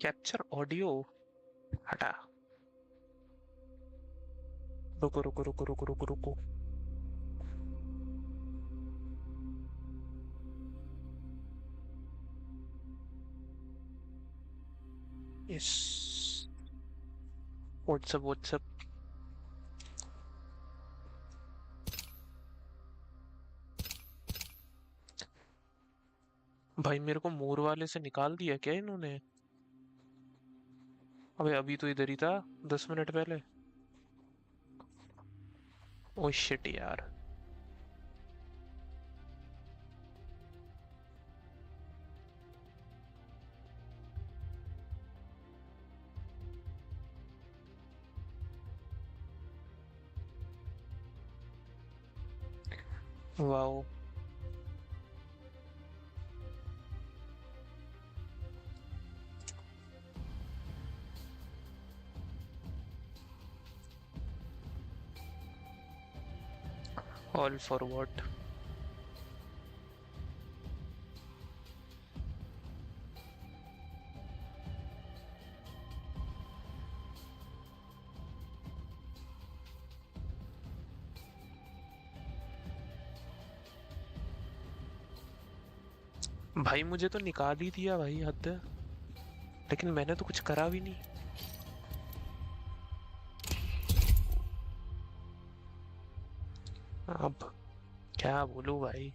Capture audio हटा। रुको रुको रुको रुको रुको रुको। यस। WhatsApp WhatsApp. भाई मेरे को मोर वाले से निकाल दिया क्या इन्होंने? अबे अभी तो इधर ही था 10 मिनट पहले। ओ शिट यार। वाओ। All for what? भाई मुझे तो निकाल ही दिया भाई, हद है। लेकिन मैंने तो कुछ करा भी नहीं। अब क्या बोलूं भाई।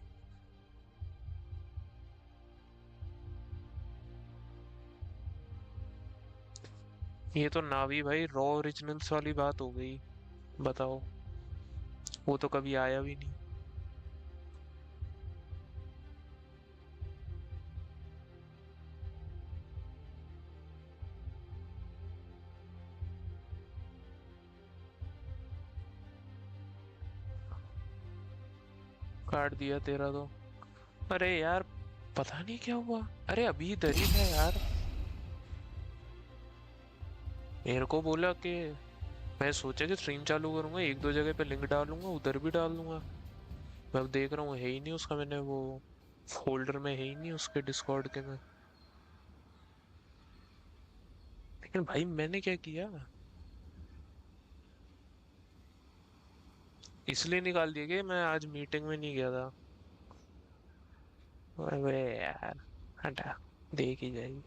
ये तो नावी भाई रॉ ओरिजिनल्स वाली बात हो गई। बताओ, वो तो कभी आया भी नहीं। काट दिया तेरा तो। अरे यार, पता नहीं क्या हुआ। अरे अभी इधर ही था यार। मेरे को बोला कि मैं सोचा कि स्ट्रीम चालू करूंगा, एक दो जगह पे लिंक डालूंगा, उधर भी डाल दूंगा। मैं अब देख रहा हूँ है ही नहीं उसका, मैंने वो फोल्डर में है ही नहीं उसके डिस्कॉर्ड के में। लेकिन भाई मैंने क्या किया? इसलिए निकाल दिया कि मैं आज मीटिंग में नहीं गया था। अरे यार, हटा। देख ही जाएगी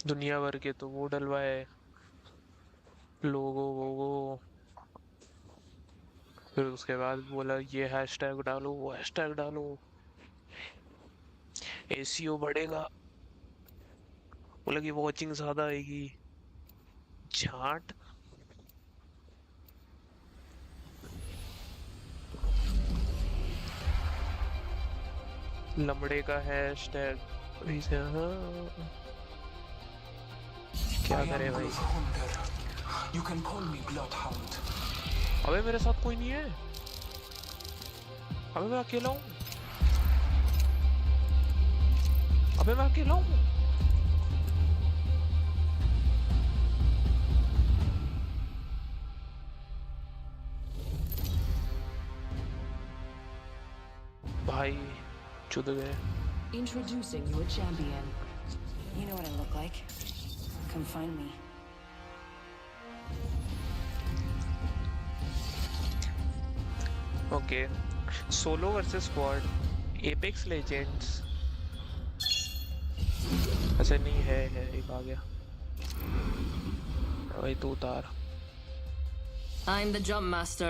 दुनिया भर के, तो वो डलवाए लोगो वोगो। फिर उसके बाद बोला ये हैशटैग डालो, वो हैशटैग डालो, एसीओ बढ़ेगा। बोला कि वॉचिंग ज्यादा आएगी। झाट। लमड़े का हैशटैग। हाँ, क्या करे भाई। अबे मेरे साथ कोई नहीं है। अबे मैं अकेला हूँ। अबे मैं अकेला हूँ। भाई चुद गए। Introducing your champion. You know what I look like? Come find me. Okay, solo versus squad, apex legends. अच्छा नहीं है एक आ गया भाई, तू उतार। I'm the jump master.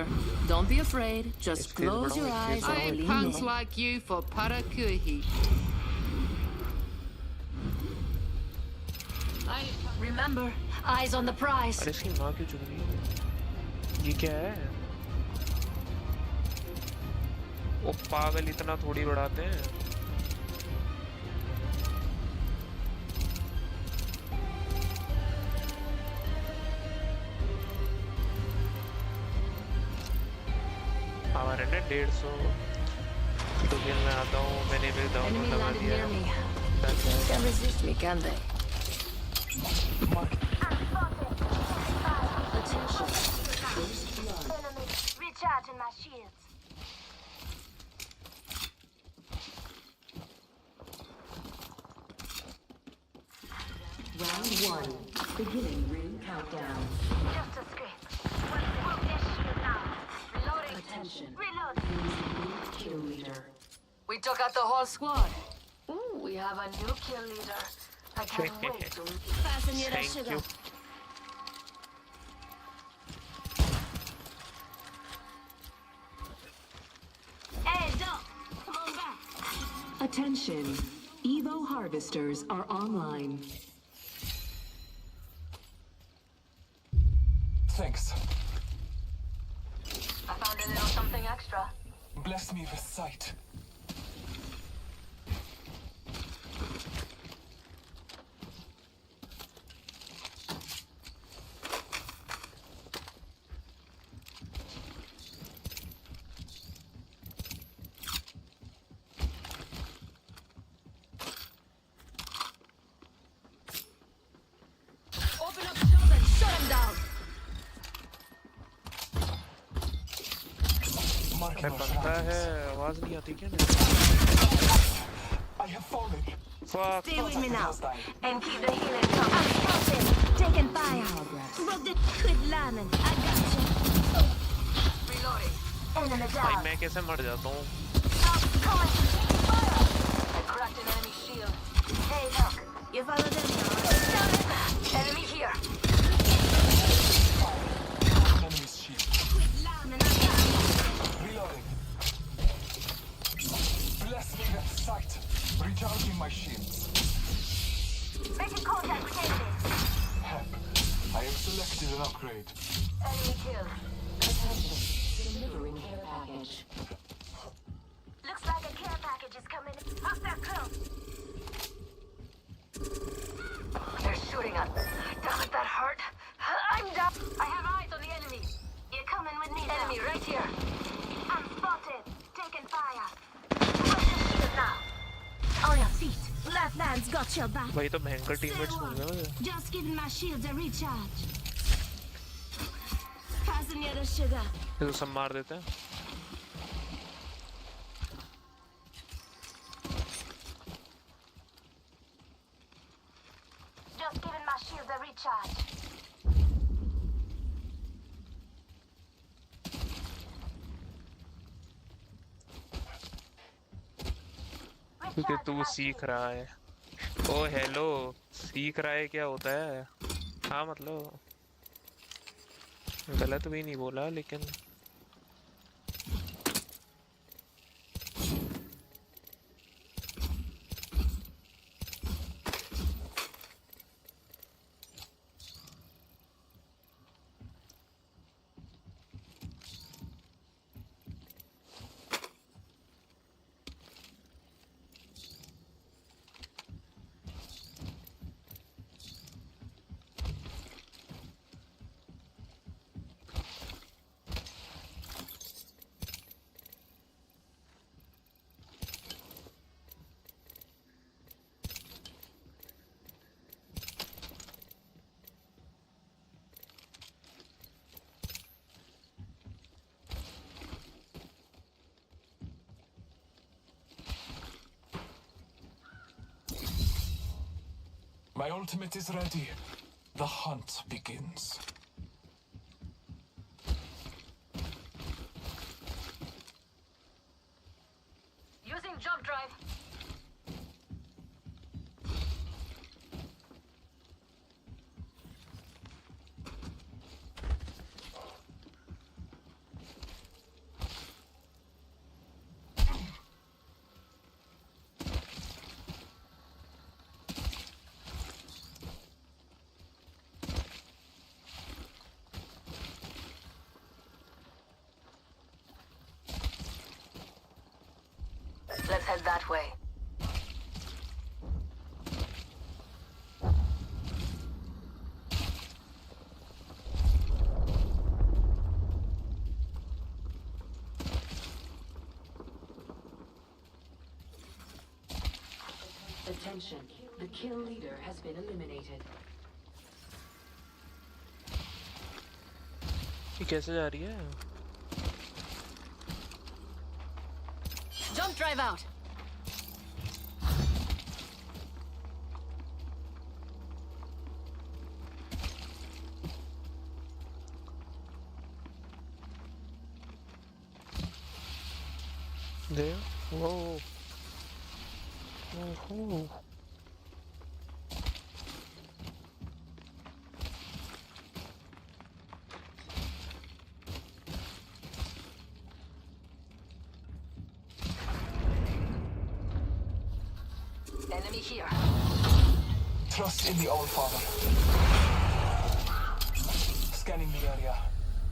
Don't be afraid. Just close your eyes I and ain't believe punks me. like you for parakuhi. Remember, eyes on the prize. अरे इसकी माँ क्यों चुन रही है? ये क्या है? वो पागल इतना थोड़ी बढ़ाते हैं। हमारे ने 150 तो फिर मैं आता हूँ, मैंने भी Enemy डाउनलोड लगा landed दिया। near me. Can't resist me, can they? Attention. First blood. Recharging my shields. Round 1. Beginning ring countdown. Just a scrape. What's this shield now? Reloading. Attention. Reload. Use new kill leader. We took out the whole squad. Ooh, we have a new kill leader. I can't wait to... Fasten your Thank sugar. you. Hey, Doc! Come on back. Attention. Evo harvesters are online. Thanks. I found a little something extra. Bless me with sight. Open up shop and shut him down. Marking मैं our बनता है surroundings. आवाज नहीं आती क्या I have fallen. Fuck. Stay with me now. Hostile. And keep the healing coming. I'm spotted. Taking fire. Progress. Broke the quit lining. I got you. Reloading. Enemy भाई down. मैं कैसे मर जाता हूँ Stop coming. Fire. I cracked an enemy shield. Hey, Doc. You follow them. Enemy here. Enemy's shield. Quit lining. I got you. Reloading. Bless me with sight. Recharging my shields. Making contact with enemies. Hep. I have selected an upgrade. Enemy killed. Attention. Delivering care package. Looks like a care package is coming. Hostile close. They're shooting us. Damn it, that hurt. I'm down. I have eyes on the enemy. You're coming with me. Enemy right here. I'm spotted. Taking fire. Where's the shield now? On your feet. Lifelines got your back. भाई तो भयंकर teammates मिल गए मुझे Just giving my shields a recharge. Passing you the sugar. ये तो सब मार देते हैं Just giving my shield a recharge. क्योंकि तू सीख रहा है ओ हेलो सीख रहा है क्या होता है हाँ मतलब गलत भी नहीं बोला लेकिन My ultimate is ready. The hunt begins. Using jump drive. Let's head that way. Attention. The kill leader has been eliminated. ये कैसे जा रही है Jump drive out. दे वो ओहो Enemy here. Trust in the All-Father. Scanning the area.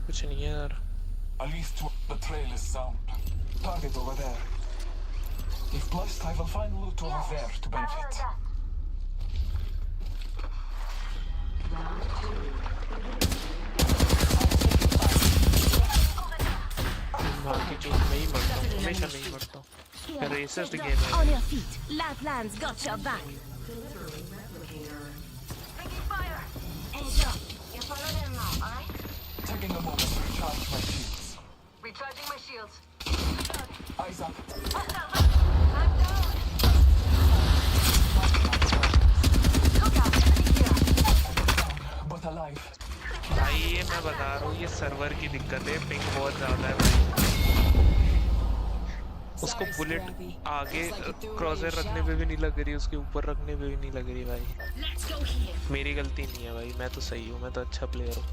कुछ नहीं है यार At least the trail is sound. Target over there. If blessed, I will find loot over there to I heard benefit. that. भाग के चूक नहीं मरता हूँ हमेशा नहीं मरता हूँ Here, Racers the get game up है on your feet. Lifelines got your back. Taking fire. Heads up. You follow them now, alright? Taking a moment to recharge my shields. Recharging my shields. Eyes up. I'm down. Look out, enemy here. But alive. भाई ये मैं बता रहा हूँ ये server की दिक्कत है पिंग बहुत ज्यादा है भाई उसको बुलेट आगे क्रॉसर रखने पे भी नहीं लग रही उसके ऊपर रखने पे भी नहीं लग रही भाई मेरी गलती नहीं है भाई मैं तो सही हूँ मैं तो अच्छा प्लेयर हूँ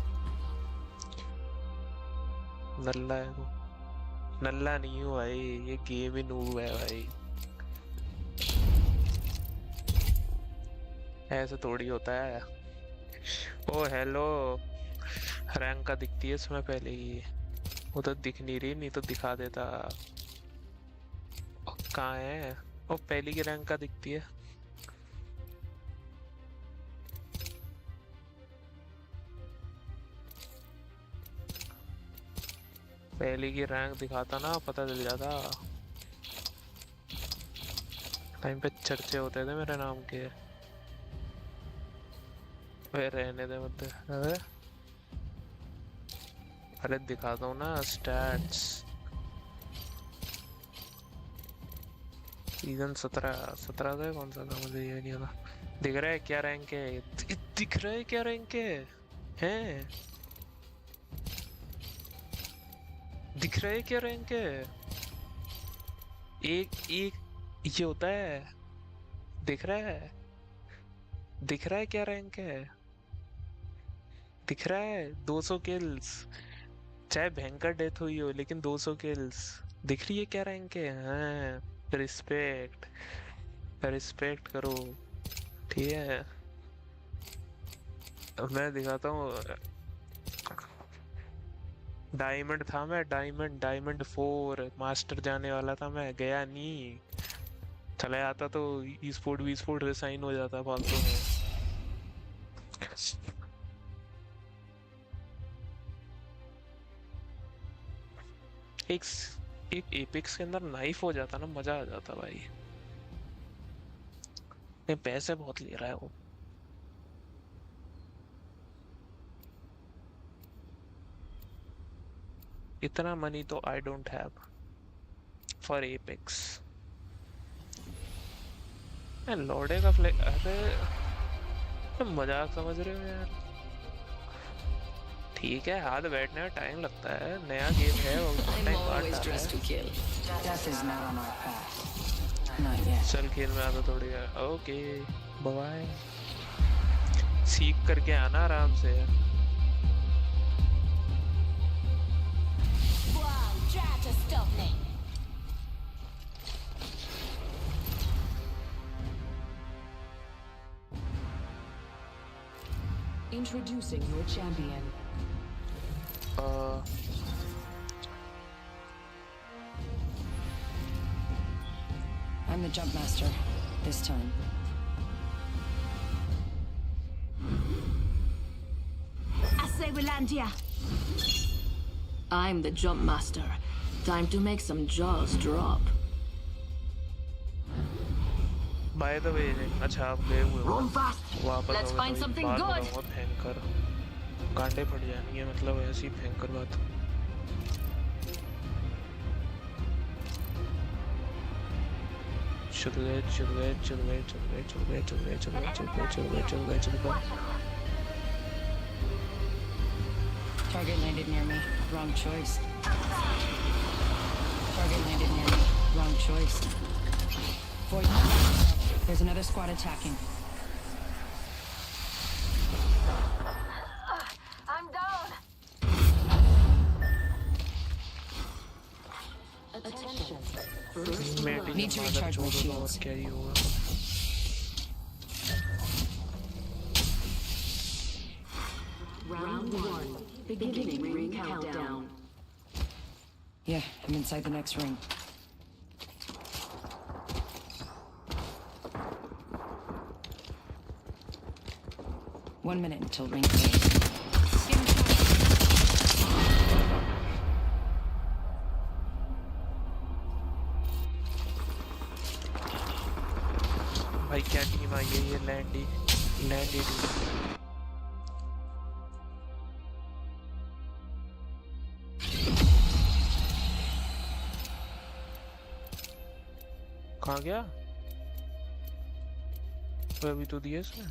नल्ला है वो नल्ला नहीं हूँ भाई ये गेम ही नूब है भाई ऐसे थोड़ी होता है ओ हेलो रैंक का दिखती है इसमें पहले ही वो तो दिख नहीं रही नहीं तो दिखा देता कहाँ है वो पहली की रैंक का दिखती है पहली की रैंक दिखाता ना पता चल जाता टाइम पे चर्चे होते थे मेरे नाम के वे रहने दे मत अरे दिखाता हूँ ना स्टैट्स सीजन 17 था कौन सा था मुझे ये नहीं पता दिख रहा है क्या रैंक है दिख रहा है क्या रैंक है हैं दिख रहा है क्या रैंक है एक ये होता है दिख रहा है क्या रैंक है दिख रहा है 200 किल्स चाहे भयंकर डेथ हुई हो लेकिन 200 किल्स दिख रही है क्या रैंक है हाँ रिस्पेक्ट करो ठीक है मैं दिखाता हूँ डायमंड था मैं डायमंड 4 मास्टर जाने वाला था मैं गया नहीं चला जाता तो ई स्पोर्ट रिसाइन हो जाता फालतू में एक एपिक्स के अंदर नाइफ हो जाता ना मजा आ जाता भाई नहीं पैसे बहुत ले रहा है वो इतना मनी तो आई डोंट हैव फॉर एपिक्स लौड़े का फ्लैग अरे मजाक समझ रहे हो यार ठीक है हाथ बैठने में टाइम लगता है नया गेम है चल खेल में आता थोड़ी है ओके बाय सीख करके आना आराम से Introducing your champion. I'm the jump master this time. I say we land here. I'm the jump master. Time to make some jaws drop. By the way, अच्छा आप गए हुए हो वापस Let's find something good. भयंकर कांटे पड़ जानी है मतलब ऐसी भयंकर बात चल गए Target landed near me. Wrong choice. Target landed near me. Wrong choice. Void. There's another squad attacking. I'm down. Attention. मेटी Need to का recharge my मदर shields. और क्या ही होगा Round 1. Beginning ring countdown. Yeah, I'm inside the next ring. One minute until ring close. भाई क्या team आई है ये लैंडी team कहाँ गया वो अभी तो दिया इसने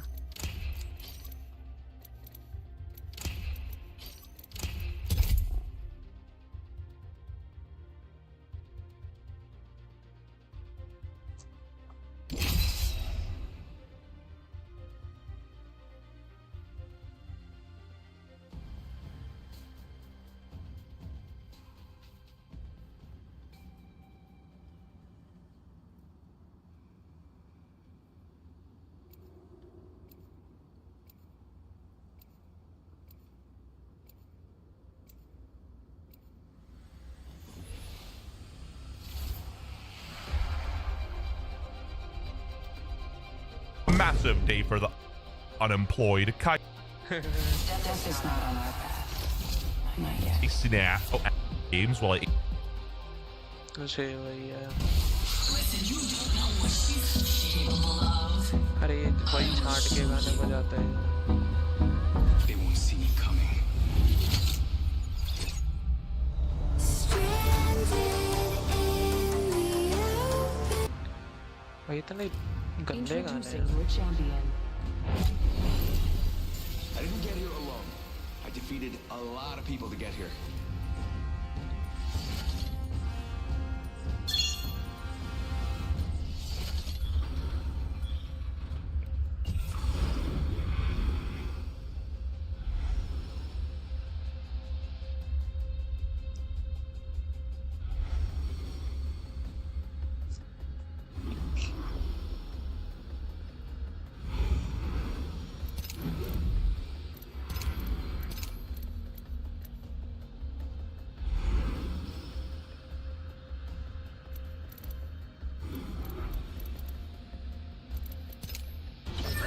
Massive day for the unemployed. Death is not on our path. Not yet. Snap games while I उसे वही है अरे वही छांट के गाने बजाता है They won't see me coming. भाई इतने गंदे गाने Introducing your champion. I didn't get here alone. I defeated a lot of people to get here.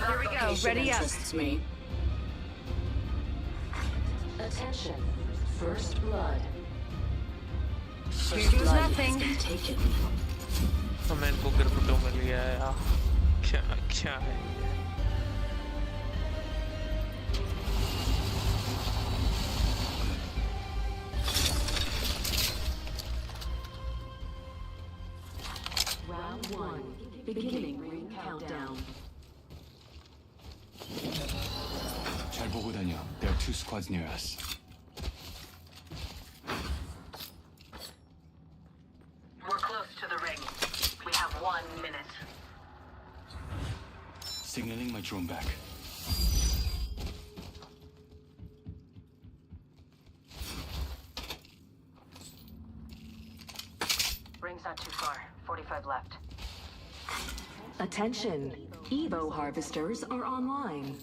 Here we go. Ready up. Me. Attention. First blood. Here goes nothing. Taken. तो मैं इनको गिरपुटों में लिया है यार क्या क्या है ये Round 1. Beginning ring countdown. 잘 보고 다녀. There are two squads near us. We're close to the ring. We have 1 minute. Signaling my drone back. Ring's not too far. 45 left. Attention. Evo harvesters are online.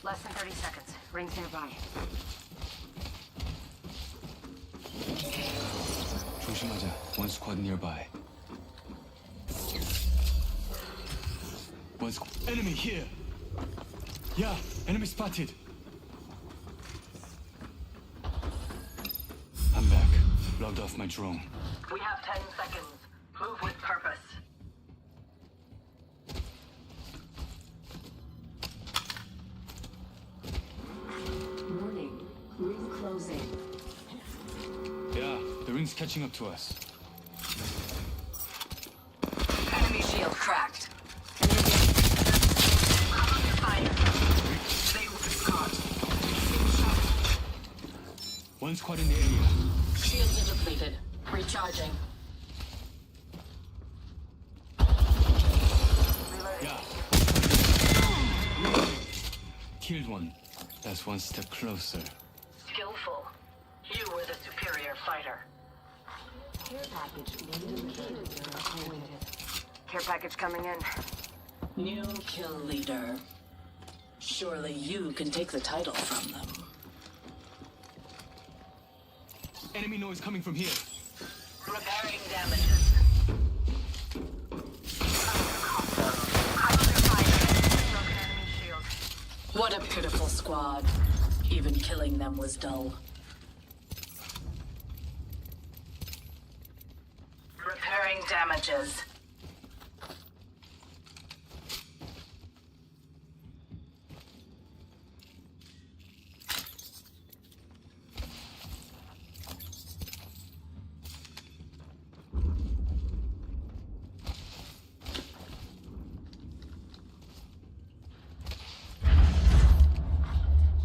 Less than 30 seconds. Ring's nearby. 조심하자. One squad nearby. One squad. Enemy here. Yeah, enemy spotted. I'm back. Logged off my drone. We have 10 seconds. Move with purpose. Warning. Ring closing. Yeah, the ring's catching up to us. Enemy shield cracked. Fire. They will be caught. killed one. That's one step closer. Skillful. You were the superior fighter. Care package being delivered. Care package coming in. New kill leader. Surely you can take the title from them. Enemy noise coming from here. Repairing damages. What a pitiful squad. Even killing them was dull. Repairing damages.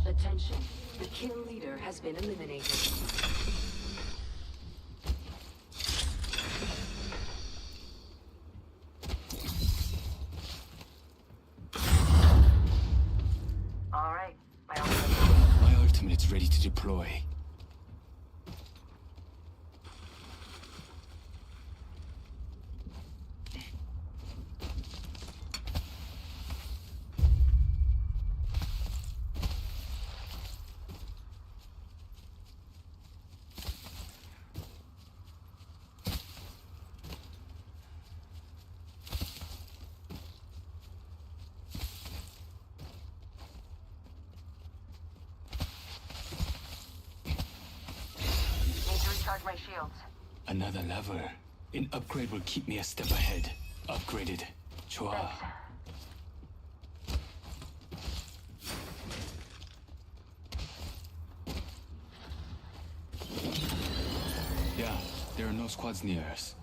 Attention, the kill leader has been eliminated. All right, My ultimate's ready to deploy. Recharge my shields. Another lever. An upgrade will keep me a step ahead. Upgraded. Chua. Yeah, there are no squads near us.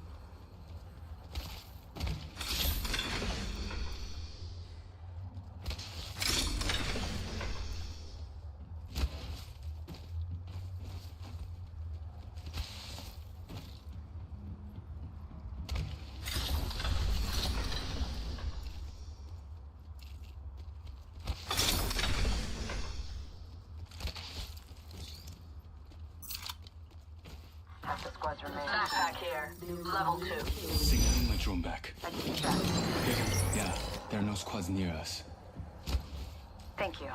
Half the squads remain. Backpack here. Level 2. Signaling my drone back. I can keep track. Yeah, there are no squads near us. Thank you.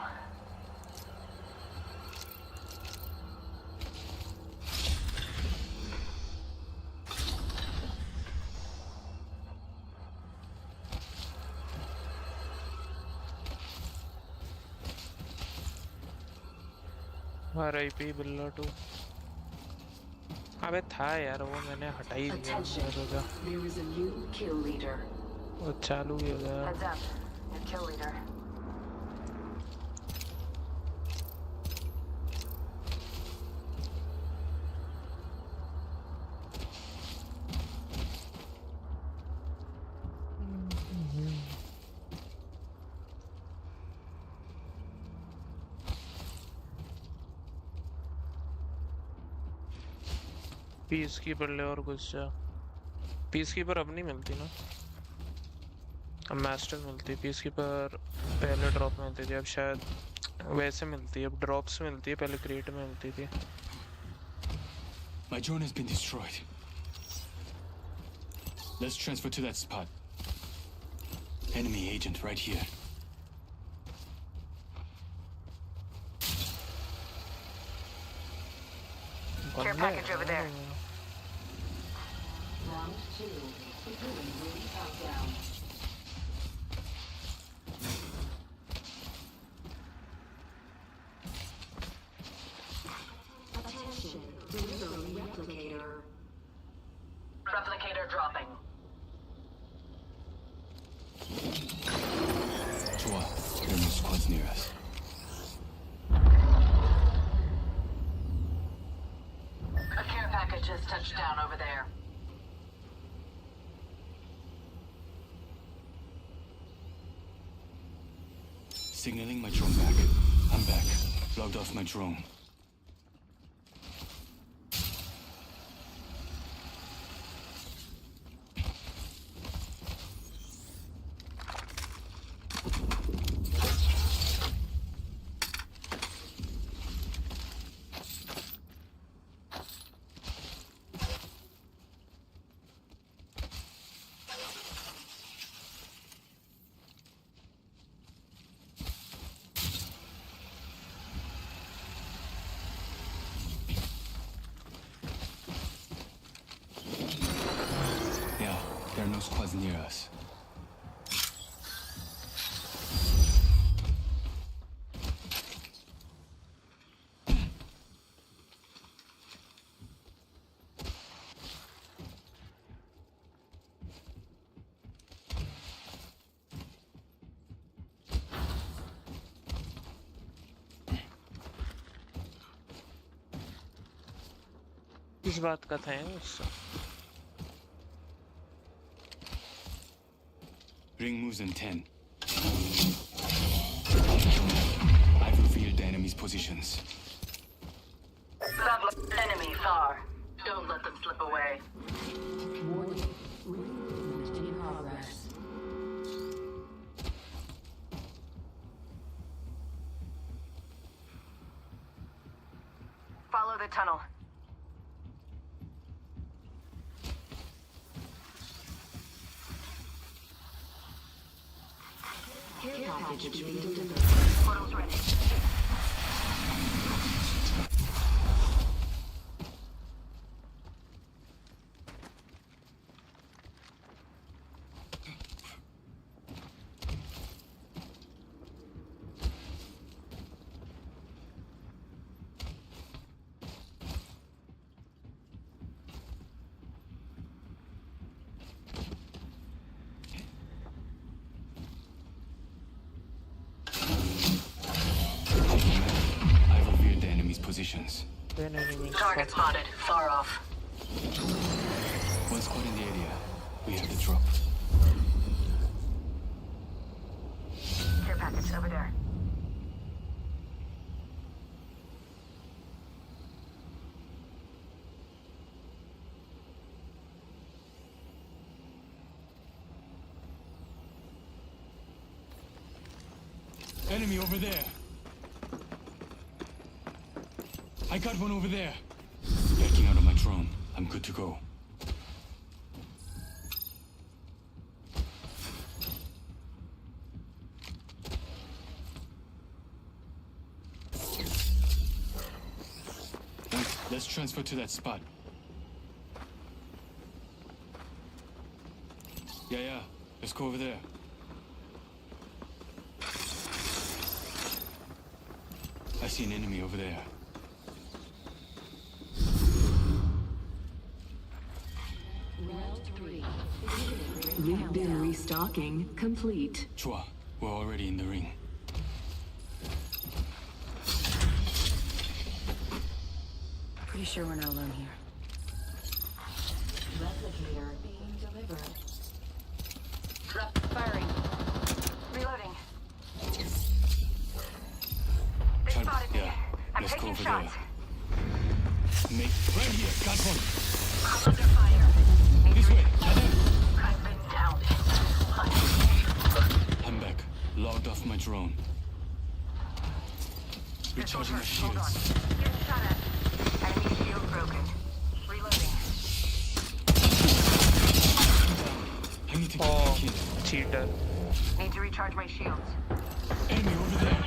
RIP बिल्ला 2। अबे था यार वो मैंने हटा ही दिया। मैं सोचा There is a new kill leader. वो चालू ही हो गया। Heads up. New kill leader. Piece keeper ले और कुछ जा। पीस कीपर अब नहीं मिलती ना, अब मास्टर मिलती है। पीस कीपर पहले ड्रॉप में मिलती थी, अब शायद वैसे मिलती है, अब ड्रॉप्स मिलती है, पहले क्रेट में मिलती थी। My drone has been destroyed. Let's transfer to that spot. Enemy agent right here. Care package over there. Round 2. Beginning ring countdown. Attention, delivering replicator. Replicator dropping. Chua, there are no squads near us. A care package has touched down over there. Signaling my drone back. I'm back. Logged off my drone. squads near us. किस बात का था उससे? Ring moves in 10. I've revealed the enemy's positions. Enemy far. Don't let them slip away. Warning. Ring in progress. Follow the tunnel. Care package being delivered. Portal's ready. I've revealed the enemy's positions. Target spotted. Far off. One squad in the area. We have the drop. Care package over there. Enemy over there. I got one over there. Backing out of my drone. I'm good to go. Wait, let's transfer to that spot. Yeah. Let's go over there. I see an enemy over there. Round 3. Loot bin restocking complete. Chua, we're already in the ring. Pretty sure we're not alone here. Replicator being delivered. Firing. Reloading. They Chad, spotted me. yeah, I'm let's go taking over shots. there. Right here, got one. I'm under fire. This way. I've been down. I'm back. Logged off my drone. Recharging my Hold on. shields. Get shot at. Enemy shield broken. Reloading. I need to get back in. Cheater. Need to recharge my shields. Enemy over there.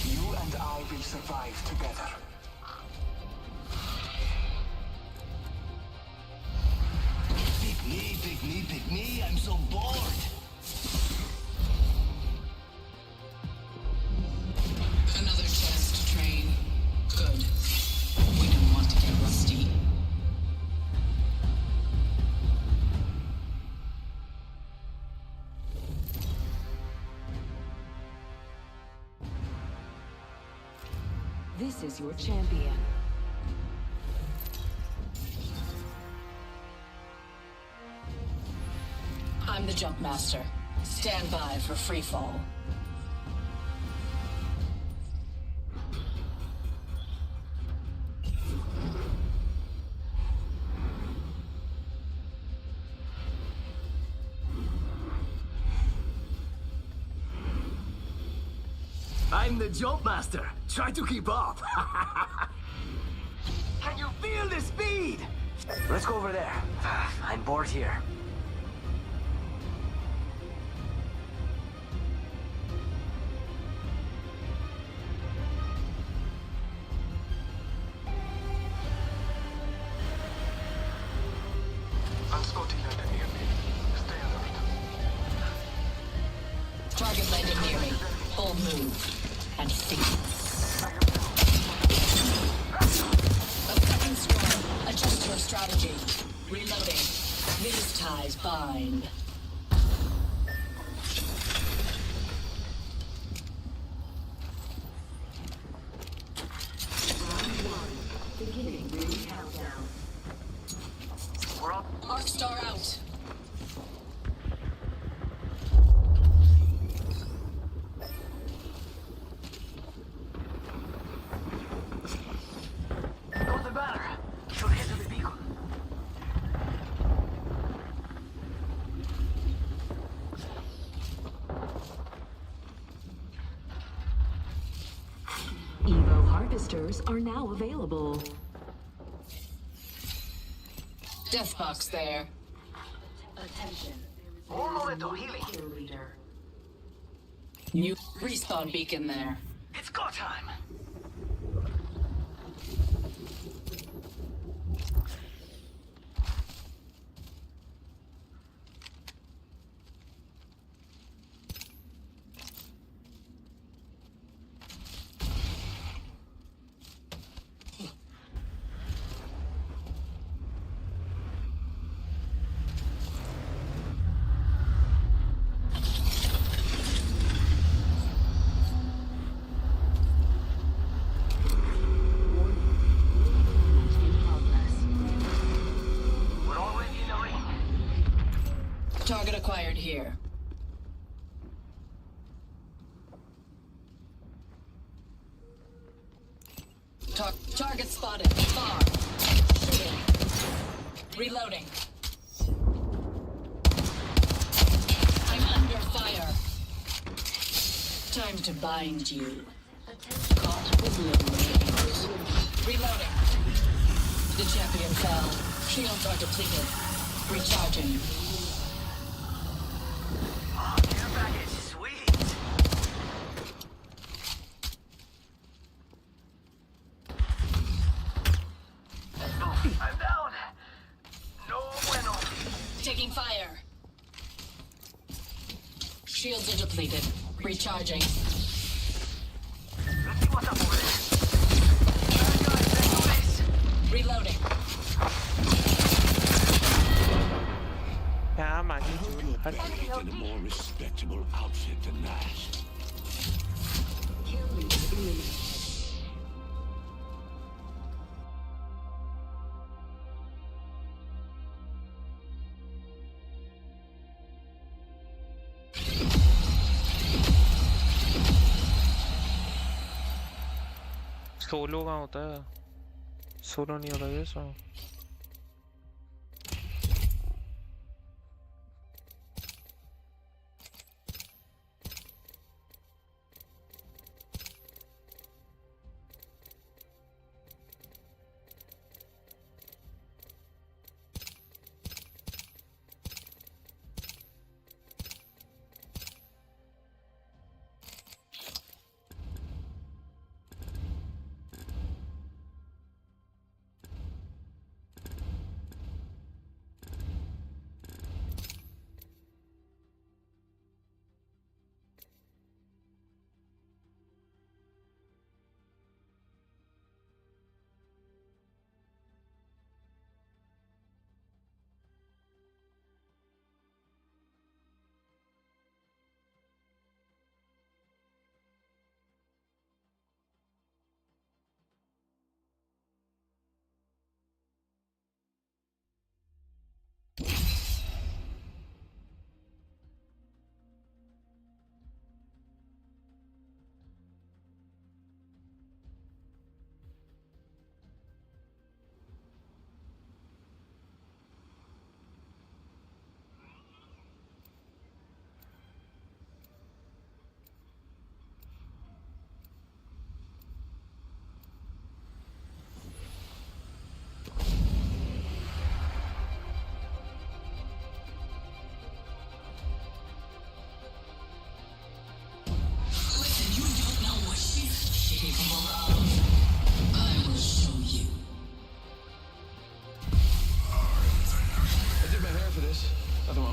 You and I will survive together. Pick me, I'm so bored. Another chance to train. Good. We don't want to get rusty. This is your champion. I'm the jump master. Stand by for free fall. I'm the jump master. Try to keep up. Can you feel the speed? Let's go over there. I'm bored here. I'm spotting that near me. Stay alert. Target landing near me. Hold move. And think. A second storm. Adjust your strategy. Reloading. These ties bind. Beginning ring countdown. We're up. Arc star out. Got the banner. Should head to the beacon. Evo harvesters are now available. Death box there. Attention. One momento, healing. Kill leader. New respawn beacon there. It's go time. In progress. We're already in the ring. Target acquired here. Target spotted. Far. Shooting. Reloading. I'm under fire. Time to bind you. Caught with limitations. Reloading. The champion fell. Shields are depleted. Recharging. Care package, sweet. I'm down. No bueno. Taking fire. Shields are depleted. Recharging. Let's see what's up over there. Guys, let's do this. Reloading. क्या मानी चूत हट In a more respectable outfit than that. Kill leader eliminated. Solo कहाँ होता है solo नहीं होता ये सो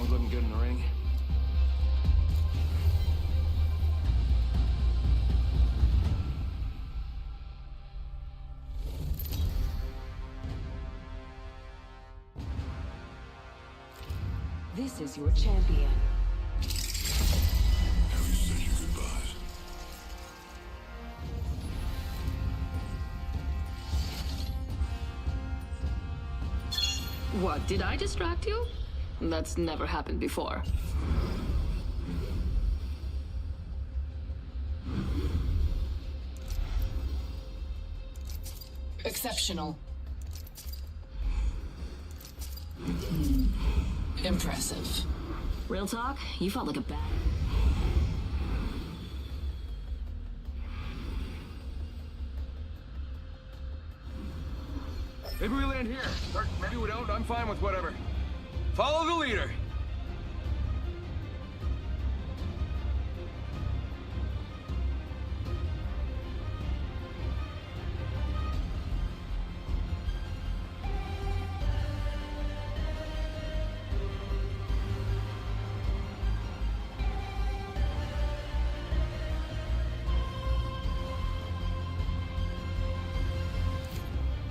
Someone's looking good in the ring. This is your champion. Have you said your goodbyes? What, did I distract you? That's never happened before. Exceptional. Impressive. Real talk, you felt like a bad... Maybe we land here. Or maybe we don't. I'm fine with whatever. Follow the leader.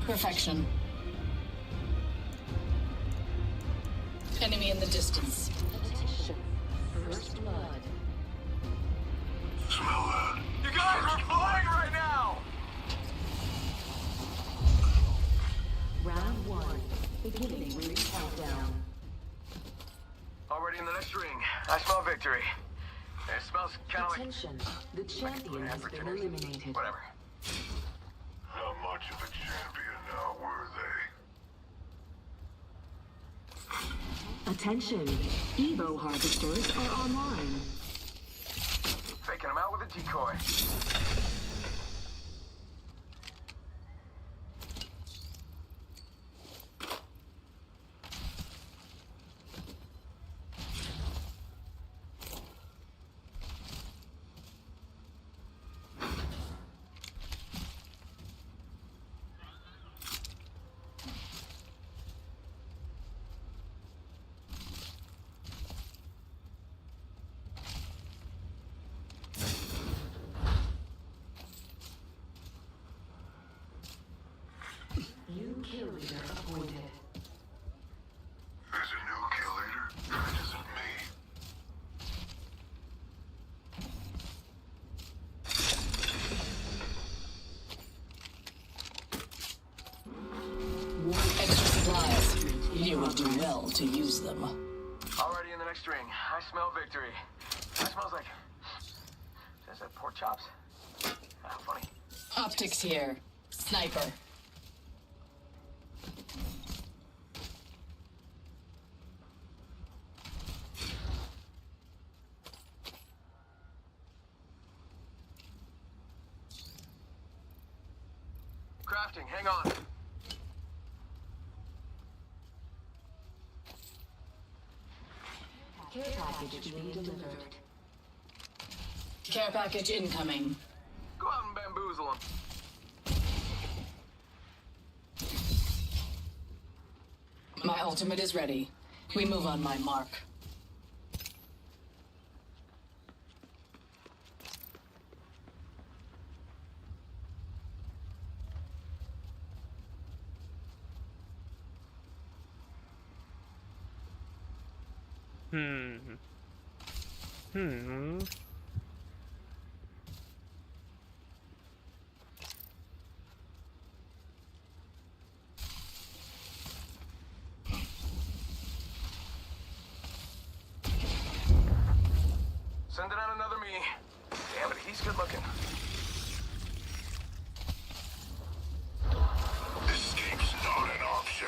Perfection. Enemy in the distance. First blood. Smell that? You guys are flying right now! Round 1. Beginning ring countdown. Already in the next ring. I smell victory. It smells kind of like... Attention. The champion has been eliminated. Whatever. How much of a champion now were they? Attention. Evo harvesters are online. Faking him out with a decoy. New kill leader appointed. There's a new kill leader. That isn't me. Extra supplies. You will do well to use them. Already in the next ring. I smell victory. It smells like... Is that pork chops? How funny. Optics here. Sniper. Crafting, hang on. Care package being delivered. Care package incoming. Go out and bamboozle him. My ultimate is ready. We move on my mark. Sending out another me. Damn it, he's good looking. Escape's not an option.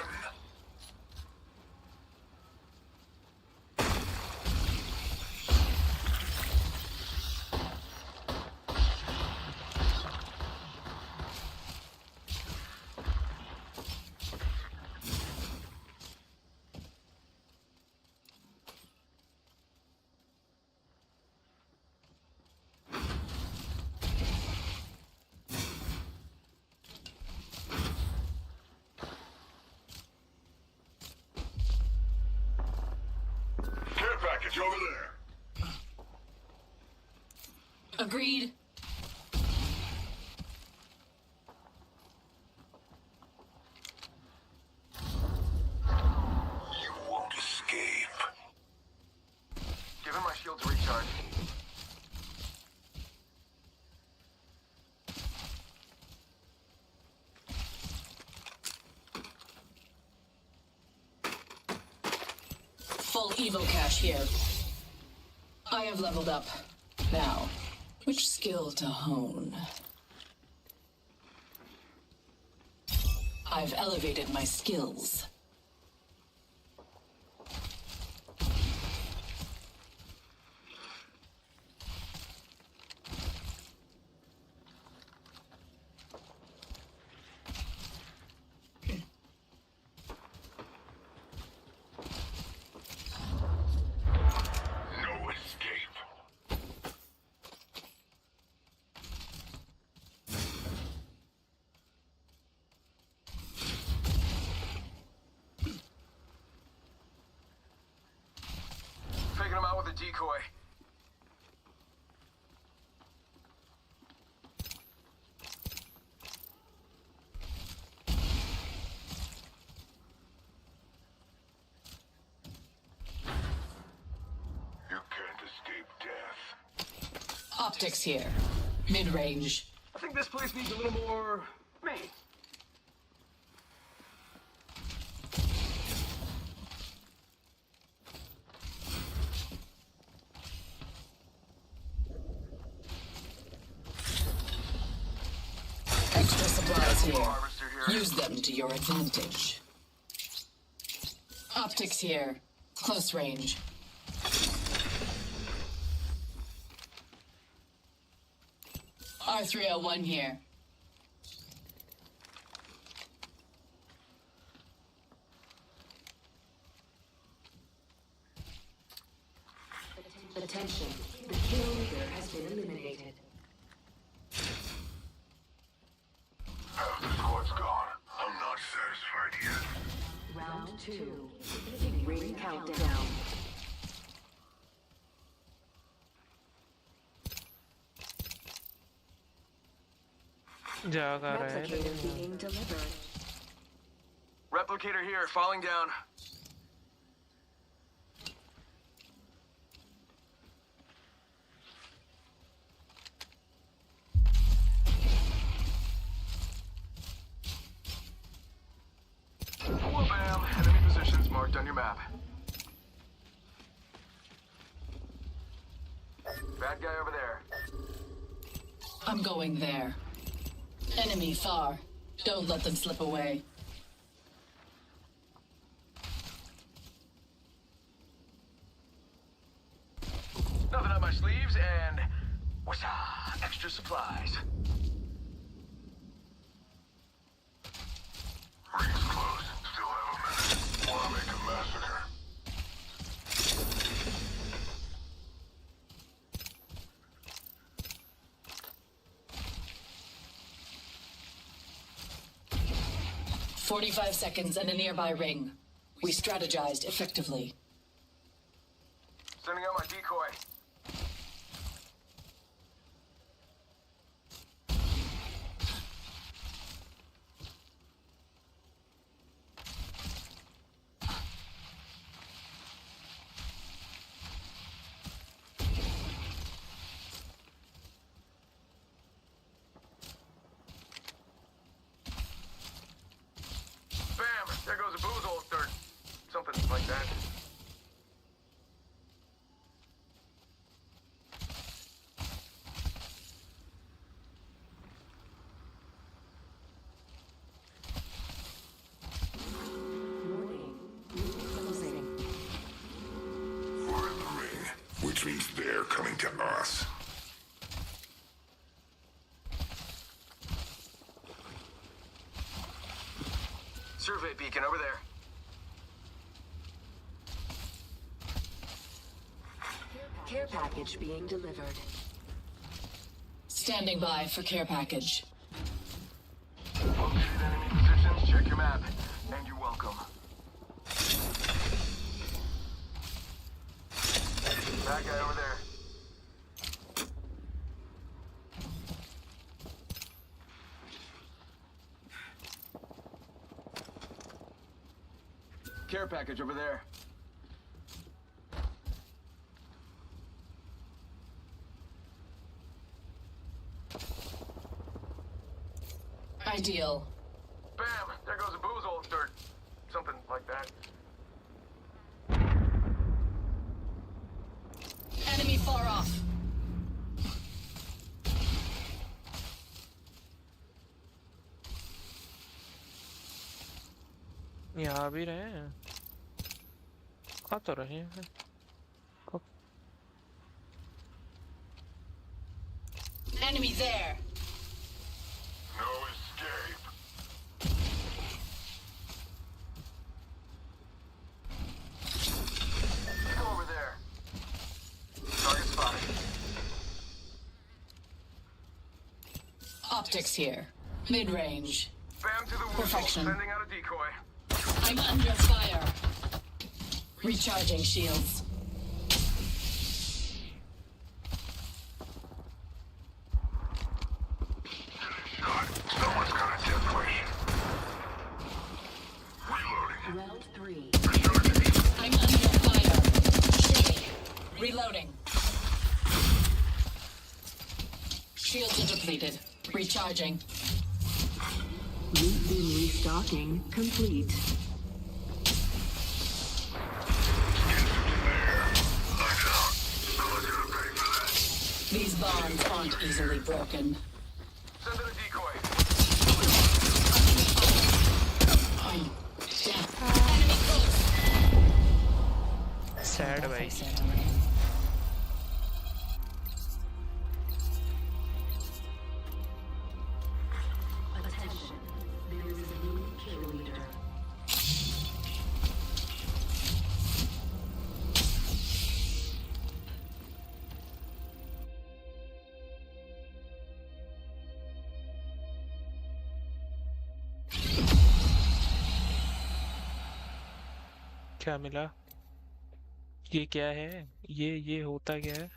package over there. Agreed. You won't escape. Giving my shields a recharge. Full Evo cache here. I have leveled up. Now, which skill to hone? I've elevated my skills. No escape. Faking him out with a decoy. You can't escape death. Optics here. Mid-range. I think this place needs a little more me. Extra supplies here. Harvester here. Use them to your advantage. Optics here. Close range. R301 here. Attention. The kill leader has been eliminated. Half the squad's gone. I'm not satisfied yet. Round 2. Ring countdown. जागा रहा है Replicator being delivered. Replicator here, falling down. Well, bam. Enemy positions marked on your map. Bad guy over there. I'm going there. Enemy far. Don't let them slip away. Nothing up my sleeves and... what's extra supplies. Ring's close. Still have a minute. Wanna make a massacre? "45 seconds and a nearby ring. We strategized effectively." Sending out my decoy. Bam! There goes a booze hole, or something like that. Warning. Closing. We're in the ring, which means they're coming to us. Survey beacon over there. Care package being delivered. Standing by for care package. Located enemy positions, check your map. And you're welcome. That guy over there. Care package over there. Ideal. Bam! There goes a boozle, or something like that. Enemy far off. यहाँ भी रहे हैं, आ तो रहे हैं। Enemy there. No escape. Let's go over there. Target spotted. Optics here. Mid-range. Bam to the woozle. Perfection. Sending out a decoy. I'm under fire. Recharging shields. Someone's got a death wish. Reloading. Round 3. I'm under fire. Shooting. Reloading. Shields are depleted. Recharging. Loot bin restocking complete. These bonds aren't easily broken. Send in a decoy. I'm dead. Enemy close. Sad भाई। Attention. There is a new kill leader. क्या मिला? ये क्या है? ये होता क्या है?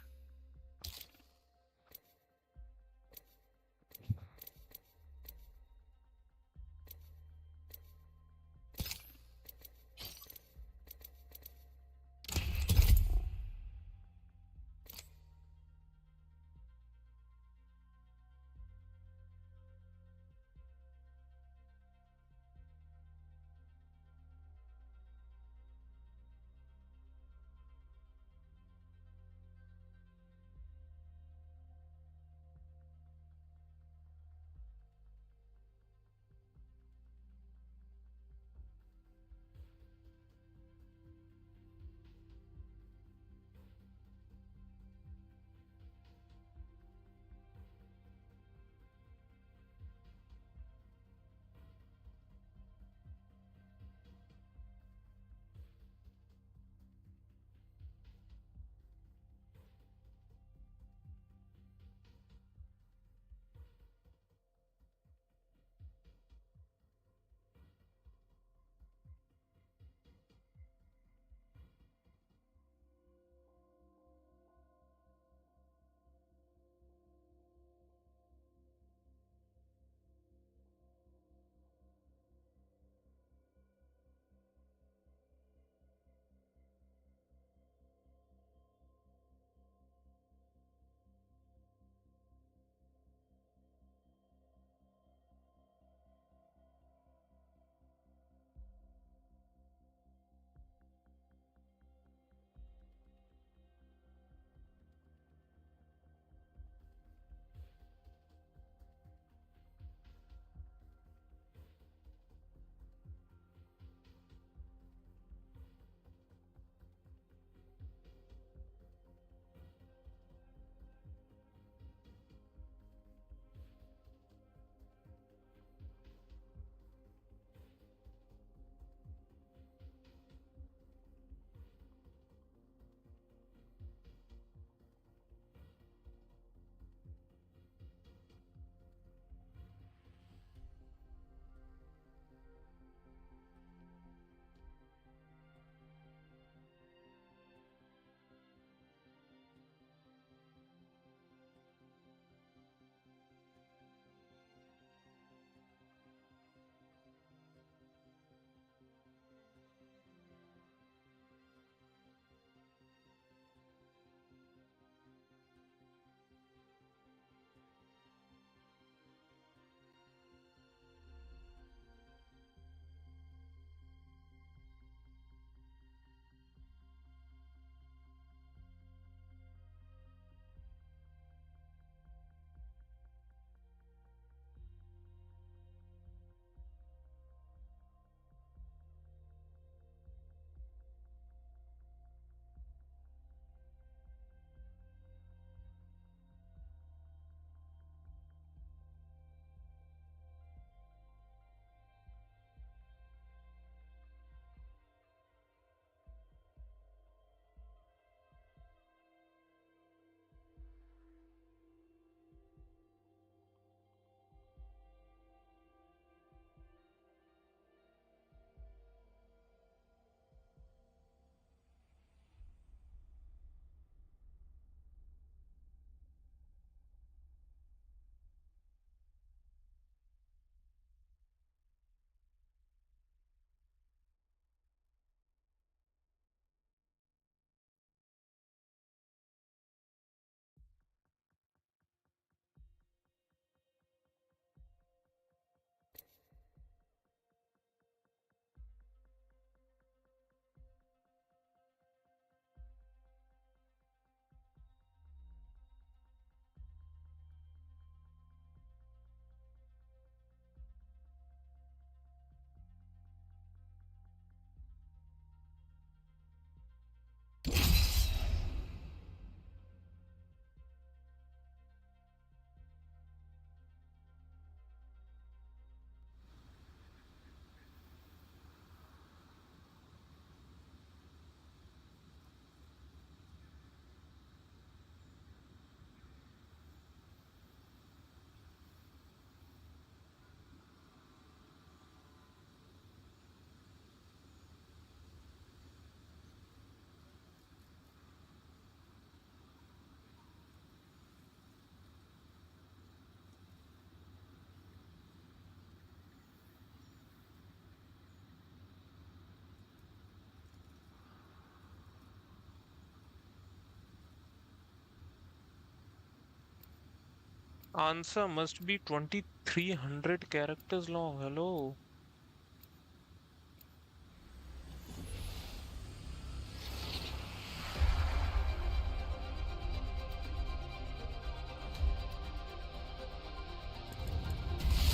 Answer must be 2300 characters long. Hello.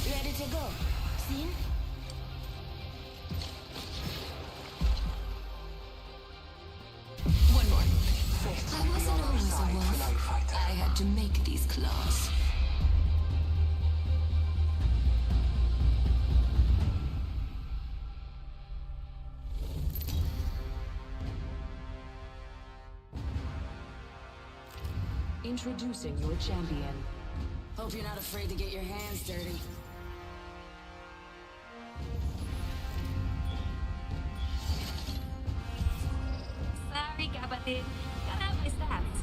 Ready to go. Seen? One more. I wasn't always a wolf. I had to make these claws. Introducing your champion. Hope you're not afraid to get your hands dirty. Sorry, kapatid. Got out my stats.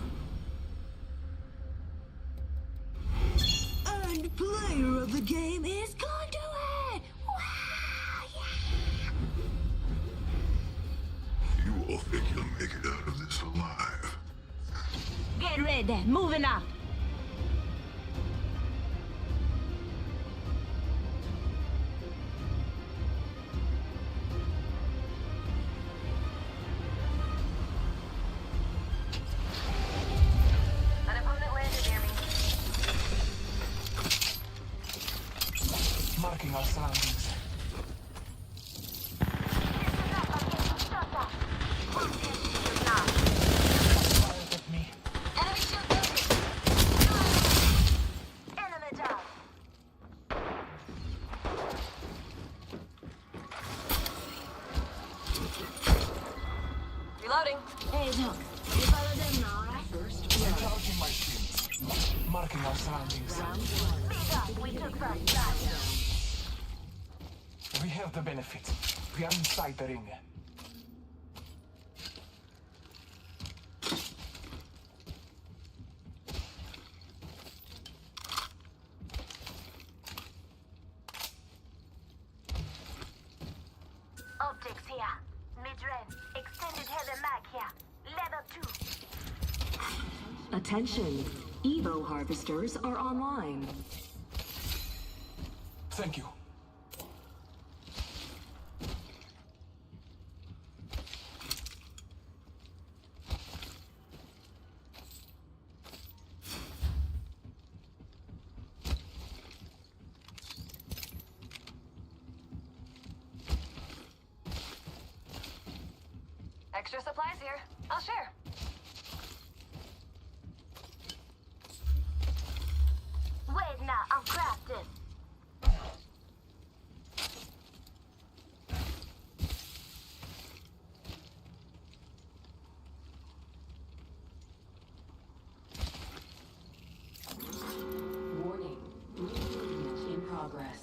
And player of the game is Conduit! Wow, yeah! You all think you'll make it out of this alive? Get ready, moving up! An opponent landed near me. Marking our surroundings. Fired at me. Enemy shield broken. Enemy down. Reloading. Hey, Doc. You follow them now, right? Recharging my shields. Marking our surroundings. Speed up. We took first blood. We have the benefit. We are inside the ring. Optics here. Mid-range. Extended heavy mag here. Level 2. Attention. Evo harvesters are online. Thank you. Extra supplies here. I'll share. Wait now, I'm crafted. Warning. Movement in progress.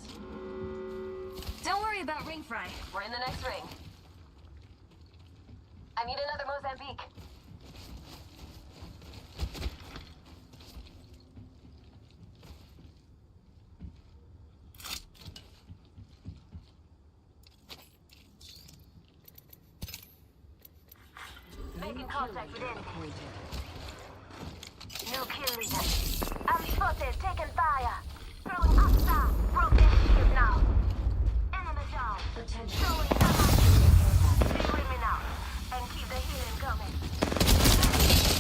Don't worry about ring fry. We're in the next ring. I need another Mozambique. Making contact with enemy. No kill leader. I'm spotted, taking fire. Throwing hostile. Broke their shield now. Enemy down. Attention. Showing some action. Stay with me now. And keep the healing coming.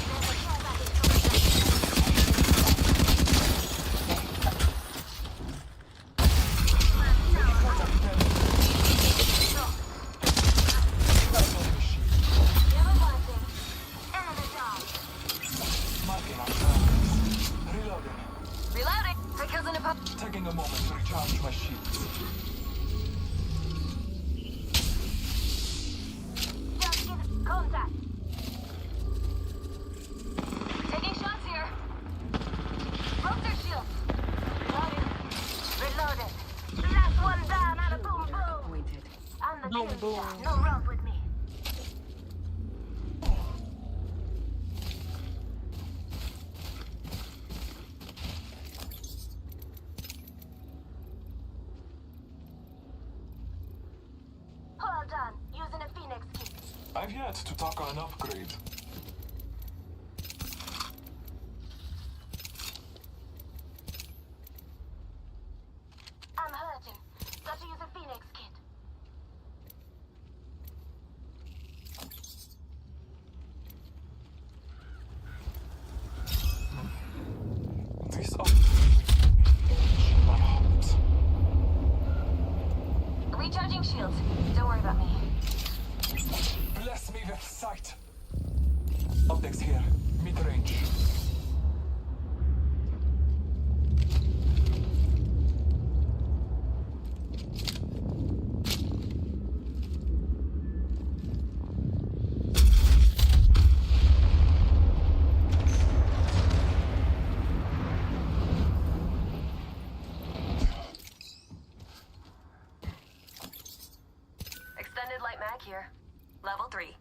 There's a care package coming down. Never minding. Enemy down. Marking our surroundings. Reloading. Reloading. Take an opponent. Taking a moment to recharge my shields. Just give contact. Taking shots here. Broke their shields. Reloading. Reloaded. Last one down and a boom boom. Appointed. I'm the Boom, kill leader. boom. No romp with me. Hold on. Using a Phoenix kit. I've yet to talk on an upgrade. sight. Optics here. Mid-range. Extended light mag here. Level 3.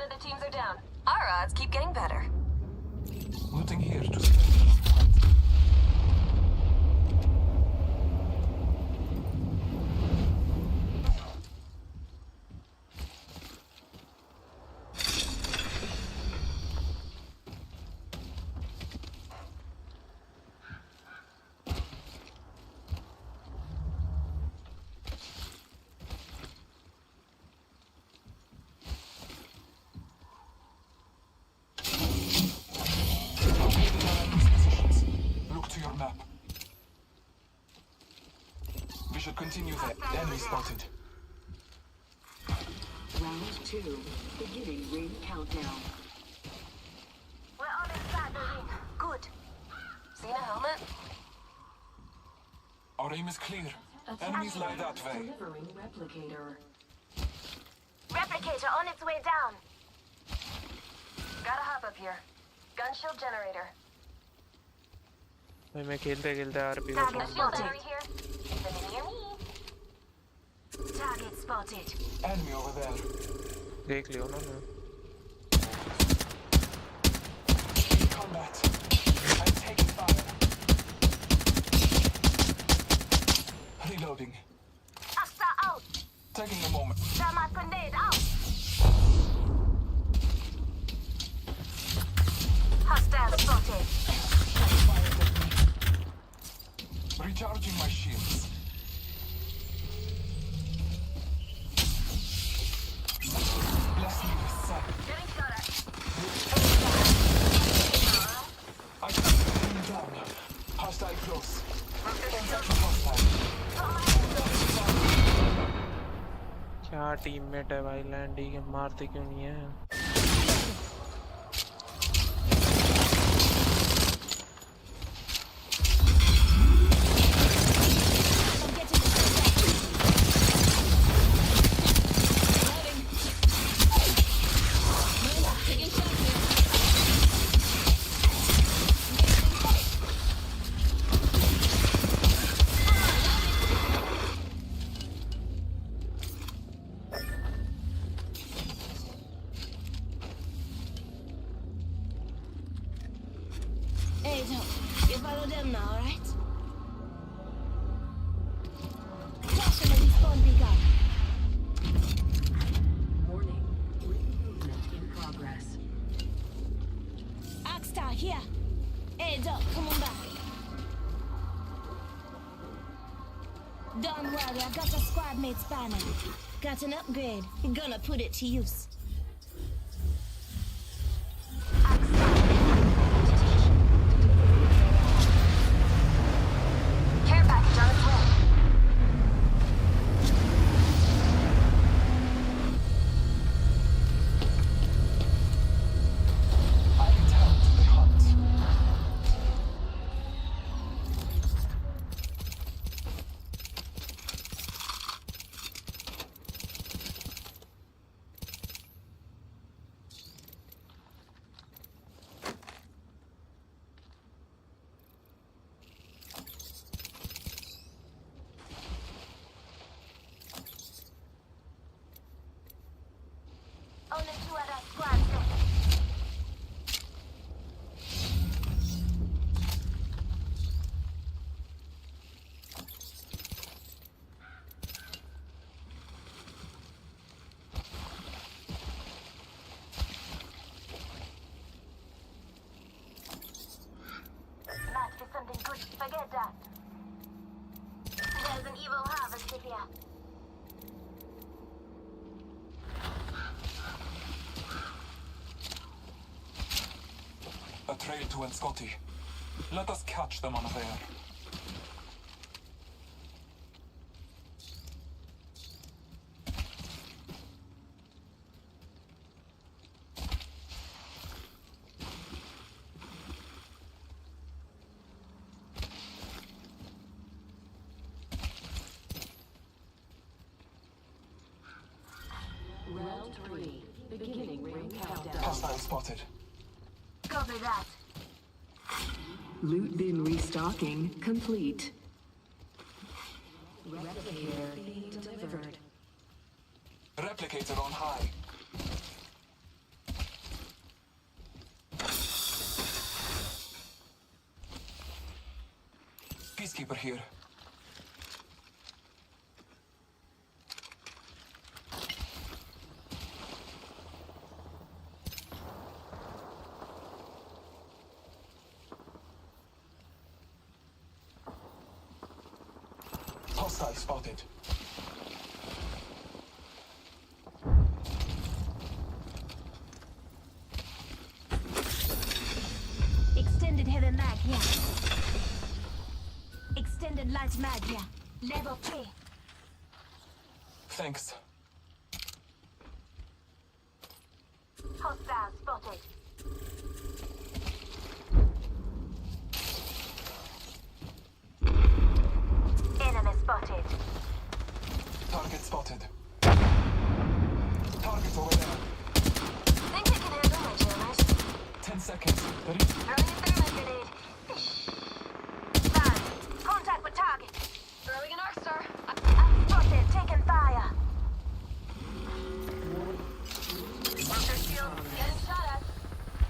of the teams are down. Our odds keep getting better. Looting here to strengthen our front. We should continue that. Enemy spotted. Round 2. Beginning ring countdown. We're on inside the ring. Good. Seen a helmet? Our aim is clear. Enemies lie that way. Delivering replicator. Replicator on its way down. Gotta hop up here. Gun shield generator. मैं खेलते खेलते RP Target Shield spotted. battery here. Sending near me. Target spotted. Enemy over there. देख लियो ना मैं Combat. I'm taking fire. Reloading. Asta out. Taking a moment. Thermite grenade out. Hostile spotted. Recharging my shields. Bless me with sight. Getting shot at. I can't put him down. Hostile close. Infection hostile. क्या teammate है भाई लैंडी के मारते क्यों नहीं है Hey, Doc, you follow them now, alright? Flash them as he spawn begun. Warning. Movement in progress. Akstar, here. Hey, Doc, come on back. Don't worry, I got a squad mate spanning. Got an upgrade. Gonna put it to use. Care package on its way. I intend the hunt. Forget that. There's an evil harvest here. A trail to El Scotti. Let us catch them unaware. Round 3. Beginning ring countdown. Hostile spotted. Copy that. Loot bin restocking complete. Replicator being delivered. Replicator on high. Peacekeeper here. Hostile spotted. Extended heavy mag here. Extended light mag here. Level 3. Thanks. Hostile spotted. Enemy spotted. Target spotted. Target over there. Think you can handle my jailers? 10 seconds. Ready? Throwing a thermite grenade. Bad. Contact with target. Throwing an arc star. I'm spotted. Taking fire. Marker shield. Getting shot at.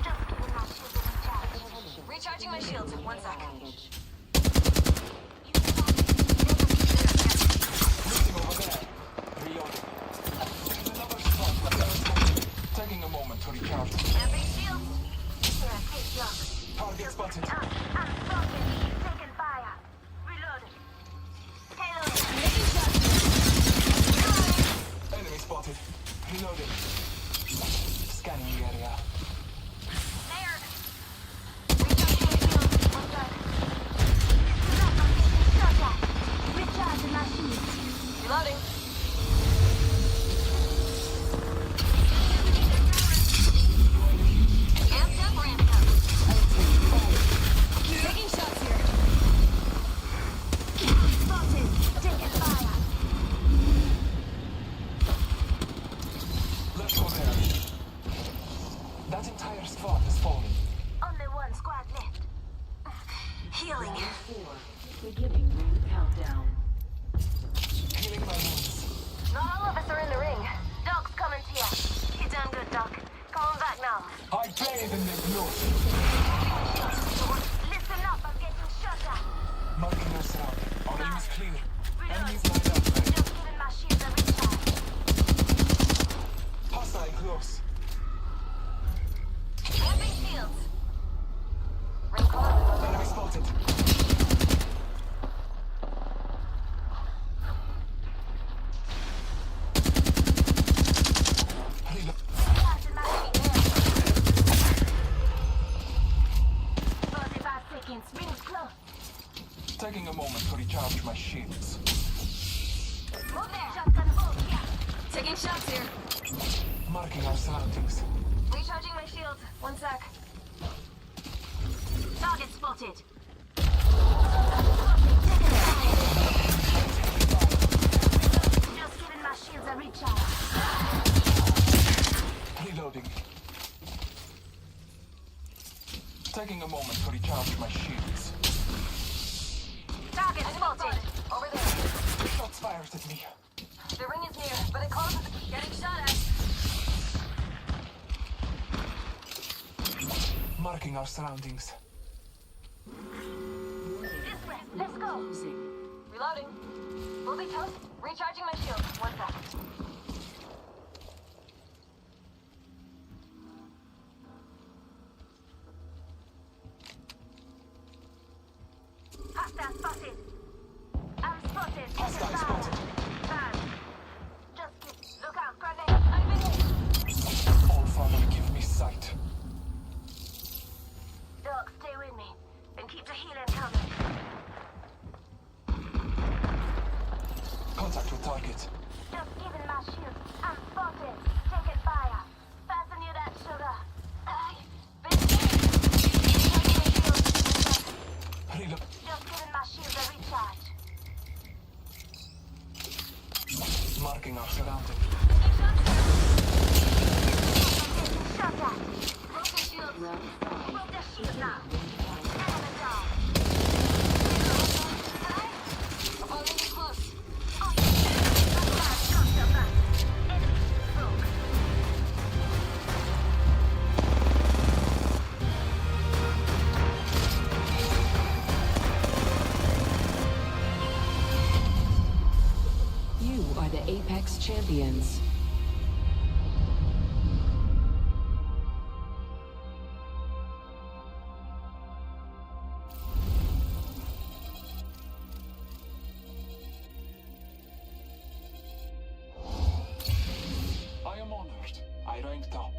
Just giving my shield a recharge. Recharging my shields. 1 sec. Moving over there. Reloading. Another spot. Taking a moment to recharge. Empty shields. Here, take shock. Target spotted. I'm spotted. Taking fire. Reloading. Halo. Enemy spotted. Reloading. Scanning the area. There. Recharging my shields. 1 sec. Listen up, I'm getting shot at. Recharging my shields. Reloading. Amped up, ramped up. Taking shots here. Spotted. Taking fire. Let's go there. That entire squad has fallen. Only 1 squad left. Healing. Round 4. Beginning ring countdown. Healing my wounds. Not all of us are in the ring. Doc's coming to you. You done good, Doc. Come on back now. I bathe in their blood. Listen up, I'm getting shot at. Marking our surround. Our aim is clear. Enemies Reload. lined up. Just giving my shield a recharge. Hostile close. Amping shields. Ring close. Enemy spotted. Reload. Passing my feet there. 45 seconds. Rings close. Taking a moment to recharge my shields. Move there. Shotgun bolt. Yeah. Taking shots here. Marking our surroundings. Recharging my shields. 1 sec. Target spotted. Just giving my shields a recharge. Reloading. Taking a moment to recharge my shields. Target spotted. Over there. Shots fired at me. The ring is near, but it closes. Getting shot at. Marking our surroundings. This way. Let's go. Closing. Reloading. We'll be toast. Recharging my shield. 1 sec. Ha! Player spotted. I'm spotted. Hostile spotted. Bad. Just look out, grenade. I'm in it. All Father, give me sight. Doc, stay with me. And keep the healing coming. Contact with target. Just giving my shield. I'm spotted. Taking fire. Fasten you that sugar. Reload. Just giving my shield a recharge. Marking our surrounding. Shot at. Broke the shield. Broke the shield now. Enemy down. Already close. Oh, shot your back. Enemy broke. You are the Apex Champions. I am honored. I ranked up.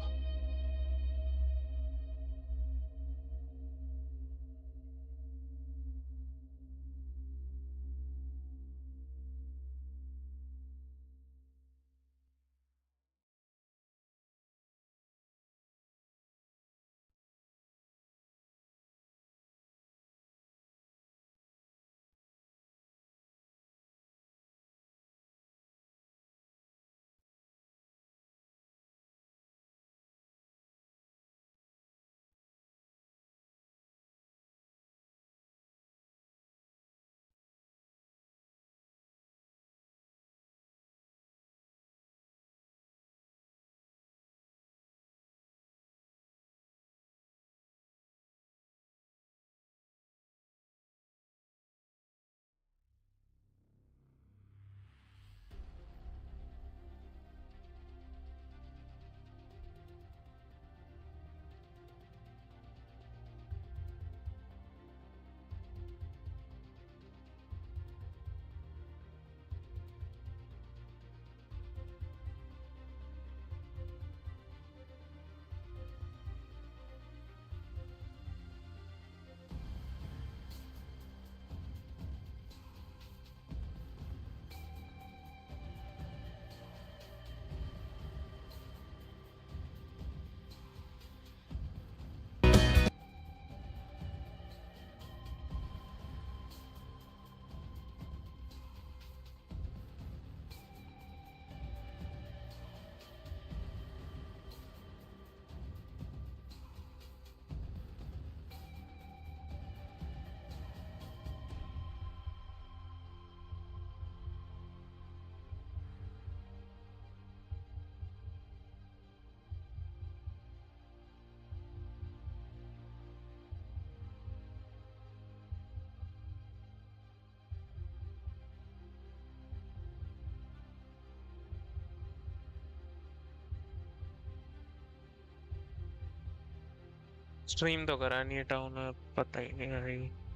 Stream तो करानी है town में, पता ही नहीं है।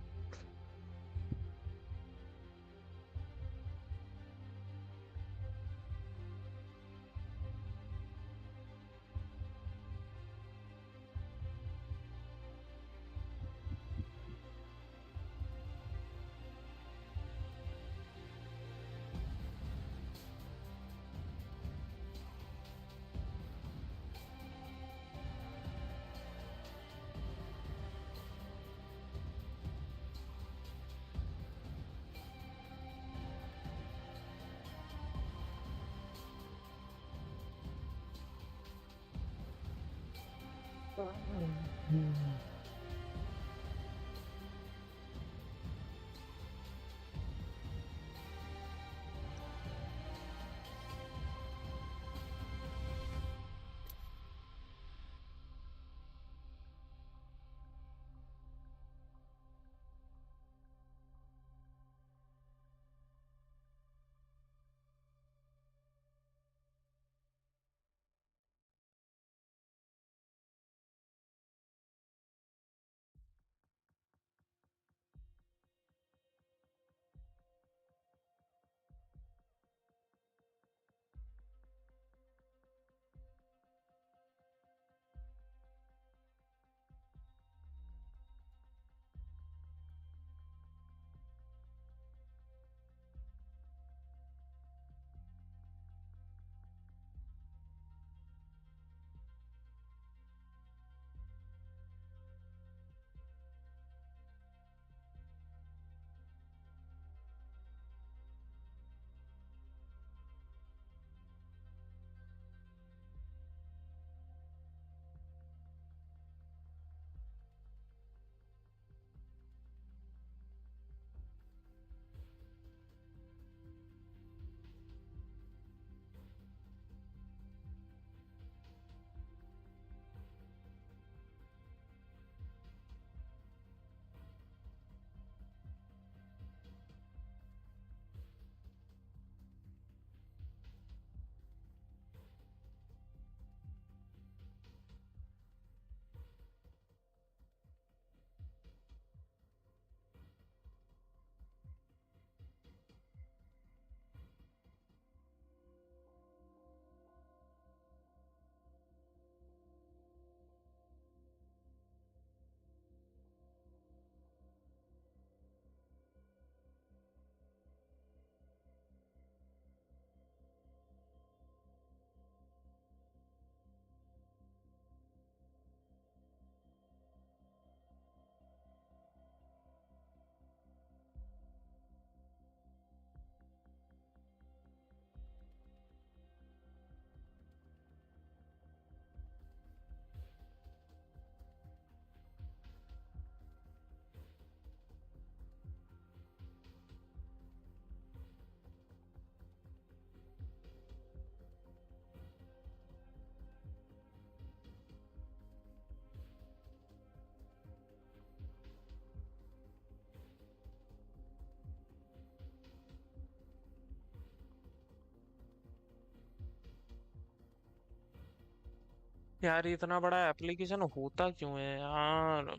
यार इतना बड़ा एप्लीकेशन होता क्यों है यार?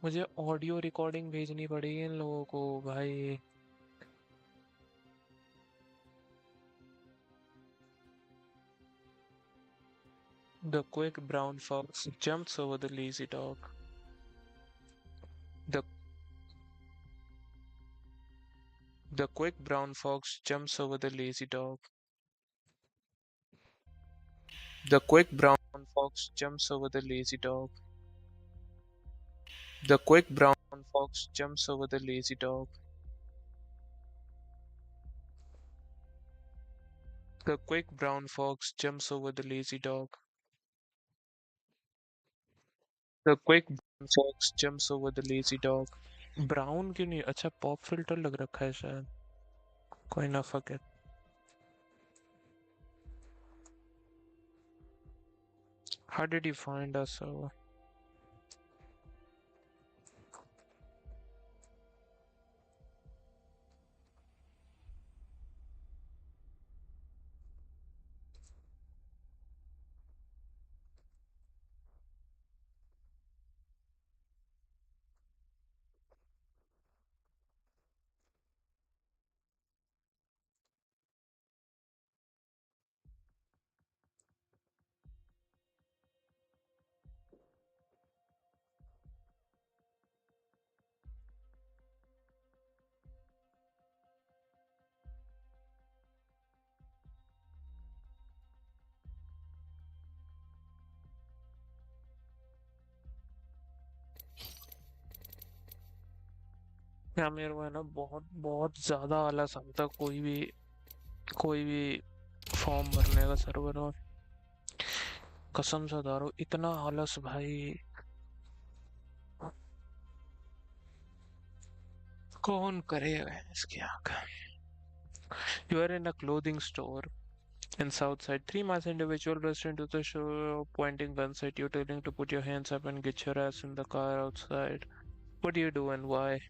मुझे ऑडियो रिकॉर्डिंग भेजनी पड़ेगी इन लोगों को भाई। The quick brown fox jumps over the lazy dog. The the quick brown fox jumps over the lazy dog. The quick brown fox jumps over the lazy dog. The quick brown fox jumps over the lazy dog. The quick brown fox jumps over the lazy dog. The quick brown fox jumps over the lazy dog. Brown क्यों नहीं? अच्छा pop filter लग रखा है शायद। कोई ना fuck it. How did you find us? या मेरे को है ना बहुत बहुत ज्यादा आलस आता कोई भी फॉर्म भरने का सर्वर और कसम से बता रहा हूँ इतना आलस भाई। कौन करेगा इसकी आंख? You are in a clothing store in Southside. Three masked individuals rushed into the show, pointing guns at you, telling to put your hands up and get your ass in the car outside. What do you do and why?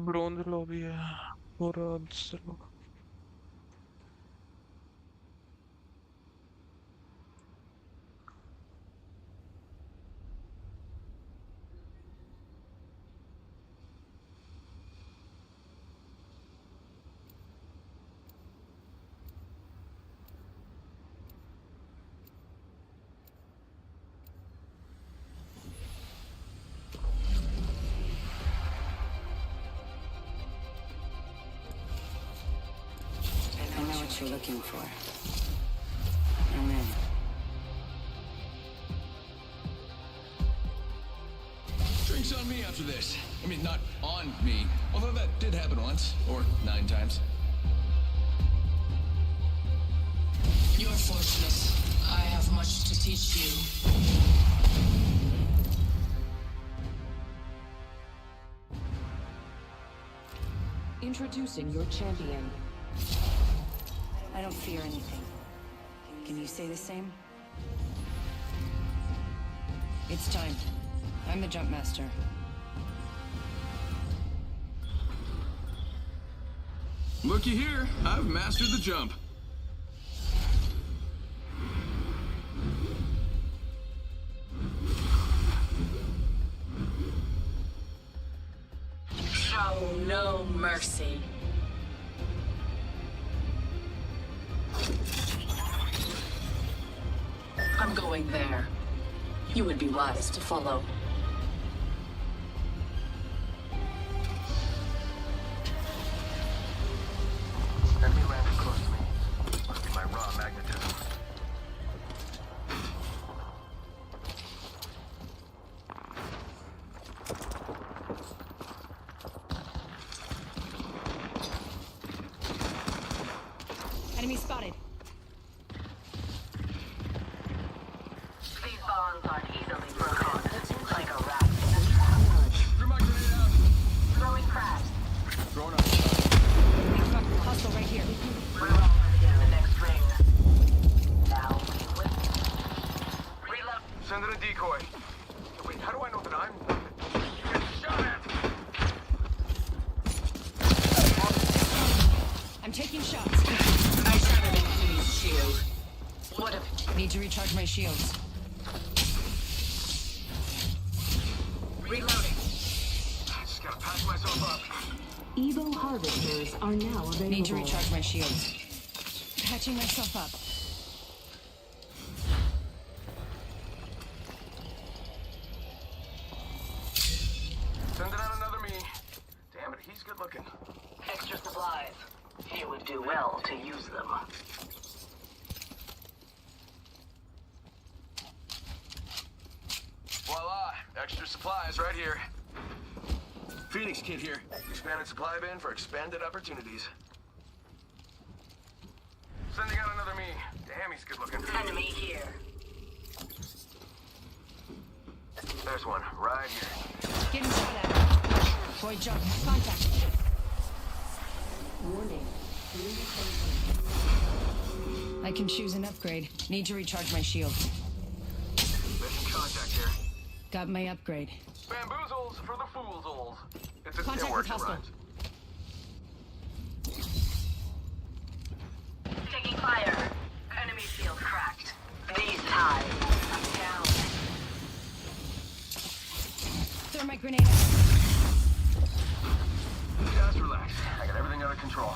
Bronze lobby है पूरा से लोग। I know what you're looking for. I'm in. Drinks on me after this. I mean, not on me. Although that did happen once, or 9 times. You're fortunate. I have much to teach you. Introducing your champion. I don't fear anything. Can you say the same? It's time. I'm the jump master. Looky here, I've mastered the jump. Show no mercy. I'm going there. You would be wise to follow. Enemy landed close to me. Must be my raw magnetism. Enemy spotted. These bonds aren't easily broken. Like a rat. Threw my grenade out. Throwing crabs. Thrown up. Hostile right here. We're almost in the next ring. Now we win. Reload. Send in a decoy. Wait, how do I know that I'm getting shot at? I'm taking shots. I shattered an enemy's shield. What of it? Need to recharge my shields. Reloading. I just gotta patch myself up. Evo harvesters are now available. Need to recharge my shields. Patching myself up. Sending out another me. Damn it, he's good looking. Extra supplies. You would do well to use them. Voila, extra supplies right here. Phoenix kid here. Expanded supply bin for expanded opportunities. Sending out another me. Damn, he's good looking. Enemy here. There's one, right here. Getting shot at. Boy, jump. Contact. Warning. I can choose an upgrade. Need to recharge my shields. Making contact here. Got my upgrade. Bamboozles for the foolsholes. It's a Contact it works, with it hostile. rhymes. Taking fire. Enemy shield cracked. These ties. Down. Throw my grenade out. Just relax. I got everything under control.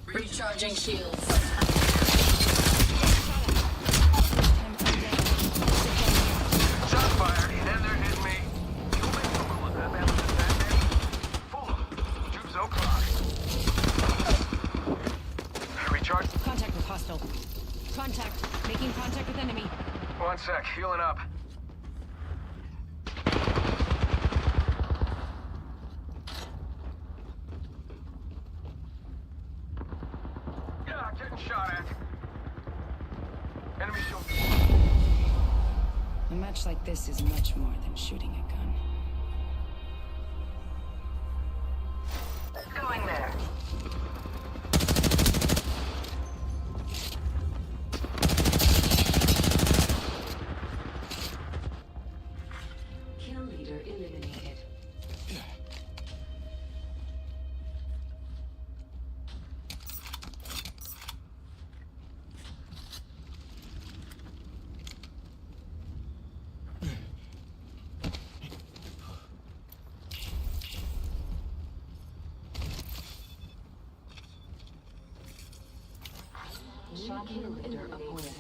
Recharging shields. Shots fired, and they're hitting me. You'll make a little of that day. Fool 'em. Juke's o'clock. Recharge. Contact with hostile. Contact. Making contact with enemy. 1 sec, healing up. Yeah, getting shot at. Enemy shield. A match like this is much more than shooting a gun. Going there. Kill leader eliminated. kill leader appointed.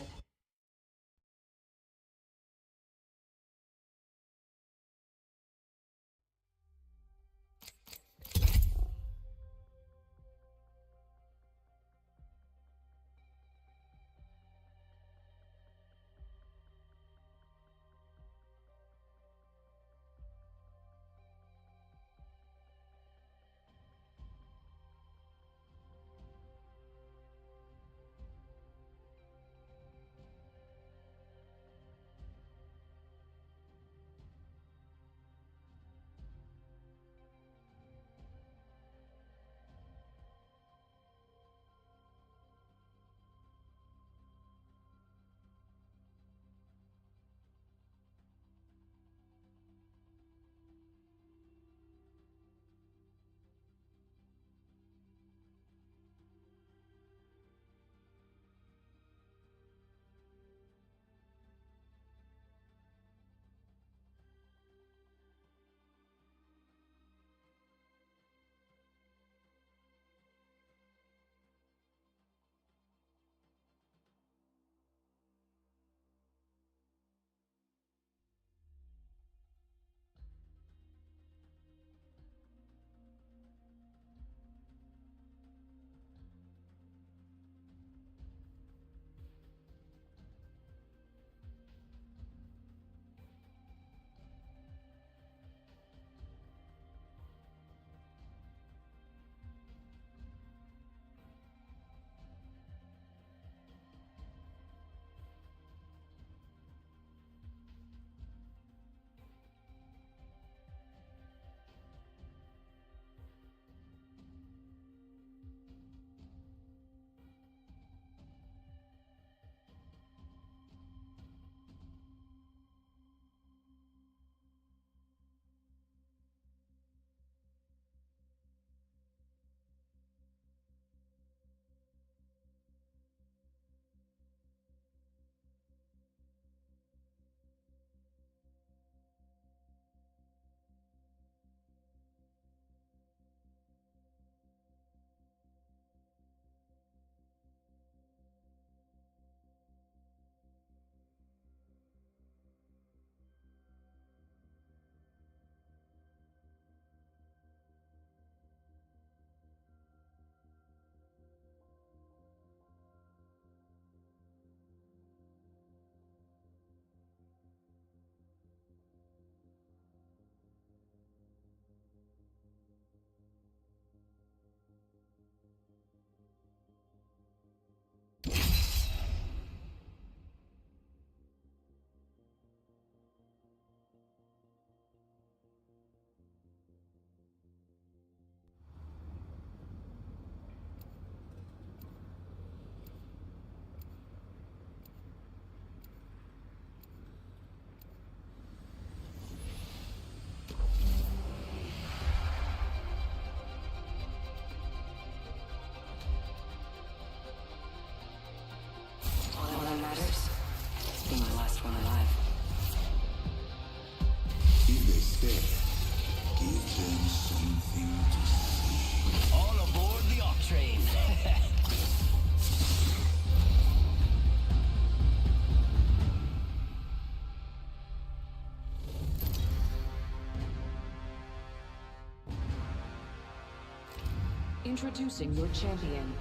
Introducing your champion.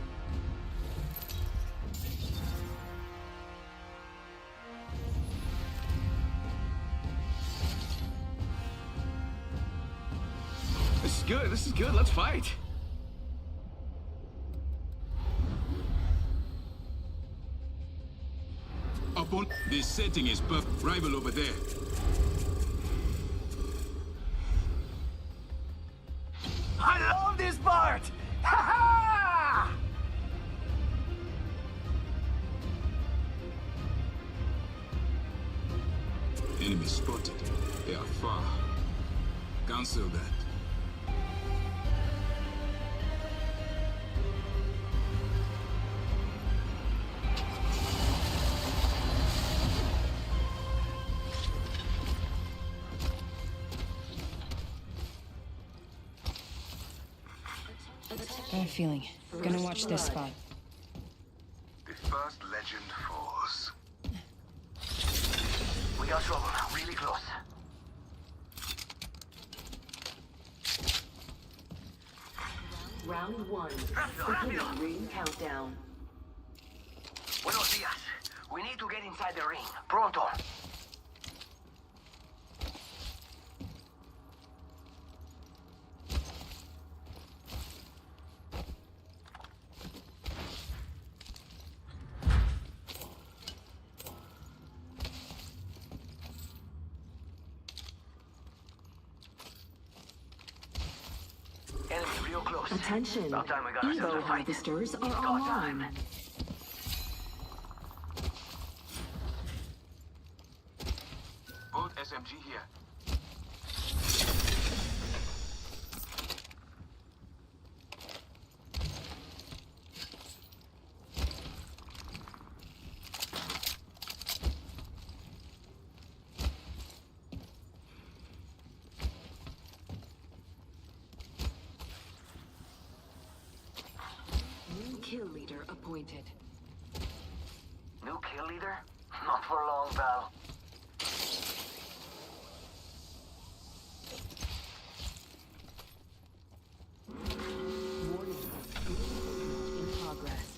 This is good, this is good, let's fight! Upon this setting is perfect. Rival over there. I love this part! Ha ha! Enemy spotted. They are far. Cancel that. I have a feeling. Gonna watch this spot. This first legend falls. We got trouble. Really close. Round 1. Rápido. Beginning ring countdown. Buenos días. We need to get inside the ring. Pronto. Enemy real close. Attention. About time we got ourselves Evo a fight. harvesters are It's go online. time. Both SMG here. New kill leader appointed. New kill leader? Not for long, pal. Warning. In progress.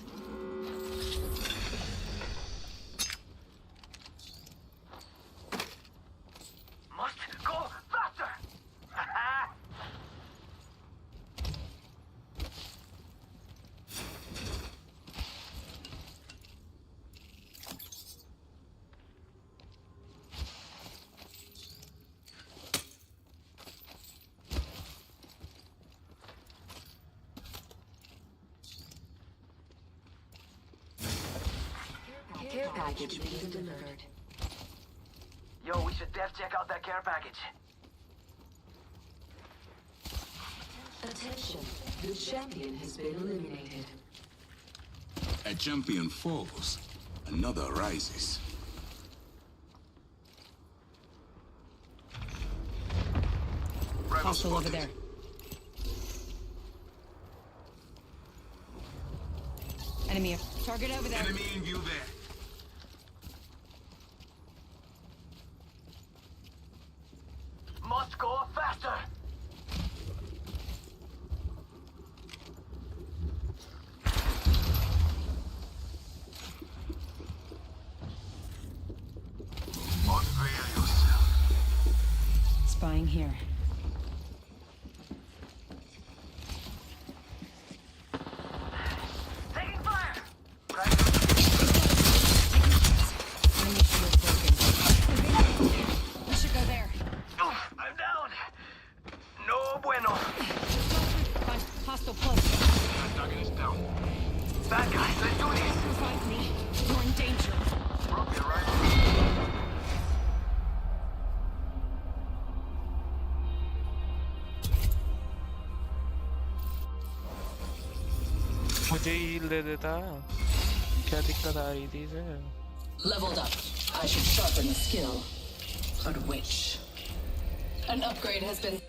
Must go faster! Care package being delivered. Yo, we should def check out that care package. Attention. The champion has been eliminated. A champion falls, another rises. Hostile over there. Enemy. Target over there. Enemy in view there. Must go faster! Unveil yourself. Spying here. Taking fire! Enemy shield broken. We should go there. Oof, I'm down! No bueno. Hostile close. That target is down. Bad guys, let's do this! Revive me. You're in danger. Broke it, right? मुझे heal दे देता क्या दिक्कत आ रही थी इसे Leveled up. I should sharpen the skill. But which? An upgrade has been...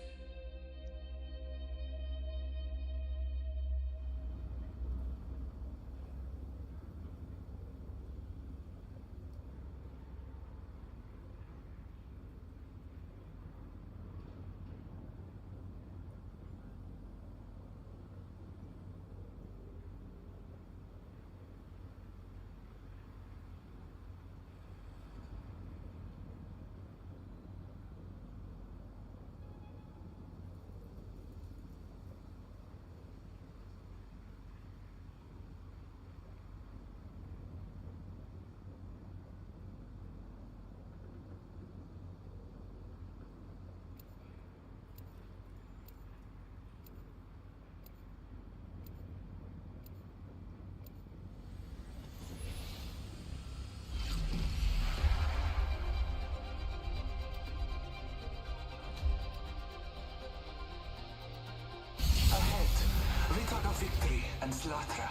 Victory and slaughter.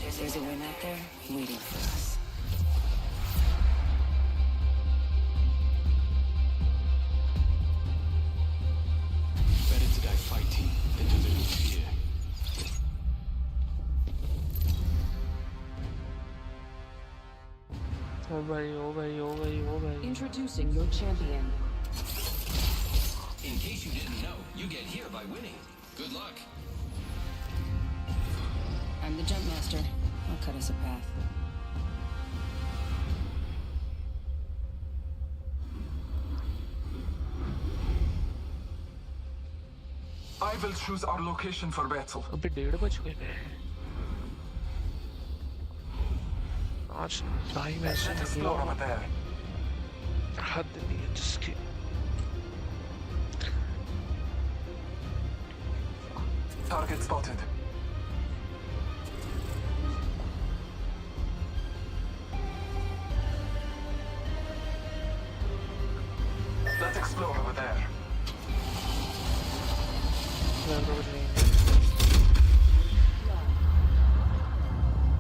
There's a win out there waiting for us. Better to die fighting than to live in fear. ओ भाई ओ भाई ओ भाई ओ भाई Introducing your champion. In case you didn't know, you get here by winning. Good luck. I'm the jump master. I'll cut us a path. I will choose our location for battle. अभी 1:30 बज गए हैं आज time ऐसे Let's निकला explore over there. हद नहीं है जिसकी Target spotted. Let's explore over there.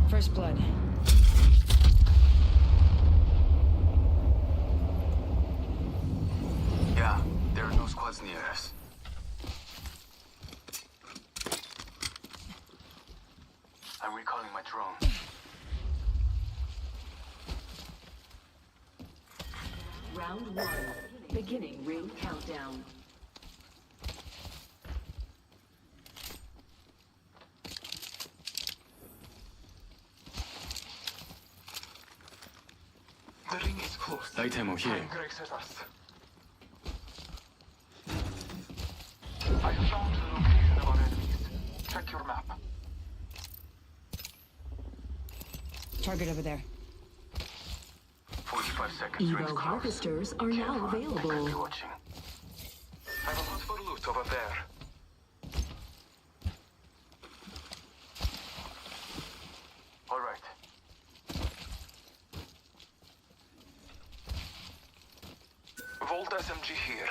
First blood. Yeah, there are no squads near us. I'm recalling my drone. Round 1. Beginning ring countdown. The ring is close. Light ammo here. Time graces us. I found the location of our enemies. Check your map. Target over there. 45 seconds. Rings Evo close. harvesters are now Be available. watching. I will hunt for loot over there. All right. Volt SMG here.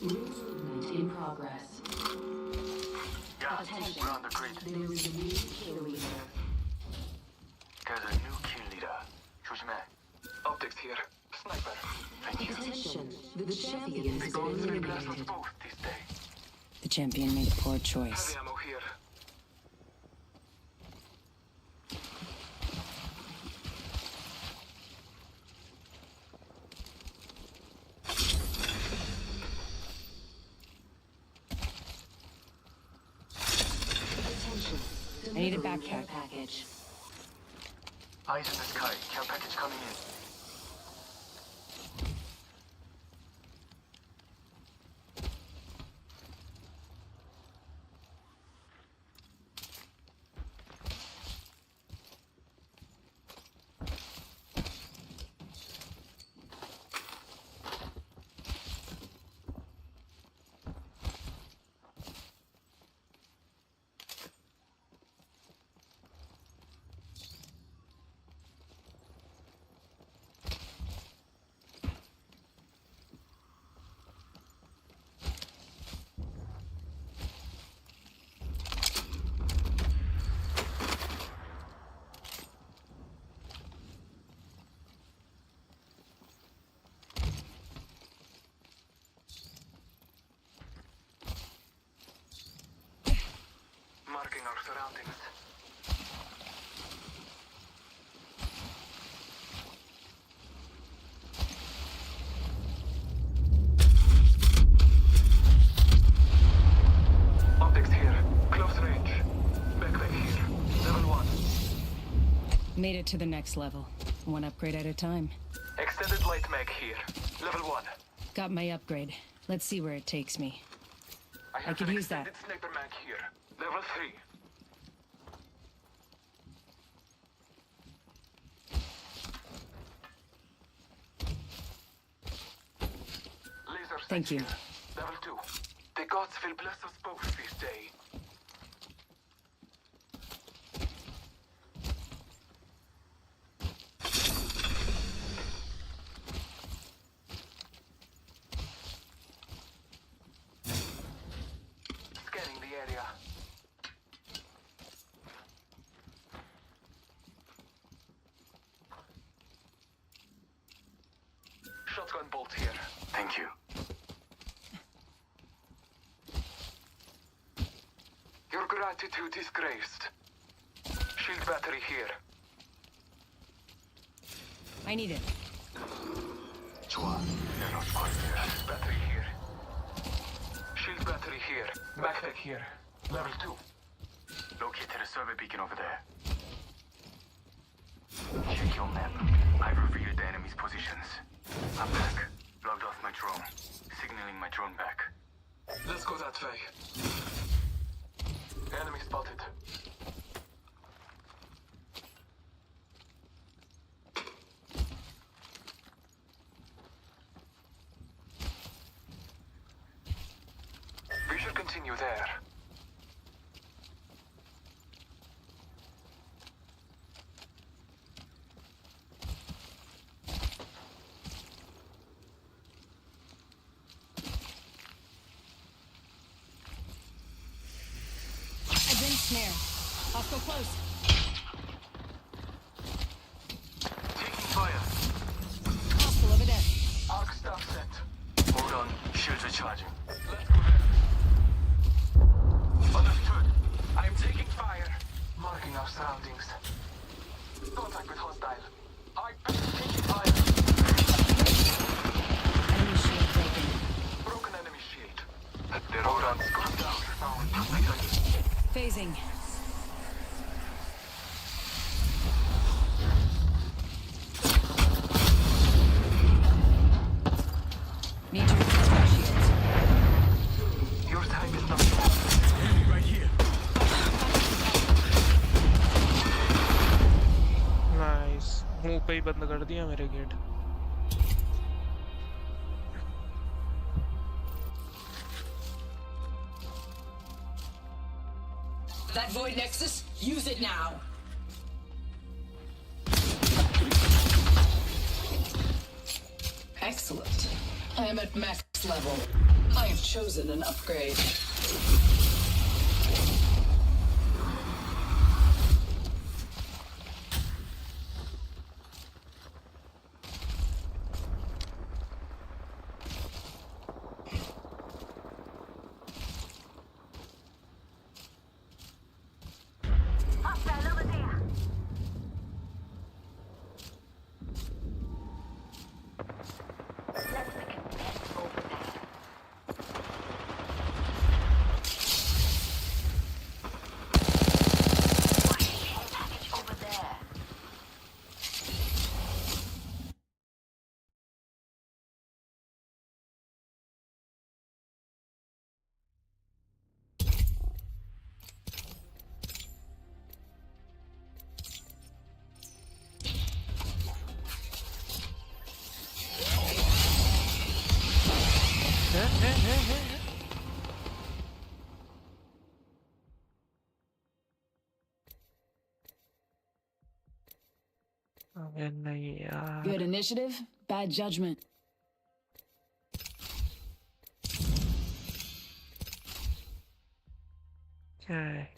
Movement in progress. Yeah, Attention. we're on the grid. There is a new kill leader. There's a new kill leader. 조심해. Optics here. Sniper. Attention. The champion has been Three blasts eliminated. both this day. The champion made a poor choice. Heavy ammo here. Attention. I need a Delivering backpack. care package. Eyes in the sky. Care package coming in. Marking our surroundings. Optics here. Close range. Backpack here. Level 1. Made it to the next level. One upgrade at a time. Extended light mag here. Level 1. Got my upgrade. Let's see where it takes me. have could an use that. extended sniper mag here. Level 3. Laser sight Thank you. here. Level 2. The gods will bless us both this day. Shotgun bolt here. Thank you. Your gratitude is graced. Shield battery here. I need it. 좋아. Shield battery here. Shield battery here. Backpack here. Level 2. Located a survey beacon over there. Check your map. I've revealed the enemy's positions. I'm back. Logged off my drone. Signaling my drone back. Let's go that way. Enemy spotted. We should continue there. I've been snared. Hostile close. Taking fire. Hostile over there. Arc staff set. Hold on. Shields recharging. Let's go there. Understood. I am taking fire. Marking our surroundings. Contact with hostile. I'm taking fire. Enemy shield broken. Broken enemy shield. The rodents gone down. Phasing. Need to recharge my shields. Your time is not. Enemy right here. Nice मुंह पे ही बंद कर दिया मेरे gate That void nexus, use it now. Excellent. I am at max level. I have chosen an upgrade. Hostile over there. Let's make a bet over there. Care package over there. अबे नहीं यार Good initiative, bad judgment. क्या है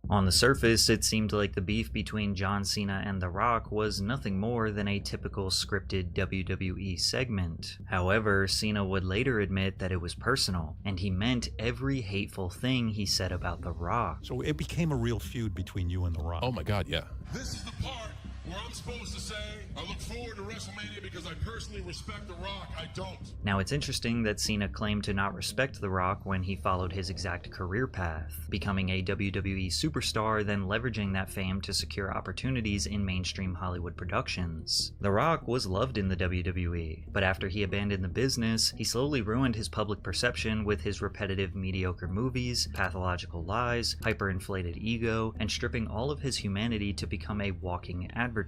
On the surface, it seemed like the beef between John Cena and The Rock was nothing more than a typical scripted WWE segment. However, Cena would later admit that it was personal, and he meant every hateful thing he said about The Rock. So it became a real feud between you and The Rock. Oh my God, yeah. This is the part where I'm supposed to say, I look forward to WrestleMania because I personally respect The Rock. I don't. Now, it's interesting that Cena claimed to not respect The Rock when he followed his exact career path, becoming a WWE superstar, then leveraging that fame to secure opportunities in mainstream Hollywood productions. The Rock was loved in the WWE, but after he abandoned the business, he slowly ruined his public perception with his repetitive mediocre movies, pathological lies, hyperinflated ego, and stripping all of his humanity to become a walking advertisement.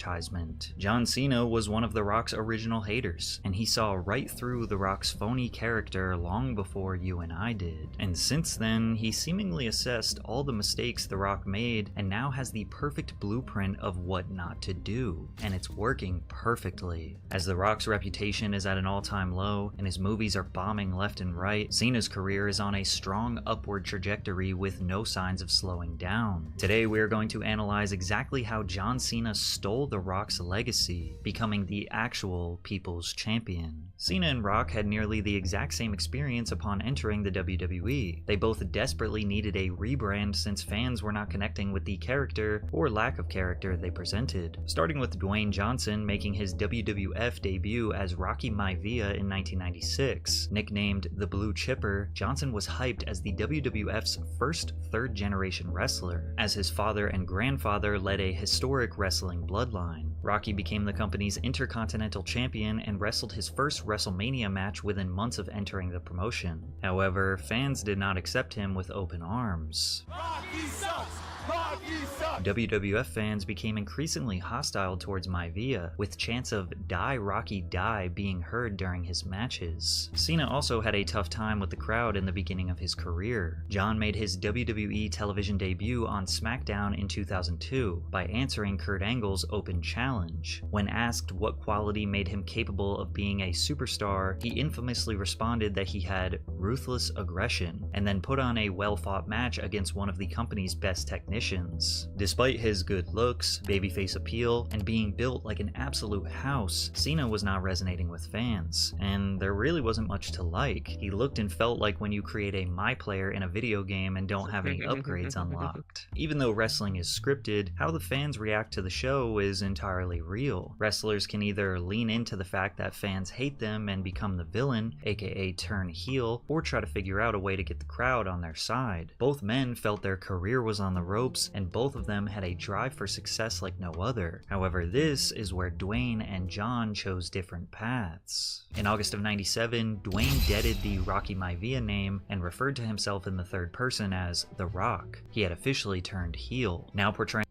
John Cena was one of The Rock's original haters, and he saw right through The Rock's phony character long before you and I did. And since then, he seemingly assessed all the mistakes The Rock made and now has the perfect blueprint of what not to do, and it's working perfectly. As The Rock's reputation is at an all-time low and his movies are bombing left and right, Cena's career is on a strong upward trajectory with no signs of slowing down. Today we are going to analyze exactly how John Cena stole The Rock's legacy, becoming the actual people's champion. Cena and Rock had nearly the exact same experience upon entering the WWE. They both desperately needed a rebrand since fans were not connecting with the character or lack of character they presented. Starting with Dwayne Johnson making his WWF debut as Rocky Maivia in 1996. Nicknamed the Blue Chipper, Johnson was hyped as the WWF's first third-generation wrestler, as his father and grandfather led a historic wrestling bloodline. Rocky became the company's Intercontinental Champion and wrestled his first WrestleMania match within months of entering the promotion. However, fans did not accept him with open arms. Rocky sucks! Rocky sucks! WWF fans became increasingly hostile towards Maivia, with chants of "Die Rocky Die" being heard during his matches. Cena also had a tough time with the crowd in the beginning of his career. John made his WWE television debut on SmackDown in 2002 by answering Kurt Angle's open challenge. When asked what quality made him capable of being a superstar, he infamously responded that he had ruthless aggression, and then put on a well-fought match against one of the company's best technicians. Despite his good looks, babyface appeal, and being built like an absolute house, Cena was not resonating with fans, and there really wasn't much to like. He looked and felt like when you create a My Player in a video game and don't have any upgrades unlocked. Even though wrestling is scripted, how the fans react to the show is entirely real. Wrestlers can either lean into the fact that fans hate them and become the villain, aka turn heel, or try to figure out a way to get the crowd on their side. Both men felt their career was on the ropes, and both of them had a drive for success like no other. However, this is where Dwayne and John chose different paths. In August of '97, Dwayne deaded the Rocky Maivia name and referred to himself in the third person as The Rock. He had officially turned heel, now portraying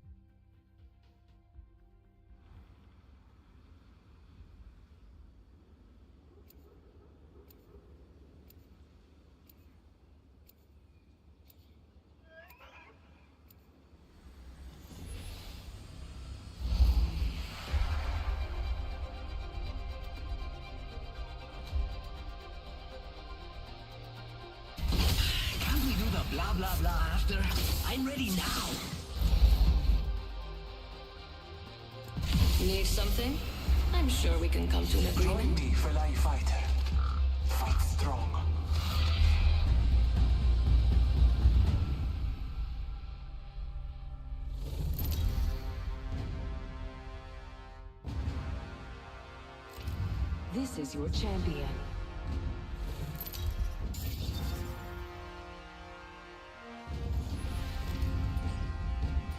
blah blah blah after. I'm ready now. Need something? I'm sure we can come to an agreement. Join me, fellow fighter. Fight strong. This is your champion.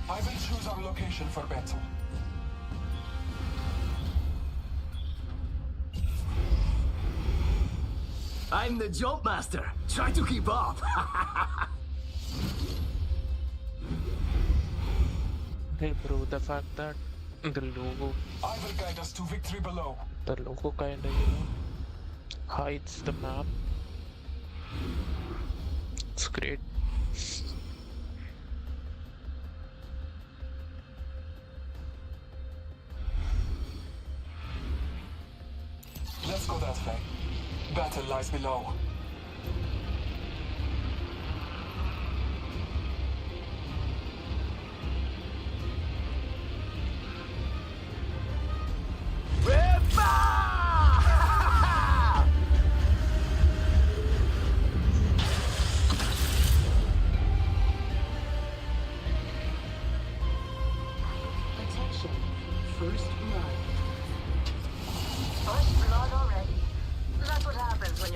I will choose our location for battle. I'm the jump master. Try to keep up. Hey bro, the fact that the logo, I will guide us to victory below. The logo kinda, hides the map. It's great. Let's go that way. Battle lies below.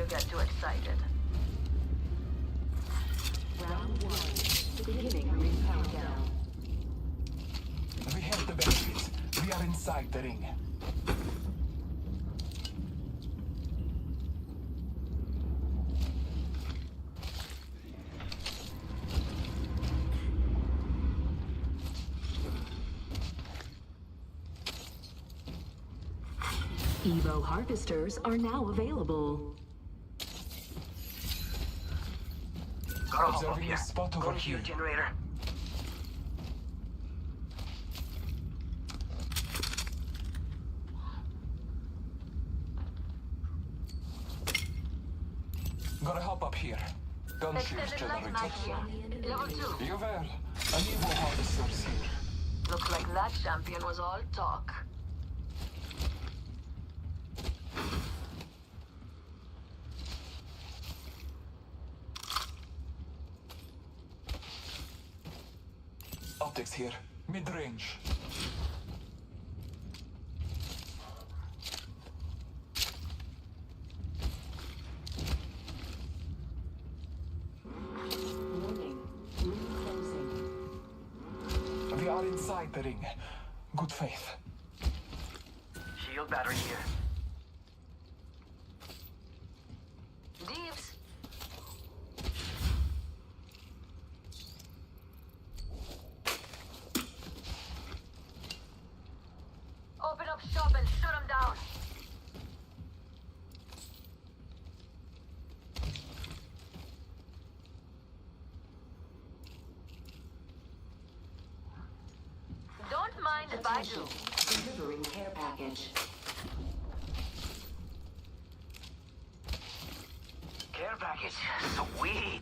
you get too excited. Round 1. Beginning ring countdown. We have the benefits. We are inside the ring. Evo harvesters are now available. Gotta hop up Observing here. a spot over Going to here. your generator. Gotta hop up here. Gun shield Extended light mag generator. here. Level 2. You well. An Evo harvester's here. Looks like that champion was all talk. Optics here. Mid-range. Warning. Ring closing. We are inside the ring. Good faith. Shield battery here. Deeps. Open up shop and shut them down. Don't mind if I do. Delivering care package. Care package. Sweet.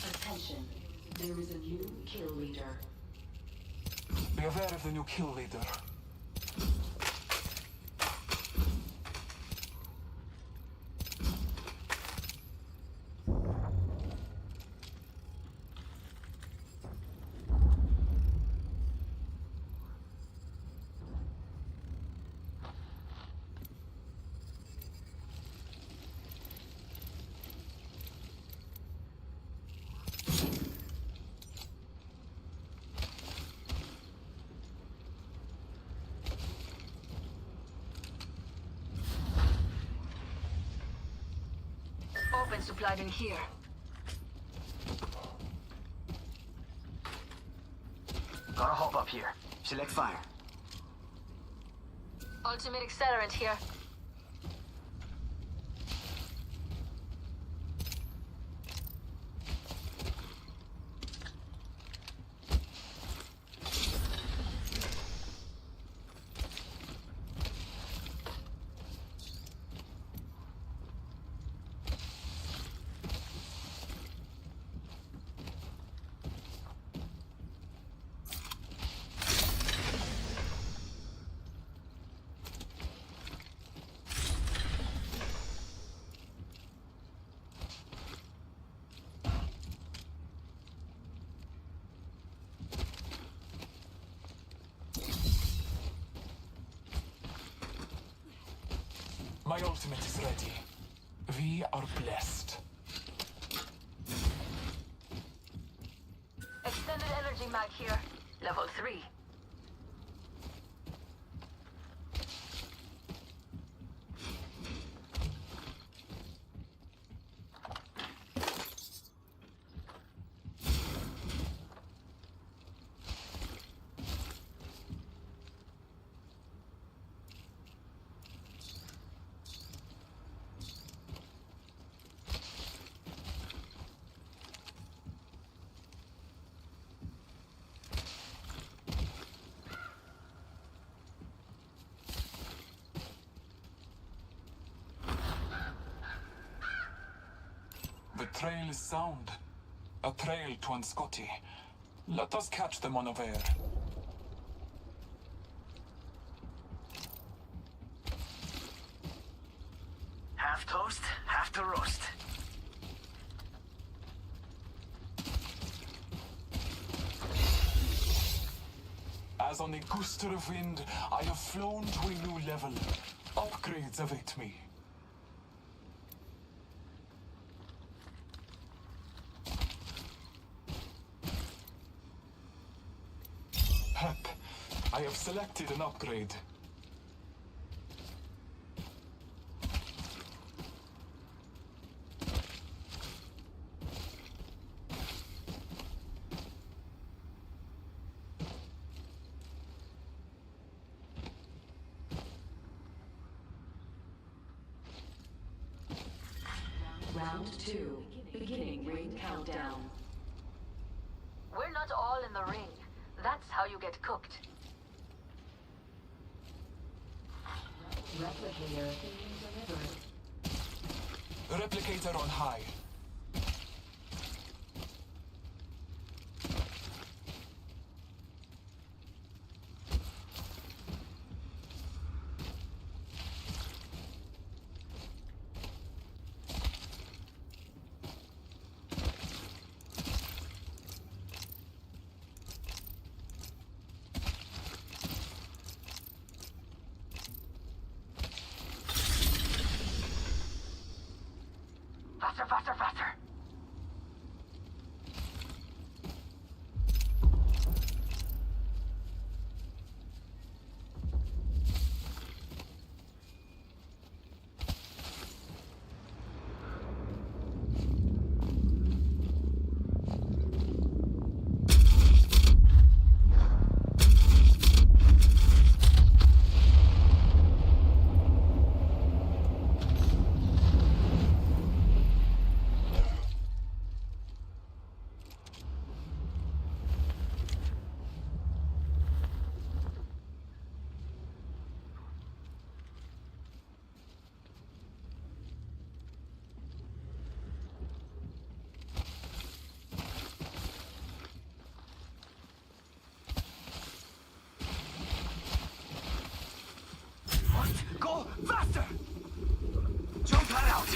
Attention. There is a new kill leader. Be aware of the new kill leader. Open supply bin here. Gotta hop up here. Select fire. Ultimate accelerant here. My ultimate is ready. We are blessed. Extended energy mag here. Level 3. The trail is sound. A trail to Scotty. Let us catch them unaware. toast, half to roast. As on a gust of wind, I have flown to a new level. Upgrades await me. Heck, I have selected an upgrade. Round 2. Beginning ring countdown. We're not all in the ring. That's how you get cooked. Replicator delivered. Replicator on high. Faster, faster, faster! Go faster! Jump that out!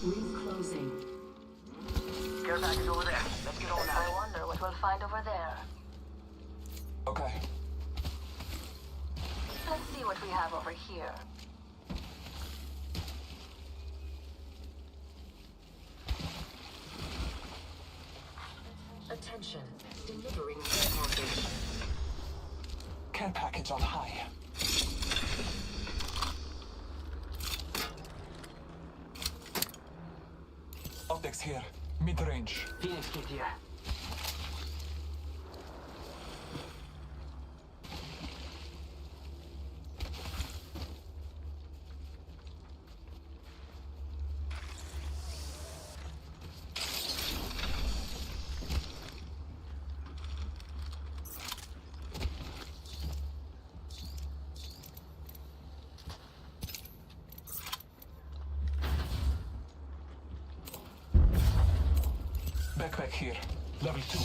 Ring closing. Care package over there. Let's get on now. I wonder what we'll find over there. Okay. Let's see what we have over here. Attention. Delivering care package. Care package on high. Optics here. Mid-range. Phoenix kit here. Backpack here. Level 2.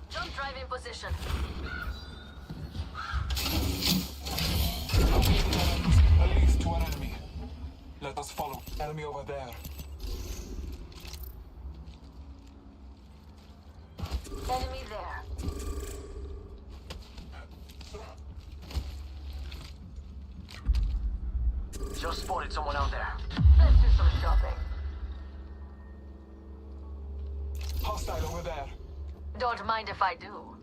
Jump drive in position. At least to an enemy. Let us follow. Enemy over there. Enemy there. Just spotted someone out there. Let's do some shopping. Hostile over there. Don't mind if I do.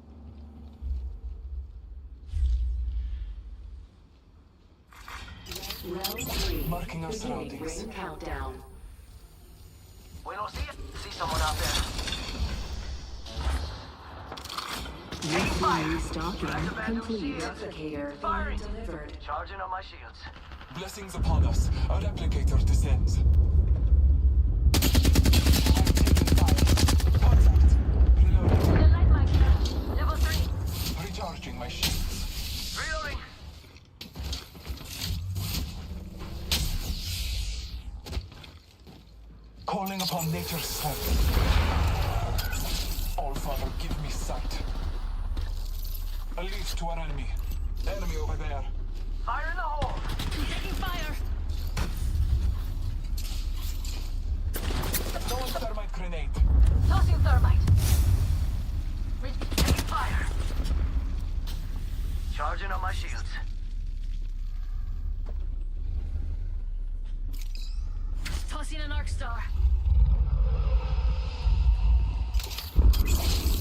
Round 3. Marking our Beginning surroundings. ring countdown. We don't see it. See someone out there. Restocking complete. Replicator Firing. being delivered. Charging on my shields. Blessings upon us. Our replicator descends. Level 3. Recharging my shields. Reloading. Calling upon nature's strength. All Father, give me sight. A lead to our enemy. Enemy over there. Fire in the hole. Taking fire. Throwing thermite grenade. Tossing thermite. Taking fire. Charging on my shields. Tossing an arc star.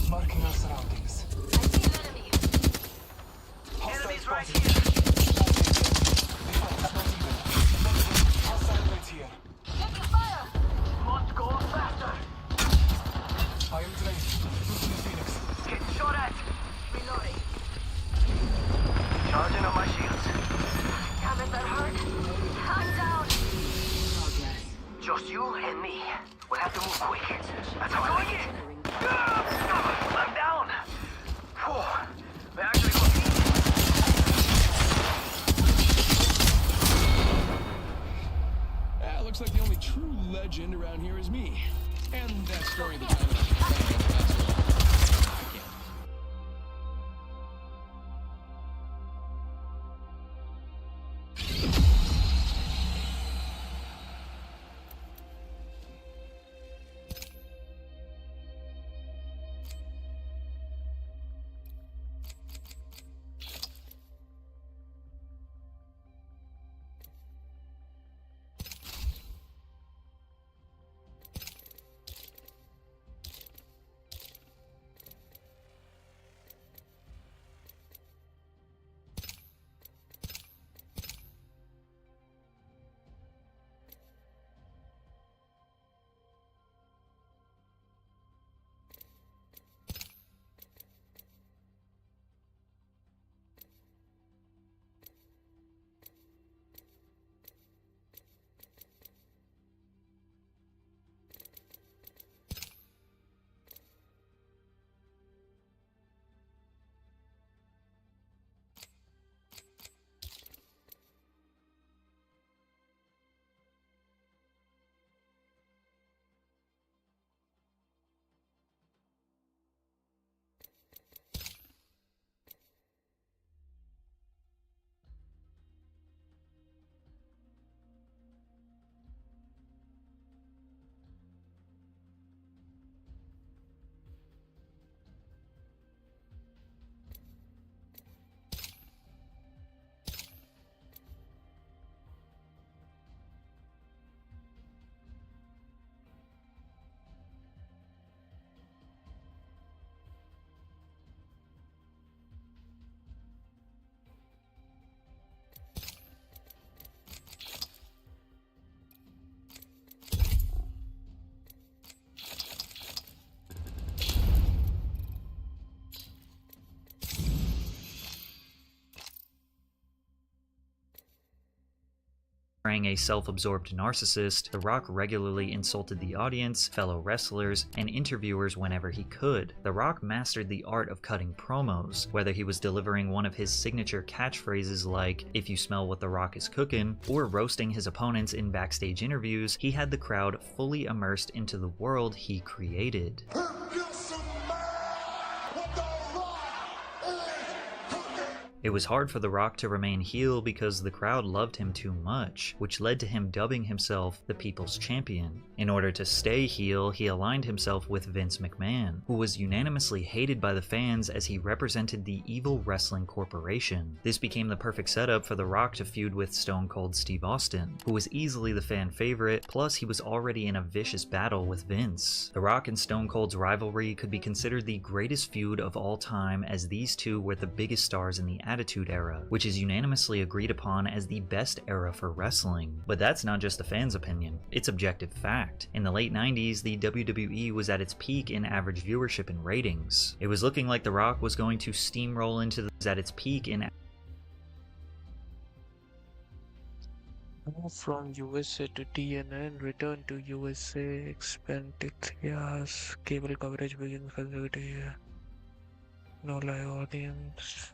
Marking our surroundings. I see an enemy. Enemies right spotted. here. The fight's not even. Hostile right here. Taking fire. Must go faster. I am trained. Losing Phoenix. Getting shot at. Reloading. Charging on my shields. Damn it, that hurt. I'm down. Just you and me. We'll have to move quick. That's how I like it. I'm down. Whew. We're actually looking. Looks like the only true legend around here is me. And that story that Portraying a self-absorbed narcissist, The Rock regularly insulted the audience, fellow wrestlers, and interviewers whenever he could. The Rock mastered the art of cutting promos, whether he was delivering one of his signature catchphrases like, "If you smell what The Rock is cooking," or roasting his opponents in backstage interviews. He had the crowd fully immersed into the world he created. It was hard for The Rock to remain heel because the crowd loved him too much, which led to him dubbing himself the People's Champion. In order to stay heel, he aligned himself with Vince McMahon, who was unanimously hated by the fans as he represented the evil wrestling corporation. This became the perfect setup for The Rock to feud with Stone Cold Steve Austin, who was easily the fan favorite, plus he was already in a vicious battle with Vince. The Rock and Stone Cold's rivalry could be considered the greatest feud of all time, as these two were the biggest stars in the Attitude Era, which is unanimously agreed upon as the best era for wrestling. But that's not just the fans' opinion, it's objective fact. In the late 90s, the WWE was at its peak in average viewership and ratings. It was looking like The Rock was going to steamroll into at its peak in From USA to TNN, return to USA, expand to Yes, cable coverage begins consecutive. No live audience.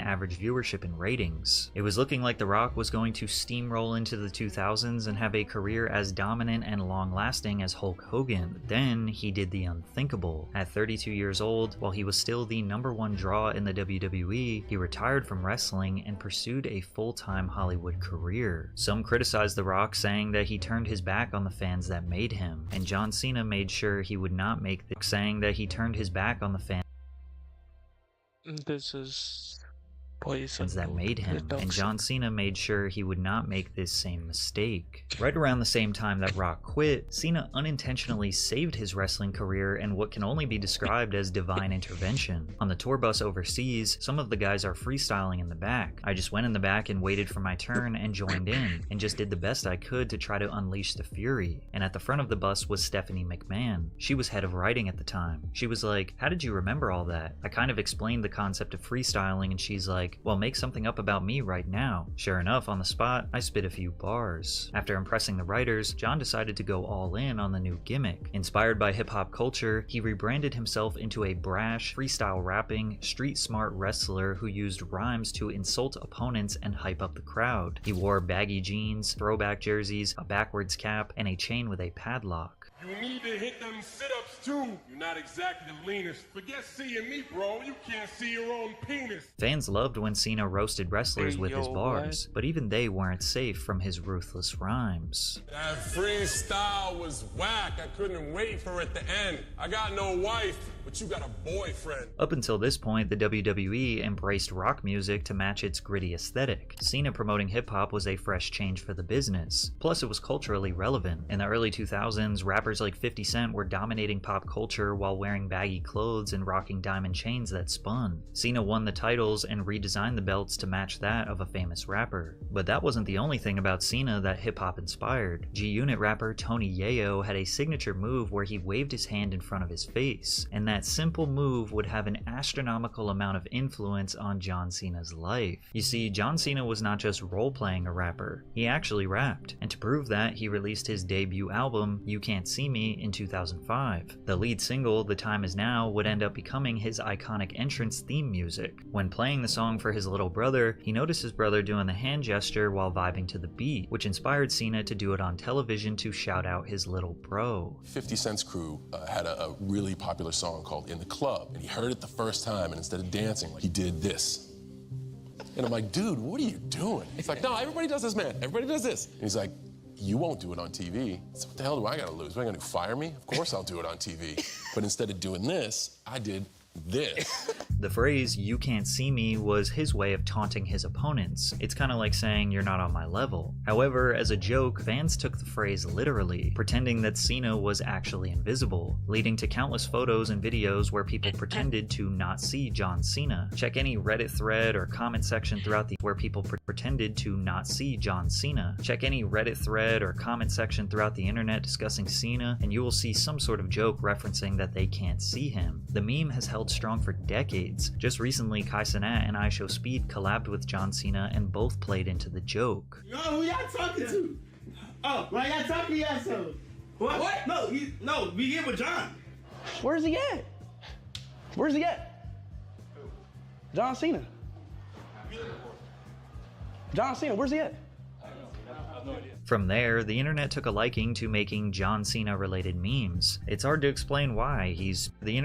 average viewership and ratings. It was looking like The Rock was going to steamroll into the 2000s and have a career as dominant and long-lasting as Hulk Hogan. Then he did the unthinkable. At 32 years old, while he was still the #1 draw in the WWE, he retired from wrestling and pursued a full-time Hollywood career. Some criticized The Rock, saying that he turned his back on the fans that made him, and John Cena made sure he would not make the saying that he turned his back on the fans This is poison that made him, and John Cena made sure he would not make this same mistake. Right around the same time that Rock quit, Cena unintentionally saved his wrestling career in what can only be described as divine intervention. On the tour bus overseas, some of the guys are freestyling in the back. I just went in the back and waited for my turn and joined in, and just did the best I could to try to unleash the fury. And at the front of the bus was Stephanie McMahon. She was head of writing at the time. She was like, "How did you remember all that?" I kind of explained the concept of freestyling, and she's like, "Well, make something up about me right now." Sure enough, on the spot, I spit a few bars. After impressing the writers, John decided to go all in on the new gimmick. Inspired by hip-hop culture, he rebranded himself into a brash, freestyle rapping, street-smart wrestler who used rhymes to insult opponents and hype up the crowd. He wore baggy jeans, throwback jerseys, a backwards cap, and a chain with a padlock. You need to hit them sit-ups too. You're not exactly the leanest. Forget seeing me, bro. You can't see your own penis. Fans loved when Cena roasted wrestlers with his bars, but even they weren't safe from his ruthless rhymes. That freestyle was whack. I couldn't wait for it to end. I got no wife, but you got a boyfriend. Up until this point, the WWE embraced rock music to match its gritty aesthetic. Cena promoting hip-hop was a fresh change for the business. Plus, it was culturally relevant. In the early 2000s, rappers like 50 Cent were dominating pop culture while wearing baggy clothes and rocking diamond chains that spun. Cena won the titles and redesigned the belts to match that of a famous rapper. But that wasn't the only thing about Cena that hip-hop inspired. G-Unit rapper Tony Yayo had a signature move where he waved his hand in front of his face, and that simple move would have an astronomical amount of influence on John Cena's life. You see, John Cena was not just role-playing a rapper, he actually rapped, and to prove that, he released his debut album, You Can't See Me, in 2005. The lead single, The Time Is Now, would end up becoming his iconic entrance theme music. When playing the song for his little brother, he noticed his brother doing the hand gesture while vibing to the beat, which inspired Cena to do it on television to shout out his little bro. 50 Cent's crew had a really popular song called In the Club, and he heard it the first time, and instead of dancing, he did this. And I'm like, dude, what are you doing? He's like, no, everybody does this, man. Everybody does this. And he's like, you won't do it on TV. So what the hell do I gotta lose? What are you gonna do, fire me? Of course I'll do it on TV. But instead of doing this, I did this. The phrase, "You can't see me," was his way of taunting his opponents. It's kind of like saying, "You're not on my level." However, as a joke, fans took the phrase literally, pretending that Cena was actually invisible, leading to countless photos and videos where people pretended to not see John Cena. Check any Reddit thread or comment section throughout the where people pretended to not see John Cena. Check any Reddit thread or comment section throughout the internet discussing Cena, and you will see some sort of joke referencing that they can't see him. The meme has held strong for decades. Just recently, Kai Cenat and iShowSpeed collabed with John Cena and both played into the joke. Yo, who y'all talking to? Oh, why y'all talking to y'all so? What? No, we get with John. Where's he at? Where's he at? John Cena. John Cena, where's he at? From there, the internet took a liking to making John Cena-related memes. It's hard to explain why he's just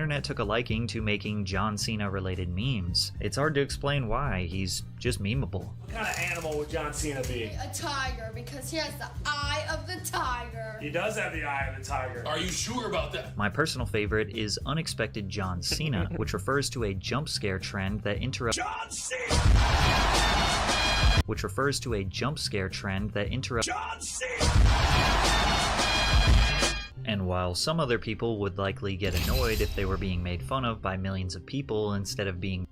memeable. What kind of animal would John Cena be? A tiger, because he has the eye of the tiger. He does have the eye of the tiger. Are you sure about that? My personal favorite is Unexpected John Cena, which refers to a jump scare trend that interrupts John Cena! And while some other people would likely get annoyed if they were being made fun of by millions of people instead of being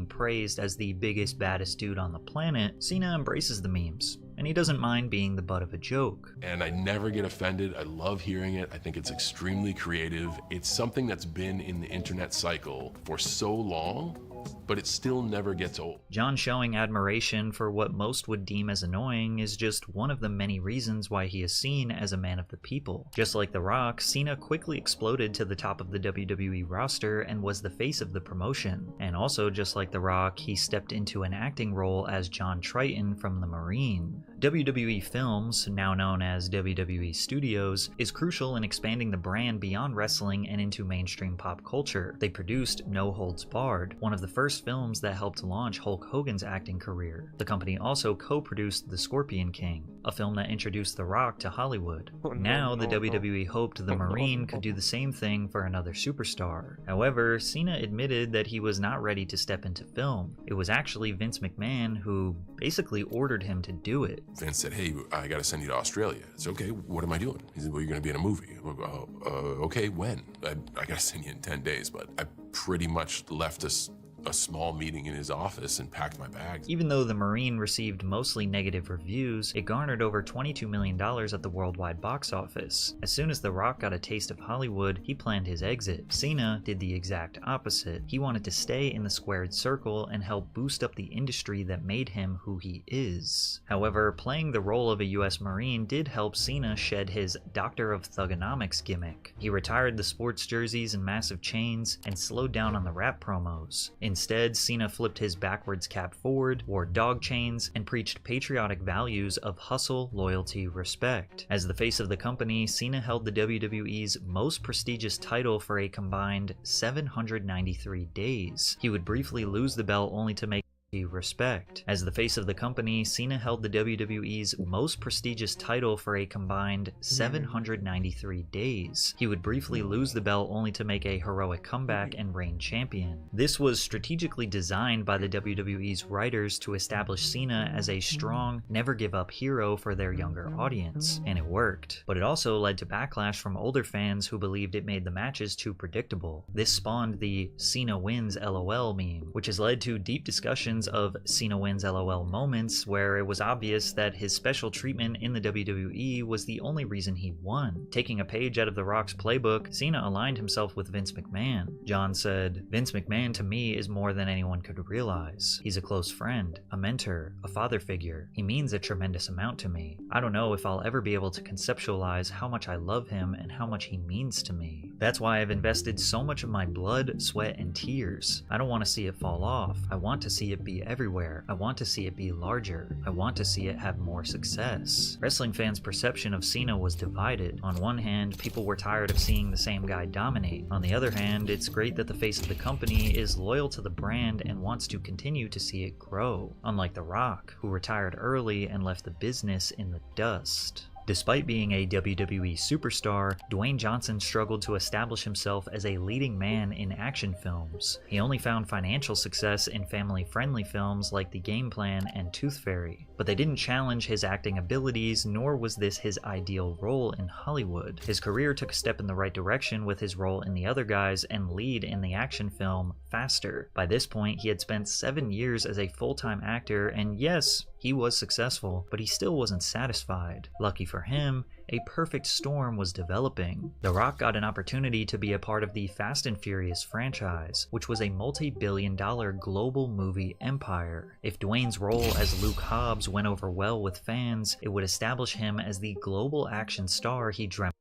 praised as the biggest, baddest dude on the planet, Cena embraces the memes, and he doesn't mind being the butt of a joke. And I never get offended. I love hearing it. I think it's extremely creative. It's something that's been in the internet cycle for so long, but it still never gets old. John showing admiration for what most would deem as annoying is just one of the many reasons why he is seen as a man of the people. Just like The Rock, Cena quickly exploded to the top of the WWE roster and was the face of the promotion. And also, just like The Rock, he stepped into an acting role as John Triton from The Marine. WWE Films, now known as WWE Studios, is crucial in expanding the brand beyond wrestling and into mainstream pop culture. They produced No Holds Barred, one of the first films that helped launch Hulk Hogan's acting career. The company also co-produced The Scorpion King, a film that introduced The Rock to Hollywood. Now, the WWE hoped The Marine could do the same thing for another superstar. However, Cena admitted that he was not ready to step into film. It was actually Vince McMahon who basically ordered him to do it. Vince said, hey, I gotta send you to Australia. It's okay, what am I doing? He said, well, you're gonna be in a movie. Okay, when? I gotta send you in 10 days, but I pretty much left us a small meeting in his office and packed my bags. Even though The Marine received mostly negative reviews, it garnered over $22 million at the worldwide box office. As soon as The Rock got a taste of Hollywood, he planned his exit. Cena did the exact opposite. He wanted to stay in the squared circle and help boost up the industry that made him who he is. However, playing the role of a US Marine did help Cena shed his Doctor of Thugonomics gimmick. He retired the sports jerseys and massive chains and slowed down on the rap promos. Instead, Cena flipped his backwards cap forward, wore dog chains, and preached patriotic values of hustle, loyalty, respect. As the face of the company, Cena held the WWE's most prestigious title for a combined 793 days. He would briefly lose the belt only to make respect. As the face of the company, Cena held the WWE's most prestigious title for a combined 793 days. He would briefly lose the belt only to make a heroic comeback and reign champion. This was strategically designed by the WWE's writers to establish Cena as a strong, never-give-up hero for their younger audience, and it worked. But it also led to backlash from older fans who believed it made the matches too predictable. This spawned the Cena wins LOL meme, which has led to deep discussions of Cena wins LOL moments where it was obvious that his special treatment in the WWE was the only reason he won. Taking a page out of The Rock's playbook, Cena aligned himself with Vince McMahon. John said, "Vince McMahon to me is more than anyone could realize. He's a close friend, a mentor, a father figure. He means a tremendous amount to me. I don't know if I'll ever be able to conceptualize how much I love him and how much he means to me. That's why I've invested so much of my blood, sweat, and tears. I don't want to see it fall off. I want to see it be everywhere. I want to see it be larger. I want to see it have more success." Wrestling fans' perception of Cena was divided. On one hand, people were tired of seeing the same guy dominate. On the other hand, it's great that the face of the company is loyal to the brand and wants to continue to see it grow. Unlike The Rock, who retired early and left the business in the dust. Despite being a WWE superstar, Dwayne Johnson struggled to establish himself as a leading man in action films. He only found financial success in family-friendly films like The Game Plan and Tooth Fairy, but they didn't challenge his acting abilities, nor was this his ideal role in Hollywood. His career took a step in the right direction with his role in The Other Guys and lead in the action film Faster. By this point, he had spent 7 years as a full-time actor, and yes, he was successful, but he still wasn't satisfied. Lucky for him, a perfect storm was developing. The Rock got an opportunity to be a part of the Fast and Furious franchise, which was a multi-billion-dollar global movie empire. If Dwayne's role as Luke Hobbs went over well with fans, it would establish him as the global action star he dreamt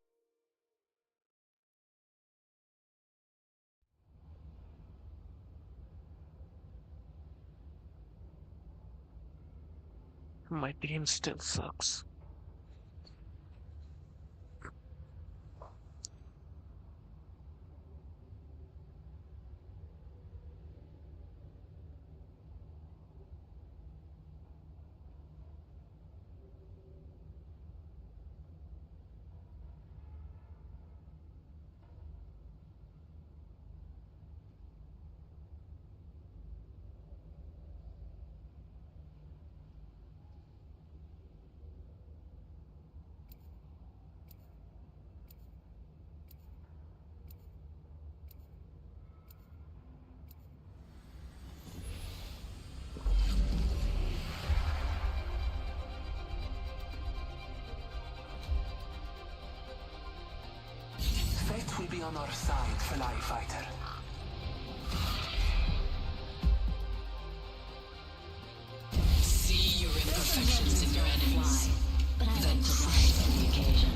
My team still sucks. Fate will be on our side, Fly Fighter. See your imperfections in your enemies, then rise to the occasion.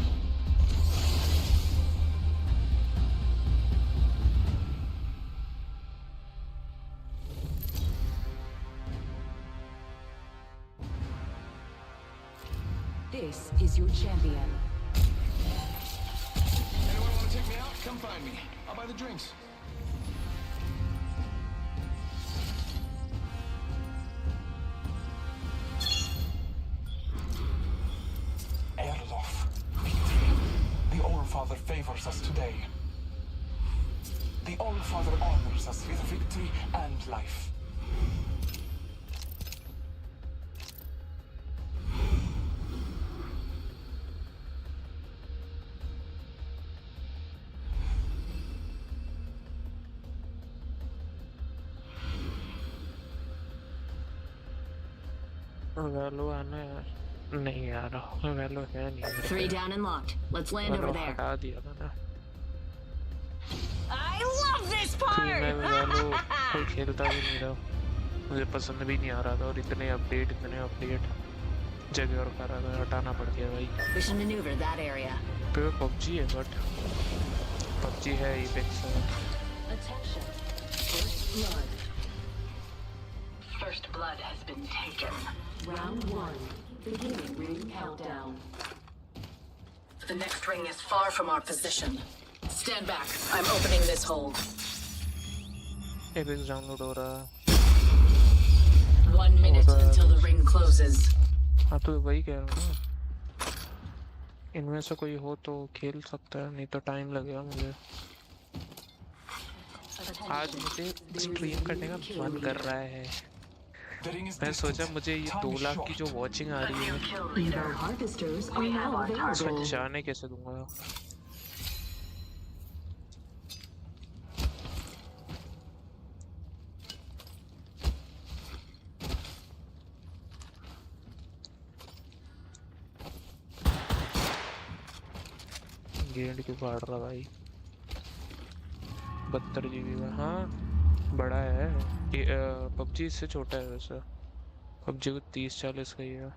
This is your champion. Anyone want to take me out? Come find me. I'll buy the drinks. Erlof, victory. The All-Father favors us today. The All-Father honors us with victory and life. वैलो आना यार नहीं यार वैलो है नहीं मेरे 3 down and locked. Let's land over there. हटा दिया मैंने I love this क्योंकि मैं part. वैलो कोई खेलता भी नहीं रहा मुझे पसंद भी नहीं आ रहा था और इतने अपडेट जगह और करा था हटाना पड़ गया भाई We should maneuver that area. पे पबजी है बट पबजी है एपेक्स है Attention. First blood. First blood has been taken. Round 1. Beginning ring countdown. The next ring is far from our position. Stand back. I'm opening this hole. Apex download हो रहा 1 minute until the ring closes. हाँ तो वही कह रहा हूँ ना इनमें से कोई हो तो खेल सकता है नहीं तो टाइम लगेगा मुझे आज मुझे स्ट्रीम करने का मन कर रहा है मैं सोचा मुझे ये 2 लाख की जो वॉचिंग आ रही है उसमें जाने कैसे दूंगा गेंद क्यों फाड़ रहा भाई 72 GB का हाँ बड़ा है पबजी इससे छोटा है वैसे पबजी को 30-40 का ही है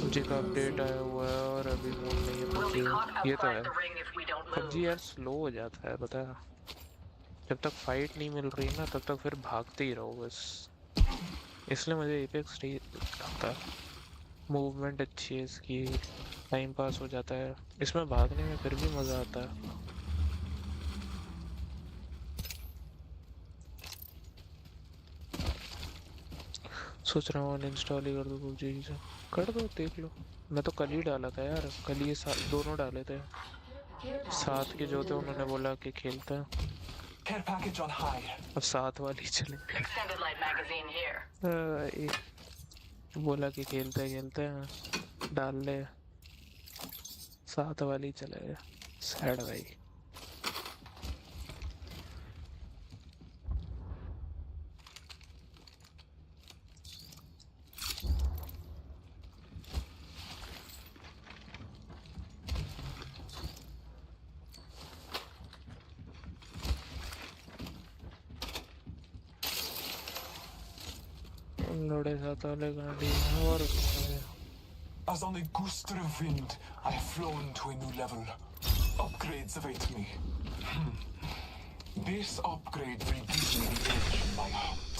पबजी का अपडेट आया हुआ है और अभी मोड नहीं है पबजी ये तो है पबजी यार स्लो हो जाता है पता है जब तक फाइट नहीं मिल रही ना तब तक फिर भागते ही रहो बस इसलिए मुझे एपेक्स नहीं लगता मूवमेंट अच्छी है इसकी टाइम पास हो जाता है इसमें भागने में फिर भी मज़ा आता है सोच रहा हूँ अनइंस्टॉल ही कर दो पबजी से कर दो देख लो मैं तो कल ही डाला था यार कल ही दोनों डाले थे साथ के जो थे उन्होंने बोला कि खेलते हैं अब साथ वाली चले बोला कि खेलते हैं डाल ले साथ वाली चले गए सैड भाई लोड़े साथ वाले गाड़ी और As on a gust of wind, I have flown to a new level. Upgrades await me. This upgrade will give me the edge in my hunt.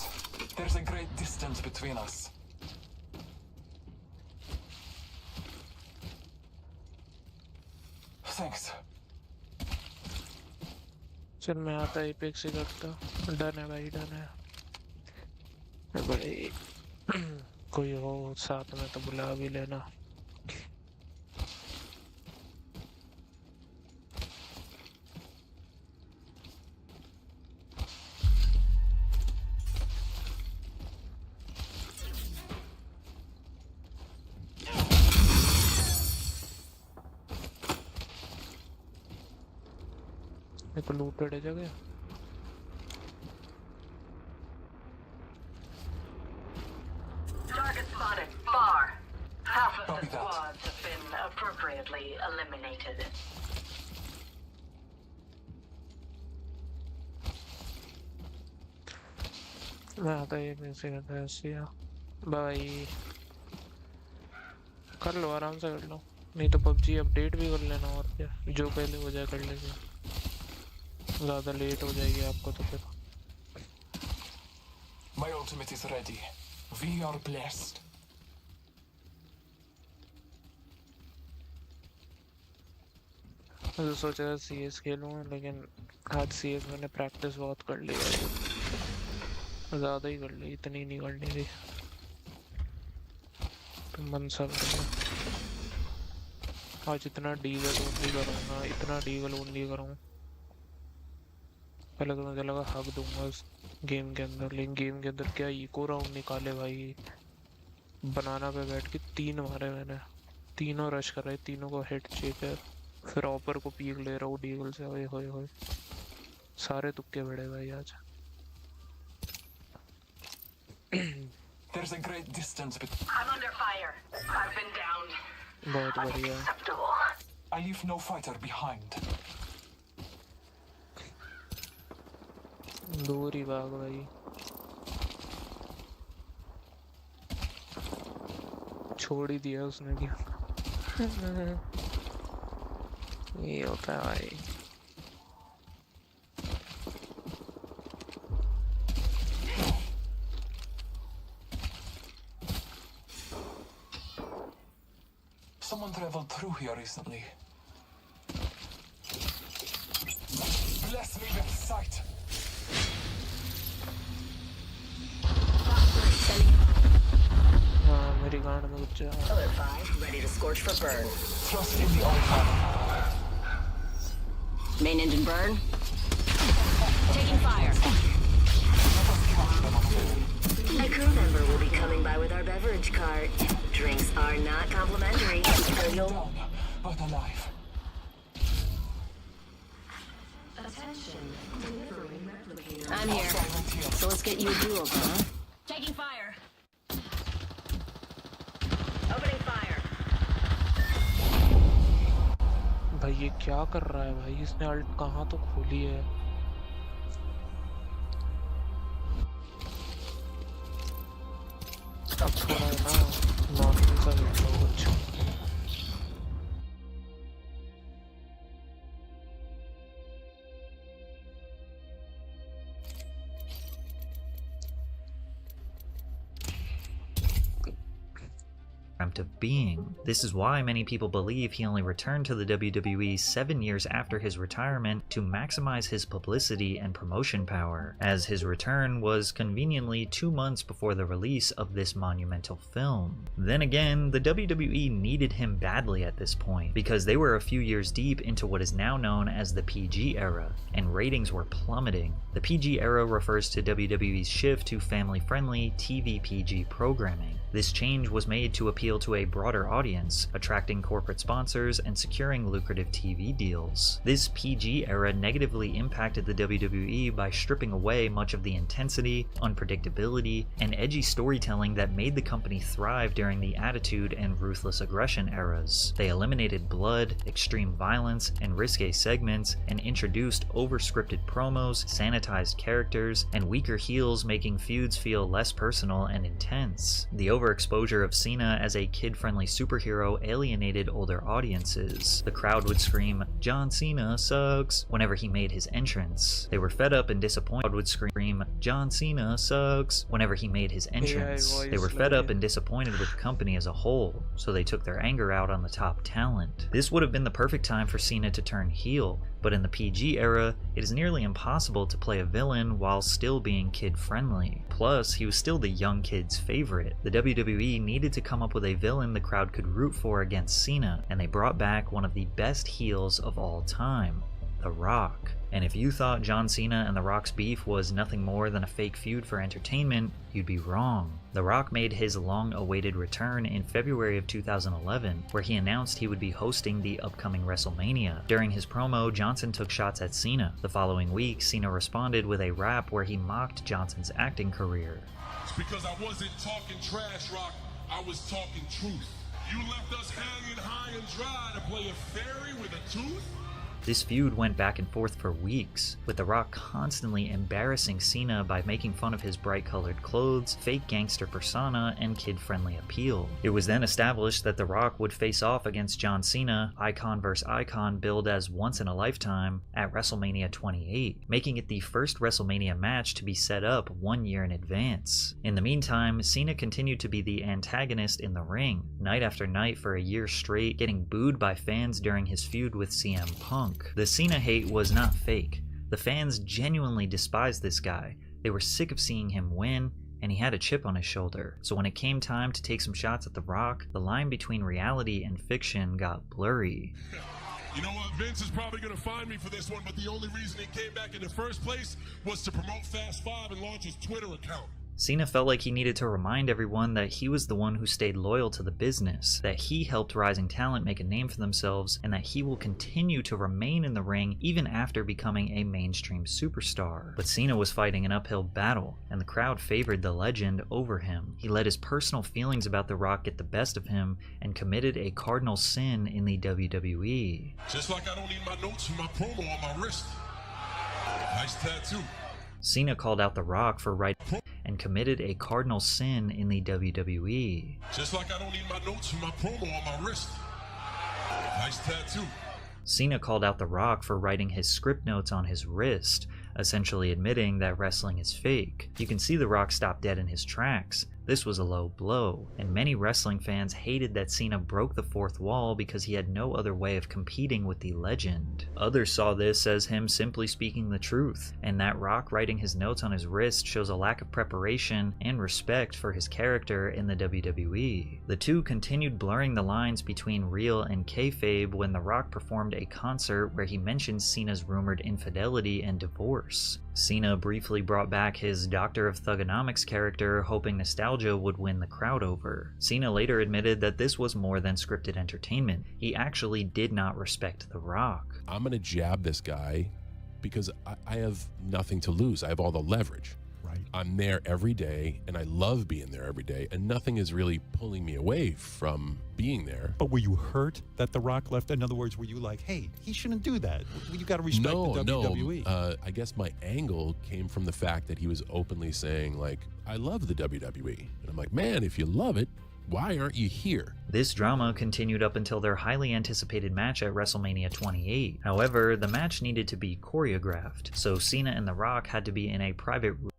There's a great distance between us. Thanks. चल मैं आता apex ही करता। Done है भाई, done है भाई। कोई हो साथ में तो बुला भी लेना। एक लूटेड है जगह। Target spotted. Far. Half of the squads have been appropriately eliminated. मैं आता है कैसे करता है सिया भाई। कर लो, आराम से कर लो, नहीं तो पबजी अपडेट भी कर लेना। और क्या, जो पहले हो जाए कर लेंगे, ज़्यादा लेट हो जाएगी आपको तो फिर। My ultimate is ready. We are blessed. मैं तो सोच रहा CS खेलूँगा, लेकिन आज CS मैंने प्रैक्टिस बहुत कर ली है, ज़्यादा ही कर ली, इतनी नहीं करनी थी तो मन सा आज इतना डीगल ओनली करूँगा, इतना डीगल ओनली करूँ। पहले तो मुझे लगा हक दूंगा उस गेम के अंदर, लेकिन गेम के अंदर क्या इको राउंड निकाले भाई। बनाना पे बैठ के 3 मारे मैंने, तीनों रश कर रहे, तीनों को हेड चेक है, फिर ऑपर को पीक ले रहा हूँ डीगल से। ओए होए होए, सारे तुक्के बड़े भाई आज। There's a great distance between. I'm under fire. I've been downed. बहुत बढ़िया। I leave no fighter behind. दूर ही भाग भाई, छोड़ ही दिया उसने क्या। ये होता है भाई। Someone traveled through here recently. Bless me with sight. हाँ मेरी गांड में कुछ Pillar 5 ready to scorch for burn. Trust in the Allfather. Main engine burn. Taking fire. A crew member will be coming by with our beverage cart. Drinks are not complimentary, so you'll... Down, but alive. I'm here. So let's get you a duel, huh? Taking fire. Opening fire. भाई ये क्या कर रहा है भाई, इसने alt कहाँ तो खोली है। अब थोड़ा है ना नॉर्मल सा कुछ। Of being. This is why many people believe he only returned to the WWE 7 years after his retirement to maximize his publicity and promotion power, as his return was conveniently 2 months before the release of this monumental film. Then again, the WWE needed him badly at this point, because they were a few years deep into what is now known as the PG era, and ratings were plummeting. The PG era refers to WWE's shift to family-friendly TV PG programming. This change was made to appeal to a broader audience, attracting corporate sponsors and securing lucrative TV deals. This PG era negatively impacted the WWE by stripping away much of the intensity, unpredictability, and edgy storytelling that made the company thrive during the Attitude and Ruthless Aggression eras. They eliminated blood, extreme violence, and risque segments, and introduced over-scripted promos, sanitized characters, and weaker heels, making feuds feel less personal and intense. The overexposure of Cena as a kid-friendly superhero alienated older audiences. The crowd would scream, "John Cena sucks," whenever he made his entrance. They were fed up and disappointed. Would scream, "John Cena sucks," whenever he made his entrance. They were fed up and disappointed with the company as a whole, so they took their anger out on the top talent. This would have been the perfect time for Cena to turn heel, but in the PG era, it is nearly impossible to play a villain while still being kid-friendly. Plus, he was still the young kid's favorite. The WWE needed to come up with a villain the crowd could root for against Cena, and they brought back one of the best heels of all time, The Rock. And if you thought John Cena and The Rock's beef was nothing more than a fake feud for entertainment, you'd be wrong. The Rock made his long-awaited return in February of 2011, where he announced he would be hosting the upcoming WrestleMania. During his promo, Johnson took shots at Cena. The following week, Cena responded with a rap where he mocked Johnson's acting career. It's because I wasn't talking trash, Rock. I was talking truth. You left us hanging high and dry to play a fairy with a tooth? This feud went back and forth for weeks, with The Rock constantly embarrassing Cena by making fun of his bright-colored clothes, fake gangster persona, and kid-friendly appeal. It was then established that The Rock would face off against John Cena, icon vs. icon billed as once in a lifetime, at WrestleMania 28, making it the first WrestleMania match to be set up 1 year in advance. In the meantime, Cena continued to be the antagonist in the ring, night after night for a year straight, getting booed by fans during his feud with CM Punk. The Cena hate was not fake. The fans genuinely despised this guy. They were sick of seeing him win, and he had a chip on his shoulder. So when it came time to take some shots at The Rock, the line between reality and fiction got blurry. You know what? Vince is probably going to find me for this one, but the only reason he came back in the first place was to promote Fast 5 and launch his Twitter account. Cena felt like he needed to remind everyone that he was the one who stayed loyal to the business, that he helped rising talent make a name for themselves, and that he will continue to remain in the ring even after becoming a mainstream superstar. But Cena was fighting an uphill battle, and the crowd favored the legend over him. He let his personal feelings about The Rock get the best of him and committed a cardinal sin in the WWE. Just like I don't need my notes from my promo on my wrist. Nice tattoo. Cena called out The Rock for writing and committed a cardinal sin in the WWE. Just like I don't need my notes from my promo on my wrist. Nice tattoo. Cena called out The Rock for writing his script notes on his wrist, essentially admitting that wrestling is fake. You can see The Rock stop dead in his tracks. This was a low blow, and many wrestling fans hated that Cena broke the fourth wall because he had no other way of competing with the legend. Others saw this as him simply speaking the truth, and that Rock writing his notes on his wrist shows a lack of preparation and respect for his character in the WWE. The two continued blurring the lines between real and kayfabe when The Rock performed a concert where he mentioned Cena's rumored infidelity and divorce. Cena briefly brought back his Doctor of Thugonomics character, hoping nostalgia would win the crowd over. Cena later admitted that this was more than scripted entertainment. He actually did not respect The Rock. I'm gonna jab this guy because I have nothing to lose. I have all the leverage. Right. I'm there every day, and I love being there every day, and nothing is really pulling me away from being there. But were you hurt that The Rock left? In other words, were you like, hey, he shouldn't do that? You got to respect the WWE. No. I guess my angle came from the fact that he was openly saying, like, I love the WWE. And I'm like, man, if you love it, why aren't you here? This drama continued up until their highly anticipated match at WrestleMania 28. However, the match needed to be choreographed, so Cena and The Rock had to be in a private room.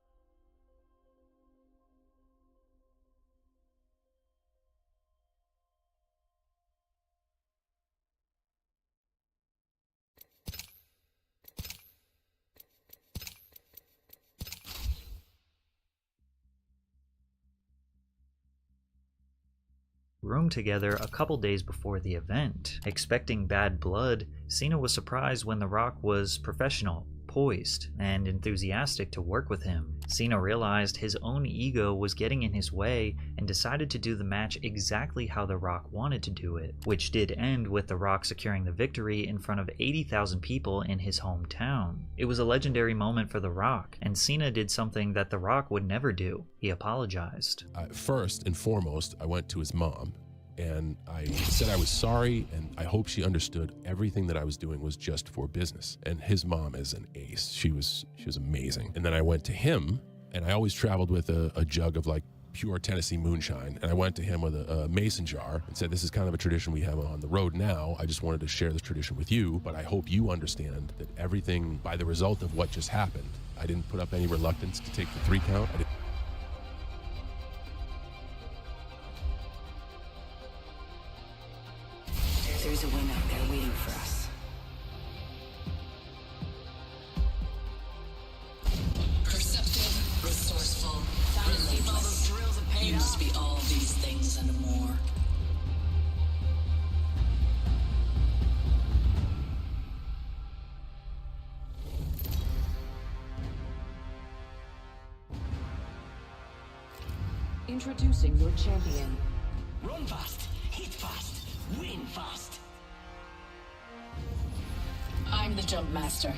Together a couple days before the event. Expecting bad blood, Cena was surprised when The Rock was professional, poised, and enthusiastic to work with him. Cena realized his own ego was getting in his way and decided to do the match exactly how The Rock wanted to do it, which did end with The Rock securing the victory in front of 80,000 people in his hometown. It was a legendary moment for The Rock, and Cena did something that The Rock would never do. He apologized. First and foremost, I went to his mom, and I said I was sorry, and I hope she understood everything that I was doing was just for business. And his mom is an ace. She was amazing. And then I went to him, and I always traveled with a jug of like pure Tennessee moonshine. And I went to him with a mason jar and said, this is kind of a tradition we have on the road now. I just wanted to share this tradition with you, but I hope you understand that everything, by the result of what just happened, I didn't put up any reluctance to take the 3 count. There's a win out there waiting for us. Perceptive, resourceful, relentless. You must be all these things and more. Introducing your champion. Run fast, hit fast, win fast. I'm the jump master.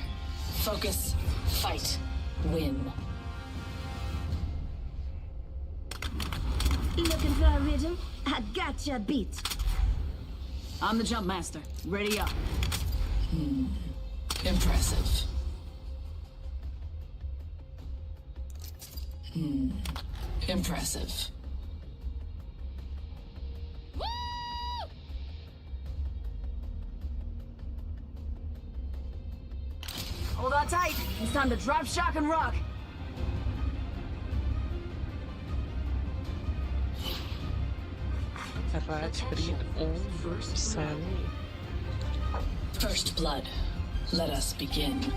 Focus, fight, win. Looking for a rhythm? I got ya beat. I'm the jump master. Ready up. Impressive. Impressive. Hold on tight. It's time to drop, shock, and rock. First blood. Let us begin.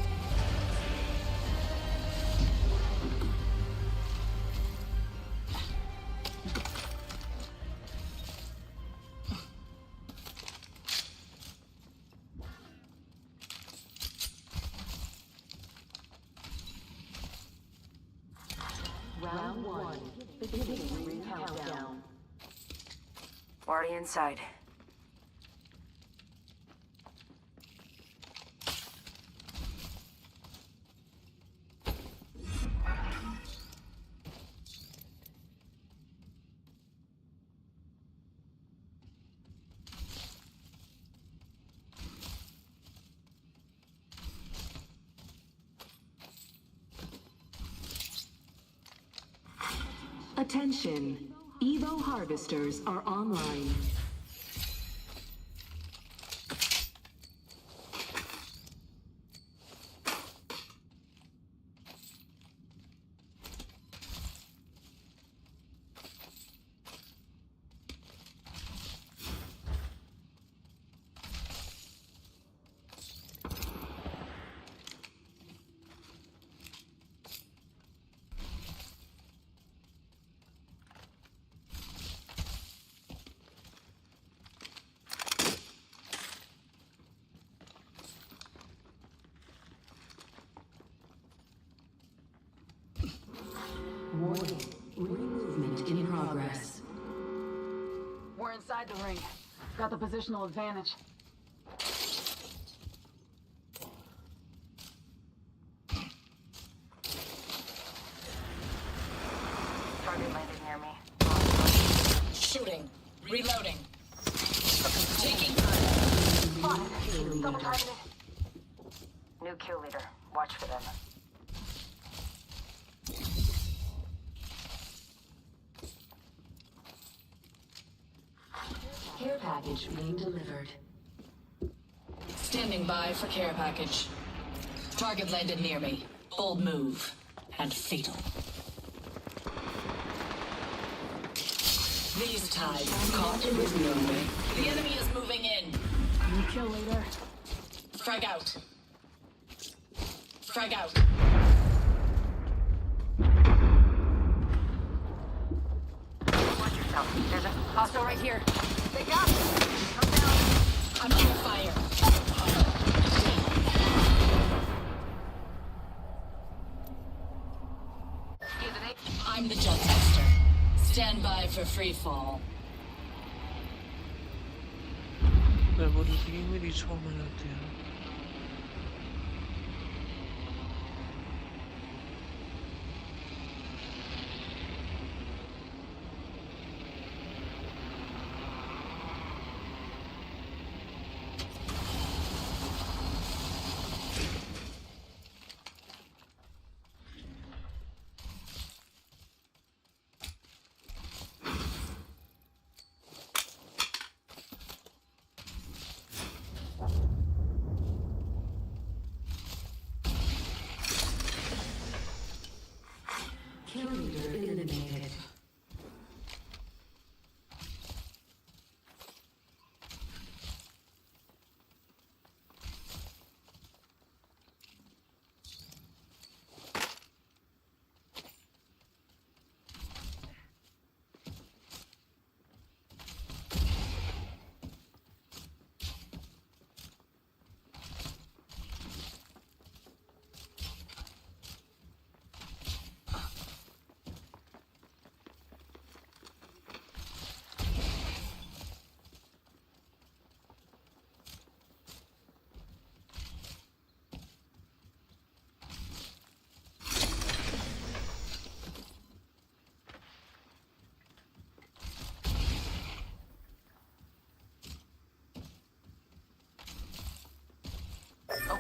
Round 1. Beginning ring countdown. Already inside. Attention. Evo harvesters are online. Warning. Ring movement in progress. We're inside the ring. Got the positional advantage. Target landed near me. Shooting. Reloading. Taking Spotted. Double targeted. New kill leader. Watch for them. Care package being delivered. Standing by for care package. Target landed near me. Bold move. And fatal. These tides caught with no way. The enemy is moving in. New kill leader. Frag out. Frag out. Watch yourself. There's a hostile right here. They got me. Come down. I'm under fire. I'm the jump master. Stand by for free fall.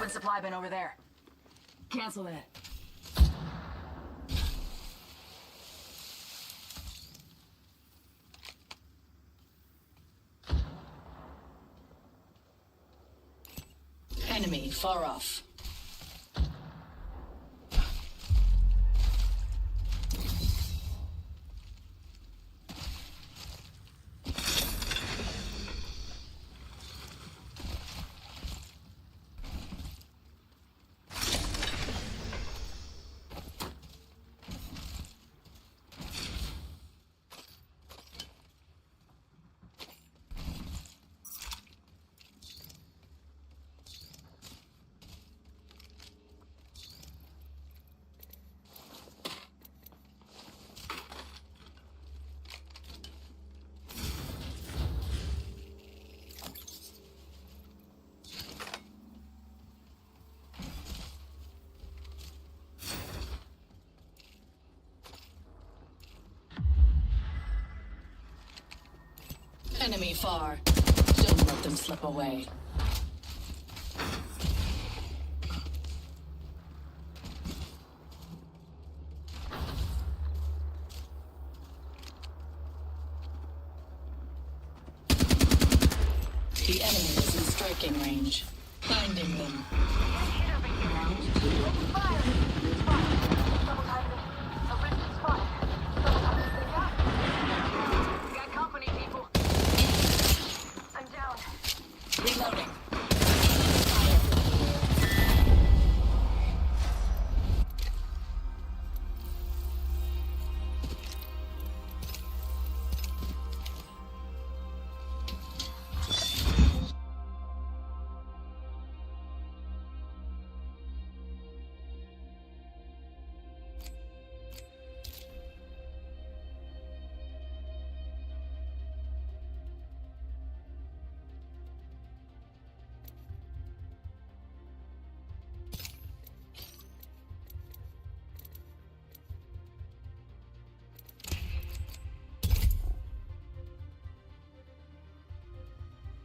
One supply bin over there. Cancel that. Enemy far off. Enemy far. Don't let them slip away. The enemy is in striking range. Finding them. Reloading.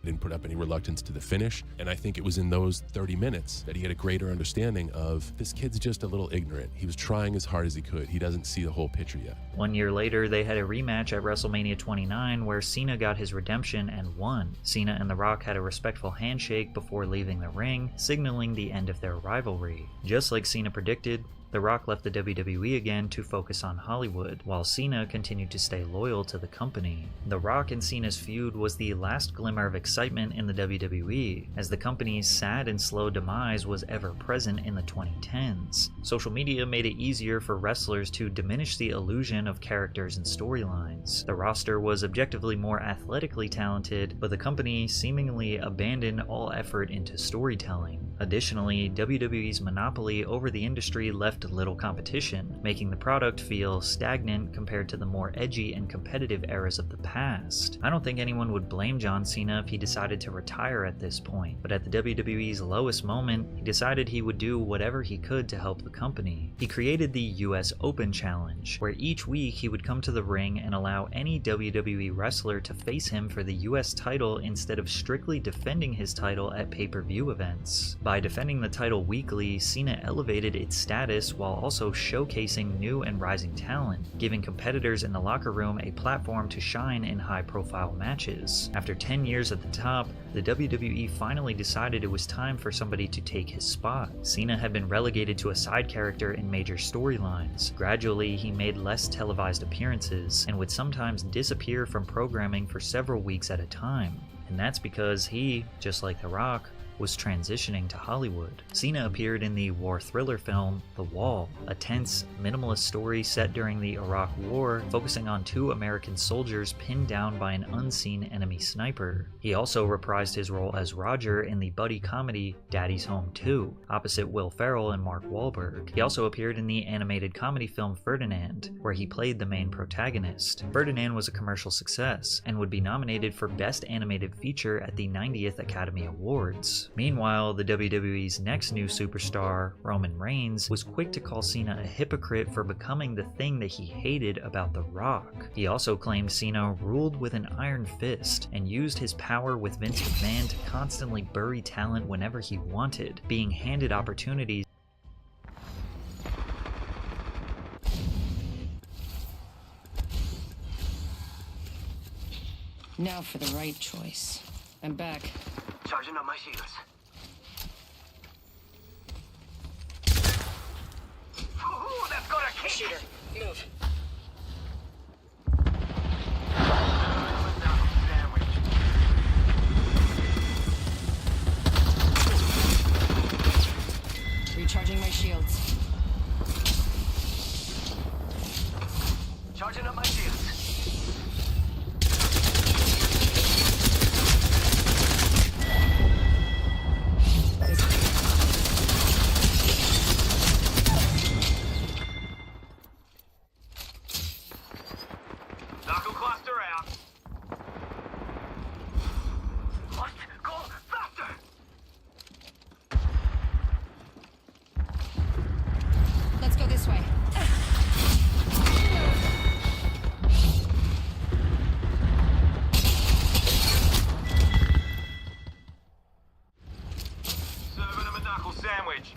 Didn't put up any reluctance to the finish, and I think it was in those 30 minutes that he had a greater understanding of this kid's just a little ignorant. He was trying as hard as he could. He doesn't see the whole picture yet. 1 year later, they had a rematch at WrestleMania 29 where Cena got his redemption and won. Cena and The Rock had a respectful handshake before leaving the ring, signaling the end of their rivalry. Just like Cena predicted, The Rock left the WWE again to focus on Hollywood, while Cena continued to stay loyal to the company. The Rock and Cena's feud was the last glimmer of excitement in the WWE, as the company's sad and slow demise was ever present in the 2010s. Social media made it easier for wrestlers to diminish the illusion of characters and storylines. The roster was objectively more athletically talented, but the company seemingly abandoned all effort into storytelling. Additionally, WWE's monopoly over the industry left little competition, making the product feel stagnant compared to the more edgy and competitive eras of the past. I don't think anyone would blame John Cena if he decided to retire at this point, but at the WWE's lowest moment, he decided he would do whatever he could to help the company. He created the US Open Challenge, where each week he would come to the ring and allow any WWE wrestler to face him for the US title instead of strictly defending his title at pay-per-view events. By defending the title weekly, Cena elevated its status while also showcasing new and rising talent, giving competitors in the locker room a platform to shine in high-profile matches. After 10 years at the top, the WWE finally decided it was time for somebody to take his spot. Cena had been relegated to a side character in major storylines. Gradually, he made less televised appearances, and would sometimes disappear from programming for several weeks at a time. And that's because he, just like The Rock, was transitioning to Hollywood. Cena appeared in the war thriller film The Wall, a tense, minimalist story set during the Iraq War, focusing on 2 American soldiers pinned down by an unseen enemy sniper. He also reprised his role as Roger in the buddy comedy Daddy's Home 2, opposite Will Ferrell and Mark Wahlberg. He also appeared in the animated comedy film Ferdinand, where he played the main protagonist. Ferdinand was a commercial success, and would be nominated for Best Animated Feature at the 90th Academy Awards. Meanwhile, the WWE's next new superstar, Roman Reigns, was quick to call Cena a hypocrite for becoming the thing that he hated about The Rock. He also claimed Cena ruled with an iron fist and used his power with Vince McMahon to constantly bury talent whenever he wanted, being handed opportunities. Now for the right choice. I'm back. Charging up my shields. Ooh, that's got a kick! Shooter, move. Recharging my shields. Charging up my shields. Knuckle cluster out. What? Go faster! Let's go this way. Serving him a knuckle sandwich.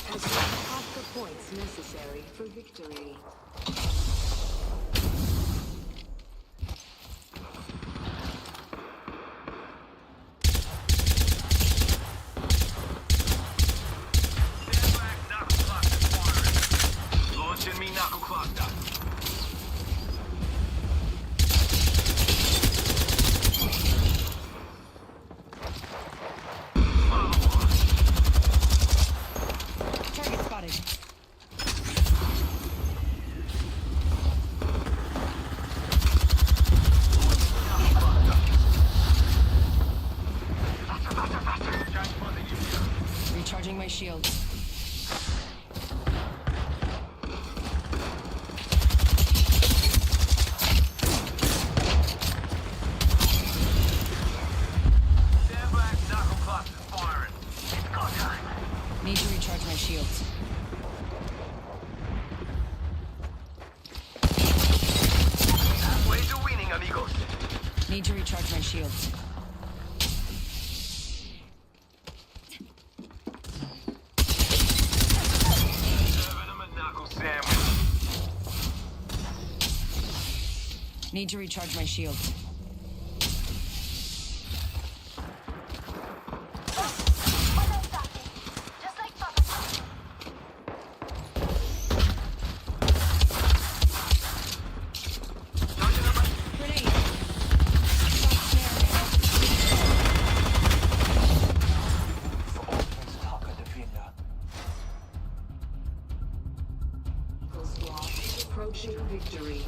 Has half the points necessary for victory. Launching me knuckle cluster. Target spotted. Recharging my shields. Stand back, knuckle cluster firing. It's go time. Need to recharge my shields. Halfway to winning, amigos. Need to recharge my shields. Serving him a knuckle sandwich. Need to recharge my shields. Just like Papa. Grenade. Approaching victory.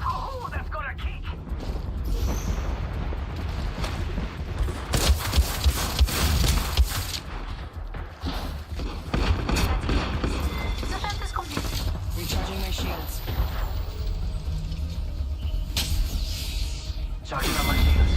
Oh, that's got a kick. Defense is complete. Recharging my shields. Charging up my shields.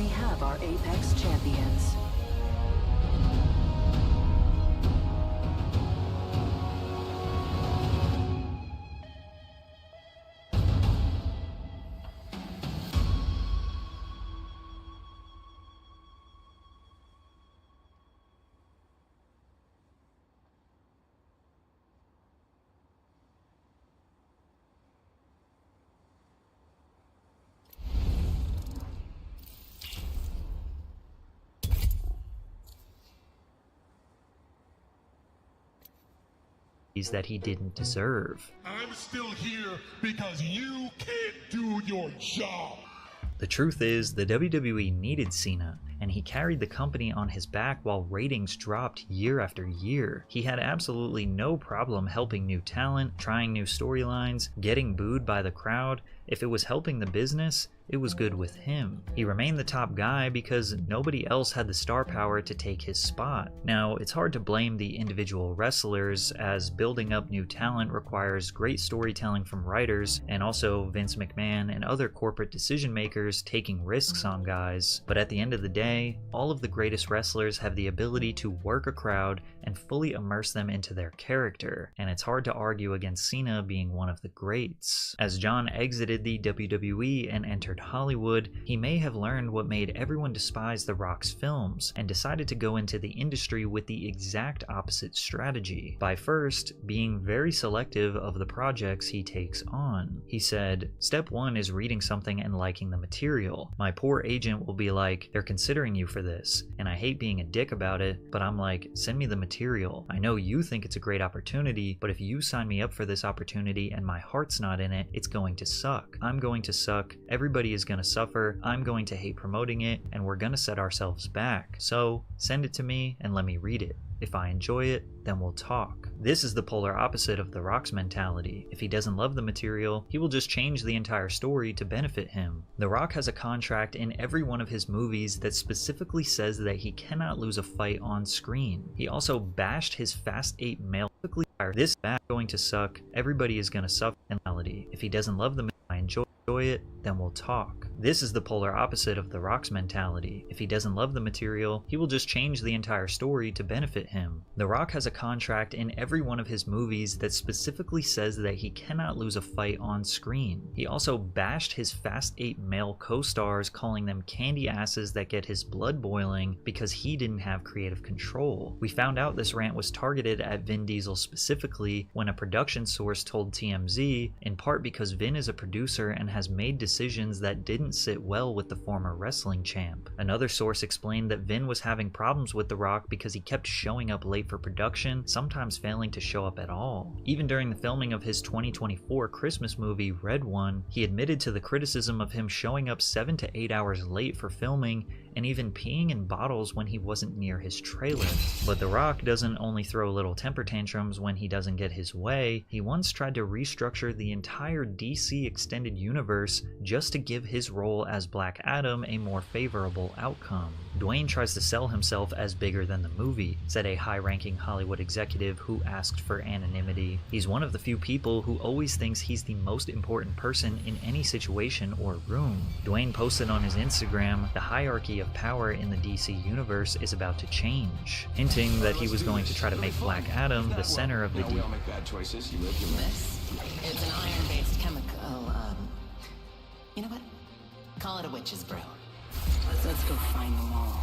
We have our Apex champions. That he didn't deserve. I'm still here because you can't do your job. The truth is, the WWE needed Cena, and he carried the company on his back while ratings dropped year after year. He had absolutely no problem helping new talent, trying new storylines, getting booed by the crowd. If it was helping the business, it was good with him. He remained the top guy because nobody else had the star power to take his spot. Now, it's hard to blame the individual wrestlers, as building up new talent requires great storytelling from writers, and also Vince McMahon and other corporate decision makers taking risks on guys. But at the end of the day, all of the greatest wrestlers have the ability to work a crowd and fully immerse them into their character, and it's hard to argue against Cena being one of the greats. As John exited the WWE and entered Hollywood, he may have learned what made everyone despise The Rock's films, and decided to go into the industry with the exact opposite strategy, by first being very selective of the projects he takes on. He said, "Step 1 is reading something and liking the material. My poor agent will be like, they're considering you for this, and I hate being a dick about it, but I'm like, send me the material. I know you think it's a great opportunity, but if you sign me up for this opportunity and my heart's not in it, it's going to suck. I'm going to suck, everybody is going to suffer, I'm going to hate promoting it, and we're going to set ourselves back. So send it to me and let me read it. If I enjoy it, then we'll talk." This is the polar opposite of The Rock's mentality. If he doesn't love the material, he will just change the entire story to benefit him. The Rock has a contract in every one of his movies that specifically says that he cannot lose a fight on screen. He also bashed his Fast 8 male. This back going to suck, everybody is going to suffer mentality. If he doesn't love the material, I enjoy it, then we'll talk. This is the polar opposite of The Rock's mentality. If he doesn't love the material, he will just change the entire story to benefit him. The Rock has a contract in every one of his movies that specifically says that he cannot lose a fight on screen. He also bashed his Fast 8 male co-stars, calling them candy asses that get his blood boiling because he didn't have creative control. We found out this rant was targeted at Vin Diesel specifically when a production source told TMZ, in part because Vin is a producer and has made decisions that didn't sit well with the former wrestling champ. Another source explained that Vin was having problems with The Rock because he kept showing up late for production, sometimes failing to show up at all. Even during the filming of his 2024 Christmas movie Red One, he admitted to the criticism of him showing up 7 to 8 hours late for filming and even peeing in bottles when he wasn't near his trailer. But The Rock doesn't only throw little temper tantrums when he doesn't get his way. He once tried to restructure the entire DC extended universe just to give his role as Black Adam a more favorable outcome. Dwayne tries to sell himself as bigger than the movie, said a high-ranking Hollywood executive who asked for anonymity. He's one of the few people who always thinks he's the most important person in any situation or room. Dwayne posted on his Instagram, "The hierarchy of power in the DC universe is about to change," hinting that he was going to try to make Black Adam the center of the We all make bad choices. You live, you learn. It's an iron-based chemical. You know what? Call it a witch's brew. Let's go find them all.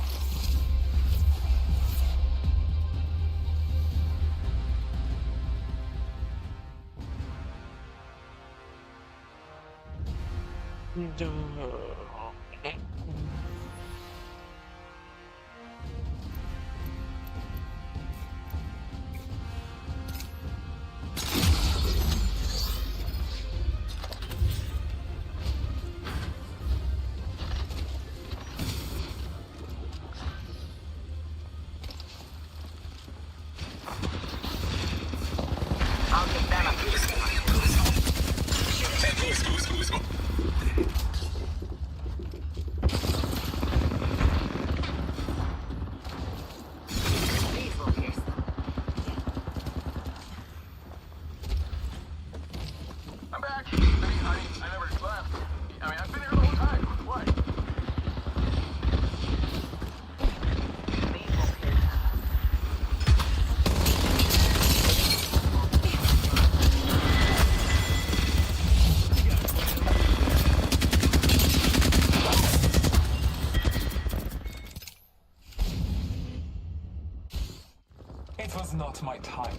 was not my time.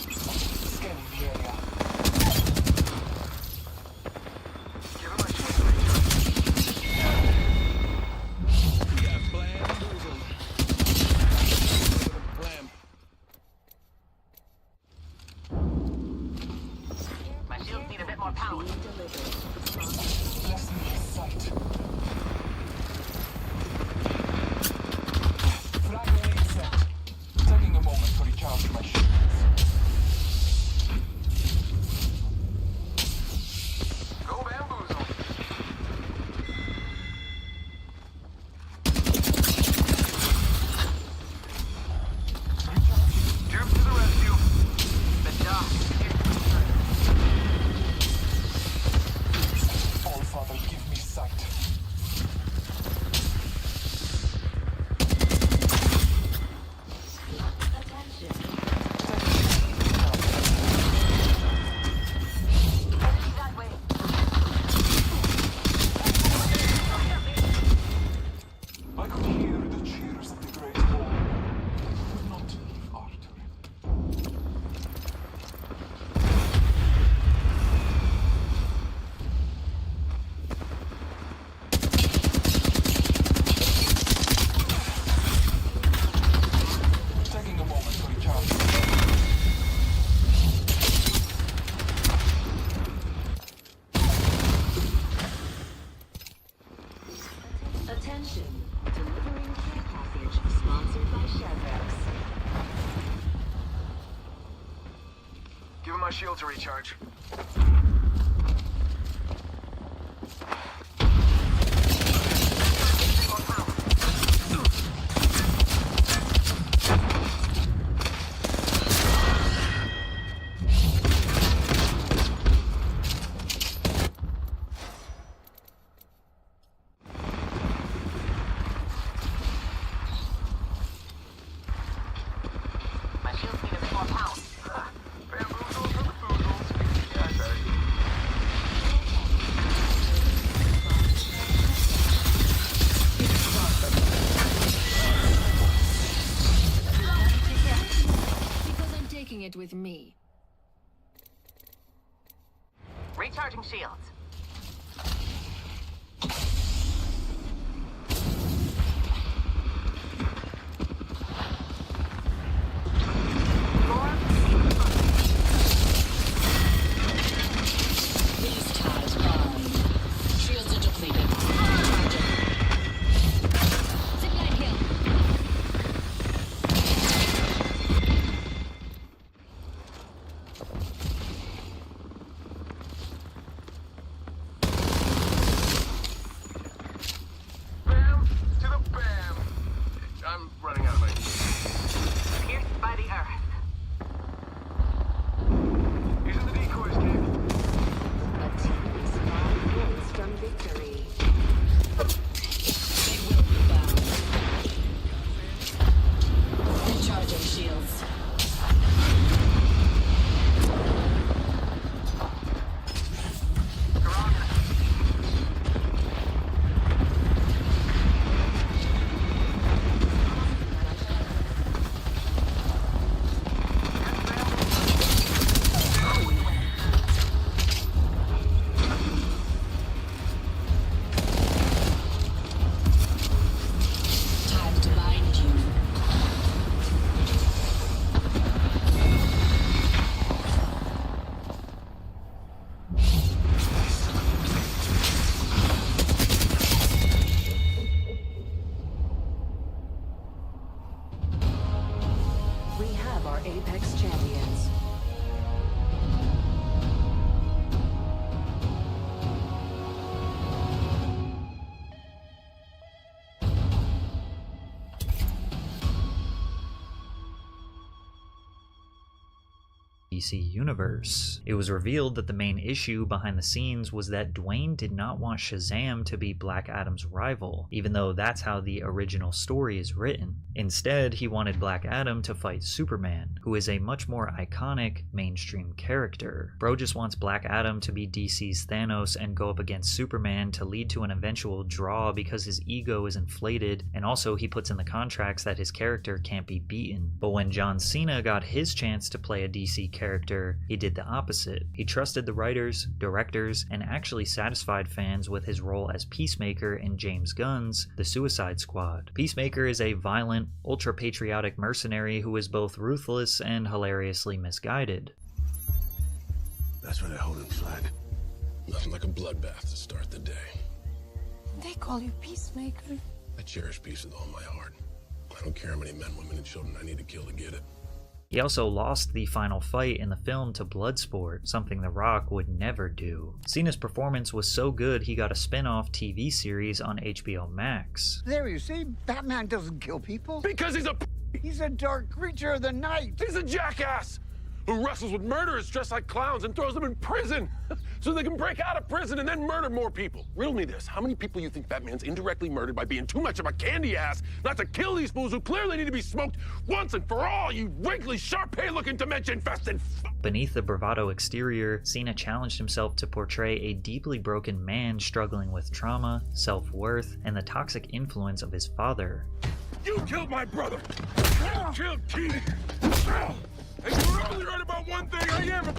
Scanning the area. Give him a chance. We got bamboozled. Blam. My shields need a bit more power. Bless me his sight. Frag grenade set. Taking a moment to recharge my shields. Go bamboozle. Troops to the rescue. The dock. All Father, give me sight. That way. I could hear the cheers of the Great War. Could not leave Arthur. Taking a moment to recharge. Attention. Delivering care package sponsored by Chevrex. Give him my shield to recharge. My shields need a bit more power. Bamboozles for the foozles. Yeah, I said it. Because I'm taking it with me. Recharging shields. These ties bind. Shields are depleted. Zipline hill. DC universe. It was revealed that the main issue behind the scenes was that Dwayne did not want Shazam to be Black Adam's rival, even though that's how the original story is written. Instead, he wanted Black Adam to fight Superman, who is a much more iconic mainstream character. Bro just wants Black Adam to be DC's Thanos and go up against Superman to lead to an eventual draw because his ego is inflated, and also he puts in the contracts that his character can't be beaten. But when John Cena got his chance to play a DC character, he did the opposite. He trusted the writers, directors, and actually satisfied fans with his role as Peacemaker in James Gunn's The Suicide Squad. Peacemaker is a violent, ultra-patriotic mercenary who is both ruthless and hilariously misguided. That's where they're holding flag. Nothing like a bloodbath to start the day. They call you Peacemaker. I cherish peace with all my heart. I don't care how many men, women, and children I need to kill to get it. He also lost the final fight in the film to Bloodsport, something The Rock would never do. Cena's performance was so good he got a spin-off TV series on HBO Max. There you see, Batman doesn't kill people. Because he's a He's a dark creature of the night. He's a jackass who wrestles with murderers dressed like clowns and throws them in prison so they can break out of prison and then murder more people. Riddle me this. How many people you think Batman's indirectly murdered by being too much of a candy ass not to kill these fools who clearly need to be smoked once and for all, you wrinkly, Shar-Pei-looking dementia-infested Beneath the bravado exterior, Cena challenged himself to portray a deeply broken man struggling with trauma, self-worth, and the toxic influence of his father. You killed my brother! You killed Keith! And you're only right about one thing, I am a...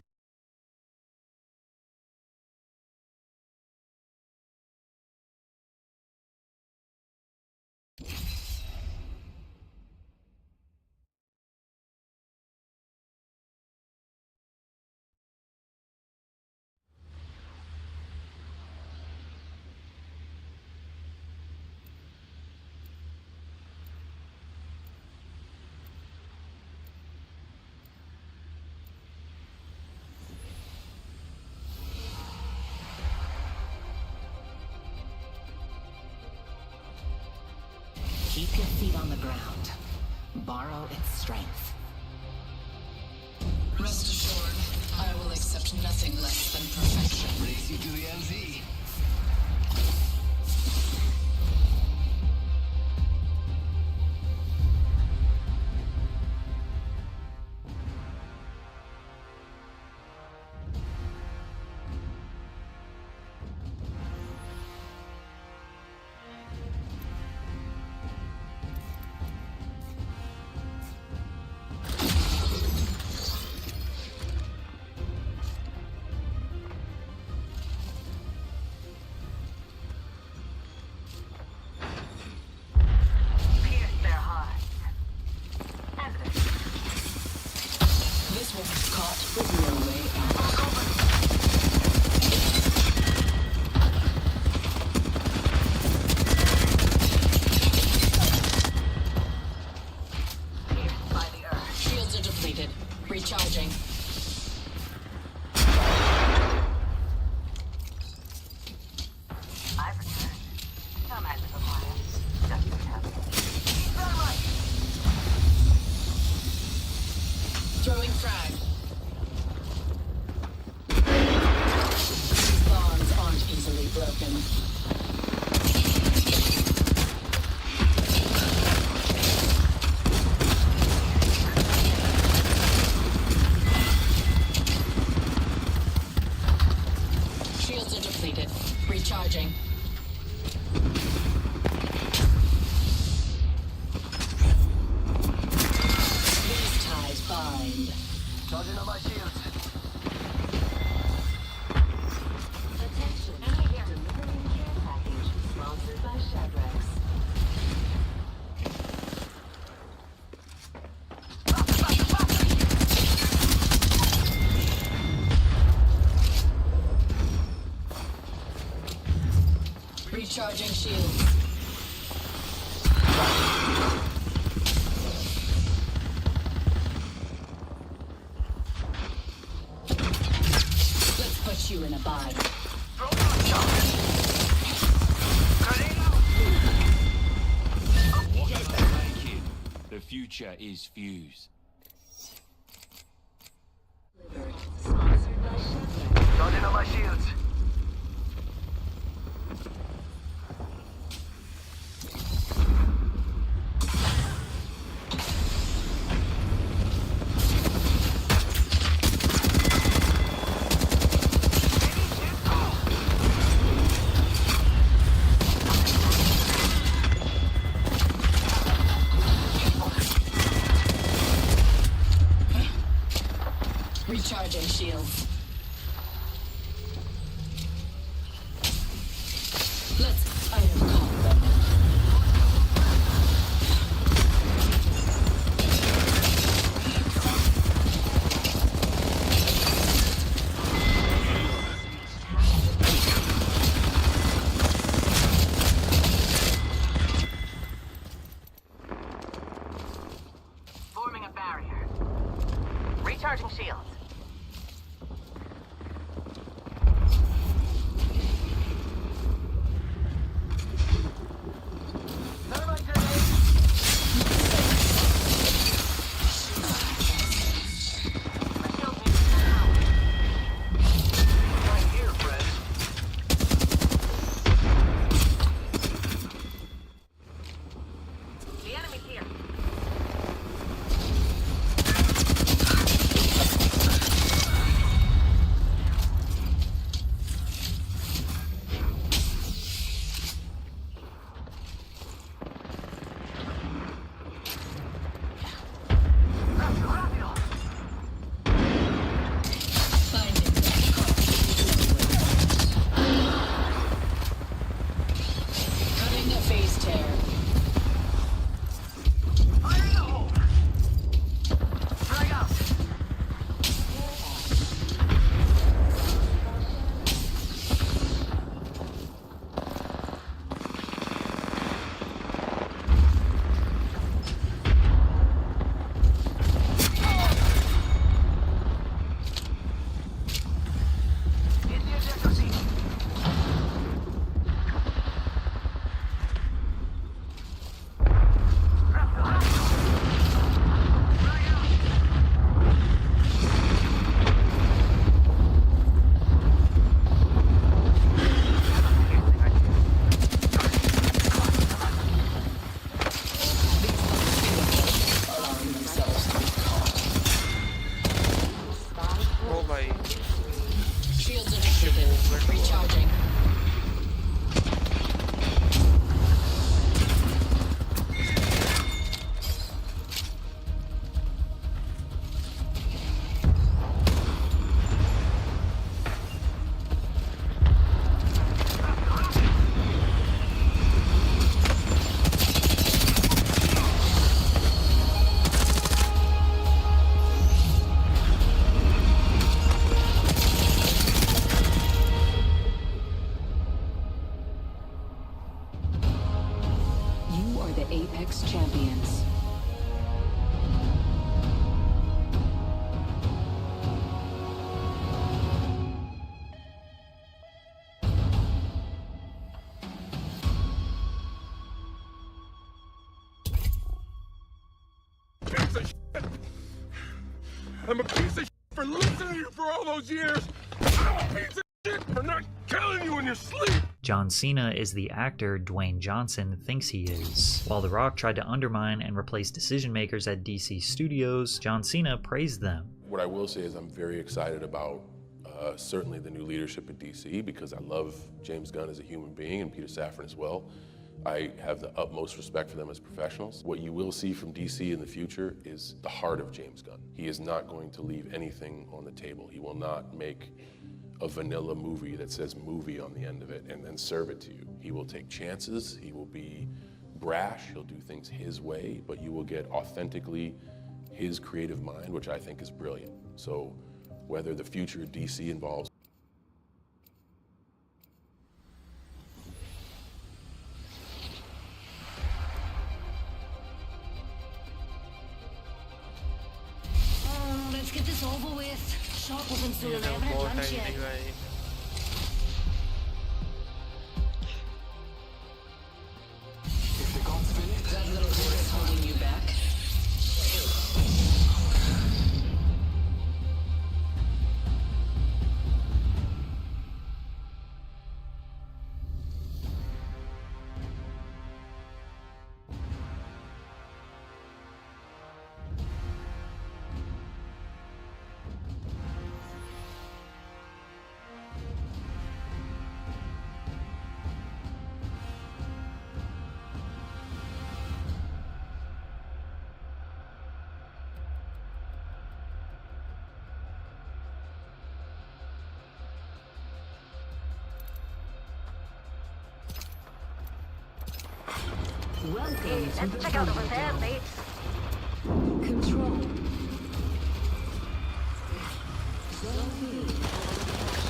Keep your feet on the ground. Borrow its strength. Rest assured, I will accept nothing less than perfection. Race you to the MZ. Recharging. I've returned. No magical fire. Just a tap. Dynamite! Throwing frag. These bonds aren't easily broken. Recharging. These ties bind. Charging on my shields. Attention. Delivering care package sponsored by Shadrax. Recharging shields. Let's put you in a bind. The future is fused. Charging on my shields. Recharging shields. Let's item call them. Forming a barrier. Recharging shields. Recharging. Apex champions. Piece of shit. I'm a piece of shit for listening to you for all those years. I'm a piece of shit for not killing you in your sleep. John Cena is the actor Dwayne Johnson thinks he is. While The Rock tried to undermine and replace decision makers at DC Studios, John Cena praised them. What I will say is I'm very excited about certainly the new leadership at DC, because I love James Gunn as a human being and Peter Safran as well. I have the utmost respect for them as professionals. What you will see from DC in the future is the heart of James Gunn. He is not going to leave anything on the table. He will not make a vanilla movie that says movie on the end of it and then serve it to you. He will take chances, he will be brash, he'll do things his way, but you will get authentically his creative mind, which I think is brilliant. So whether the future of DC involves Let's get this over with. Shark wasn't still alive at lunch yet. That little boy is holding you back. Hey, let's check out over there, mates. Control.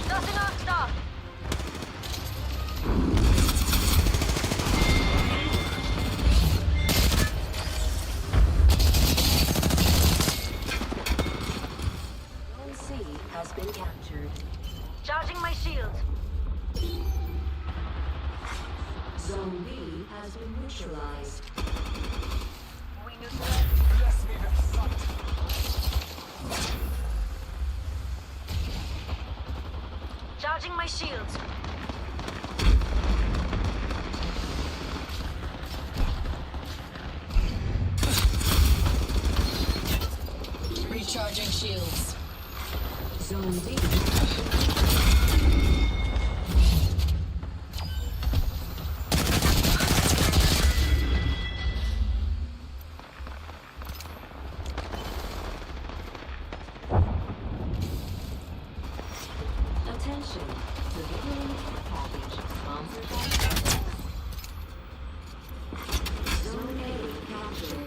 Nothing off stop. Zone C has been captured. Charging my shields. Zone B has been neutralized. We neutralized. Bless me with sight. Charging my shields. Recharging shields. Zone B. Attention, delivering care package sponsored by Razer. Zone A captured.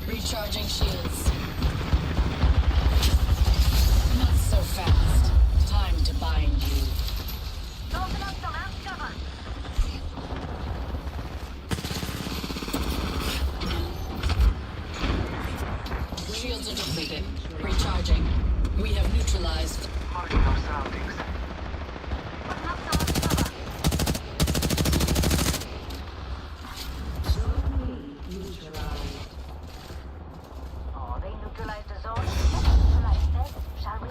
Recharging shields. Not so fast. Time to bind you. Open up some amp cover. Shields are depleted. Recharging. We have neutralized. Marking our surroundings. Putting up some amp cover. Zone B neutralized. Oh, they neutralized the zone. Let's neutralize them, shall we?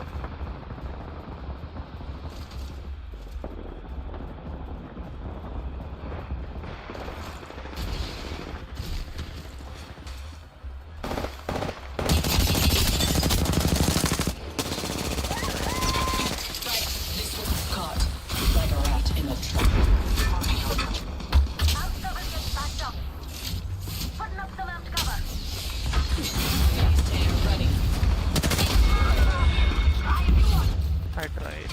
This was caught like a rat in a trap. Amp cover's getting backed up. Putting up some amp cover. Phase tear ready. I tried.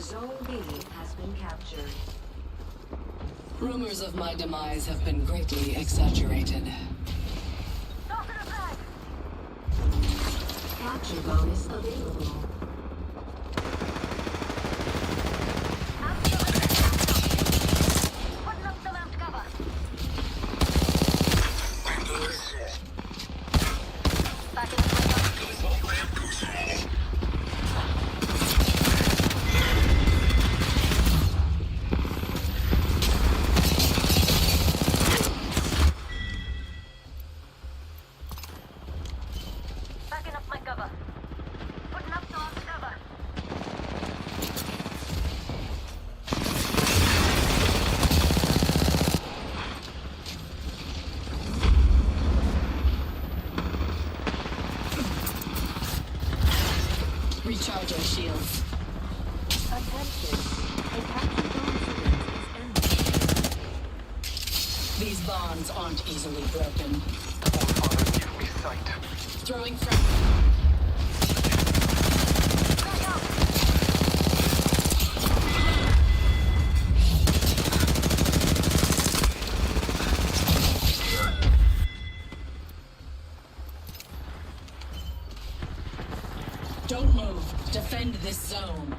Zone B has been captured. Rumors of my demise have been greatly exaggerated. Toss in a flag. Capture bonus available. Amp cover's getting backed up. Putting up some amp cover. Backing up my cover. Backing up my cover. Putting up some amp cover. Recharging shields. Attention, a capture bonus event is ending. These bonds aren't easily broken. Allfather, give me sight. Throwing frag. Back out. Don't move. Defend this zone.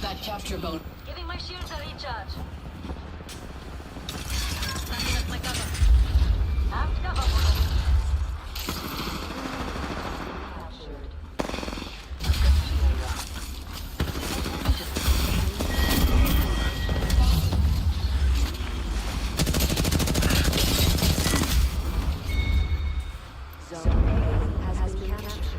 That capture bone. Giving my shields a recharge. Backing up my cover. Amped cover. Zone A has been captured.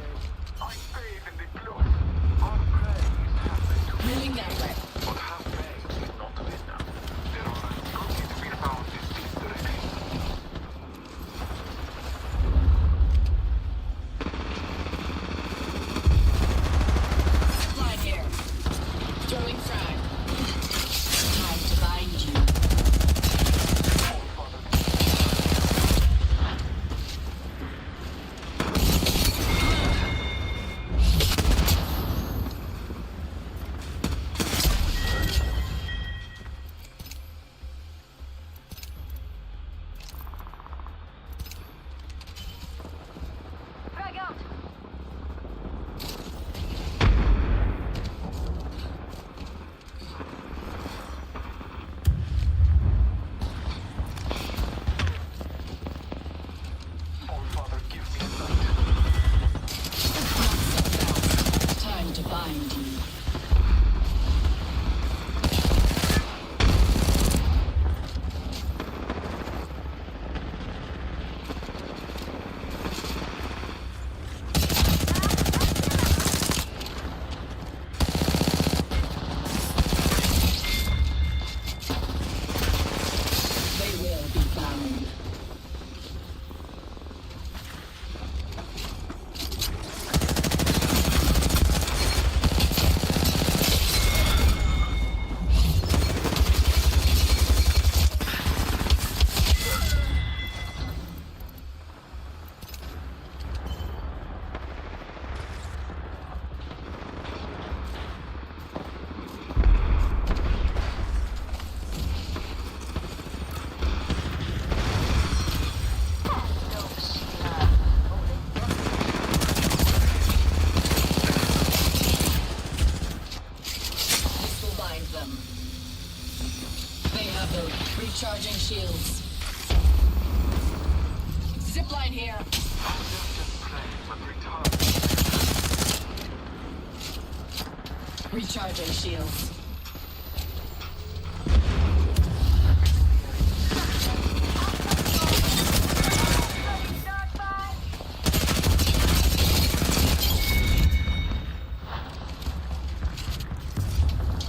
Zipline here. Recharging shields.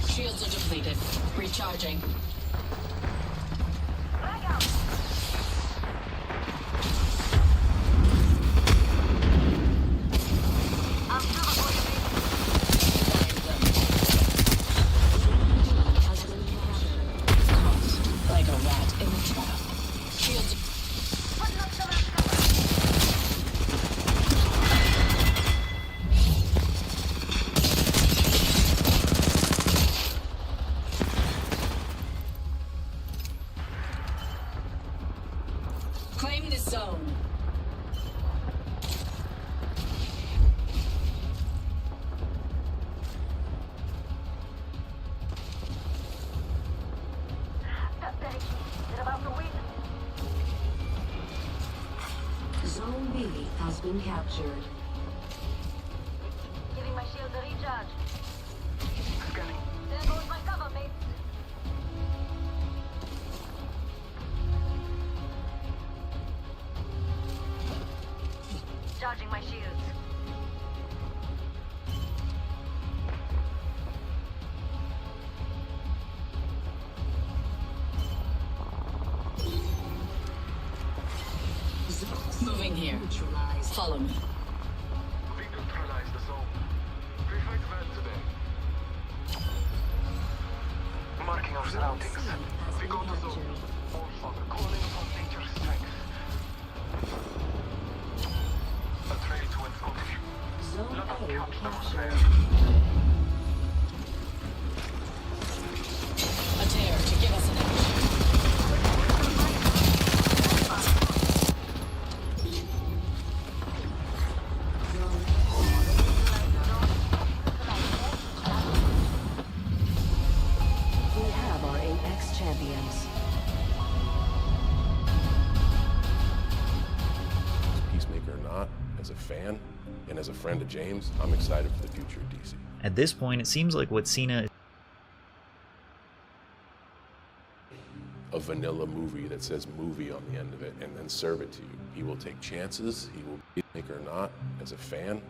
Shields are depleted. Recharging. Like a rat in the trap. Shields. Claim this zone. Zone B has been captured. Giving my shields a recharge. Scanning. There goes my cover, mates. Charging my shields. Moving here. Follow me. We neutralize the zone. We fight well today. Marking our surroundings. We go to zone. All father calling upon nature's strength. A trail to infiltrate. Zone Let us A catch them captured. there. A tear to give us an edge. We have our Apex champions. Peacemaker or not, as a fan and as a friend of James, I'm excited for the future of DC. At this point, it seems like what Cena A vanilla movie that says movie on the end of it and then serve it to you. He will take chances, he will peacemaker or not, as a fan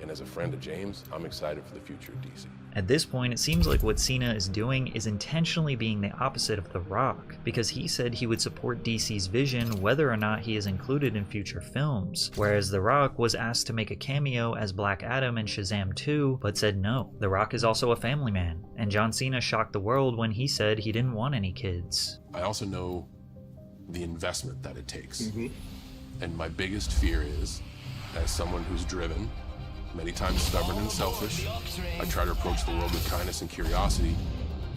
and as a friend of James, I'm excited for the future of DC. At this point, it seems like what Cena is doing is intentionally being the opposite of The Rock, because he said he would support DC's vision whether or not he is included in future films, whereas The Rock was asked to make a cameo as Black Adam in Shazam 2, but said no. The Rock is also a family man, and John Cena shocked the world when he said he didn't want any kids. I also know the investment that it takes. And my biggest fear is, as someone who's driven, many times stubborn and selfish, I try to approach the world with kindness and curiosity,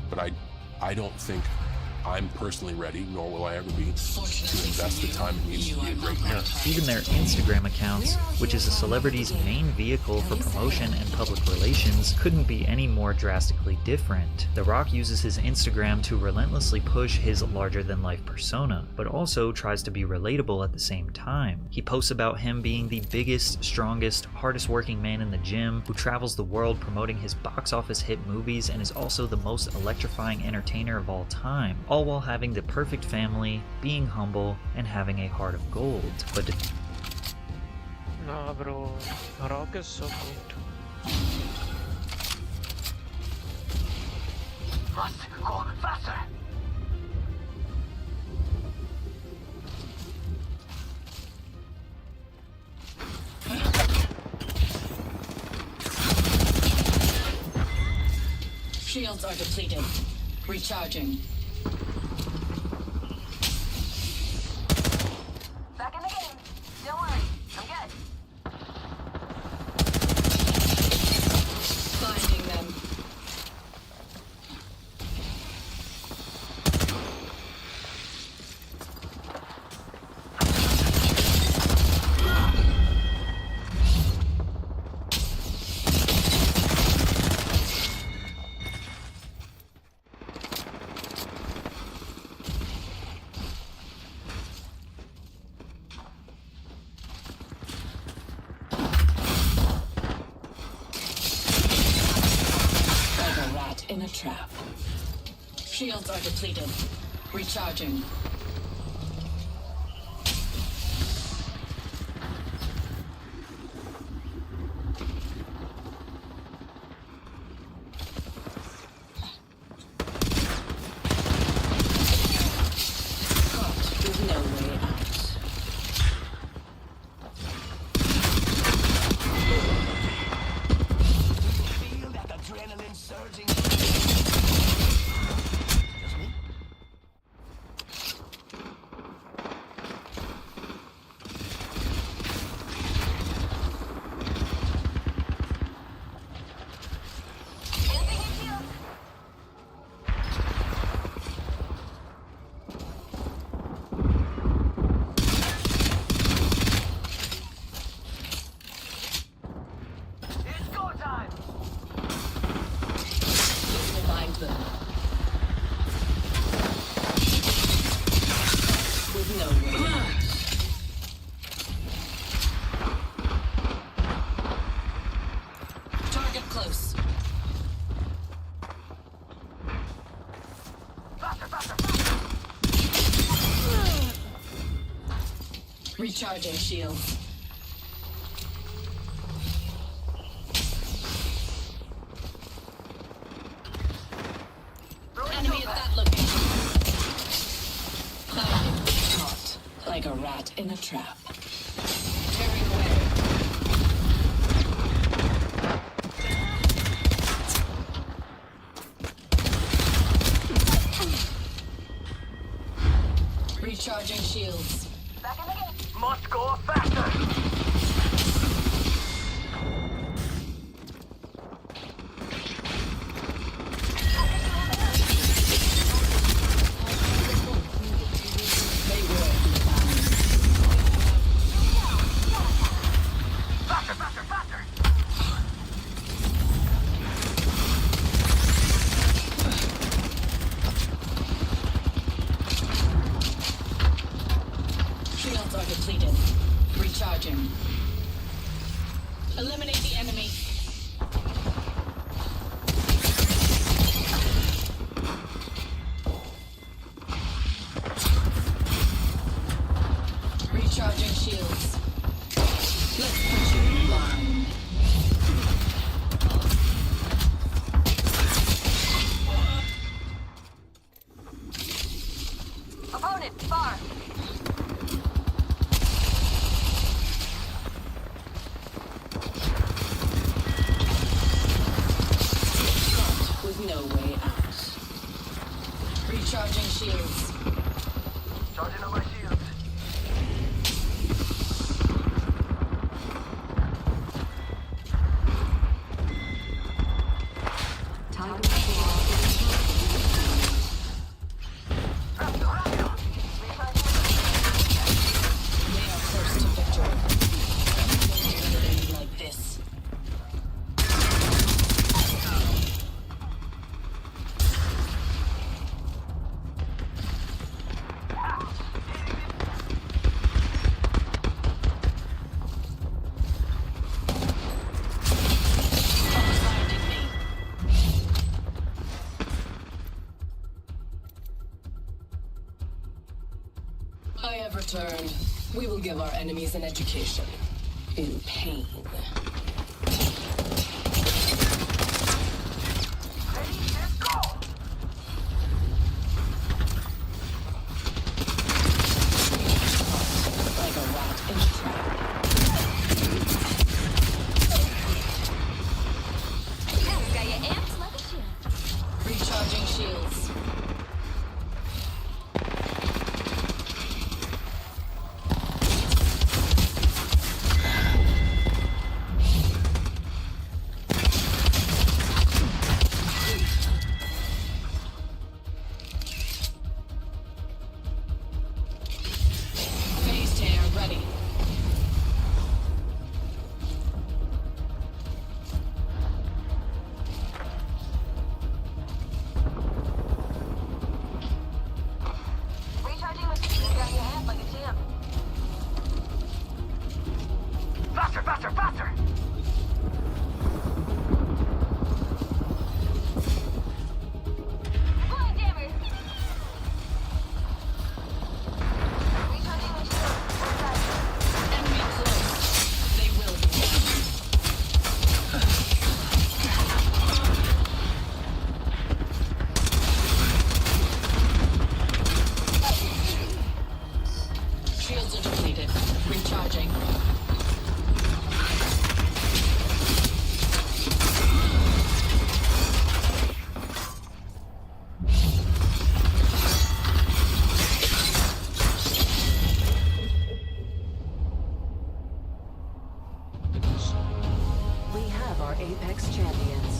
but I don't think I'm personally ready, nor will I ever be, to invest the time it needs to be a great parent. Even their Instagram accounts, which is a celebrity's main vehicle for promotion and public relations, couldn't be any more drastically different. The Rock uses his Instagram to relentlessly push his larger-than-life persona, but also tries to be relatable at the same time. He posts about him being the biggest, strongest, hardest-working man in the gym, who travels the world promoting his box office hit movies and is also the most electrifying entertainer of all time, all while having the perfect family, being humble, and having a heart of gold. But Nah, bro. Rock is so good. Must go faster. Shields are depleted. Recharging. Back in the game. Don't worry. I'm good. Finding them. trap. Shields are depleted. Recharging. Recharging shields. Enemy at that location. Caught like a rat in a trap. Tearing away. Recharging shields. Back in the game. Must go faster. Shields are depleted. Recharging. Eliminate the enemy. Recharging shields. Let's put you in line. Opponent, far. With no way out. Recharging shields. Charging on my shields. They are close to victory. Like this. I have returned. We will give our enemies an education. In pain. Like a rat in a trap. Got your amps like a shield. Recharging shields. Recharging. We have our Apex champions.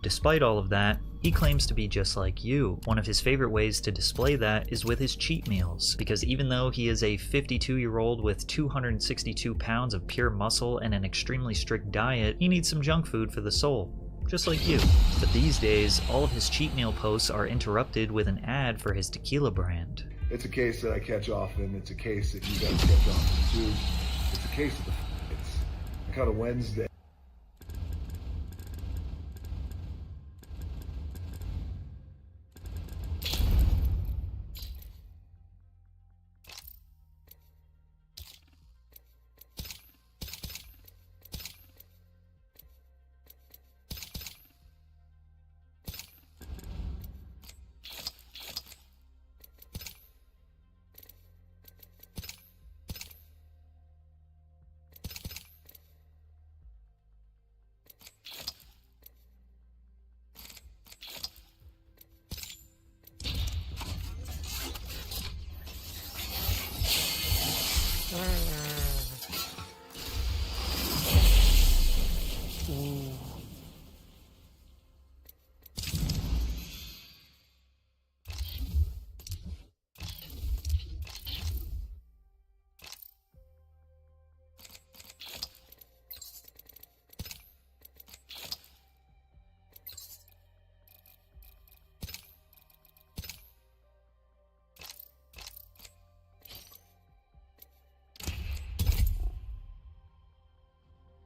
Despite all of that, he claims to be just like you. One of his favorite ways to display that is with his cheat meals, because even though he is a 52-year-old with 262 pounds of pure muscle and an extremely strict diet, he needs some junk food for the soul. Just like you. But these days, all of his cheat meal posts are interrupted with an ad for his tequila brand. It's a case that I catch often. It's a case that you guys catch often too. It's a case of the it's kind of Wednesday.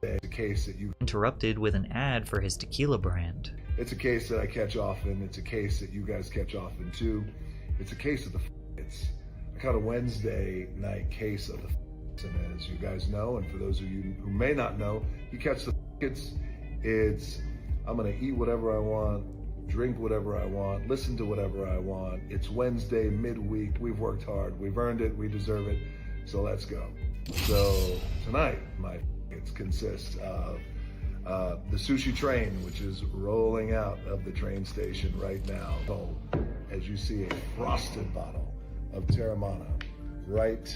It's a case that you interrupted with an ad for his tequila brand. It's a case that I catch often. It's a case that you guys catch often too. It's a case of the it's a kind of Wednesday night case of the and as you guys know, and for those of you who may not know, you catch the it's I'm gonna eat whatever I want, drink whatever I want, listen to whatever I want. It's Wednesday, midweek. We've worked hard. We've earned it. We deserve it. So let's go. So tonight, my consists of the sushi train, which is rolling out of the train station right now. So, as you see, a frosted bottle of Terramana right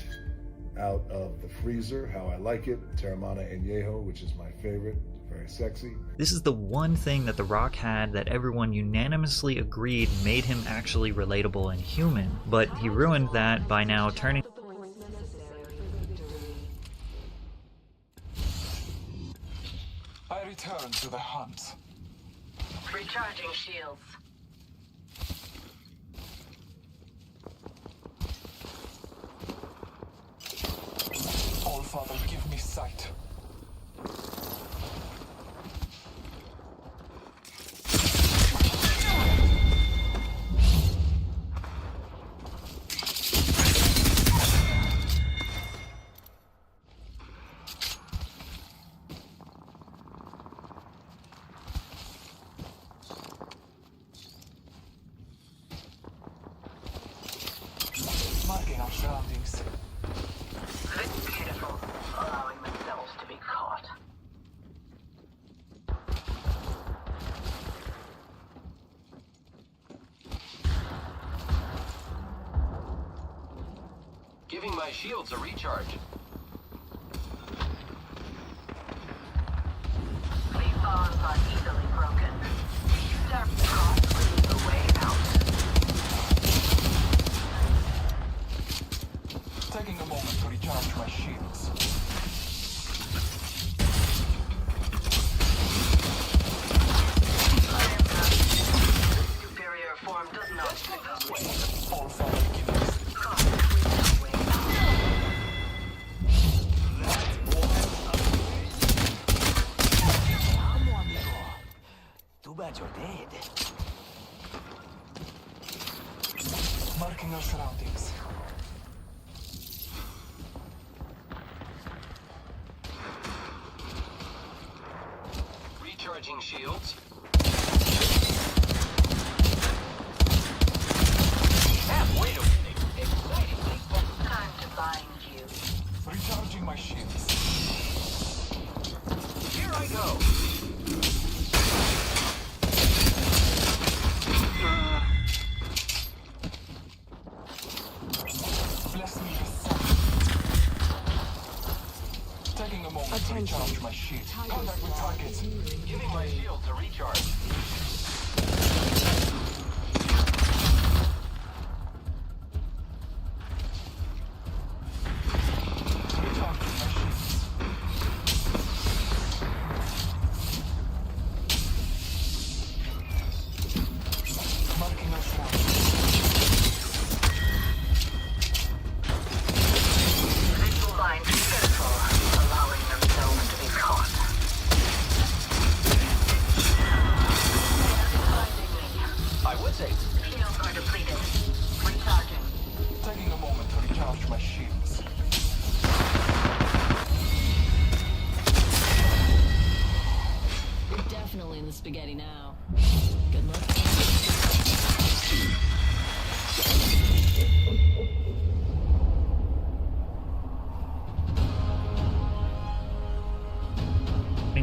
out of the freezer, how I like it. Terramana Añejo, which is my favorite. Very sexy. This is the one thing that The Rock had that everyone unanimously agreed made him actually relatable and human, but he ruined that by now turning I return to the hunt. Recharging shields. All Father, give me sight. Marking our surroundings. Pitiful, allowing themselves to be caught. Giving my shields a recharge. These bonds are easily broken. Step across the way out. Taking a moment to recharge my shields. Superior form does not pick up. All Father, give us. Too bad you're dead. Marking our surroundings. Recharging shields. Halfway to winning. Excitingly fun. Time to bind you. Recharging my shields. Here I go. Bless me with sun. Taking a moment to recharge my shield. Contact with target. Giving my shield to recharge. Taking a moment to recharge my shields. We're definitely in the spaghetti now. Good luck.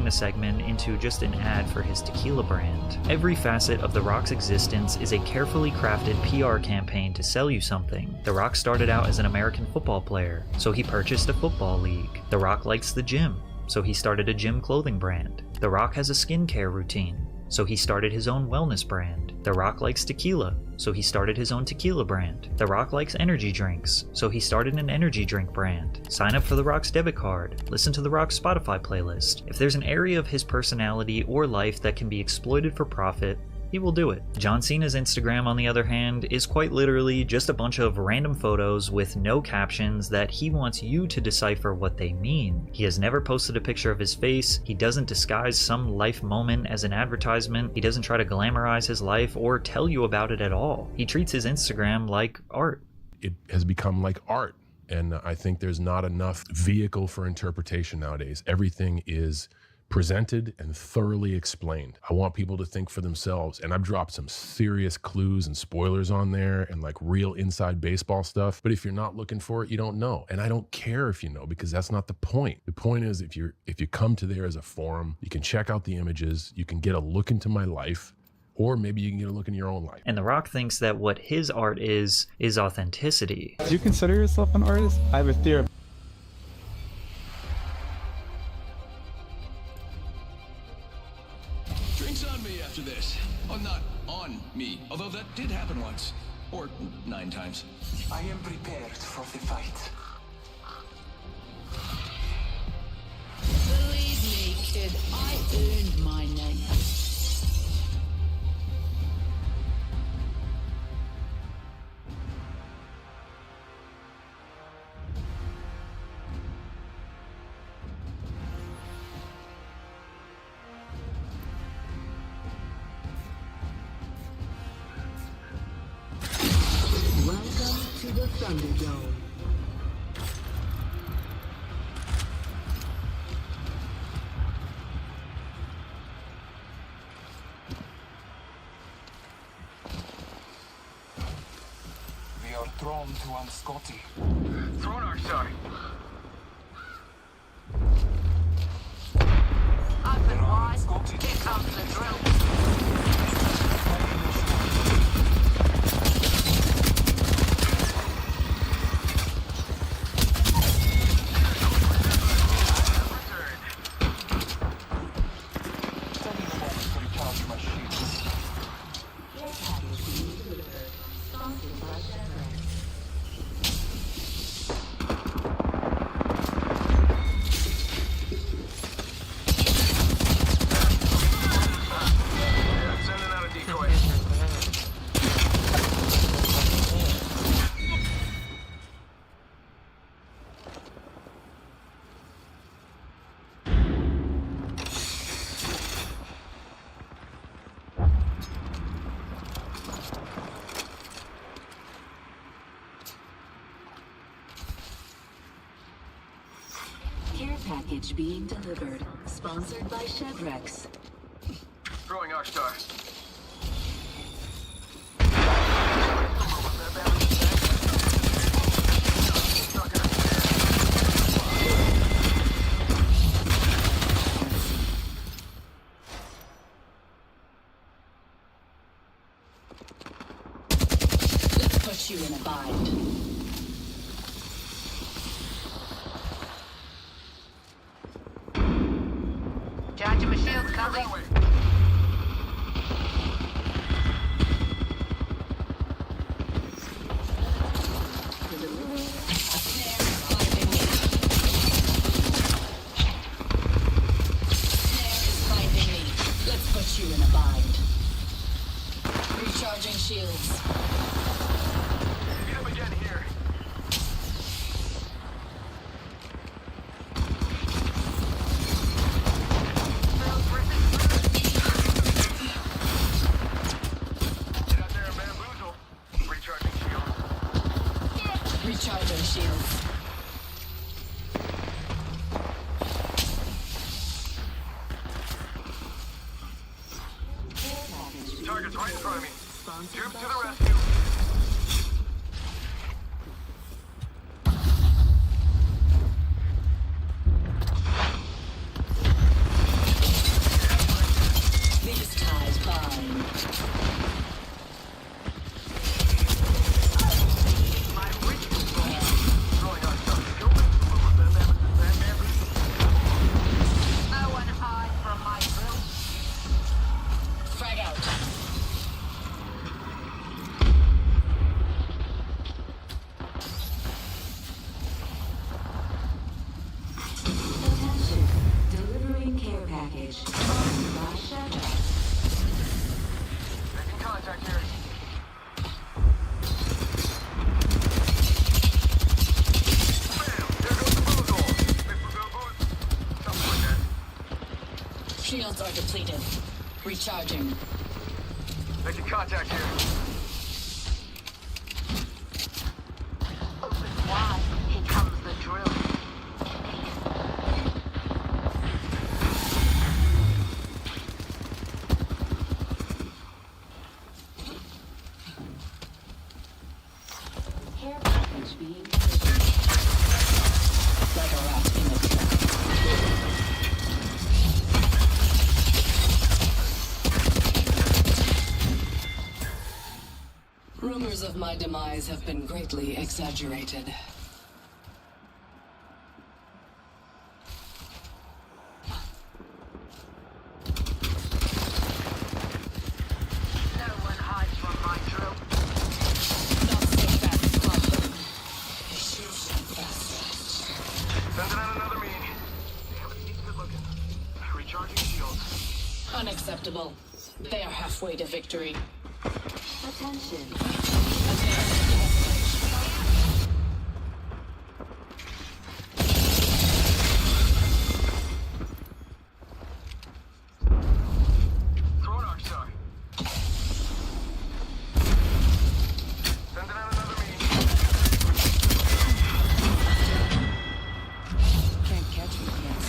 The segment into just an ad for his tequila brand. Every facet of The Rock's existence is a carefully crafted PR campaign to sell you something. The Rock started out as an American football player, so he purchased a football league. The Rock likes the gym, so he started a gym clothing brand. The Rock has a skincare routine, so he started his own wellness brand. The Rock likes tequila, so he started his own tequila brand. The Rock likes energy drinks, so he started an energy drink brand. Sign up for The Rock's debit card. Listen to The Rock's Spotify playlist. If there's an area of his personality or life that can be exploited for profit, he will do it. John Cena's Instagram, on the other hand, is quite literally just a bunch of random photos with no captions that he wants you to decipher what they mean. He has never posted a picture of his face. He doesn't disguise some life moment as an advertisement. He doesn't try to glamorize his life or tell you about it at all. He treats his Instagram like art. It has become like art, and I think there's not enough vehicle for interpretation nowadays. Everything is presented and thoroughly explained. I want people to think for themselves, and I've dropped some serious clues and spoilers on there and like real inside baseball stuff. But if you're not looking for it, you don't know. And I don't care if you know, because that's not the point. The point is, if you come to there as a forum, you can check out the images, you can get a look into my life, or maybe you can get a look in your own life. And The Rock thinks that what his art is authenticity. Do you consider yourself an artist? I have a theory. Drinks on me after this. Oh, not on me. Although that did happen once. Or 9 times. I am prepared for the fight. Believe me, kid, I earned my name. Welcome to the Thunderdome. We are drawn to Unscotty. Throwing our sorry. Up and wide. Here comes the drill. Care package being delivered. Sponsored by Chevrex. Throwing Arcstar. Let's put you in a bind. Charging my shields, coming. Let's put you in a bind. Recharging shields. Beat him again here. Get out there and bamboozle. Recharging shields. Recharging shields. Target's right in front of me. Dupe to the rescue. These ties bind. I want to hide from my group. Frag out. Attention. Delivering care package. Sponsored by Shadow. Making contact here. Bam! There goes the boozle. Something like that. Shields are depleted. Recharging. Making contact here. Open wide. Here comes the drill. Care package being Like a rat in a trap. Rumors of my demise have been greatly exaggerated. No one hides from my drill. Not so fast, Squadron. Shoot fast. Sending out another me. Damn, he needs good looking. Recharging shields. Unacceptable. They are halfway to victory. attention. Throw an Arcstar. Sending out another me. Can't catch me, yes.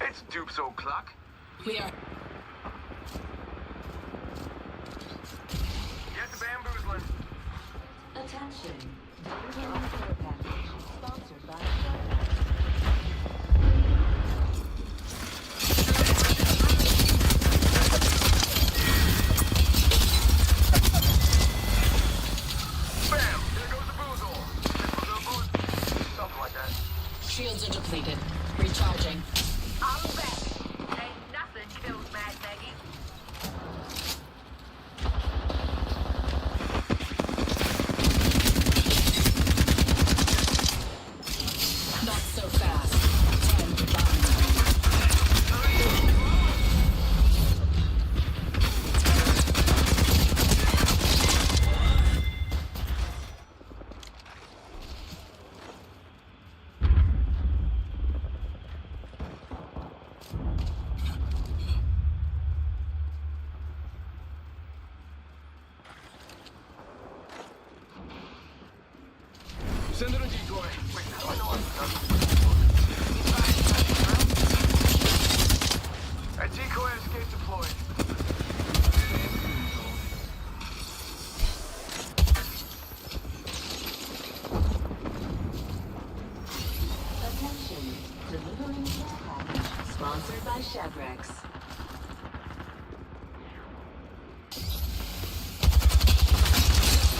It's Dupe's old clock. We are. Get the bamboozling. Attention. Delivering care package. Sponsored by Bam! There goes the boozle. Something like that. Shields are depleted. Recharging. I'm back. Ain't nothing kills Mad Maggie. Not so fast. Time to bind. Send in a decoy. Wait, A decoy escape deployed. Attention, delivering care package sponsored by Shabrex.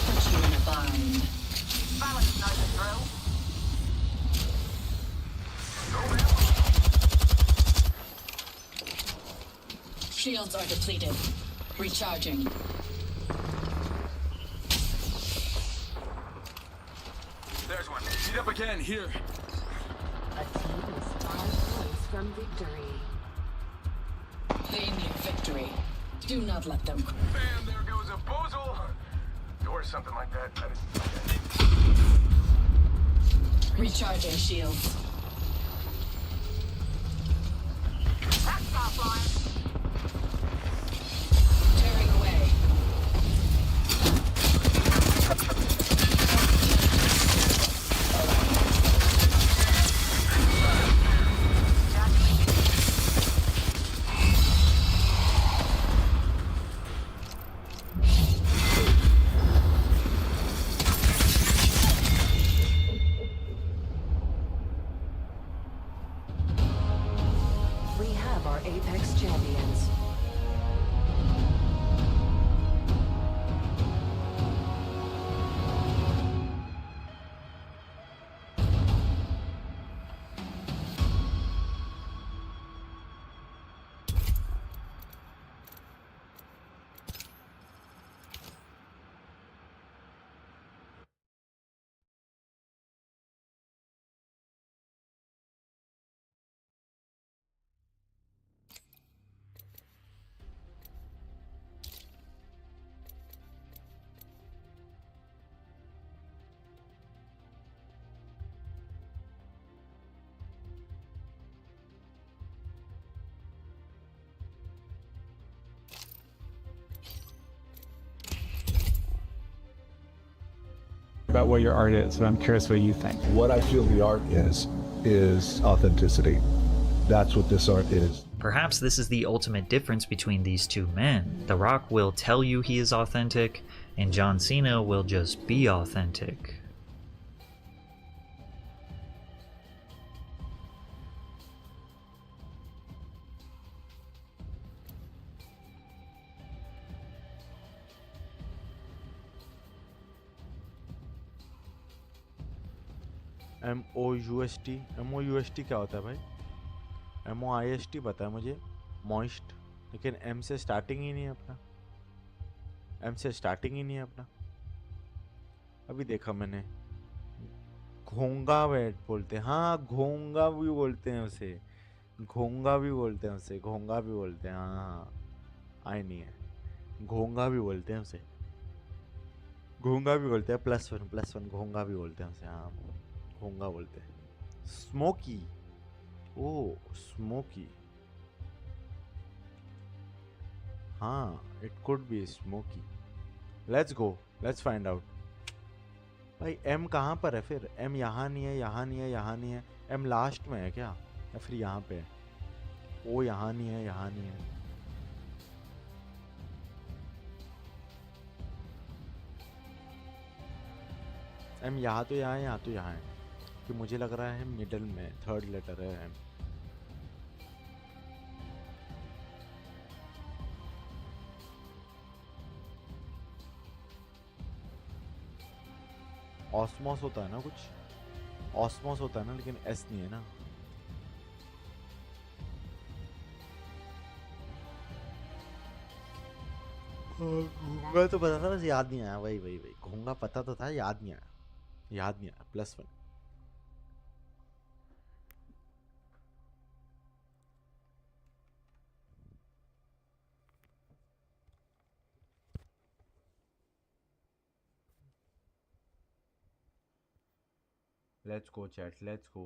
Put you in a bind. Balance nice and through. Shields are depleted. Recharging. There's one. Heat up again, here. A team is 5 points from victory. They need victory. Do not let them. Bam, there goes a boozle. Or something like that. Recharging shields. That's offline. Tearing away. We have our Apex champions. About what your art is, but I'm curious what you think. What I feel the art is authenticity. That's what this art is. Perhaps this is the ultimate difference between these two men. The Rock will tell you he is authentic, and John Cena will just be authentic. MOUST क्या होता है भाई? MOIST पता है मुझे, moist, लेकिन M से starting ही नहीं है अपना. M से स्टार्टिंग ही नहीं है अपना. अभी देखा मैंने. घोंगा वेट बोलते हैं. हाँ, घोंगा भी बोलते हैं उसे. घोंगा भी बोलते हैं उसे. घोंगा भी बोलते हैं. हाँ, आई नहीं है. घोंगा भी बोलते हैं उसे. घोंगा भी बोलते हैं. +1 घोंगा भी बोलते हैं उसे. हाँ, घोंगा बोलते हैं. स्मोकी. ओह, स्मोकी. हाँ, it could be smoky. Let's go, let's find out. भाई एम कहाँ पर है फिर? एम यहाँ नहीं है, यहाँ नहीं है, यहाँ नहीं है. एम लास्ट में है क्या, या फिर यहाँ पे है? ओ यहाँ नहीं है, यहाँ नहीं है. एम यहाँ तो यहाँ है, यहाँ तो यहाँ है. कि मुझे लग रहा है मिडल में थर्ड लेटर है एम. ऑस्मोस होता है ना कुछ, ऑस्मोस होता है ना, लेकिन एस नहीं है ना. घूंगा तो पता था, बस याद नहीं आया. वही घूंगा पता तो था, याद नहीं आया. +1. Let's go chat, let's go.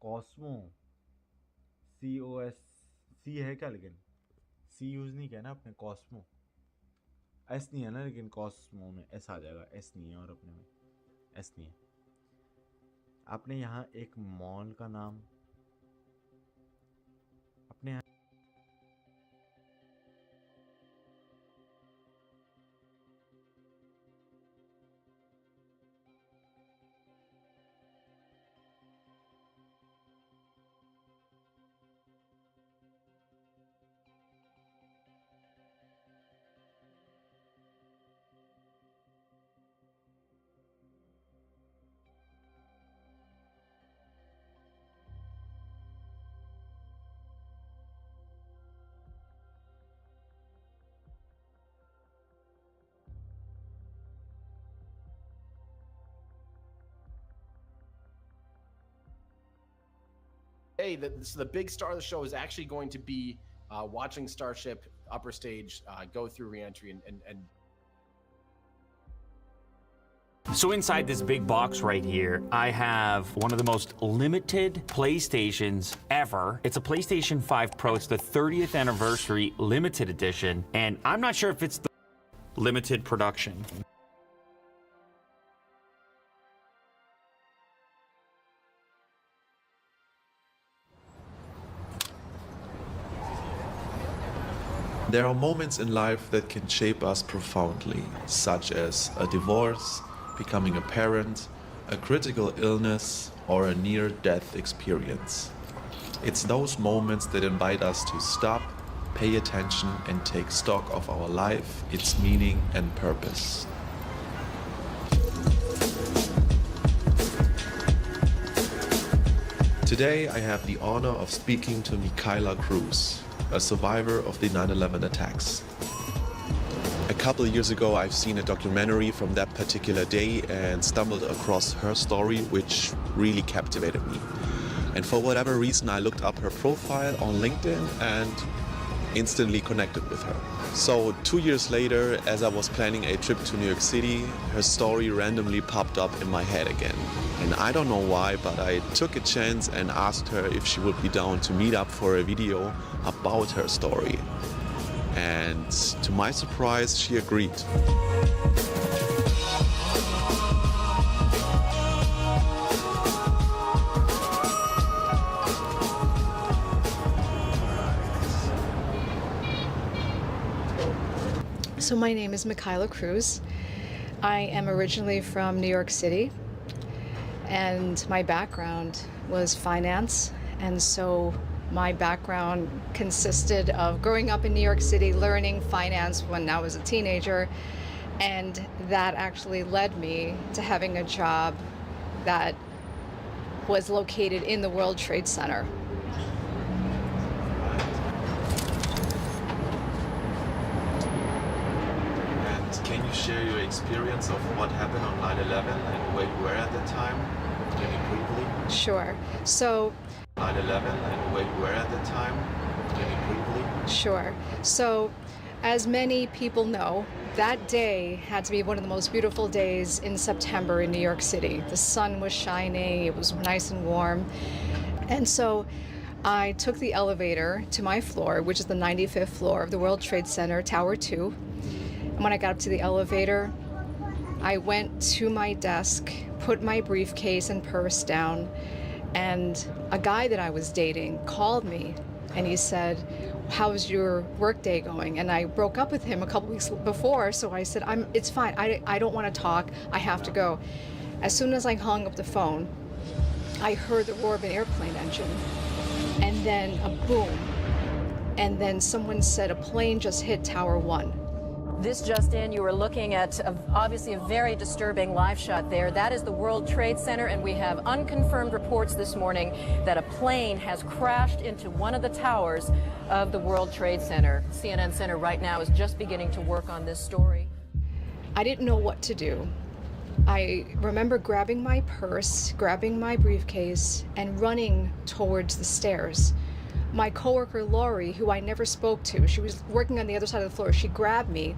Cosmo, COS, C है क्या? लेकिन C यूज नहीं किया ना आपने. कॉस्मो एस नहीं है ना, लेकिन कॉस्मो में एस आ जाएगा, एस नहीं है और अपने में एस नहीं है। आपने यहाँ एक मॉल का नाम अपने यहाँ Hey, the big star of the show is actually going to be watching Starship Upper Stage go through reentry and So inside this big box right here, I have one of the most limited PlayStations ever. It's a PlayStation 5 Pro. It's the 30th anniversary limited edition, and I'm not sure if it's the limited production. There are moments in life that can shape us profoundly, such as a divorce, becoming a parent, a critical illness, or a near-death experience. It's those moments that invite us to stop, pay attention, and take stock of our life, its meaning and purpose. Today, I have the honor of speaking to Michaela Cruz, a survivor of the 9/11 attacks. A couple of years ago, I've seen a documentary from that particular day and stumbled across her story, which really captivated me. And for whatever reason, I looked up her profile on LinkedIn and instantly connected with her. So 2 years later, as I was planning a trip to New York City, her story randomly popped up in my head again. And I don't know why, but I took a chance and asked her if she would be down to meet up for a video about her story. And to my surprise, she agreed. So my name is Michaela Cruz. I am originally from New York City, and my background was finance, and so my background consisted of growing up in New York City, learning finance when I was a teenager, and that actually led me to having a job that was located in the World Trade Center. Can you share your experience of what happened on 9/11 and where you were at that time, maybe briefly? Sure. So 9/11 and where you were at that time, maybe briefly? Sure. So, as many people know, that day had to be one of the most beautiful days in September in New York City. The sun was shining, it was nice and warm. And so I took the elevator to my floor, which is the 95th floor of the World Trade Center, Tower 2. And when I got up to the elevator, I went to my desk, put my briefcase and purse down, and a guy that I was dating called me and he said, "How's your workday going?" And I broke up with him a couple weeks before, so I said, it's fine, I don't want to talk, I have to go. As soon as I hung up the phone, I heard the roar of an airplane engine, and then a boom, and then someone said a plane just hit Tower 1. This just in, you are looking at obviously a very disturbing live shot there. That is the World Trade Center, and we have unconfirmed reports this morning that a plane has crashed into one of the towers of the World Trade Center. CNN Center right now is just beginning to work on this story. I didn't know what to do. I remember grabbing my purse, grabbing my briefcase, and running towards the stairs. My coworker Lori, who I never spoke to, she was working on the other side of the floor, she grabbed me.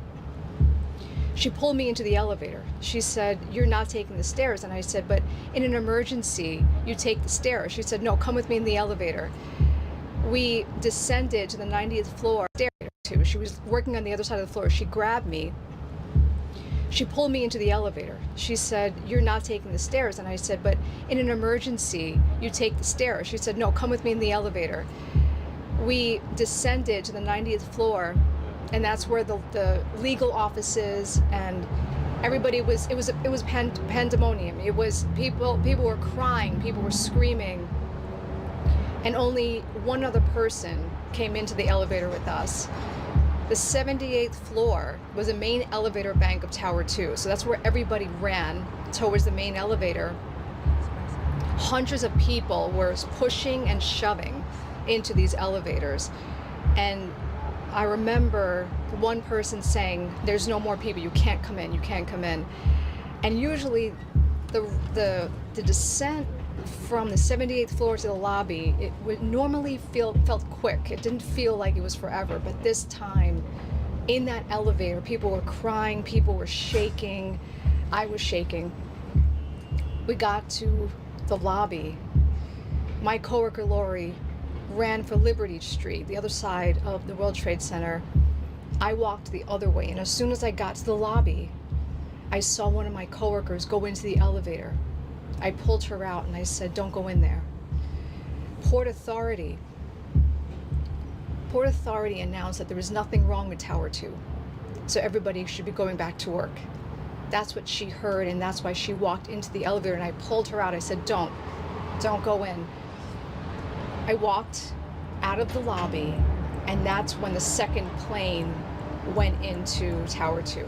She pulled me into the elevator. She said, "You're not taking the stairs." And I said, "But in an emergency, you take the stairs." She said, "No, come with me in the elevator." We descended to the 90th floor. She was working on the other side of the floor. She grabbed me She pulled me into the elevator. She said, "You're not taking the stairs." And I said, "But in an emergency, you take the stairs." She said, "No, come with me in the elevator." We descended to the 90th floor, and that's where the legal offices and everybody was. It was pandemonium. It was people were crying, people were screaming, and only one other person came into the elevator with us. The 78th floor was the main elevator bank of Tower 2, so that's where everybody ran towards the main elevator. Hundreds of people were pushing and shoving into these elevators, and I remember one person saying, "There's no more people, you can't come in, you can't come in." And usually the descent from the 78th floor to the lobby, it would normally felt quick. It didn't feel like it was forever, but this time in that elevator, people were crying, people were shaking. I was shaking. We got to the lobby. My coworker Lori ran for Liberty Street, the other side of the World Trade Center. I walked the other way, and as soon as I got to the lobby, I saw one of my coworkers go into the elevator. I pulled her out and I said, "Don't go in there." Port Authority announced that there was nothing wrong with Tower 2, so everybody should be going back to work. That's what she heard, and that's why she walked into the elevator, and I pulled her out. I said, don't go in." I walked out of the lobby, and that's when the second plane went into Tower 2.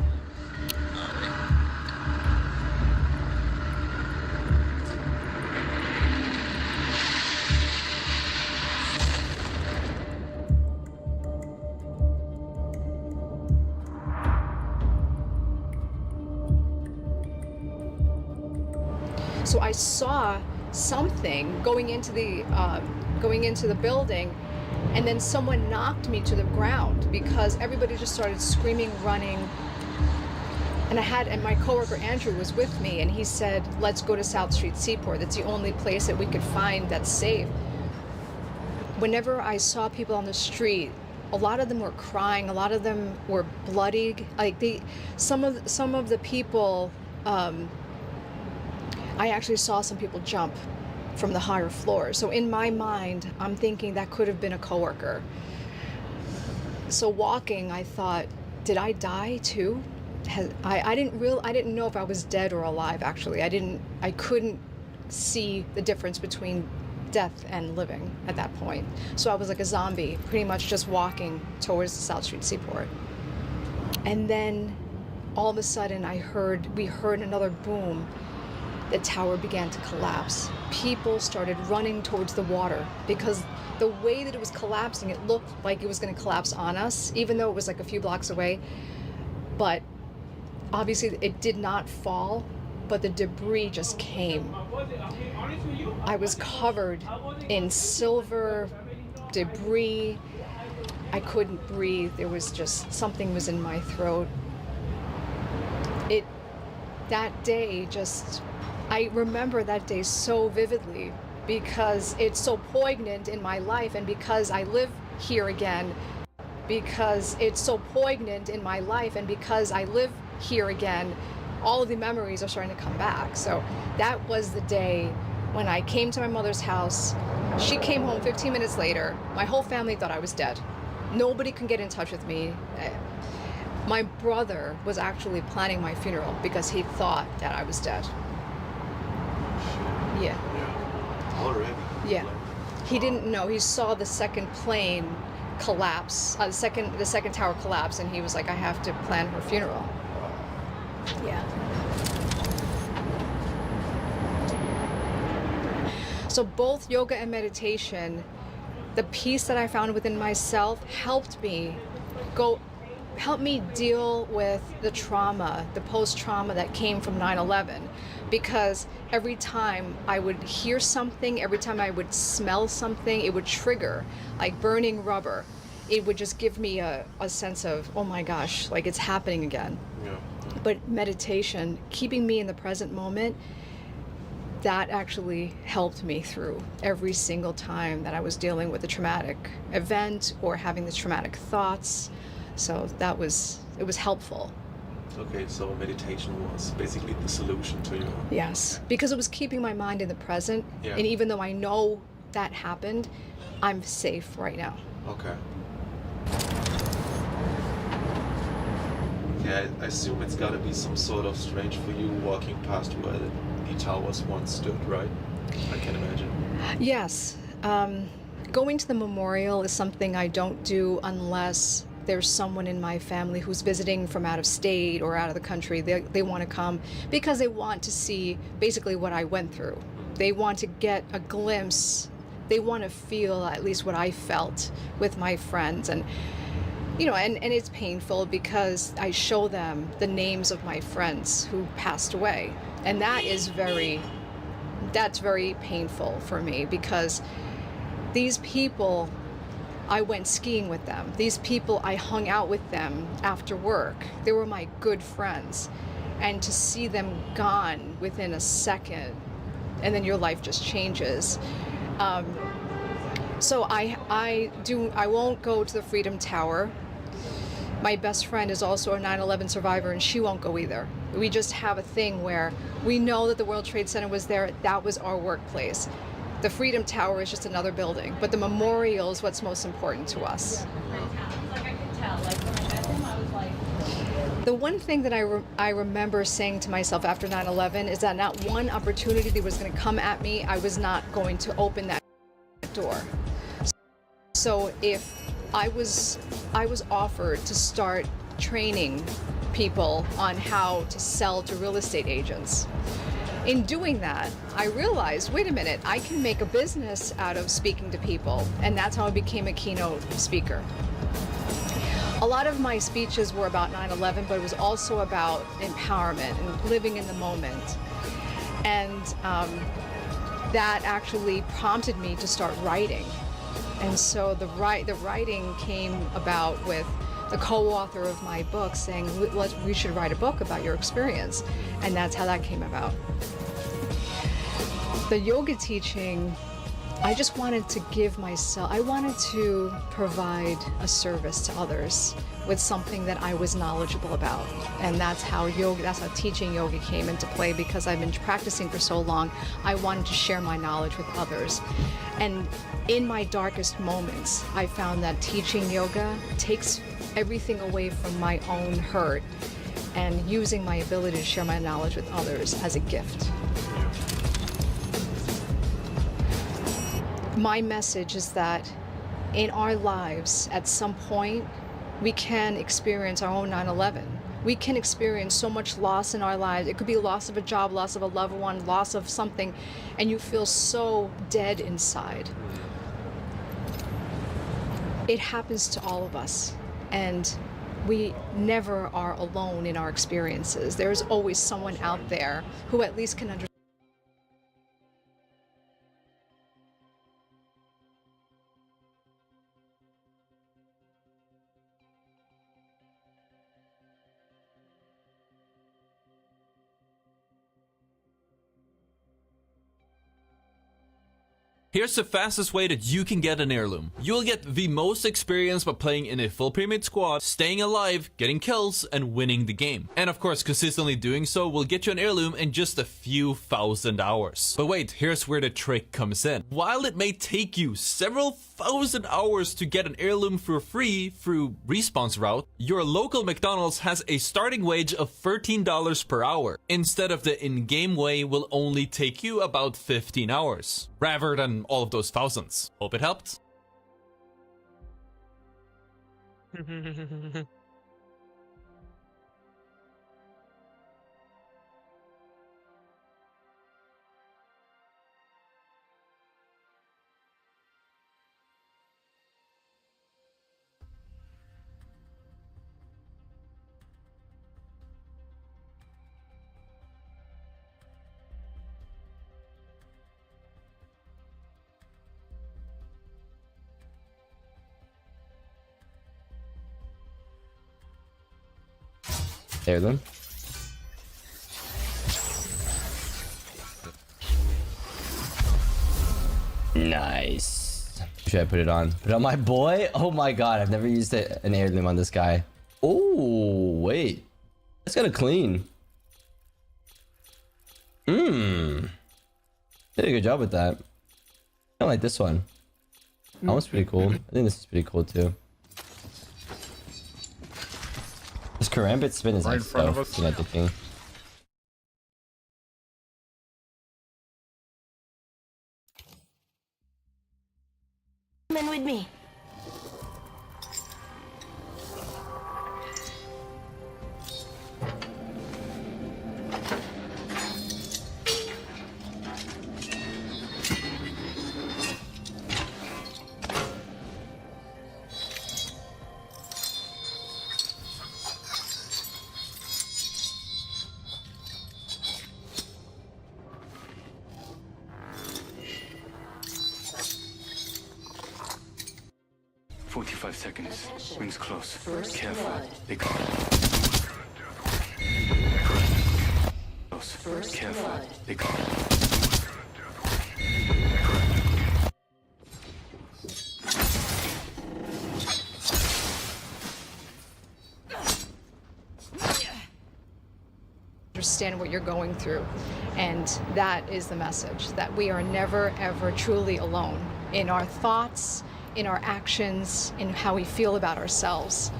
So I saw something going into the building, and then someone knocked me to the ground because everybody just started screaming, running. And my coworker Andrew was with me, and he said, "Let's go to South Street Seaport. That's the only place that we could find that's safe." Whenever I saw people on the street, a lot of them were crying, a lot of them were bloodied. Like some of the people, I actually saw some people jump from the higher floors. So in my mind, I'm thinking that could have been a coworker. So walking, I thought, did I die too? I didn't know if I was dead or alive. Actually, I couldn't see the difference between death and living at that point. So I was like a zombie, pretty much just walking towards the South Street Seaport. And then all of a sudden we heard another boom. The tower began to collapse. People started running towards the water because the way that it was collapsing, it looked like it was going to collapse on us, even though it was like a few blocks away. But obviously it did not fall, but the debris just came. I was covered in silver debris. I couldn't breathe. There was just, something was in my throat. That day just, I remember that day so vividly because it's so poignant in my life, and because I live here again, because it's so poignant in my life, and because I live here again, all of the memories are starting to come back. So that was the day when I came to my mother's house. She came home 15 minutes later. My whole family thought I was dead. Nobody could get in touch with me. My brother was actually planning my funeral because he thought that I was dead. Yeah. Already? Yeah. He didn't know. He saw the second plane collapse, the second tower collapse, and he was like, "I have to plan her funeral." Yeah. So both yoga and meditation, the peace that I found within myself helped me deal with the trauma, the post-trauma that came from 9/11. Because every time I would hear something, every time I would smell something, it would trigger, like burning rubber. It would just give me a sense of, oh my gosh, like it's happening again. Yeah. But meditation, keeping me in the present moment, that actually helped me through every single time that I was dealing with a traumatic event or having the traumatic thoughts. So it was helpful. Okay, so meditation was basically the solution to your... Yes, because it was keeping my mind in the present. Yeah. And even though I know that happened, I'm safe right now. Okay. Yeah, I assume it's gotta be some sort of strange for you walking past where the towers once stood, right? I can imagine. Yes. Going to the memorial is something I don't do unless there's someone in my family who's visiting from out of state or out of the country. They want to come because they want to see basically what I went through. They want to get a glimpse. They want to feel at least what I felt with my friends. And you know, and it's painful because I show them the names of my friends who passed away. And that's very painful for me because these people, I went skiing with them. These people, I hung out with them after work. They were my good friends. And to see them gone within a second, and then your life just changes. So I won't go to the Freedom Tower. My best friend is also a 9/11 survivor, and she won't go either. We just have a thing where we know that the World Trade Center was there. That was our workplace. The Freedom Tower is just another building, but the memorial is what's most important to us. The one thing that I remember saying to myself after 9/11 is that not one opportunity that was going to come at me, I was not going to open that door. So if I was offered to start training people on how to sell to real estate agents. In doing that, I realized, wait a minute, I can make a business out of speaking to people, and that's how I became a keynote speaker. A lot of my speeches were about 9/11, but it was also about empowerment and living in the moment. And that actually prompted me to start writing. And so the writing came about with the co-author of my book saying, we should write a book about your experience. And that's how that came about. The yoga teaching, I just wanted to I wanted to provide a service to others with something that I was knowledgeable about. And that's how teaching yoga came into play, because I've been practicing for so long. I wanted to share my knowledge with others. And in my darkest moments, I found that teaching yoga takes everything away from my own hurt and using my ability to share my knowledge with others as a gift. My message is that in our lives, at some point, we can experience our own 9/11. We can experience so much loss in our lives. It could be loss of a job, loss of a loved one, loss of something, and you feel so dead inside. It happens to all of us, and we never are alone in our experiences. There's always someone out there who at least can understand. Here's the fastest way that you can get an heirloom. You'll get the most experience by playing in a full pyramid squad, staying alive, getting kills, and winning the game. And of course, consistently doing so will get you an heirloom in just a few thousand hours. But wait, here's where the trick comes in. While it may take you several thousand hours to get an heirloom for free through Respawn's route, your local McDonald's has a starting wage of $13 per hour, instead of the in-game way will only take you about 15 hours, rather than all of those thousands. Hope it helped. Heirloom. Nice. Should I put it on? Put it on my boy? Oh my god, I've never used an heirloom on this guy. Oh, wait. It's kind of clean. Did a good job with that. I like this one. That one's pretty cool. I think this is pretty cool too. This karambit spin is like so fucking addicting. Come in with me. Seconds. Rings close. Careful. They come. Close. Careful. They come. Understand what you're going through, and that is the message, that we are never ever truly alone in our thoughts, in our actions, in how we feel about ourselves.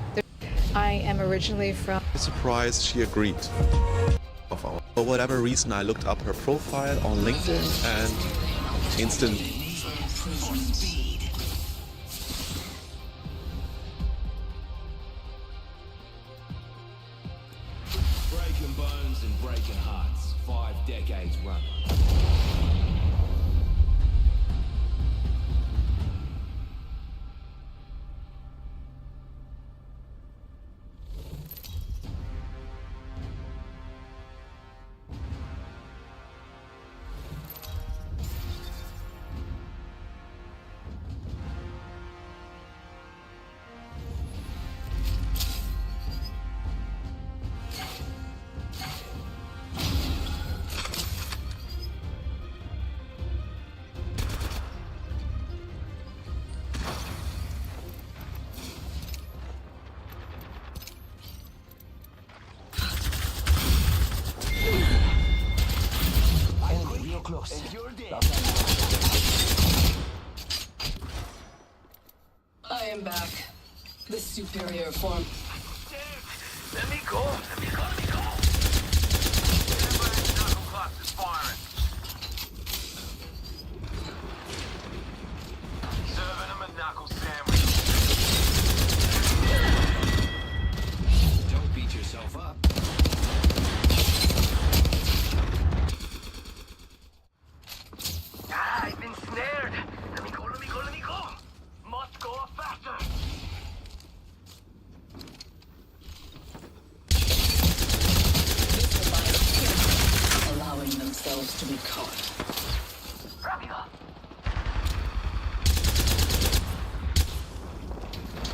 I am originally from... Surprised she agreed. For whatever reason, I looked up her profile on LinkedIn and instantly... Breaking bones and breaking hearts. 5 decades running. I am back. The superior form. Let me go. Let me go. Let me go. Everybody's knuckle clutch is firing. Serving him a knuckle sandwich. Don't beat yourself up. Ah, I've been snared. Let me go. Let me go. Let me go. Must go faster. Allowing themselves to be caught.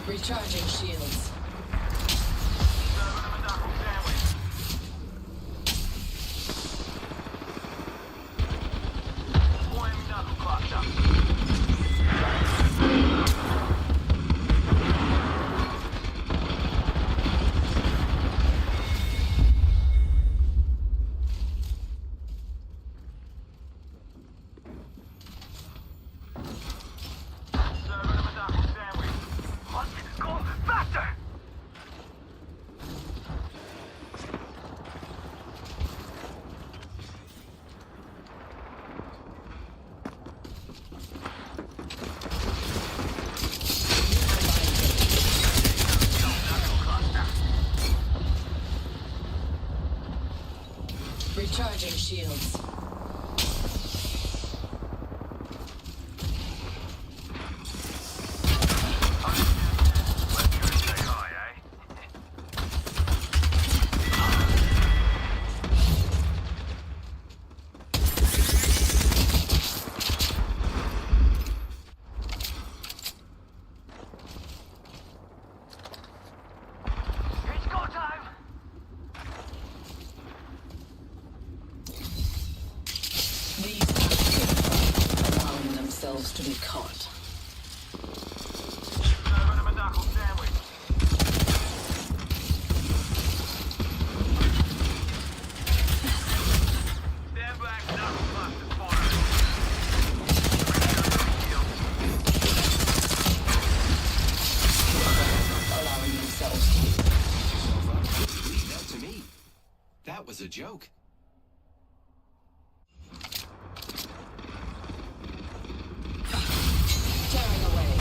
Recharging shields. Recharging shields. was a joke. Tearing away.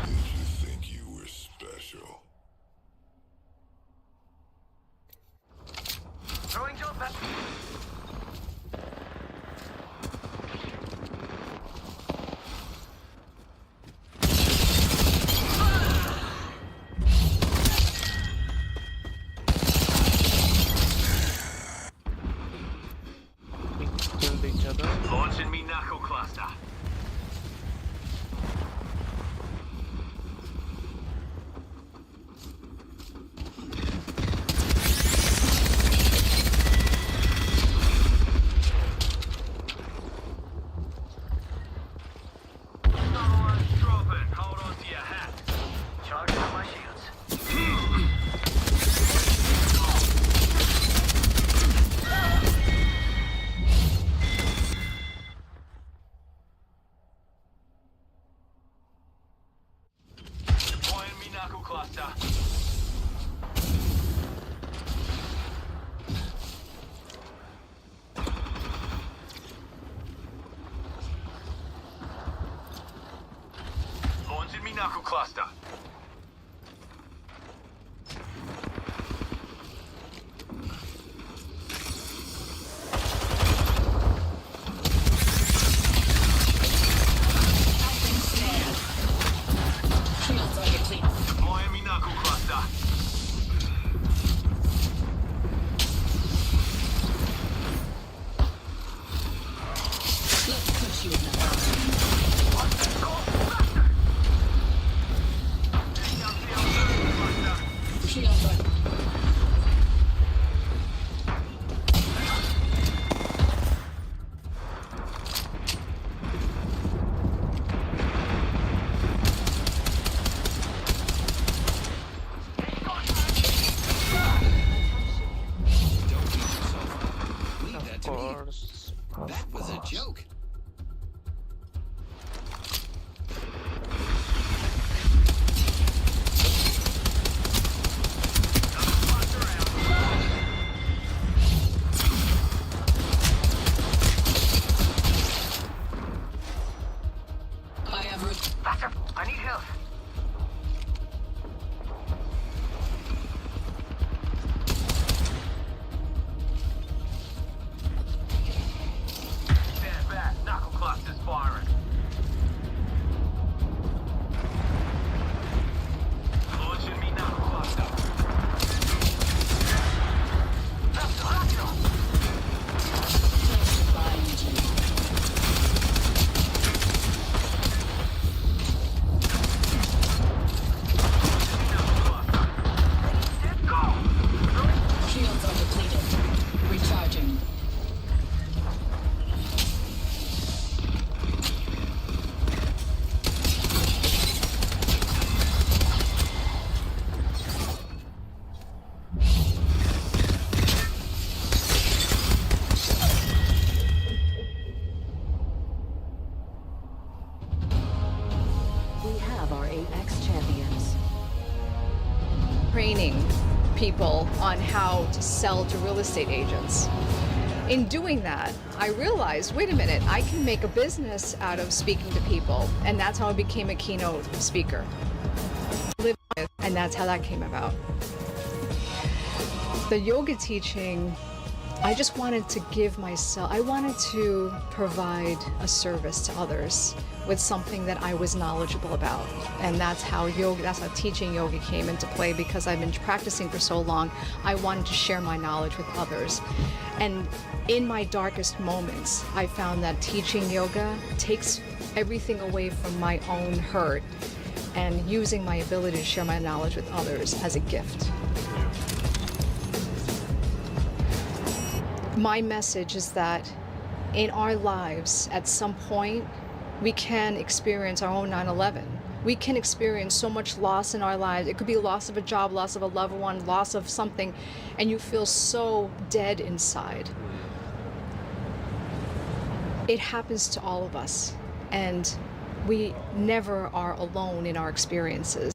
Did you think you were special? Throwing jump at... Killed each other. Launching me knuckle cluster. Dropping. Hold on to your hat. Charging up my shields. Deploying me knuckle cluster. Launching me knuckle cluster. Shields are depleted. Deploying me knuckle cluster. Let's put you in the box. Shields are... Leave that to me. That was a joke. I have root. Faster. I need help. Stand back. Knuckle cluster's firing. Launching me knuckle cluster. Bind you. Shields are depleted. Recharging. We have our Apex champions. Training people on how to sell to real estate agents. In doing that, I realized, wait a minute, I can make a business out of speaking to people, and that's how I became a keynote speaker. And that's how that came about. The yoga teaching, I just wanted to give myself, I wanted to provide a service to others with something that I was knowledgeable about. And that's how yoga, that's how teaching yoga came into play, because I've been practicing for so long. I wanted to share my knowledge with others. And in my darkest moments, I found that teaching yoga takes everything away from my own hurt and using my ability to share my knowledge with others as a gift. My message is that in our lives, at some point, we can experience our own 9/11. We can experience so much loss in our lives. It could be loss of a job, loss of a loved one, loss of something, and you feel so dead inside. It happens to all of us, and we never are alone in our experiences.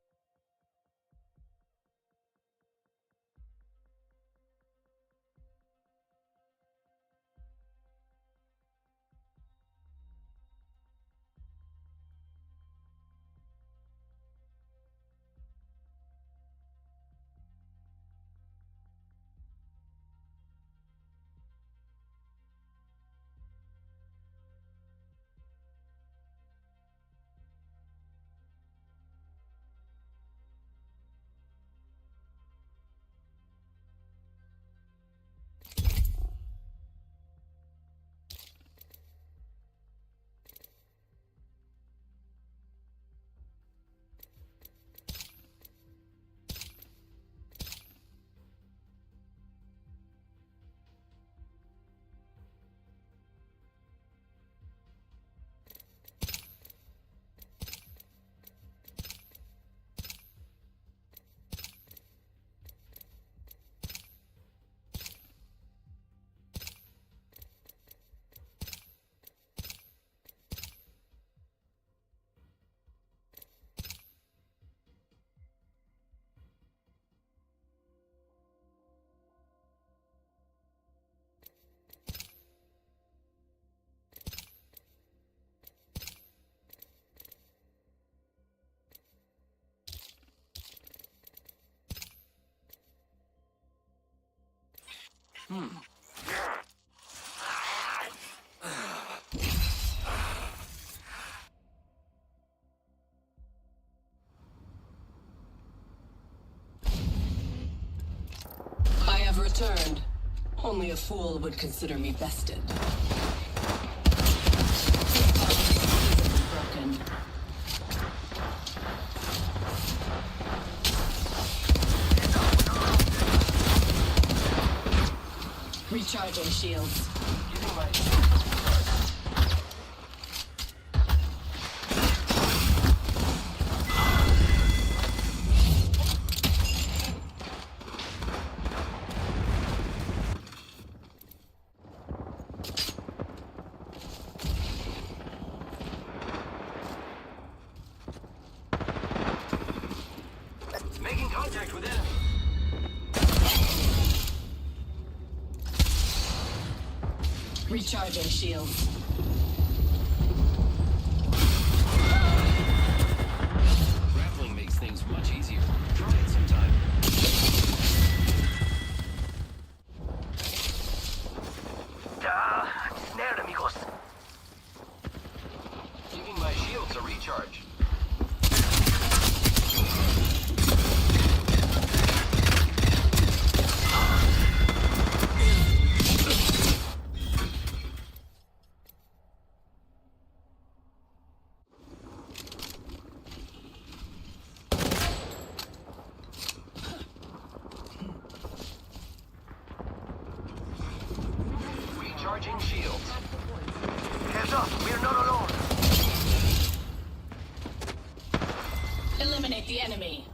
returned. Only a fool would consider me bested. Broken. Recharging shields. Making contact with enemy. Recharging shields. Grappling makes things much easier. Try it sometime. Snared, amigos. Giving my shields a recharge. Recharging shields. Heads up, we're not alone. Eliminate the enemy.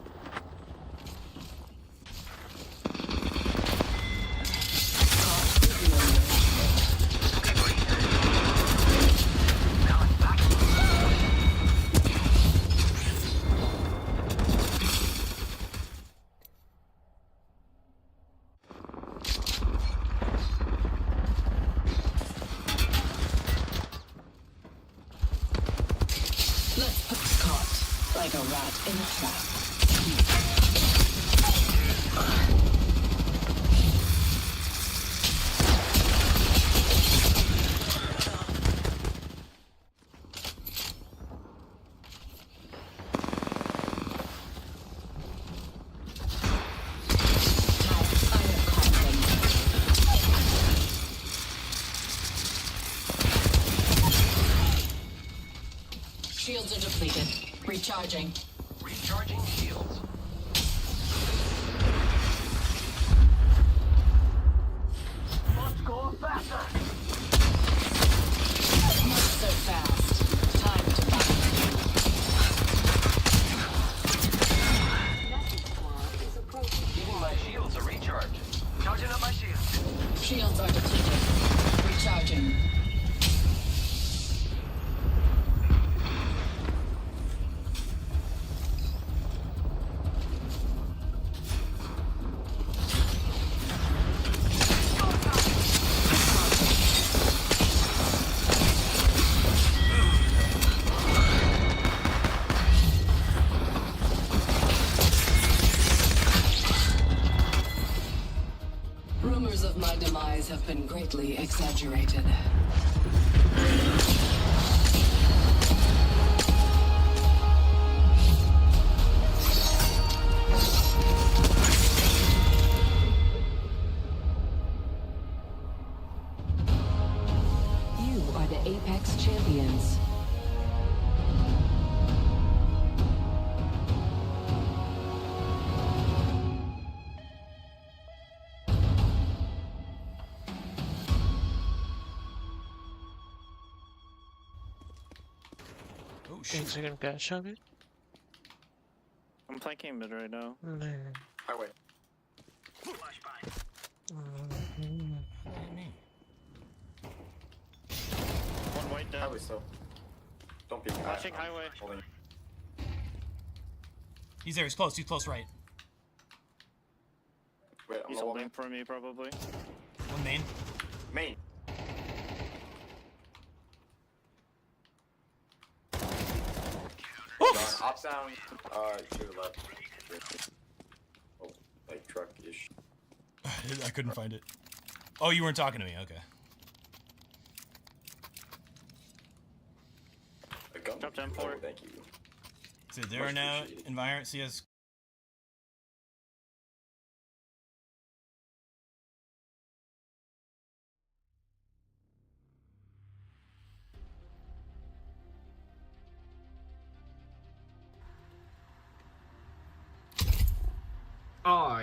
Let's put the caught like a rat in a trap. Shields are depleted. Recharging. Recharging shields. Let's go faster. Not so fast. Time to battle. Giving my shields a recharge. Charging up my shields. Shields are depleted. Recharging. Rumors of my demise have been greatly exaggerated. You are the Apex Champions. Oh shit. 1 second, cash on it. I'm flanking mid right now. Highway. One white down. Highway still. Don't be Flashing highway. Holding. He's there. He's close right. Wait, I'm He's not holding walking. for me probably. One main. Main. Oops! Ops down. To the left. Oh, like truck-ish. I couldn't find it. Oh, you weren't talking to me. Okay. A gun? Dropped M4. Oh, thank you. So there are now environment CS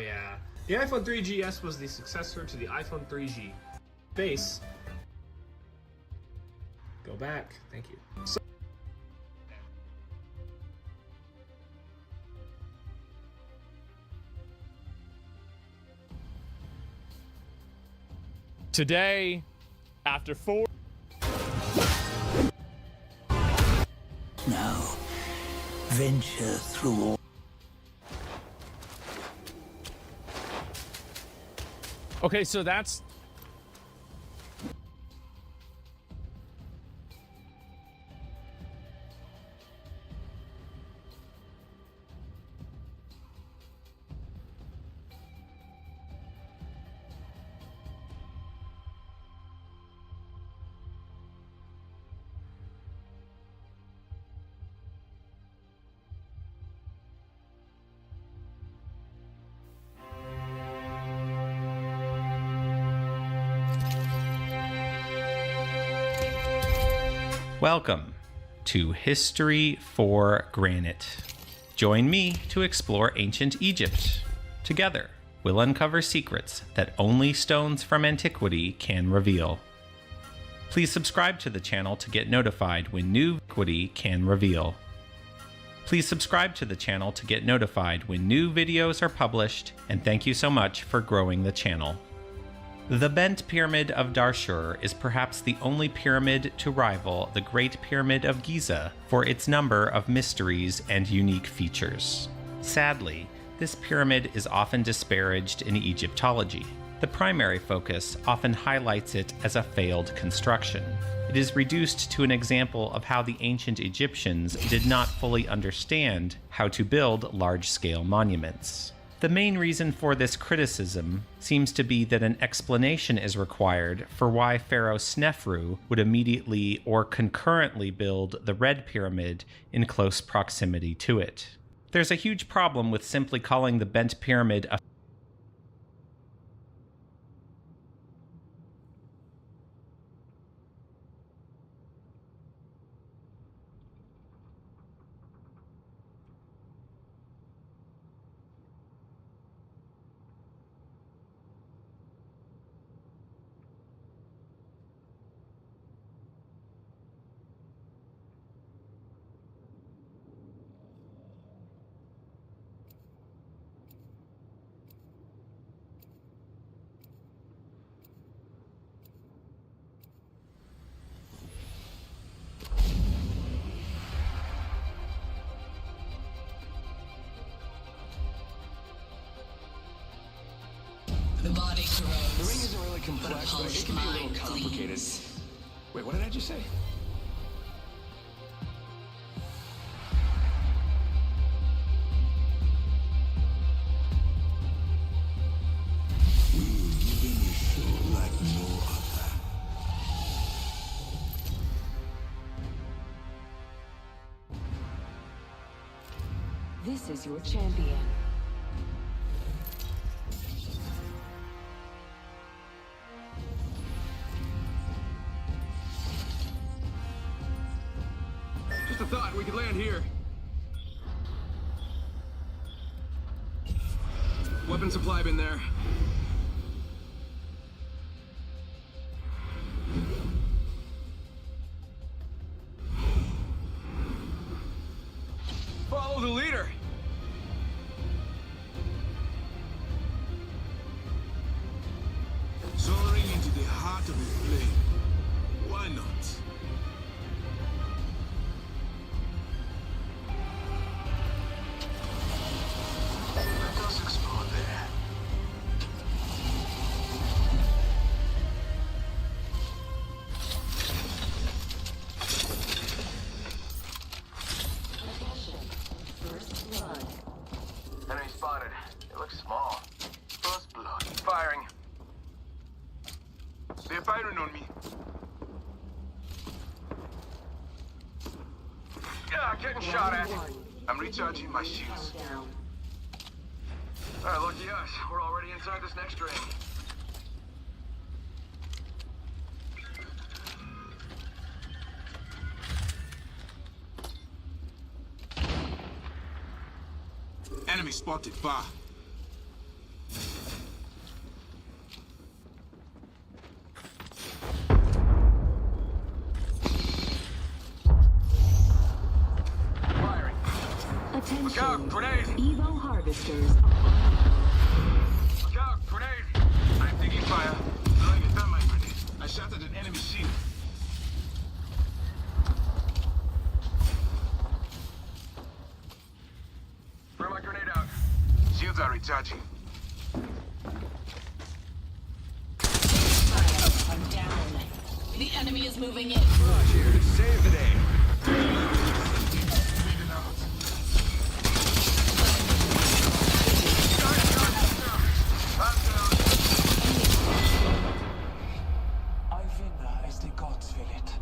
yeah. The iPhone 3GS was the successor to the iPhone 3G. Base. Go back. Thank you. So today, after 4. Now, venture through all. Okay, so that's. Welcome to History for Granite. Join me to explore ancient Egypt. Together, we'll uncover secrets that only stones from antiquity can reveal. Please subscribe to the channel to get notified when new antiquity can reveal. Please subscribe to the channel to get notified when new videos are published, and thank you so much for growing the channel. The Bent Pyramid of Dashur is perhaps the only pyramid to rival the Great Pyramid of Giza for its number of mysteries and unique features. Sadly, this pyramid is often disparaged in Egyptology. The primary focus often highlights it as a failed construction. It is reduced to an example of how the ancient Egyptians did not fully understand how to build large-scale monuments. The main reason for this criticism seems to be that an explanation is required for why Pharaoh Snefru would immediately or concurrently build the Red Pyramid in close proximity to it. There's a huge problem with simply calling the Bent Pyramid a The body corrodes. The ring isn't really complex, but it can be a little complicated. Wait, what did I just say? We will give them a show like no other. This is your champion. Just a thought, we could land here. Weapon supply bin there. Follow the leader. Soaring into the heart of a flame. Why not? Let us explore there. First blood. Enemy spotted. It looks small. First blood. Firing. They're firing on me. Yeah, getting shot at. I'm recharging my shields. Alright, lucky us. We're already inside this next ring. Enemy spotted far. Attention. out, grenade! Evo harvesters. Look out, grenade! I'm taking fire. Throwing a thermite grenade. I shot at an enemy shield. Throw my grenade out. Shields are recharging. I'm down. The enemy is moving in. Here to save the day. I win as the gods will it.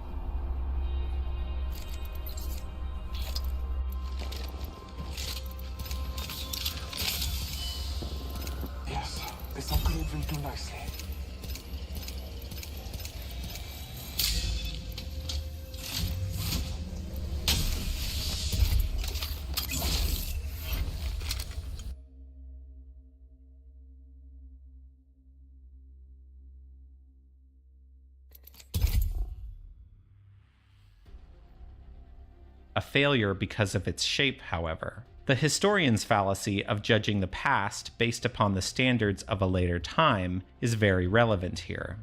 Yes, this upgrade will do nicely. A failure because of its shape, however. The historian's fallacy of judging the past based upon the standards of a later time is very relevant here.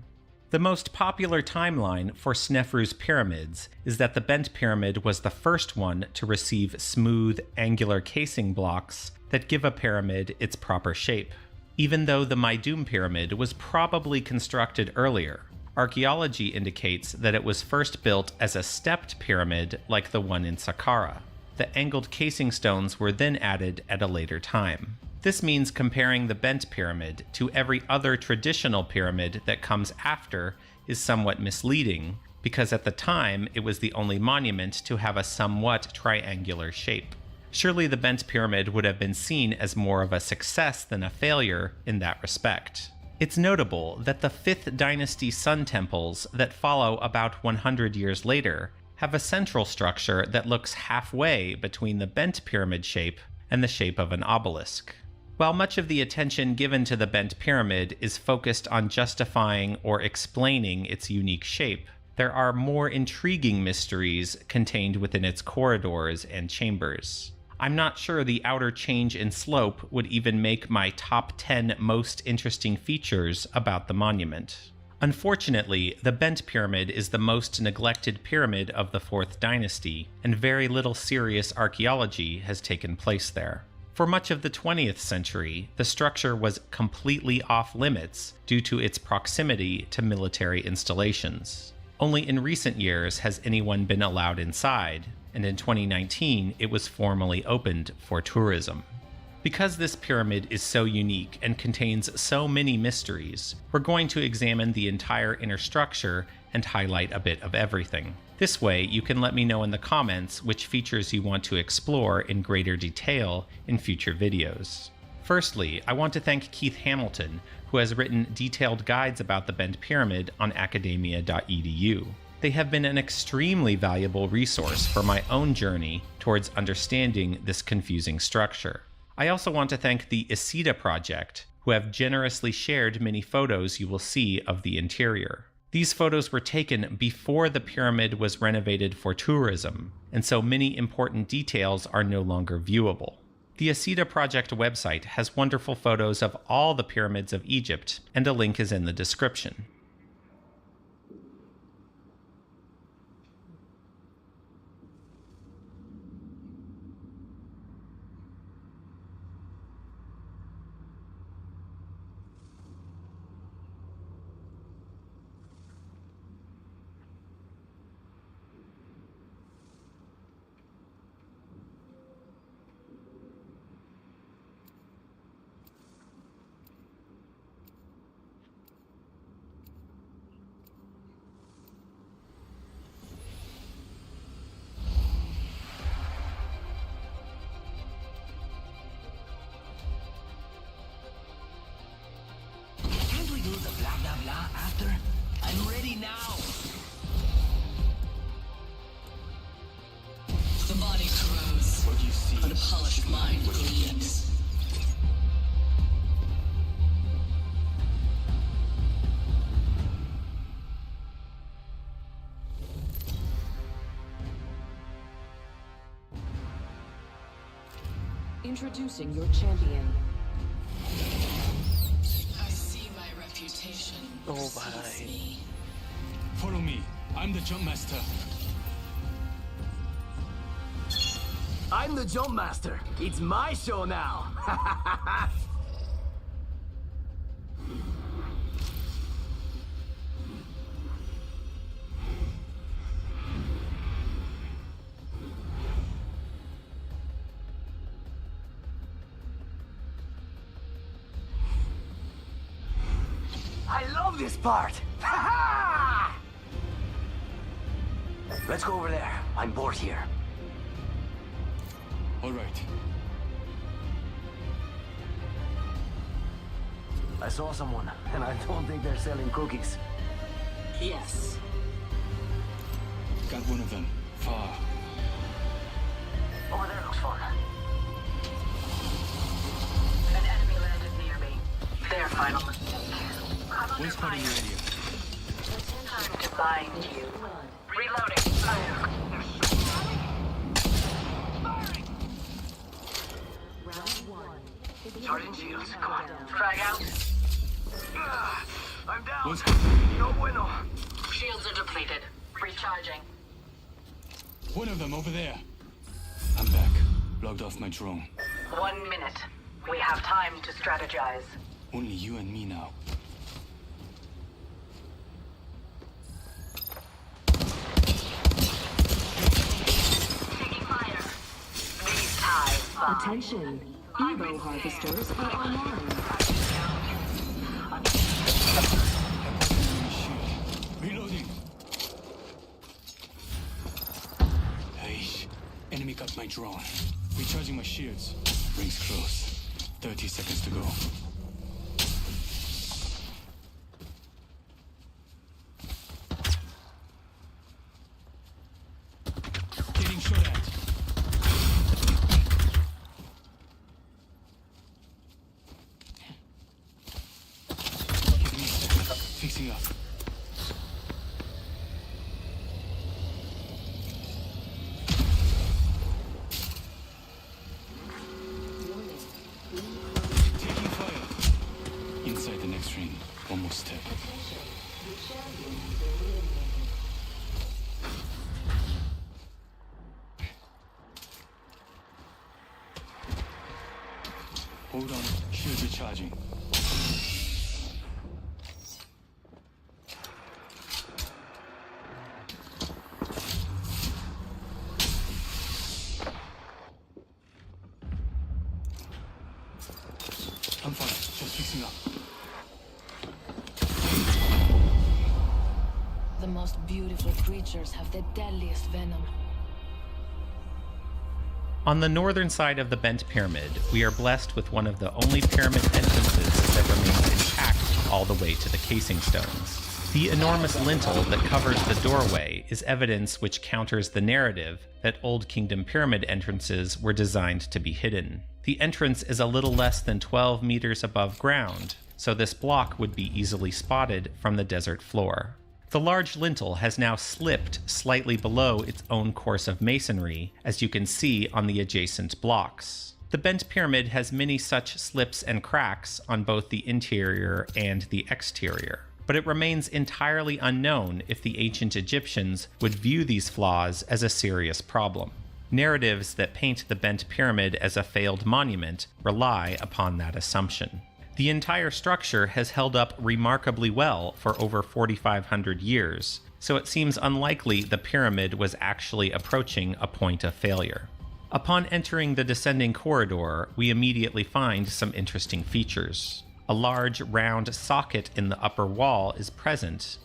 The most popular timeline for Snefru's pyramids is that the bent pyramid was the first one to receive smooth, angular casing blocks that give a pyramid its proper shape. Even though the Maidum pyramid was probably constructed earlier, archaeology indicates that it was first built as a stepped pyramid like the one in Saqqara. The angled casing stones were then added at a later time. This means comparing the bent pyramid to every other traditional pyramid that comes after is somewhat misleading, because at the time it was the only monument to have a somewhat triangular shape. Surely the bent pyramid would have been seen as more of a success than a failure in that respect. It's notable that the 5th Dynasty Sun temples that follow about 100 years later have a central structure that looks halfway between the bent pyramid shape and the shape of an obelisk. While much of the attention given to the bent pyramid is focused on justifying or explaining its unique shape, there are more intriguing mysteries contained within its corridors and chambers. I'm not sure the outer change in slope would even make my top 10 most interesting features about the monument. Unfortunately, the bent pyramid is the most neglected pyramid of the 4th dynasty, and very little serious archaeology has taken place there. For much of the 20th century, the structure was completely off limits due to its proximity to military installations. Only in recent years has anyone been allowed inside, and in 2019 it was formally opened for tourism. Because this pyramid is so unique and contains so many mysteries, we're going to examine the entire inner structure and highlight a bit of everything. This way, you can let me know in the comments which features you want to explore in greater detail in future videos. Firstly, I want to thank Keith Hamilton, who has written detailed guides about the bent pyramid on academia.edu. They have been an extremely valuable resource for my own journey towards understanding this confusing structure. I also want to thank the Isida Project, who have generously shared many photos you will see of the interior. These photos were taken before the pyramid was renovated for tourism, and so many important details are no longer viewable. The Isida Project website has wonderful photos of all the pyramids of Egypt, and a link is in the description. I'm ready now. The body corrodes, What do you see? but a polished mind gleams. Introducing your champion. I see my reputation. Oh, precedes bye. me. Follow me. I'm the jump master. I'm the jump master. It's my show now. I love this part. Let's go over there. I'm bored here. All right. I saw someone, and I don't think they're selling cookies. Yes. Got one of them. Far. Over there looks fun. An enemy landed near me. Their final mistake. Come under One's cutting fire. your area. Time to bind you. Reloading. Charging shields. Come on. Frag out. I'm down. One's No bueno. Shields are depleted. Recharging. one of them over there. I'm back. Logged off my drone. 1 minute. We have time to strategize. Only you and me now. Taking fire. These ties bind. Attention. Evo harvesters are online. Reloading. Hey, enemy got my drone. Recharging my shields. Rings close. 30 seconds to go. Getting shot at. Give me a second. Fixing up. Taking fire. Inside the next ring. One more step. Hold on. Shields recharging. I'm fine. Just fixing up. The most beautiful creatures have the deadliest venom. On the northern side of the Bent Pyramid, we are blessed with one of the only pyramid entrances that remains intact all the way to the casing stones. The enormous lintel that covers the doorway is evidence which counters the narrative that Old Kingdom pyramid entrances were designed to be hidden. The entrance is a little less than 12 meters above ground, so this block would be easily spotted from the desert floor. The large lintel has now slipped slightly below its own course of masonry, as you can see on the adjacent blocks. The Bent Pyramid has many such slips and cracks on both the interior and the exterior, but it remains entirely unknown if the ancient Egyptians would view these flaws as a serious problem. Narratives that paint the Bent Pyramid as a failed monument rely upon that assumption. The entire structure has held up remarkably well for over 4,500 years, so it seems unlikely the pyramid was actually approaching a point of failure. Upon entering the descending corridor, we immediately find some interesting features. A large round socket in the upper wall is present.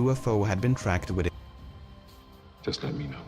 UFO had been tracked with it. Just let me know.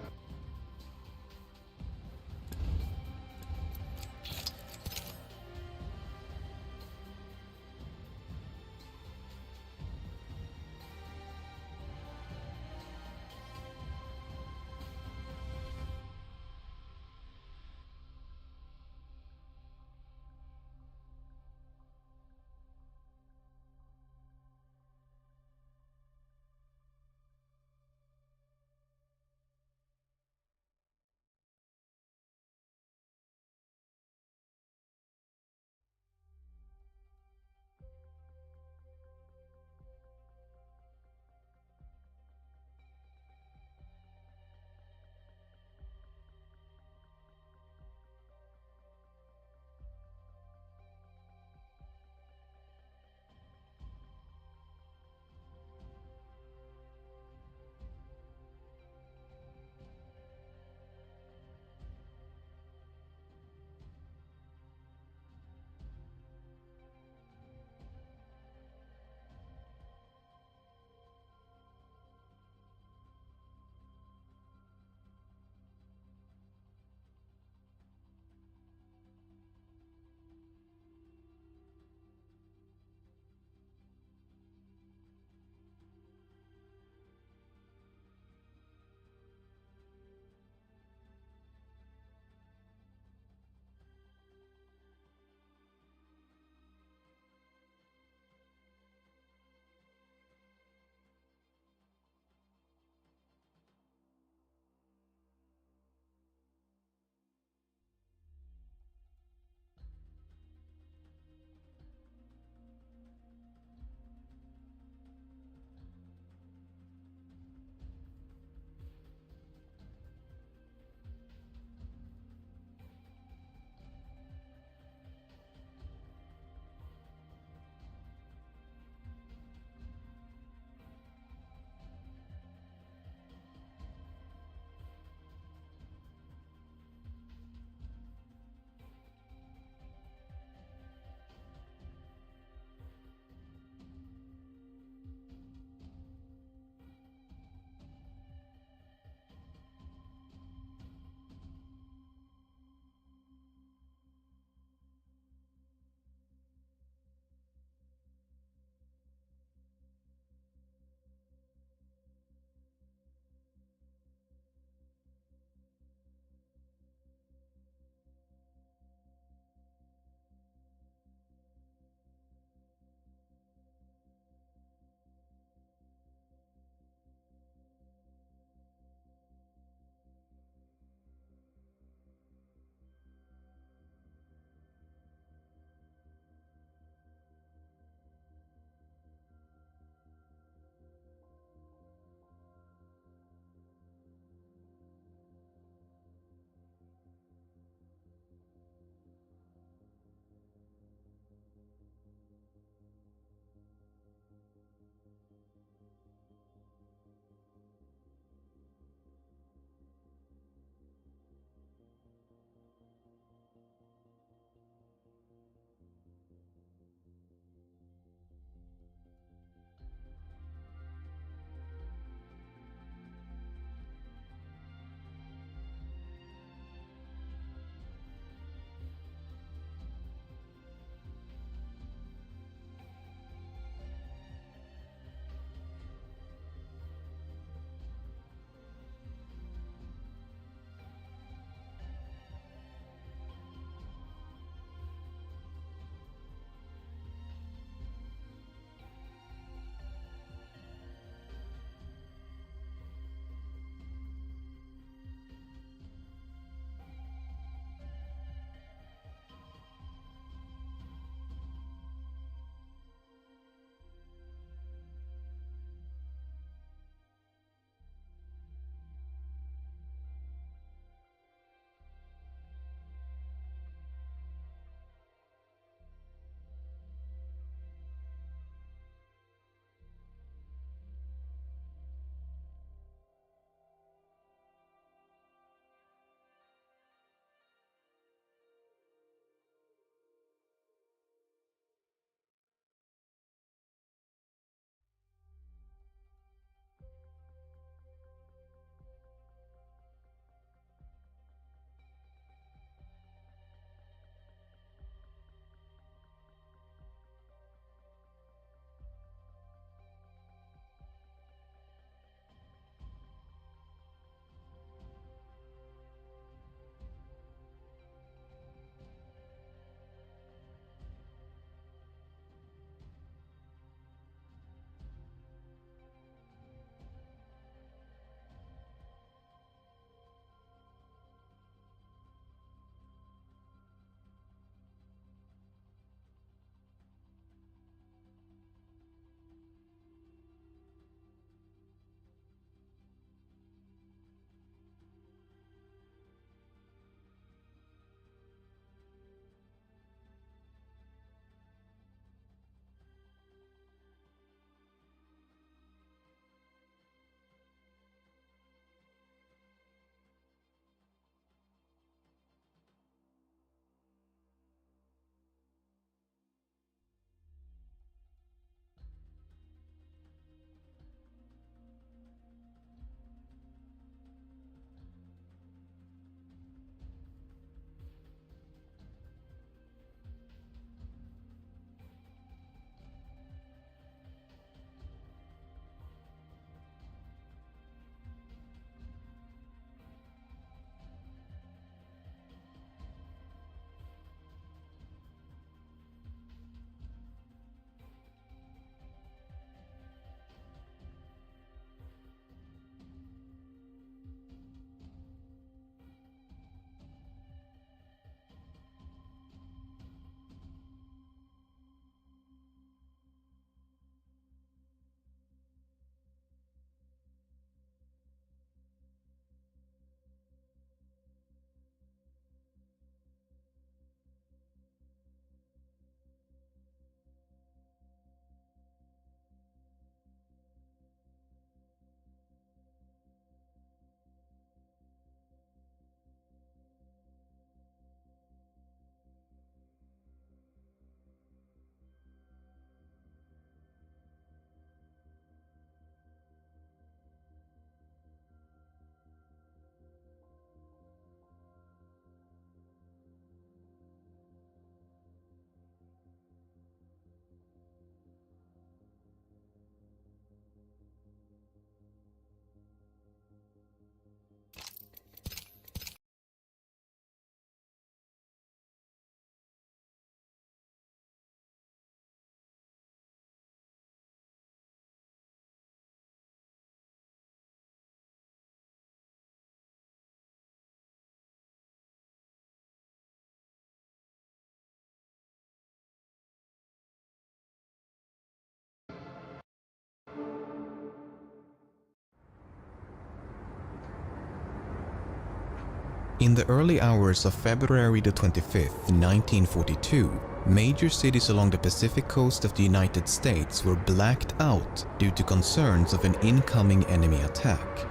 In the early hours of February the 25th, 1942, major cities along the Pacific coast of the United States were blacked out due to concerns of an incoming enemy attack.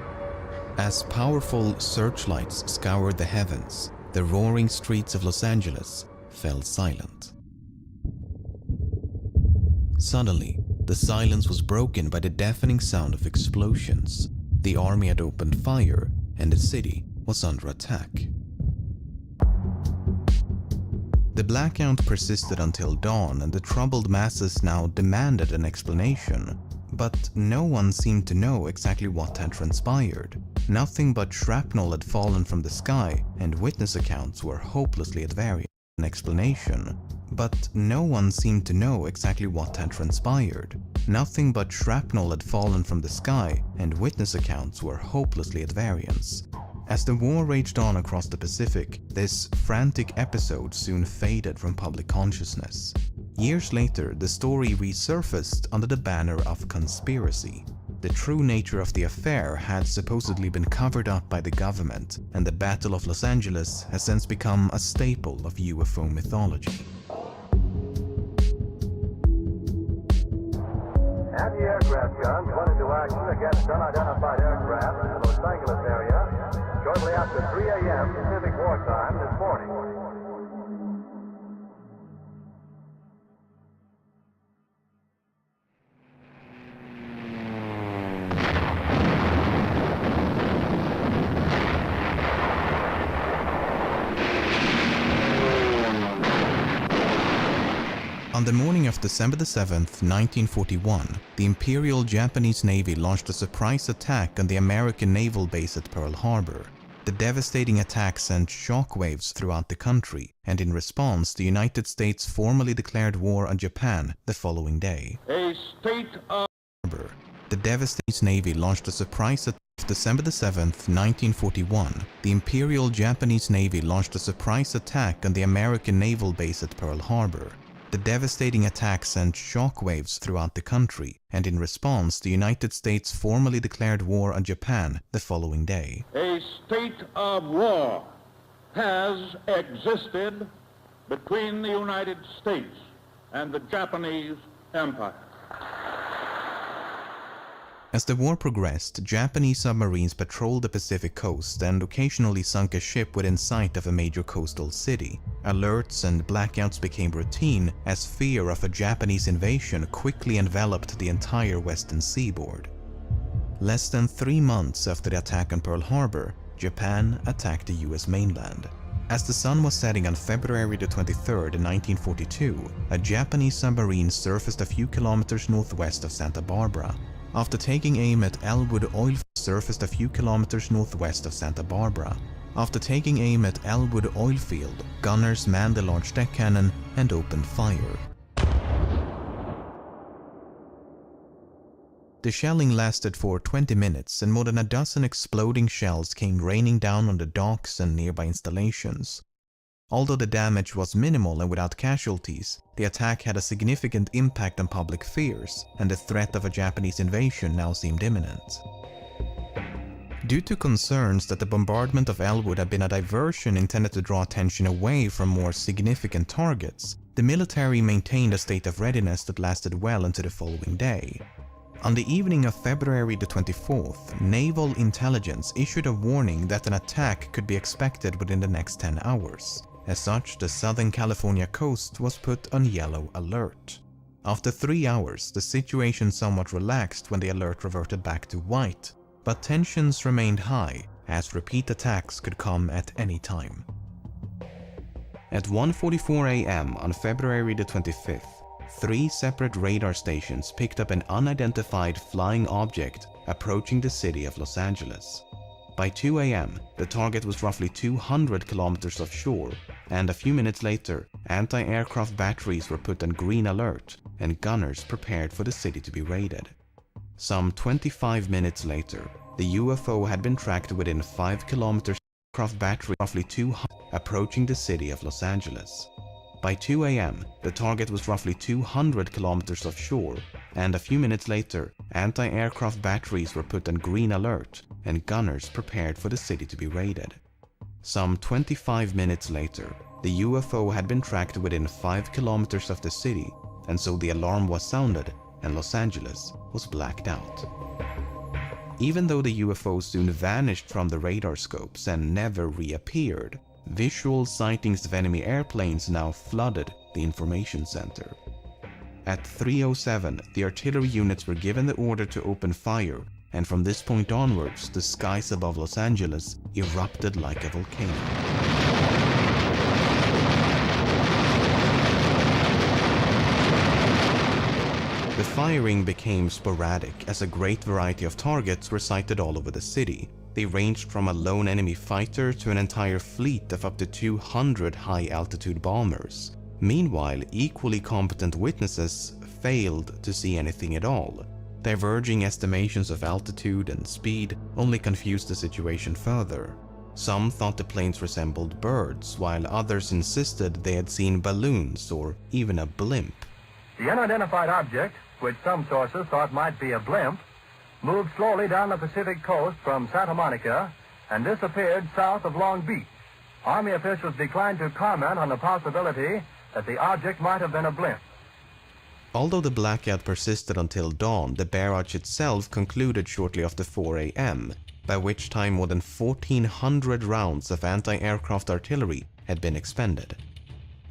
As powerful searchlights scoured the heavens, the roaring streets of Los Angeles fell silent. Suddenly, the silence was broken by the deafening sound of explosions. The army had opened fire, and the city was under attack. The blackout persisted until dawn, and the troubled masses now demanded an explanation. But no one seemed to know exactly what had transpired. Nothing but shrapnel had fallen from the sky, and witness accounts were hopelessly at variance. An explanation. But no one seemed to know exactly what had transpired. Nothing but shrapnel had fallen from the sky, and witness accounts were hopelessly at variance. As the war raged on across the Pacific, this frantic episode soon faded from public consciousness. Years later, the story resurfaced under the banner of conspiracy. The true nature of the affair had supposedly been covered up by the government, and the Battle of Los Angeles has since become a staple of UFO mythology. Anti-aircraft guns went into action against unidentified aircraft in the Los Angeles area shortly after 3 a.m. Pacific Wartime this morning. On the morning of December 7th, 1941, the Imperial Japanese Navy launched a surprise attack on the American naval base at Pearl Harbor. The devastating attack sent shockwaves throughout the country, and in response, the United States formally declared war on Japan the following day. A state of The devastating Navy launched a surprise attack. December 7th, 1941, the Imperial Japanese Navy launched a surprise attack on the American naval base at Pearl Harbor. The devastating attack sent shockwaves throughout the country, and in response, the United States formally declared war on Japan the following day. A state of war has existed between the United States and the Japanese Empire. As the war progressed, Japanese submarines patrolled the Pacific coast and occasionally sunk a ship within sight of a major coastal city. Alerts and blackouts became routine as fear of a Japanese invasion quickly enveloped the entire western seaboard. Less than 3 months after the attack on Pearl Harbor, Japan attacked the US mainland. As the sun was setting on February the 23rd, 1942, a Japanese submarine surfaced a few kilometers northwest of Santa Barbara. After taking aim at Elwood oil surfaced a few kilometers northwest of Santa Barbara. After taking aim at Elwood oil field, gunners manned the large deck cannon and opened fire. The shelling lasted for 20 minutes, and more than a dozen exploding shells came raining down on the docks and nearby installations. Although the damage was minimal and without casualties, the attack had a significant impact on public fears, and the threat of a Japanese invasion now seemed imminent. Due to concerns that the bombardment of Elwood had been a diversion intended to draw attention away from more significant targets, the military maintained a state of readiness that lasted well into the following day. On the evening of February the 24th, Naval Intelligence issued a warning that an attack could be expected within the next 10 hours. As such, the Southern California coast was put on yellow alert. After 3 hours, the situation somewhat relaxed when the alert reverted back to white, but tensions remained high as repeat attacks could come at any time. At 1:44 a.m. on February the 25th, 3 separate radar stations picked up an unidentified flying object approaching the city of Los Angeles. By 2 a.m., the target was roughly 200 kilometers offshore, and a few minutes later, anti-aircraft batteries were put on green alert and gunners prepared for the city to be raided. Some 25 minutes later, the UFO had been tracked within 5 kilometers of aircraft battery roughly 200 approaching the city of Los Angeles. By 2 a.m., the target was roughly 200 kilometers offshore, and a few minutes later, anti-aircraft batteries were put on green alert and gunners prepared for the city to be raided. Some 25 minutes later, the UFO had been tracked within 5 kilometers of the city, and so the alarm was sounded and Los Angeles was blacked out. Even though the UFO soon vanished from the radar scopes and never reappeared, visual sightings of enemy airplanes now flooded the information center. At 3:07, the artillery units were given the order to open fire, and from this point onwards, the skies above Los Angeles erupted like a volcano. The firing became sporadic as a great variety of targets were sighted all over the city. They ranged from a lone enemy fighter to an entire fleet of up to 200 high-altitude bombers. Meanwhile, equally competent witnesses failed to see anything at all. Diverging estimations of altitude and speed only confused the situation further. Some thought the planes resembled birds, while others insisted they had seen balloons or even a blimp. The unidentified object, which some sources thought might be a blimp, moved slowly down the Pacific coast from Santa Monica and disappeared south of Long Beach. Army officials declined to comment on the possibility that the object might have been a blimp. Although the blackout persisted until dawn, the barrage itself concluded shortly after 4 a.m., by which time more than 1,400 rounds of anti-aircraft artillery had been expended.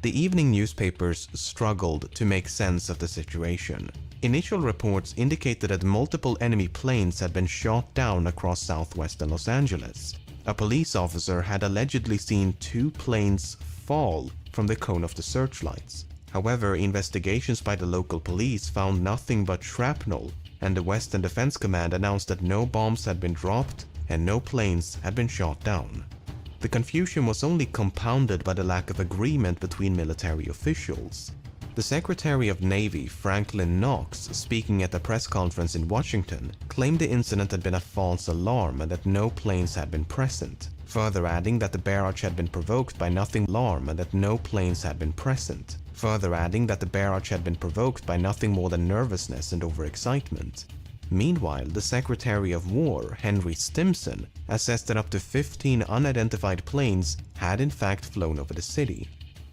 The evening newspapers struggled to make sense of the situation. Initial reports indicated that multiple enemy planes had been shot down across southwestern Los Angeles. A police officer had allegedly seen 2 planes fall from the cone of the searchlights. However, investigations by the local police found nothing but shrapnel, and the Western Defense Command announced that no bombs had been dropped and no planes had been shot down. The confusion was only compounded by the lack of agreement between military officials. The Secretary of Navy, Franklin Knox, speaking at a press conference in Washington, claimed the incident had been a false alarm and that no planes had been present, further adding that the barrage had been provoked by nothing more than nervousness and overexcitement. Meanwhile, the Secretary of War, Henry Stimson, assessed that up to 15 unidentified planes had in fact flown over the city.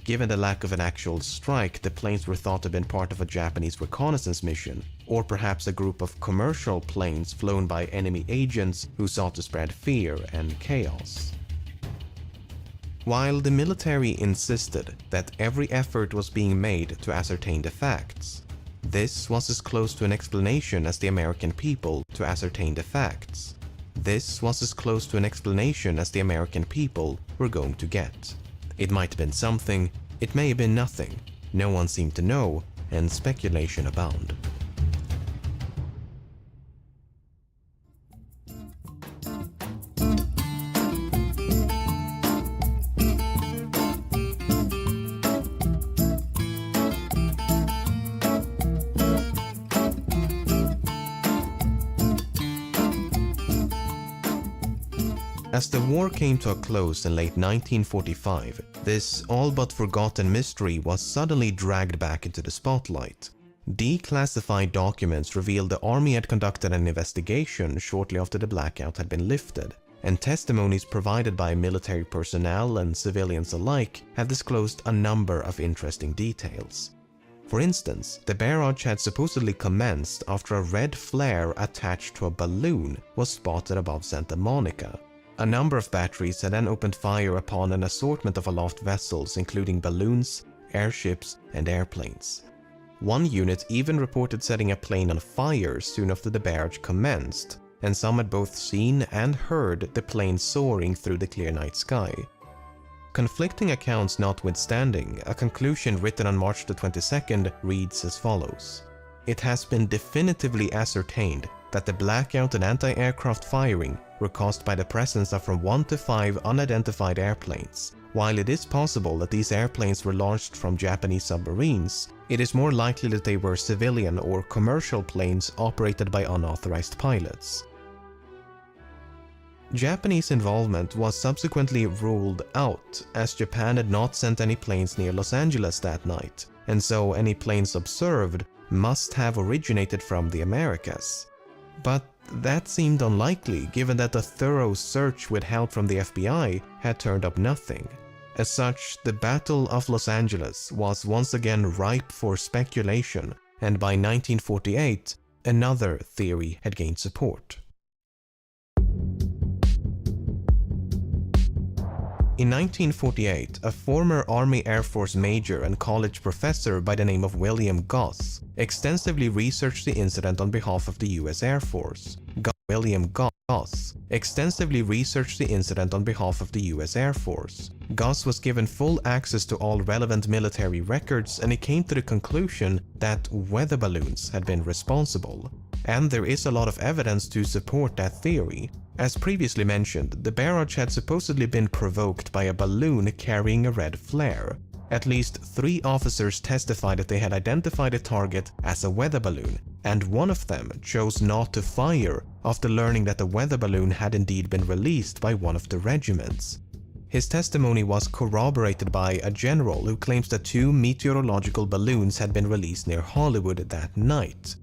Given the lack of an actual strike, the planes were thought to have been part of a Japanese reconnaissance mission, or perhaps a group of commercial planes flown by enemy agents who sought to spread fear and chaos. While the military insisted that every effort was being made to ascertain the facts, this was as close to an explanation as the American people were going to get. It might have been something, it may have been nothing. No one seemed to know, and speculation abounded. As the war came to a close in late 1945, this all but forgotten mystery was suddenly dragged back into the spotlight. Declassified documents revealed the Army had conducted an investigation shortly after the blackout had been lifted, and testimonies provided by military personnel and civilians alike have disclosed a number of interesting details. For instance, the barrage had supposedly commenced after a red flare attached to a balloon was spotted above Santa Monica. A number of batteries had then opened fire upon an assortment of aloft vessels, including balloons, airships, and airplanes. One unit even reported setting a plane on fire soon after the barrage commenced, and some had both seen and heard the plane soaring through the clear night sky. Conflicting accounts notwithstanding, a conclusion written on March the 22nd reads as follows. It has been definitively ascertained that the blackout and anti-aircraft firing were caused by the presence of from 1 to 5 unidentified airplanes. While it is possible that these airplanes were launched from Japanese submarines, it is more likely that they were civilian or commercial planes operated by unauthorized pilots. Japanese involvement was subsequently ruled out, as Japan had not sent any planes near Los Angeles that night, and so any planes observed must have originated from the Americas. But that seemed unlikely given that a thorough search with help from the FBI had turned up nothing. As such, the Battle of Los Angeles was once again ripe for speculation, and by 1948, another theory had gained support. In 1948, a former Army Air Force major and college professor by the name of William Goss extensively researched the incident on behalf of the US Air Force. William Goss extensively researched the incident on behalf of the US Air Force. Goss was given full access to all relevant military records, and he came to the conclusion that weather balloons had been responsible. And there is a lot of evidence to support that theory. As previously mentioned, the barrage had supposedly been provoked by a balloon carrying a red flare. At least 3 officers testified that they had identified a target as a weather balloon, and one of them chose not to fire after learning that the weather balloon had indeed been released by one of the regiments. His testimony was corroborated by a general who claims that 2 meteorological balloons had been released near Hollywood that night.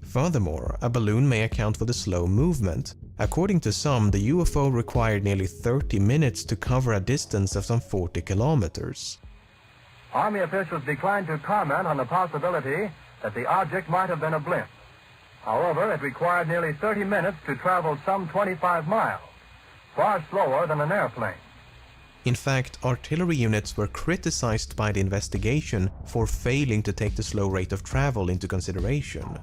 Furthermore, a balloon may account for the slow movement. According to some, the UFO required nearly 30 minutes to cover a distance of some 40 kilometers. Army officials declined to comment on the possibility that the object might have been a blimp. However, it required nearly 30 minutes to travel some 25 miles, far slower than an airplane. In fact, artillery units were criticized by the investigation for failing to take the slow rate of travel into consideration.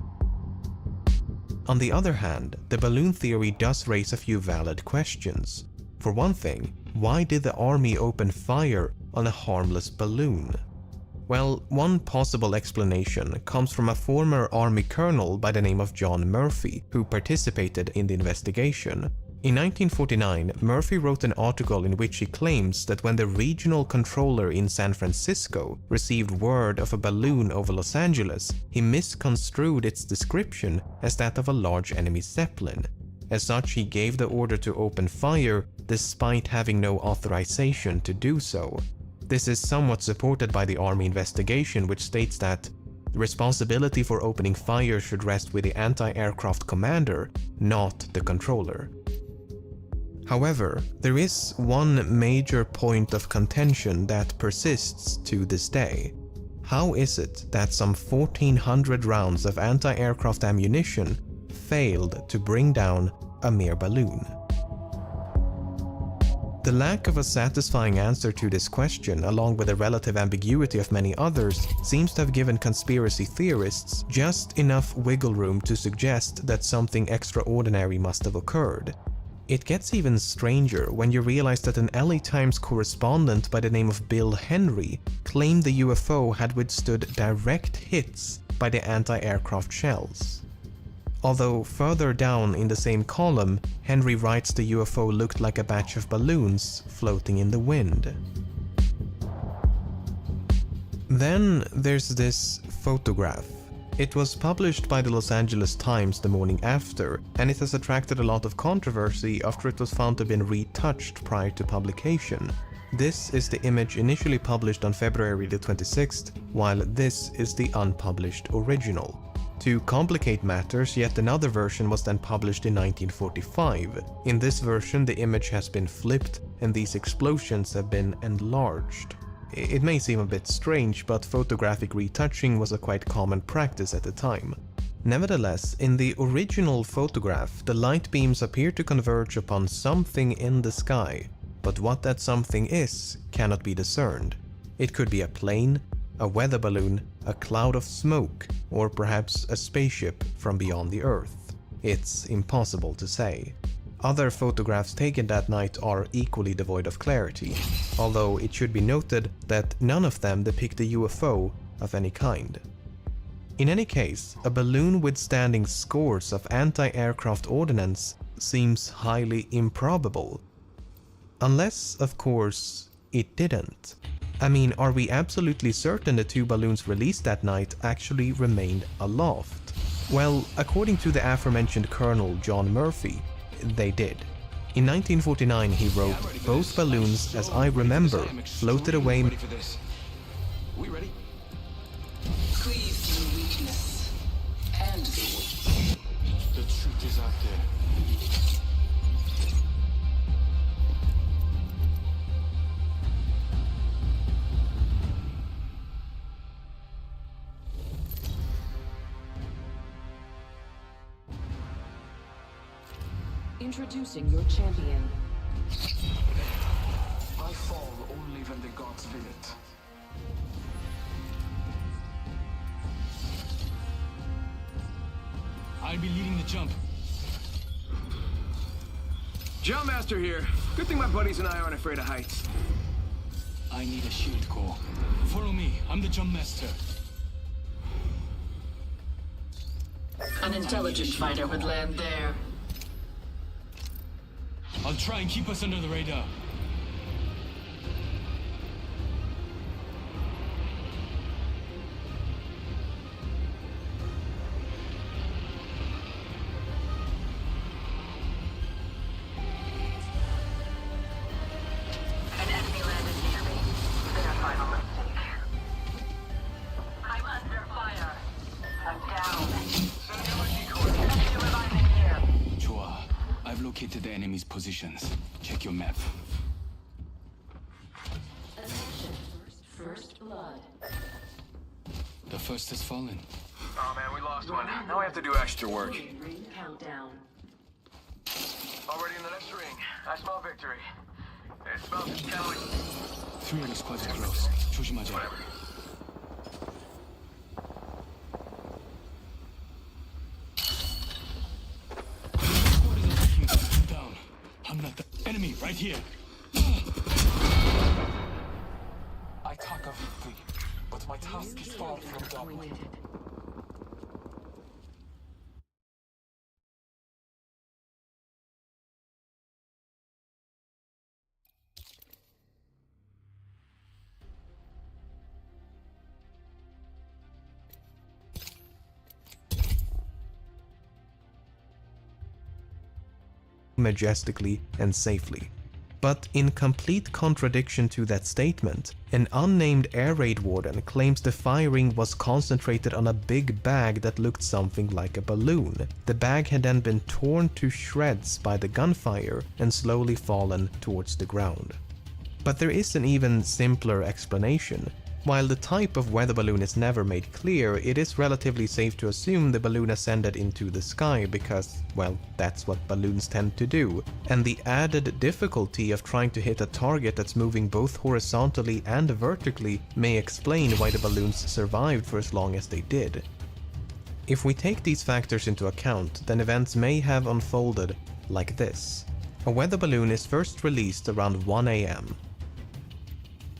On the other hand, the balloon theory does raise a few valid questions. For one thing, why did the army open fire on a harmless balloon? Well, one possible explanation comes from a former army colonel by the name of John Murphy, who participated in the investigation. In 1949, Murphy wrote an article in which he claims that when the regional controller in San Francisco received word of a balloon over Los Angeles, he misconstrued its description as that of a large enemy Zeppelin. As such, he gave the order to open fire despite having no authorization to do so. This is somewhat supported by the Army investigation, which states that the responsibility for opening fire should rest with the anti-aircraft commander, not the controller. However, there is one major point of contention that persists to this day. How is it that some 1,400 rounds of anti-aircraft ammunition failed to bring down a mere balloon? The lack of a satisfying answer to this question, along with the relative ambiguity of many others, seems to have given conspiracy theorists just enough wiggle room to suggest that something extraordinary must have occurred. It gets even stranger when you realize that an LA Times correspondent by the name of Bill Henry claimed the UFO had withstood direct hits by the anti-aircraft shells. Although further down in the same column, Henry writes the UFO looked like a batch of balloons floating in the wind. Then there's this photograph. It was published by the Los Angeles Times the morning after, and it has attracted a lot of controversy after it was found to have been retouched prior to publication. This is the image initially published on February the 26th, while this is the unpublished original. To complicate matters, yet another version was then published in 1945. In this version, the image has been flipped and these explosions have been enlarged. It may seem a bit strange, but photographic retouching was a quite common practice at the time. Nevertheless, in the original photograph, the light beams appear to converge upon something in the sky, but what that something is cannot be discerned. It could be a plane, a weather balloon, a cloud of smoke, or perhaps a spaceship from beyond the Earth. It's impossible to say. Other photographs taken that night are equally devoid of clarity, although it should be noted that none of them depict a UFO of any kind. In any case, a balloon withstanding scores of anti-aircraft ordnance seems highly improbable. Unless, of course, it didn't. I mean, are we absolutely certain the 2 balloons released that night actually remained aloft? Well, according to the aforementioned Colonel John Murphy, they did. In 1949 he wrote, "Both balloons, as I remember, floated away." We ready? Cleave through weakness and the weak. The truth is out there. Introducing your champion. I fall only when the gods will it. I'll be leading the jump. Jump Master here. Good thing my buddies and I aren't afraid of heights. I need a shield core. Follow me. I'm the jump master. An intelligent fighter would land there. I'll try and keep us under the radar. An enemy landed near me. Their final mistake. I'm under fire. I'm down. Enemy reviving here. Chua, I've located the enemy's positions. Check your map. Attention. First blood. The first has fallen. Oh man, we lost one. Now we have to do extra work. Ring countdown. Already in the next ring. I smell victory. It smells counting. 3 enemy squads are close. 조심하자. Down. I'm not the enemy right here. I talk of victory, but my task is far from done. Majestically and safely. But in complete contradiction to that statement, an unnamed air raid warden claims the firing was concentrated on a big bag that looked something like a balloon. The bag had then been torn to shreds by the gunfire and slowly fallen towards the ground. But there is an even simpler explanation. While the type of weather balloon is never made clear, it is relatively safe to assume the balloon ascended into the sky because, well, that's what balloons tend to do. And the added difficulty of trying to hit a target that's moving both horizontally and vertically may explain why the balloons survived for as long as they did. If we take these factors into account, then events may have unfolded like this. A weather balloon is first released around 1 AM.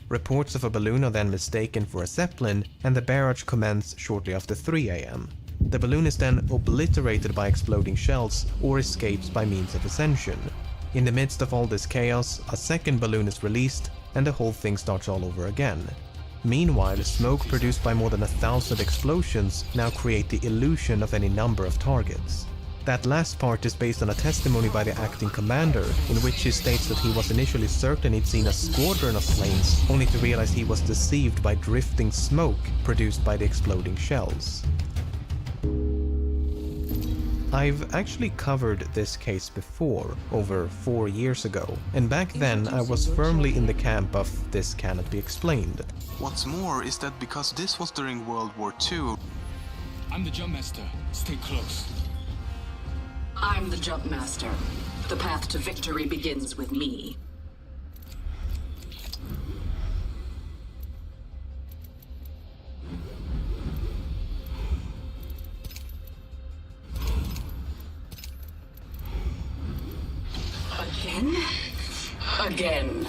Reports of a balloon are then mistaken for a zeppelin, and the barrage commences shortly after 3 AM. The balloon is then obliterated by exploding shells or escapes by means of ascension. In the midst of all this chaos, a second balloon is released, and the whole thing starts all over again. Meanwhile, smoke produced by more than 1,000 explosions now create the illusion of any number of targets. That last part is based on a testimony by the acting commander, in which he states that he was initially certain he'd seen a squadron of planes, only to realize he was deceived by drifting smoke produced by the exploding shells. I've actually covered this case before, over 4 years ago, and back then I was firmly in the camp of this cannot be explained. What's more is that because this was during World War II... I'm the jump master. Stay close. I'm the jump master. The path to victory begins with me. Again? Again.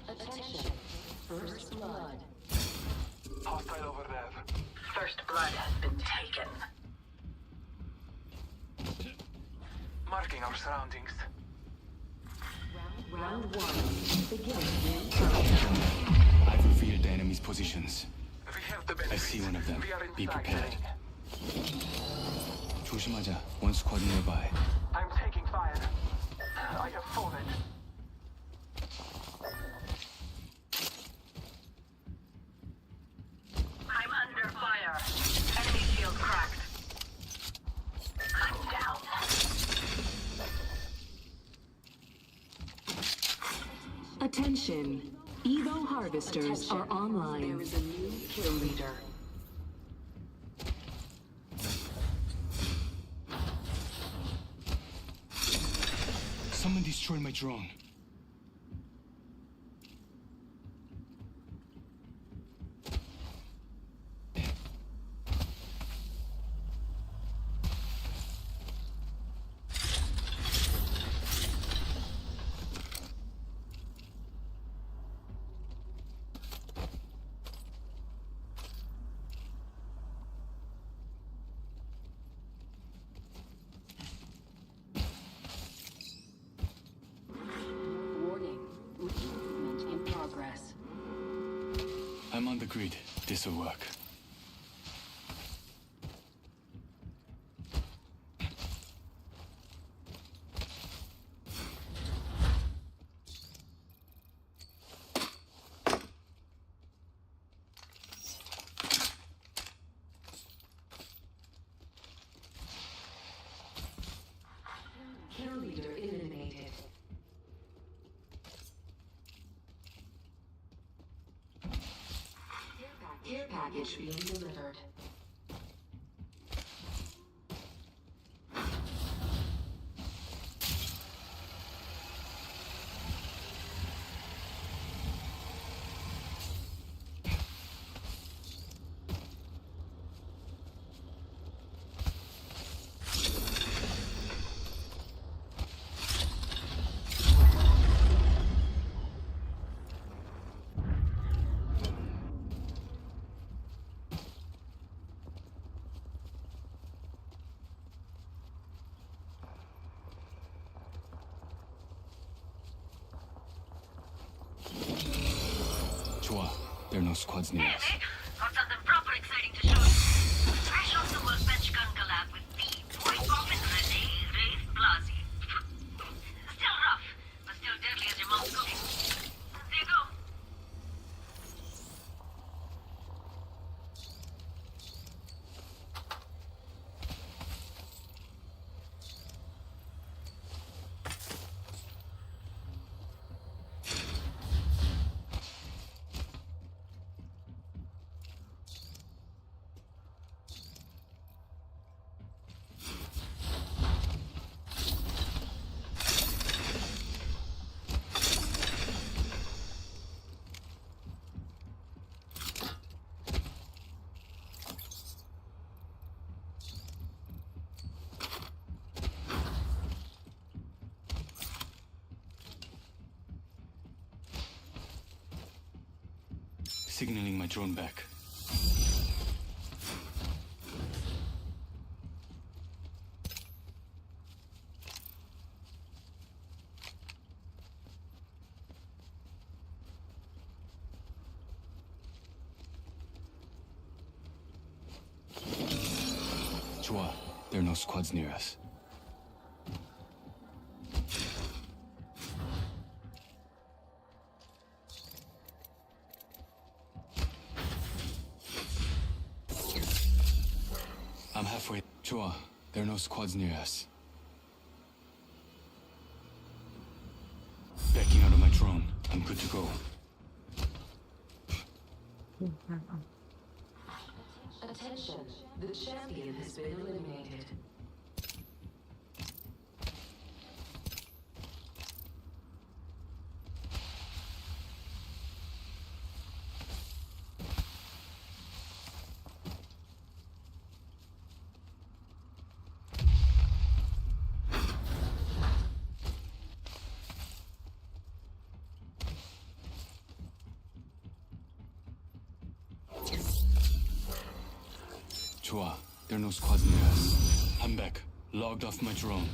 Attention. First blood. Hostile over there. First blood has been taken. Marking our surroundings. Round 1. Begin. I've revealed the enemy's positions. We have the I benefits. see one of them. We are Be inside prepared. the ring. 조심하자. One squad nearby. I'm taking fire. I have forward. I'm under fire. Enemy shield cracked. I'm down. Attention. Evo harvesters are online. There is a new kill leader. Someone destroyed my drone. I'm on the grid. This'll work. Kill leader eliminated. Care package being delivered. Chua, there are no squads near us. Got something proper exciting to show you. Fresh off the workbench gun collab with the White Coffin Rene Rafe Blasi. Still rough, but still deadly as your mom's cooking. There you go. Signaling my drone back. Chua, there are no squads near us. I'm halfway. Chua, there are no squads near us. Backing out of my drone. I'm good to go. Attention, the champion has been eliminated. Chua, there are no squads near us. I'm back. Logged off my drone.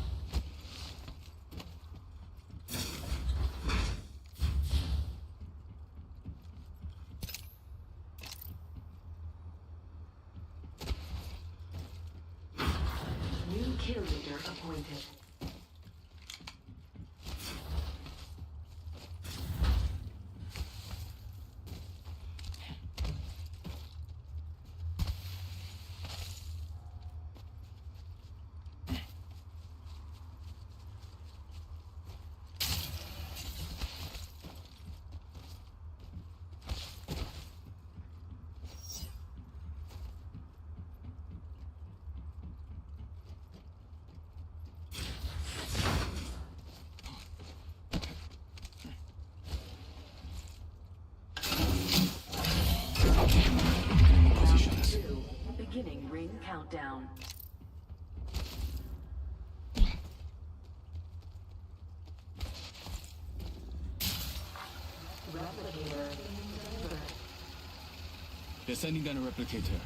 New kill leader appointed. down. Replicator delivered. They're sending down a replicator.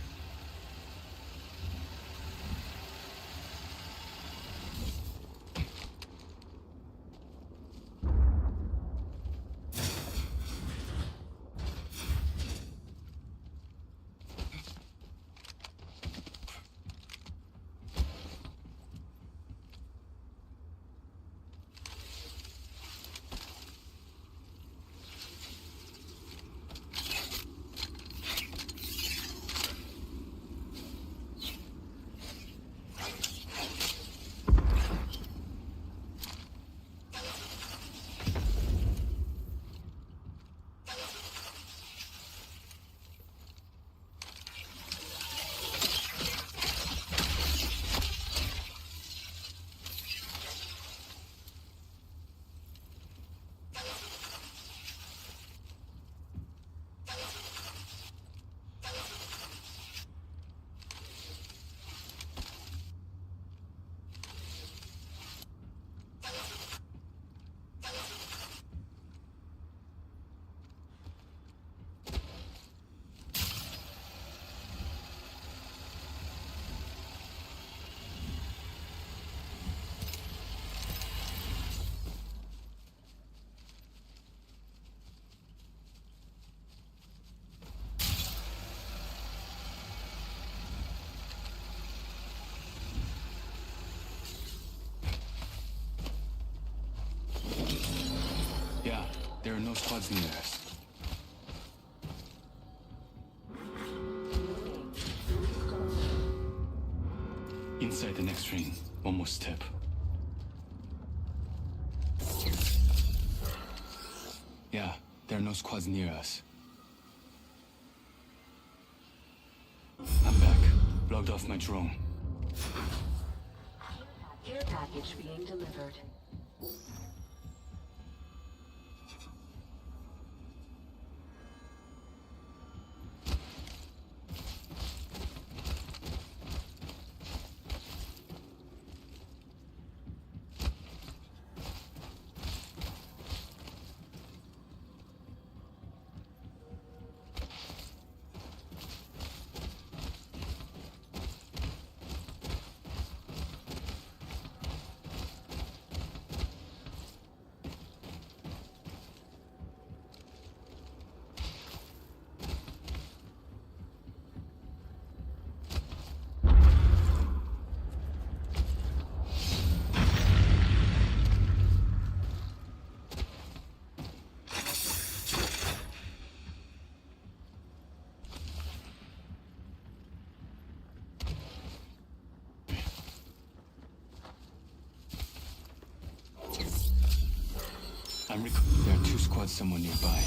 Yeah, there are no squads near us. Inside the next ring, one more step. Yeah, there are no squads near us. I'm back. Logged off my drone. Care package being delivered. There are two squads somewhere nearby.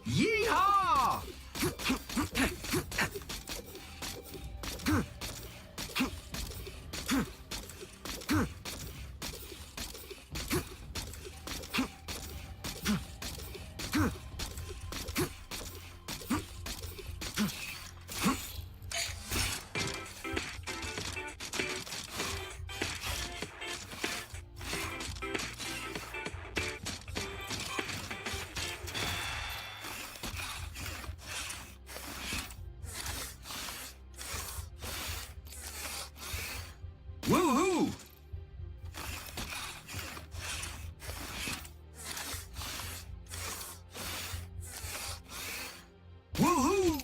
Yeehaw! Woohoo! Woohoo!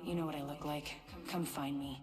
You know what I look like. Come find me.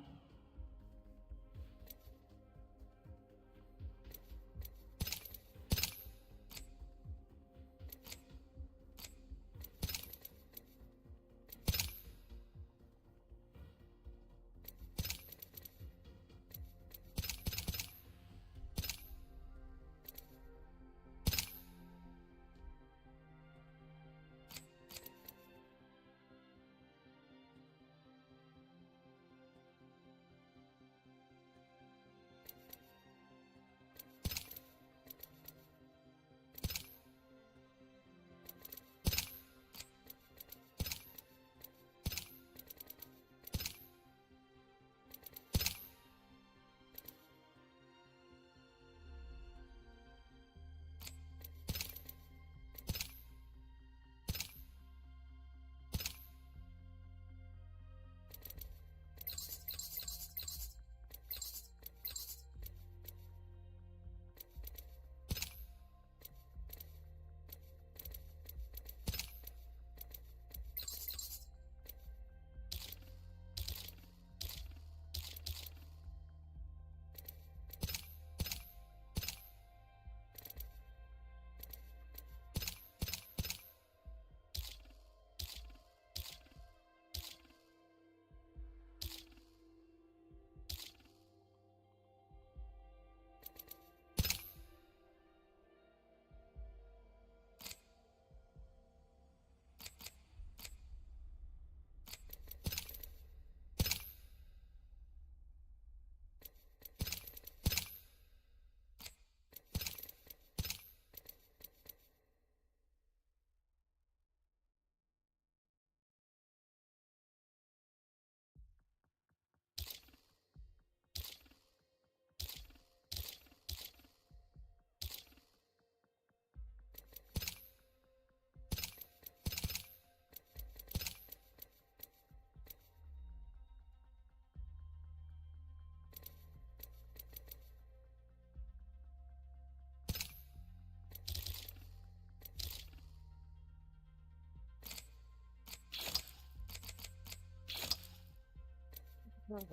I've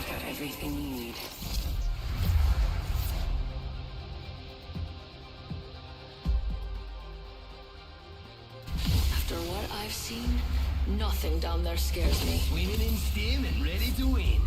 got everything you need. After what I've seen, nothing down there scares me. Swimming in steam and ready to win.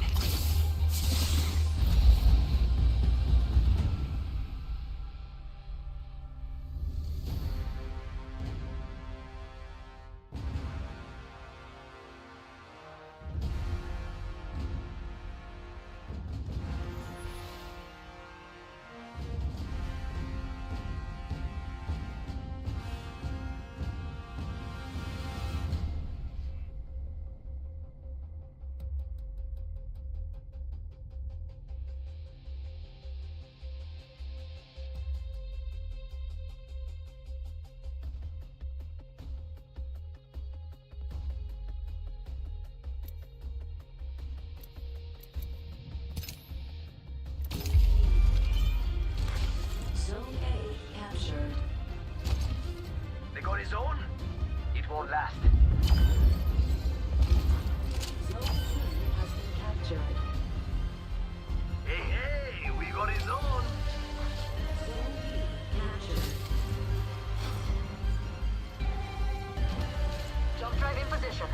Zone A captured. They got his own? It won't last. Zone C has been captured. Hey, we got his own. Zone B captured. Jump drive in position.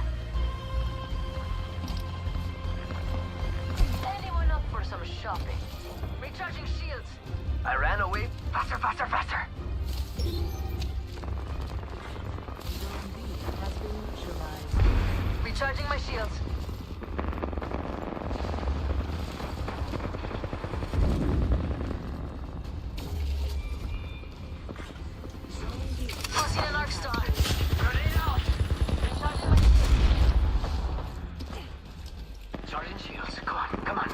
Anyone up for some shopping? Recharging shields. I ran away. Faster, faster, faster. Zone B has been neutralized. Recharging my shields. Zone B. Tossing an arc star. Grenade out. Recharging my shields. Charging shields. Come on, come on.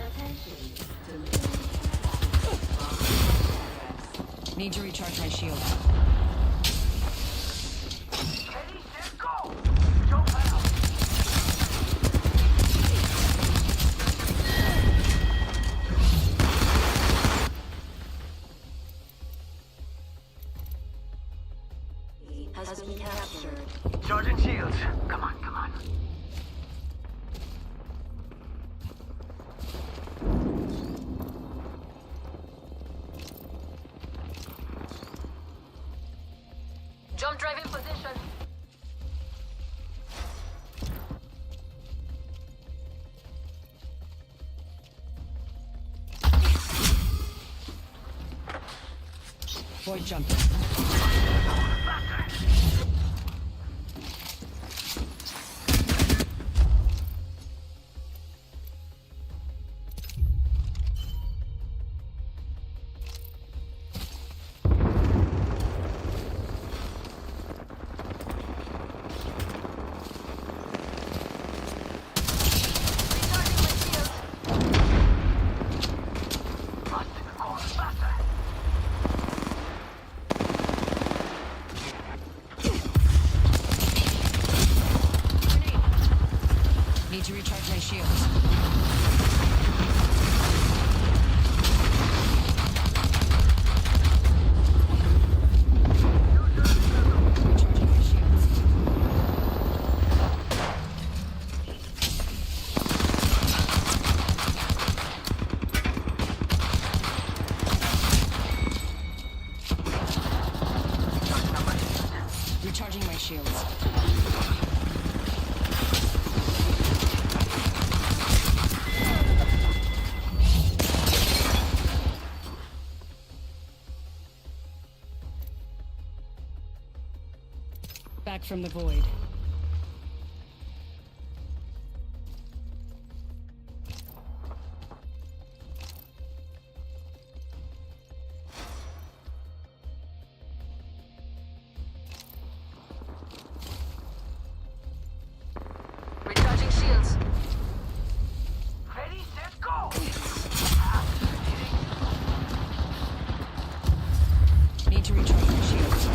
Attention. Need to recharge my shield. Ready, set, go. Jump out. Has been captured. Charging shields. Come on, come on. Jump drive in position. Void jumping. Need to recharge my shields. Recharging my shields. Back from the void. Recharging shields. Ready, set, go! Need to recharge my shields.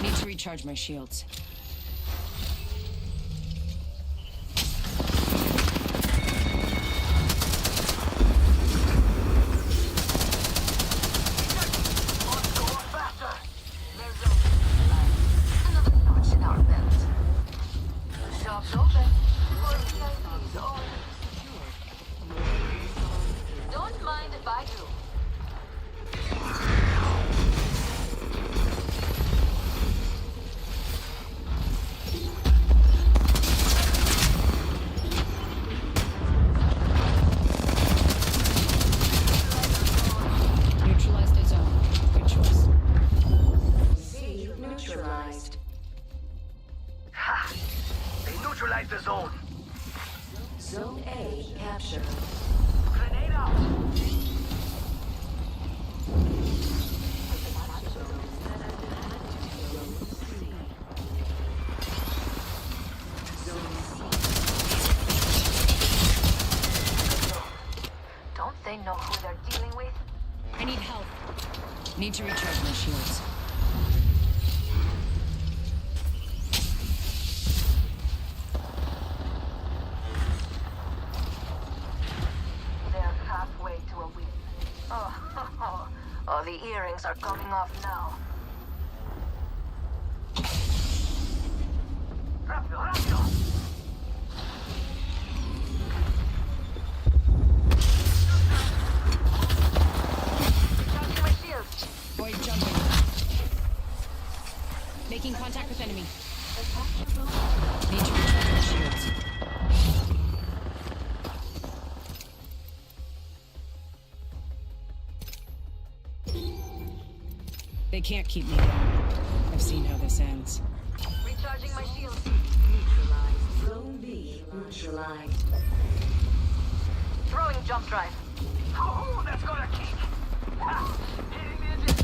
Need to recharge my shields. Don't mind if I do. Neutralized the zone. Good choice. C neutralized. Ha! They neutralized the zone. Zone A captured. Grenade out! Don't they know who they're dealing with? I need help. Need to recharge my shields. They're halfway to a win. Oh, the earrings are coming off now. Rápido, rápido! Recharging my shields. Void jumping. Making contact with enemy. Need to recharge my shields. They can't keep me down. I've seen how this ends. Recharging my shields. Neutralized. Zone B neutralized. Throwing jump drive. Oh, that's gonna kick. Ha! Hitting the engine.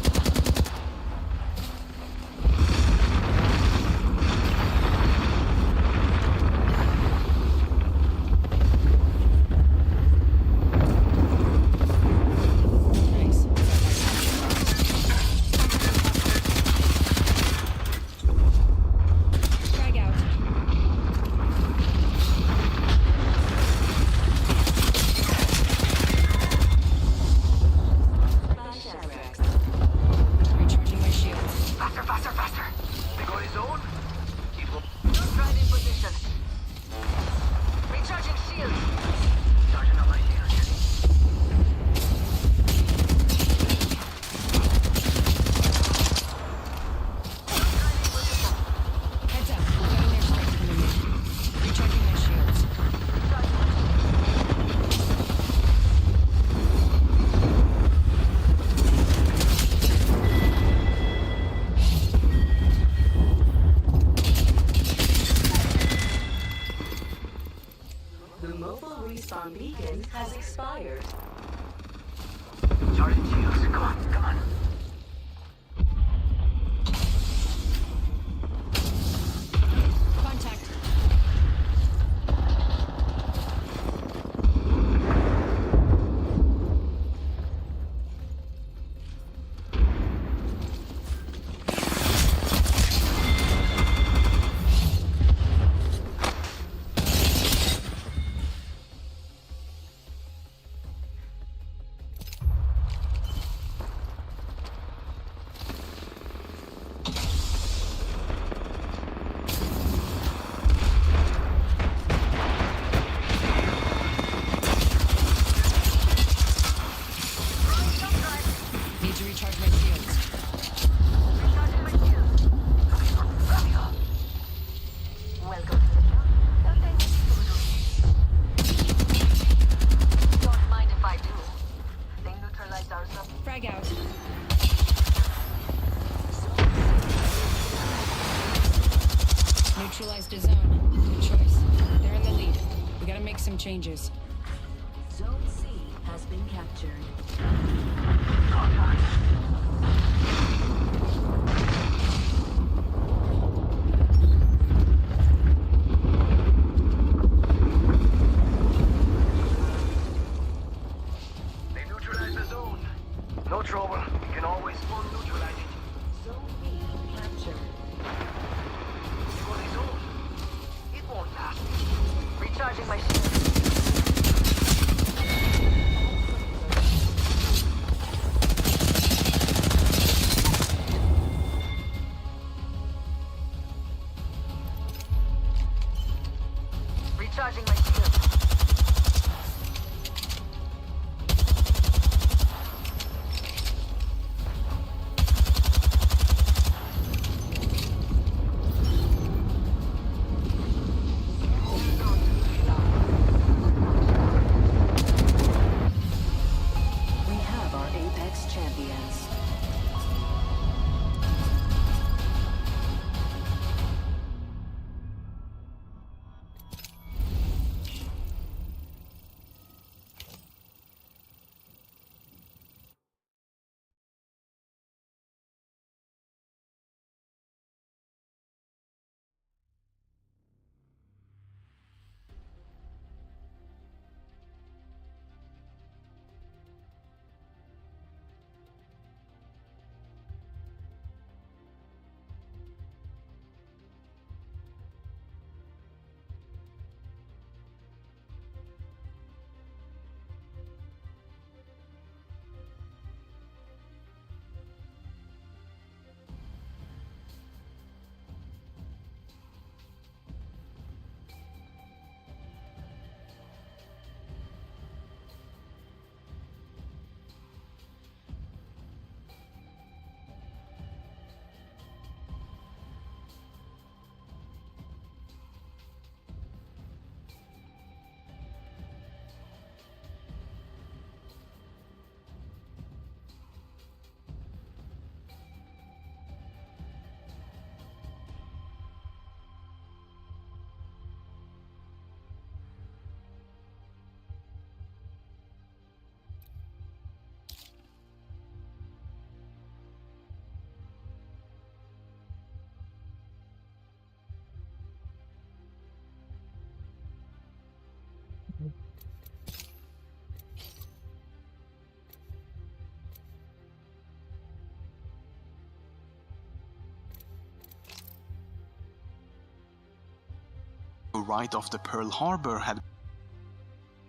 Nice. Frag out. BlackShark Faster, faster! They got his own? Keep up. Drive in position. Recharging shield. Charging up my shield. Heads up. Got an airstrike coming in. Recharging my shields. The mobile respawn beacon has expired. Charging shields. Come on, come on. Contact. Need to recharge my shields. Recharging my shield. Welcome to the club. No thanks. Don't mind if I do. They neutralized our sub. Frag out. Neutralized a zone. Good choice. They're in the lead. We gotta make some changes. Zone C has been captured. They neutralized the zone. No trouble. We can always full neutralize it. Zone B captured. They got his own. It won't last. Recharging my shield. Recharging my shield. We have our Apex champions. Right off the Pearl Harbor had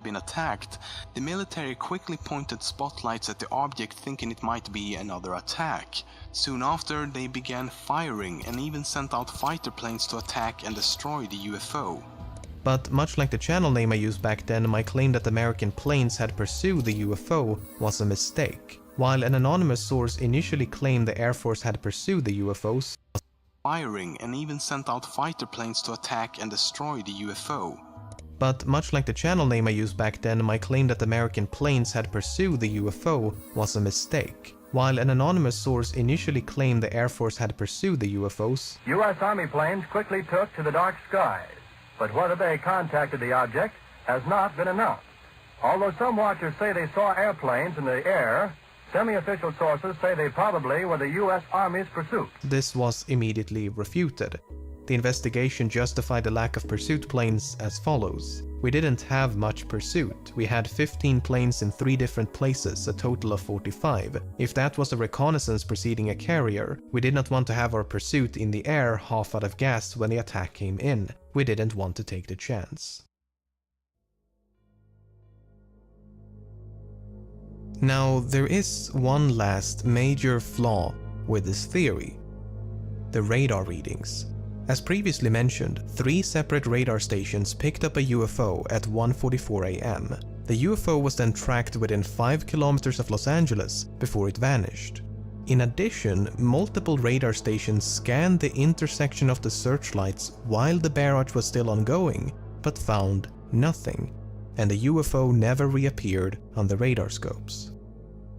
been attacked, the military quickly pointed spotlights at the object thinking it might be another attack. Soon after, they began firing and even sent out fighter planes to attack and destroy the UFO. But much like the channel name I used back then, my claim that American planes had pursued the UFO was a mistake. While an anonymous source initially claimed the Air Force had pursued the UFOs, firing and even sent out fighter planes to attack and destroy the UFO. But much like the channel name I used back then, my claim that American planes had pursued the UFO was a mistake. While an anonymous source initially claimed the Air Force had pursued the UFOs, U.S. Army planes quickly took to the dark skies, but whether they contacted the object has not been announced. Although some watchers say they saw airplanes in the air, semi-official sources say they probably were the U.S. Army's pursuit. This was immediately refuted. The investigation justified the lack of pursuit planes as follows. We didn't have much pursuit. We had 15 planes in 3 different places, a total of 45. If that was a reconnaissance preceding a carrier, we did not want to have our pursuit in the air half out of gas when the attack came in. We didn't want to take the chance. Now, there is one last major flaw with this theory: the radar readings. As previously mentioned, 3 separate radar stations picked up a UFO at 1:44 a.m. The UFO was then tracked within 5 kilometers of Los Angeles before it vanished. In addition, multiple radar stations scanned the intersection of the searchlights while the barrage was still ongoing, but found nothing, and the UFO never reappeared on the radar scopes.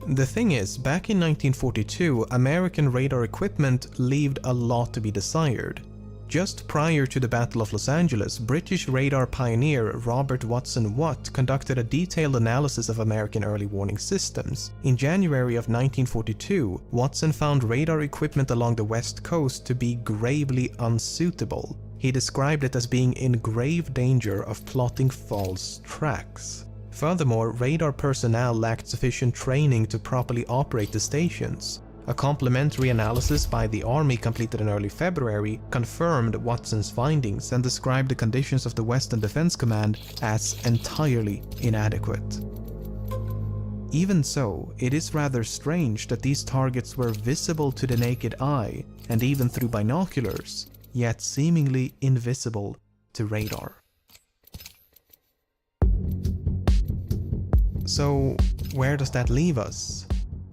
The thing is, back in 1942, American radar equipment left a lot to be desired. Just prior to the Battle of Los Angeles, British radar pioneer Robert Watson Watt conducted a detailed analysis of American early warning systems. In January of 1942, Watson found radar equipment along the West Coast to be gravely unsuitable. He described it as being in grave danger of plotting false tracks. Furthermore, radar personnel lacked sufficient training to properly operate the stations. A complementary analysis by the Army completed in early February confirmed Watson's findings and described the conditions of the Western Defense Command as entirely inadequate. Even so, it is rather strange that these targets were visible to the naked eye and even through binoculars, yet seemingly invisible to radar. So, where does that leave us?